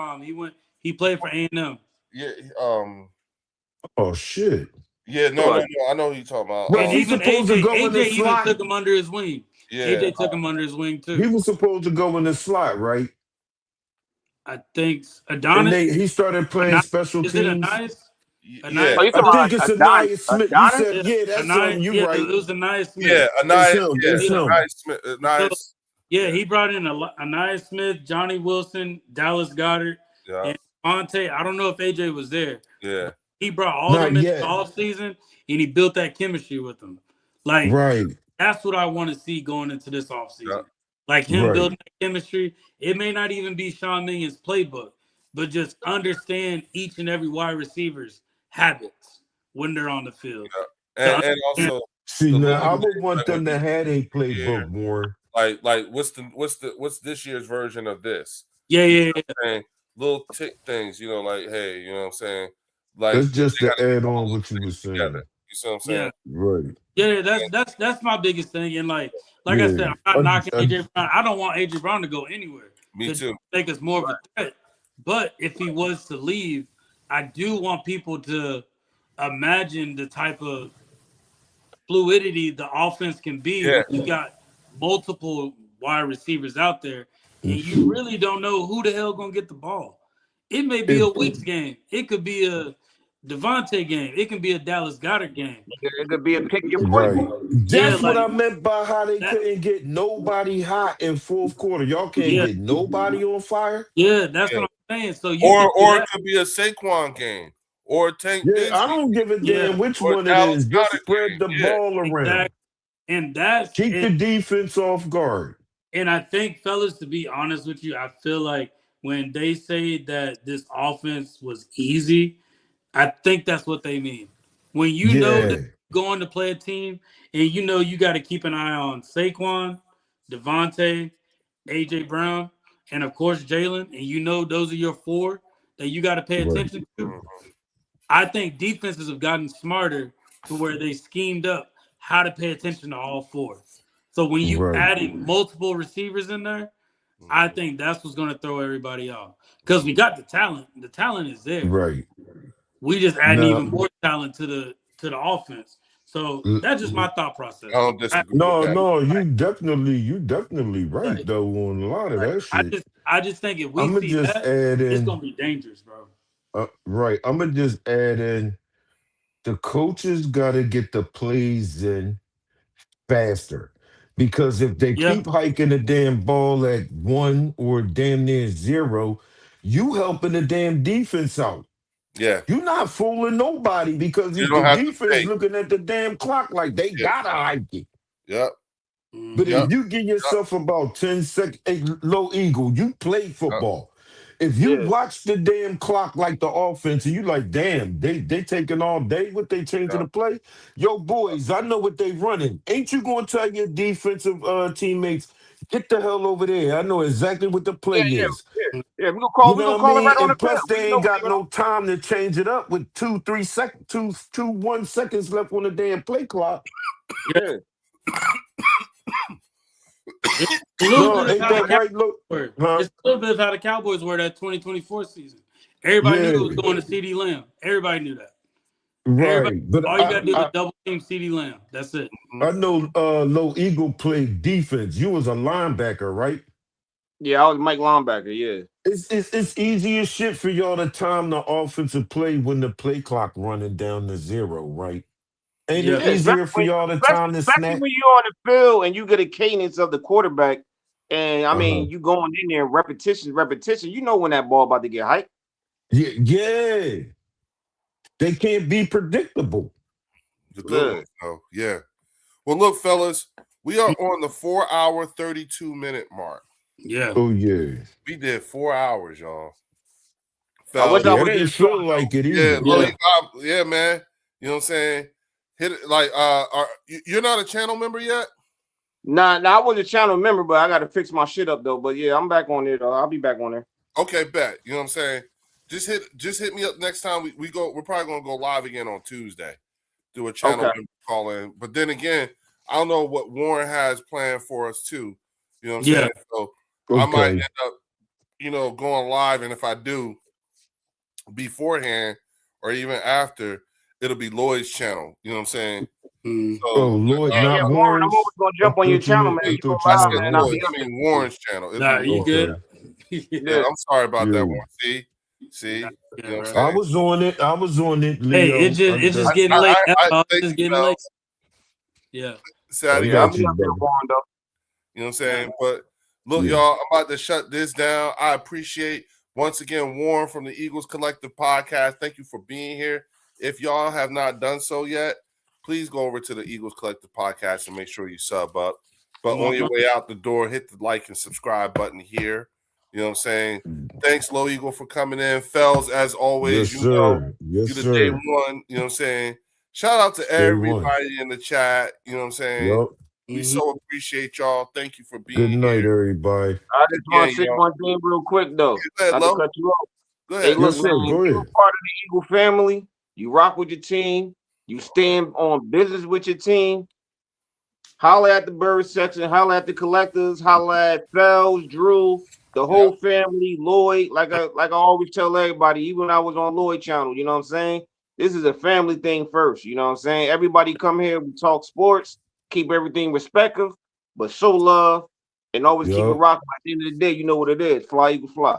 Speaker 8: He played for A&M.
Speaker 1: Yeah.
Speaker 2: Oh shit.
Speaker 1: Yeah, no. I know who you talking about.
Speaker 2: Well,
Speaker 8: And
Speaker 2: he's
Speaker 8: even
Speaker 2: supposed to go in the
Speaker 8: AJ even
Speaker 2: slot.
Speaker 8: took him under his wing.
Speaker 1: Yeah,
Speaker 8: AJ took him under his wing too.
Speaker 2: He was supposed to go in the slot, right?
Speaker 8: I think
Speaker 2: And
Speaker 8: Adonis.
Speaker 2: he started playing special
Speaker 8: Is it
Speaker 2: teams.
Speaker 8: Anais?
Speaker 1: yeah.
Speaker 9: Oh, you
Speaker 2: I
Speaker 9: talking
Speaker 2: think
Speaker 9: about
Speaker 2: it's Anais Smith. You
Speaker 9: Adonis?
Speaker 2: said, yeah, that's him. You right.
Speaker 8: It was Anais Smith.
Speaker 1: Yeah,
Speaker 2: It's
Speaker 1: Anais.
Speaker 2: him.
Speaker 1: Yeah,
Speaker 2: It's him.
Speaker 1: Anais Smith. Anais.
Speaker 8: So, yeah, he brought in Anais Smith, Johnny Wilson, Dallas Goddard,
Speaker 1: Yeah.
Speaker 8: and Monte. I don't know if AJ was there.
Speaker 1: Yeah.
Speaker 8: He brought all
Speaker 2: Not
Speaker 8: them in
Speaker 2: yet.
Speaker 8: the offseason, and he built that chemistry with them. Like,
Speaker 2: Right.
Speaker 8: that's what I want to see going into this offseason.
Speaker 1: Yeah.
Speaker 8: Like him
Speaker 2: Right.
Speaker 8: building that chemistry. It may not even be Sean Mannion's playbook, but just understand each and every wide receiver's habits when they're on the field.
Speaker 1: And also
Speaker 2: See,
Speaker 1: the
Speaker 2: now I
Speaker 1: little
Speaker 2: would
Speaker 1: things
Speaker 2: want
Speaker 1: like
Speaker 2: them to
Speaker 1: what
Speaker 2: have a
Speaker 1: Yeah.
Speaker 2: playbook more.
Speaker 1: like what's this year's version of this?
Speaker 8: Yeah.
Speaker 1: And little tick things, like, hey, you know what I'm saying? Like,
Speaker 2: That's just
Speaker 1: they
Speaker 2: to
Speaker 1: gotta
Speaker 2: add
Speaker 1: put all
Speaker 2: on
Speaker 1: those
Speaker 2: what you were
Speaker 1: things
Speaker 2: saying.
Speaker 1: together. You see what I'm saying?
Speaker 2: Right.
Speaker 8: Yeah, that's my biggest thing. And like I
Speaker 2: Yeah.
Speaker 8: said, I'm not knocking AJ Brown. I don't want AJ Brown to go anywhere.
Speaker 1: Me too.
Speaker 8: Make us more of a threat. But if he was to leave, I do want people to imagine the type of fluidity the offense can be
Speaker 1: Yeah.
Speaker 8: when you got multiple wide receivers out there, and you really don't know who the hell gonna get the ball. It may be a Weeks game. It could be a Devontae game. It can be a Dallas Goddard game.
Speaker 9: It could be a pick your
Speaker 2: Right.
Speaker 9: poison.
Speaker 2: That's
Speaker 8: Yeah,
Speaker 2: what
Speaker 8: like-
Speaker 2: I meant by how they couldn't get nobody hot in fourth quarter. Y'all can't
Speaker 8: Yeah.
Speaker 2: get nobody on fire.
Speaker 8: Yeah, that's
Speaker 1: Yeah.
Speaker 8: what I'm saying. So you
Speaker 1: Or
Speaker 8: can do
Speaker 1: it
Speaker 8: that.
Speaker 1: could be a Saquon game or a Tank
Speaker 2: Yeah,
Speaker 1: Bigsby.
Speaker 2: I don't give a
Speaker 8: Yeah.
Speaker 2: damn which
Speaker 1: Or
Speaker 2: one it
Speaker 1: Dallas
Speaker 2: is. Just
Speaker 1: Goddard
Speaker 2: spread
Speaker 1: game.
Speaker 2: the
Speaker 1: Yeah.
Speaker 2: ball around.
Speaker 8: Exactly. And that's
Speaker 2: Keep
Speaker 8: and,
Speaker 2: the defense off guard.
Speaker 8: and I think, fellas, to be honest with you, I feel like when they say that this offense was easy, I think that's what they mean. When you know that you're going to play a team and you know you got to keep an eye on Saquon, Devontae, AJ Brown, and of course Jalen, and you know those are your four that you got to pay
Speaker 2: Right.
Speaker 8: attention to. I think defenses have gotten smarter to where they schemed up how to pay attention to all four. So when you
Speaker 2: Right.
Speaker 8: adding multiple receivers in there, I think that's what's going to throw everybody off because we got the talent. The talent is there.
Speaker 2: Right.
Speaker 8: We just adding
Speaker 2: No.
Speaker 8: even more talent to the offense. So that's just my thought process.
Speaker 1: I don't disagree with
Speaker 2: No,
Speaker 1: that.
Speaker 2: no, you definitely right though on a lot of that shit.
Speaker 8: I just think if we
Speaker 2: I'm gonna
Speaker 8: see
Speaker 2: just
Speaker 8: that,
Speaker 2: add
Speaker 8: it's
Speaker 2: in.
Speaker 8: gonna be dangerous, bro.
Speaker 2: Right. I'm gonna just add in. The coaches got to get the plays in faster because if they
Speaker 8: Yeah.
Speaker 2: keep hiking the damn ball at 1 or damn near 0, you helping the damn defense out.
Speaker 1: Yeah.
Speaker 2: You're not fooling nobody because
Speaker 1: You
Speaker 2: if
Speaker 1: don't
Speaker 2: the
Speaker 1: have to
Speaker 2: defense
Speaker 1: fake.
Speaker 2: looking at the damn clock like they
Speaker 1: Yeah.
Speaker 2: gotta hike it.
Speaker 1: Yep.
Speaker 2: But
Speaker 1: Yep.
Speaker 2: if you give yourself about 10 seconds, hey, Low Eagle, you play football. If you watch the damn clock like the offense, and you like, damn, they taking all day what they changing the play. Yo, boys, I know what they running. Ain't you gonna tell your defensive teammates, get the hell over there? I know exactly what the play is.
Speaker 9: Yeah, we gonna call.
Speaker 2: You
Speaker 9: We
Speaker 2: know
Speaker 9: gonna
Speaker 2: what I
Speaker 9: call it
Speaker 2: mean?
Speaker 9: right on the
Speaker 2: And plus,
Speaker 9: field.
Speaker 2: they ain't got no time to change it up with 1 seconds left on the damn play clock.
Speaker 9: Yeah.
Speaker 8: It's a little
Speaker 2: No,
Speaker 8: bit
Speaker 2: ain't
Speaker 8: of how
Speaker 2: that
Speaker 8: the
Speaker 2: right, Low?
Speaker 8: Cowboys were.
Speaker 2: Huh?
Speaker 8: It's a little bit of how the Cowboys were that 2024 season. Everybody knew it was going to CD Lamb. Everybody knew that.
Speaker 2: Right, but
Speaker 8: all you gotta do is double team CD Lamb. That's it.
Speaker 2: I know Low Eagle played defense. You was a linebacker, right?
Speaker 9: Yeah, I was Mike linebacker. Yeah.
Speaker 2: It's easy as shit for y'all to time the offensive play when the play clock running down to 0, right? Ain't it easier for y'all to time the
Speaker 9: especially
Speaker 2: snap?
Speaker 9: when you're on the field and you get a cadence of the quarterback, and I mean you going in there repetition. You know when that ball about to get hyped.
Speaker 2: Yeah. They can't be predictable.
Speaker 1: The good ones, though. Yeah. Well, look, fellas, we are on the 4-hour, 32-minute mark.
Speaker 8: Yeah.
Speaker 2: Oh, yeah.
Speaker 1: We did 4 hours, y'all.
Speaker 9: I wish I
Speaker 2: Yeah,
Speaker 9: was
Speaker 2: it didn't feel like it either.
Speaker 1: Yeah, man. You know what I'm saying? Hit it like you're not a channel member yet?
Speaker 9: Nah, I wasn't a channel member, but I gotta fix my shit up though. But yeah, I'm back on there though. I'll be back on there.
Speaker 1: Okay, bet. You know what I'm saying? Just hit me up next time we go. We're probably gonna go live again on Tuesday. Do a channel member call in. But then again, I don't know what Warren has planned for us too. You know what I'm saying? So I might end up, going live, and if I do beforehand or even after, it'll be Lloyd's channel. You know what I'm saying?
Speaker 8: Mm.
Speaker 1: So,
Speaker 2: Oh, Lloyd,
Speaker 9: Yeah,
Speaker 2: not
Speaker 9: Warren, I'm
Speaker 2: Warren's.
Speaker 9: always gonna
Speaker 2: I
Speaker 9: jump on your
Speaker 2: thought you
Speaker 9: channel,
Speaker 2: meant,
Speaker 9: man.
Speaker 2: I
Speaker 9: You go
Speaker 2: thought you
Speaker 1: I
Speaker 9: live,
Speaker 1: said
Speaker 2: said
Speaker 9: man. I'll
Speaker 1: Lloyd.
Speaker 9: be
Speaker 2: Lloyd.
Speaker 9: up
Speaker 1: I
Speaker 9: there.
Speaker 1: mean Warren's channel. It'll
Speaker 8: Nah,
Speaker 1: be
Speaker 8: you
Speaker 1: Lloyd.
Speaker 8: good?
Speaker 2: Okay.
Speaker 1: Yeah, I'm sorry about that,
Speaker 2: Yeah.
Speaker 1: Warren. See,
Speaker 8: Nah,
Speaker 1: you
Speaker 8: good,
Speaker 1: know what I'm
Speaker 8: bro.
Speaker 2: I
Speaker 1: saying?
Speaker 2: was on it. I was on it,
Speaker 8: Hey,
Speaker 2: Leo.
Speaker 8: it's just getting
Speaker 1: I,
Speaker 8: late.
Speaker 1: I,
Speaker 8: That's
Speaker 1: I
Speaker 8: all. It's
Speaker 1: thank
Speaker 8: just
Speaker 1: you,
Speaker 8: getting late.
Speaker 1: fellas.
Speaker 8: Yeah.
Speaker 1: Say that
Speaker 2: I
Speaker 1: again.
Speaker 9: Yeah, I'll
Speaker 2: got
Speaker 9: be
Speaker 2: you,
Speaker 9: up there,
Speaker 2: brother.
Speaker 9: Warren, though.
Speaker 1: You know what I'm
Speaker 8: Yeah.
Speaker 1: saying? But look,
Speaker 2: Yeah.
Speaker 1: y'all, I'm about to shut this down. I appreciate once again Warren from the Eagles Collective Podcast. Thank you for being here. If y'all have not done so yet, please go over to the Eagles Collective Podcast and make sure you sub up. But
Speaker 8: Come
Speaker 1: on
Speaker 8: on,
Speaker 1: your
Speaker 8: bro.
Speaker 1: way out the door, hit the like and subscribe button here. You know what I'm saying? Thanks, Low Eagle, for coming in. Fells, as always,
Speaker 2: Yes,
Speaker 1: you know,
Speaker 2: sir. Yes,
Speaker 1: you the day
Speaker 2: sir.
Speaker 1: one. You know what I'm saying? Shout out to
Speaker 2: Day one.
Speaker 1: everybody in the chat. You know what I'm saying?
Speaker 2: Yup.
Speaker 1: We
Speaker 8: Mhm.
Speaker 1: so appreciate y'all. Thank you for
Speaker 2: Good
Speaker 1: being
Speaker 2: night,
Speaker 1: here.
Speaker 2: everybody.
Speaker 9: I just want
Speaker 1: Yeah,
Speaker 9: to say
Speaker 1: y'all.
Speaker 9: one thing real quick, though.
Speaker 1: Go ahead,
Speaker 9: Not to
Speaker 1: Lo.
Speaker 9: cut you off.
Speaker 1: Go
Speaker 9: Hey,
Speaker 1: ahead.
Speaker 9: look,
Speaker 2: Yes, sir.
Speaker 9: man,
Speaker 2: Go
Speaker 9: you're
Speaker 2: ahead.
Speaker 9: part of the Eagle family. You rock with your team. You stand on business with your team. Holla at the bird section. Holla at the collectors. Holla at Fells, Drew, the whole family, Lloyd. Like I always tell everybody, even when I was on Lloyd channel, you know what I'm saying? This is a family thing first. You know what I'm saying? Everybody come here. We talk sports. Keep everything respectful, but show love and always keep it
Speaker 2: Yup.
Speaker 9: rocking. At the end of the day, you know what it is. Fly, Eagle, fly.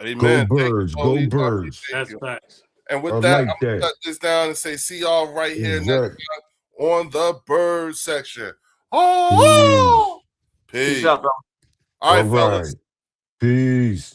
Speaker 1: Amen.
Speaker 2: Go
Speaker 1: Thank you,
Speaker 2: birds.
Speaker 1: Lo
Speaker 2: Go
Speaker 1: Eagle. I
Speaker 2: birds.
Speaker 1: appreciate
Speaker 8: That's
Speaker 1: you.
Speaker 8: facts.
Speaker 1: And with
Speaker 2: I
Speaker 1: that,
Speaker 2: like
Speaker 1: I'm gonna
Speaker 2: that.
Speaker 1: shut this down and say, see y'all right here next
Speaker 2: Exactly.
Speaker 1: time on the bird section.
Speaker 2: Peace.
Speaker 1: Oh,
Speaker 9: Peace
Speaker 1: peace.
Speaker 9: out, fellas.
Speaker 1: All
Speaker 2: All
Speaker 1: right, fellas.
Speaker 2: right. Peace.